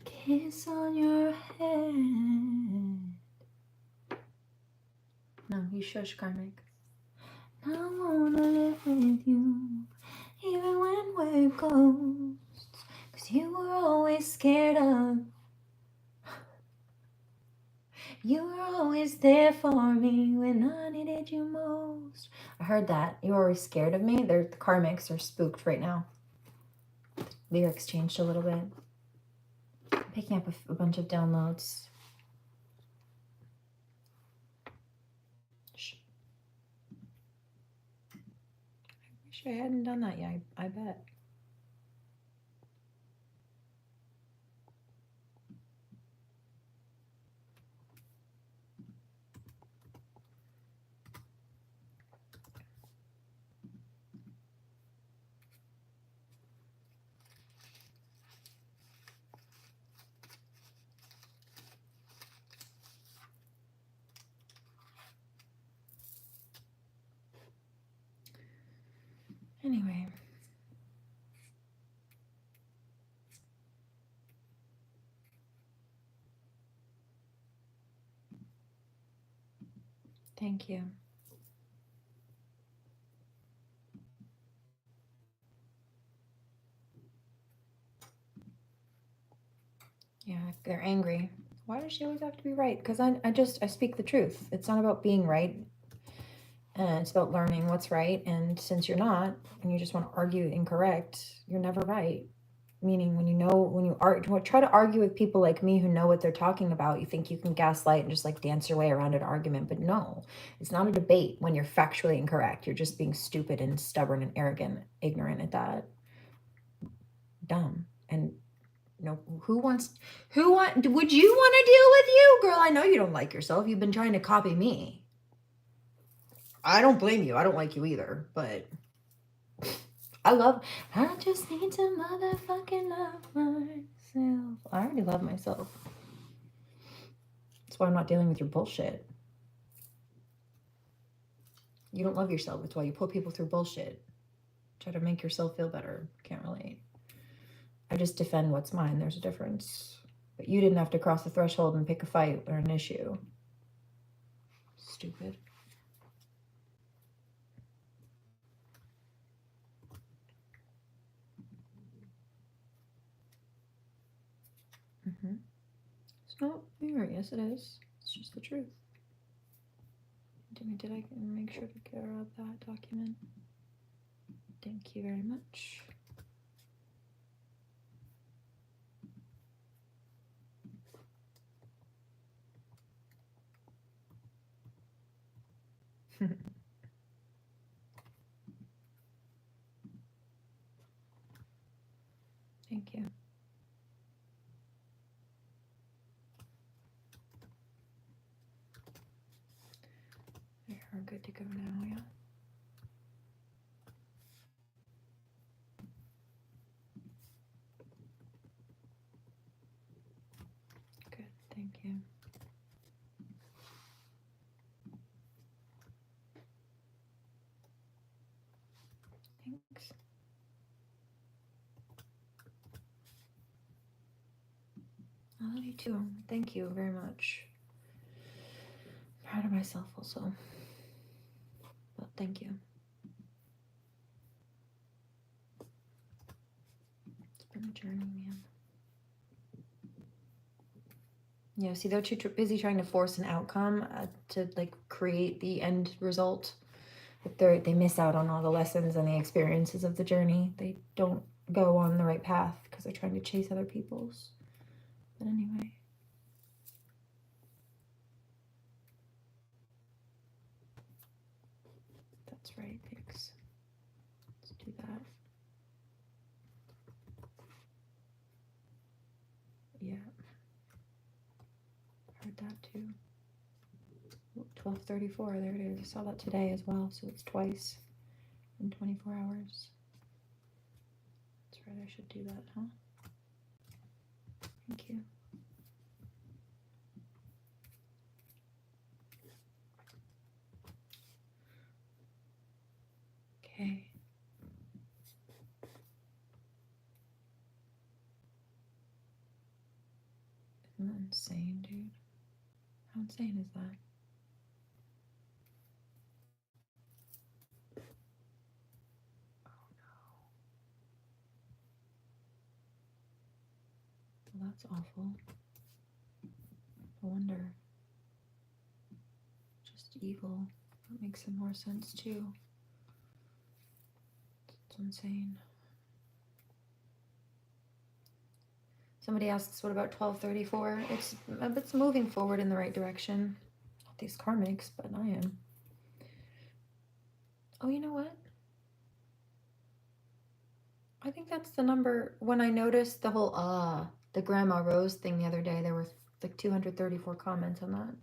kiss on your head. No, you shush, Karmic. I wanna live with you, even when we're ghosts. 'Cause you were always scared of. You were always there for me when I needed you most. I heard that. You were always scared of me. The Karmics are spooked right now. The lyrics changed a little bit. I'm picking up a bunch of downloads. Shh. I wish I hadn't done that yet. I bet. Anyway. Thank you. Yeah, they're angry. Why does she always have to be right? Because I speak the truth. It's not about being right. It's about learning what's right. And since you're not, and you just want to argue incorrect, you're never right. Meaning when you try to argue with people like me who know what they're talking about, you think you can gaslight and just like dance your way around an argument. But no, it's not a debate when you're factually incorrect. You're just being stupid and stubborn and arrogant, ignorant at that. Dumb. And no, would you want to deal with you? Girl, I know you don't like yourself. You've been trying to copy me. I don't blame you. I don't like you either, but I just need to motherfucking love myself. I already love myself. That's why I'm not dealing with your bullshit. You don't love yourself. That's why you put people through bullshit. Try to make yourself feel better. Can't relate. I just defend what's mine. There's a difference. But you didn't have to cross the threshold and pick a fight or an issue. Stupid. It's not weird. Yes, it is. It's just the truth. Did I make sure to get out that document? Thank you very much. Thank you. We're good to go now, yeah? Good, thank you. Thanks. I love you too. Thank you very much. I'm proud of myself also. But thank you. It's been a journey, man. Yeah, see, they're too busy trying to force an outcome to like create the end result. But they miss out on all the lessons and the experiences of the journey. They don't go on the right path because they're trying to chase other people's. But anyway. That's right, thanks. Let's do that. Yeah. Heard that too. 12:34, there it is. I saw that today as well, so it's twice in 24 hours. That's right, I should do that, huh? Thank you. Isn't that insane, dude? How insane is that? Well, that's awful. No wonder. Just evil. That makes some more sense too. It's insane. Somebody asks, what about 1234? It's moving forward in the right direction. Not these karmics, but I am. Oh, you know what? I think that's the number. When I noticed the whole the Grandma Rose thing the other day, there were like 234 comments on that.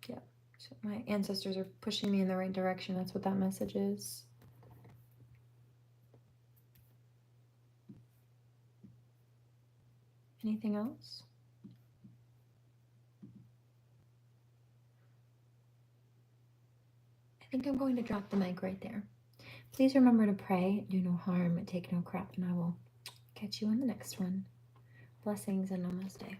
Yeah. So my ancestors are pushing me in the right direction. That's what that message is. Anything else? I think I'm going to drop the mic right there. Please remember to pray, do no harm, take no crap, and I will catch you in the next one. Blessings and namaste.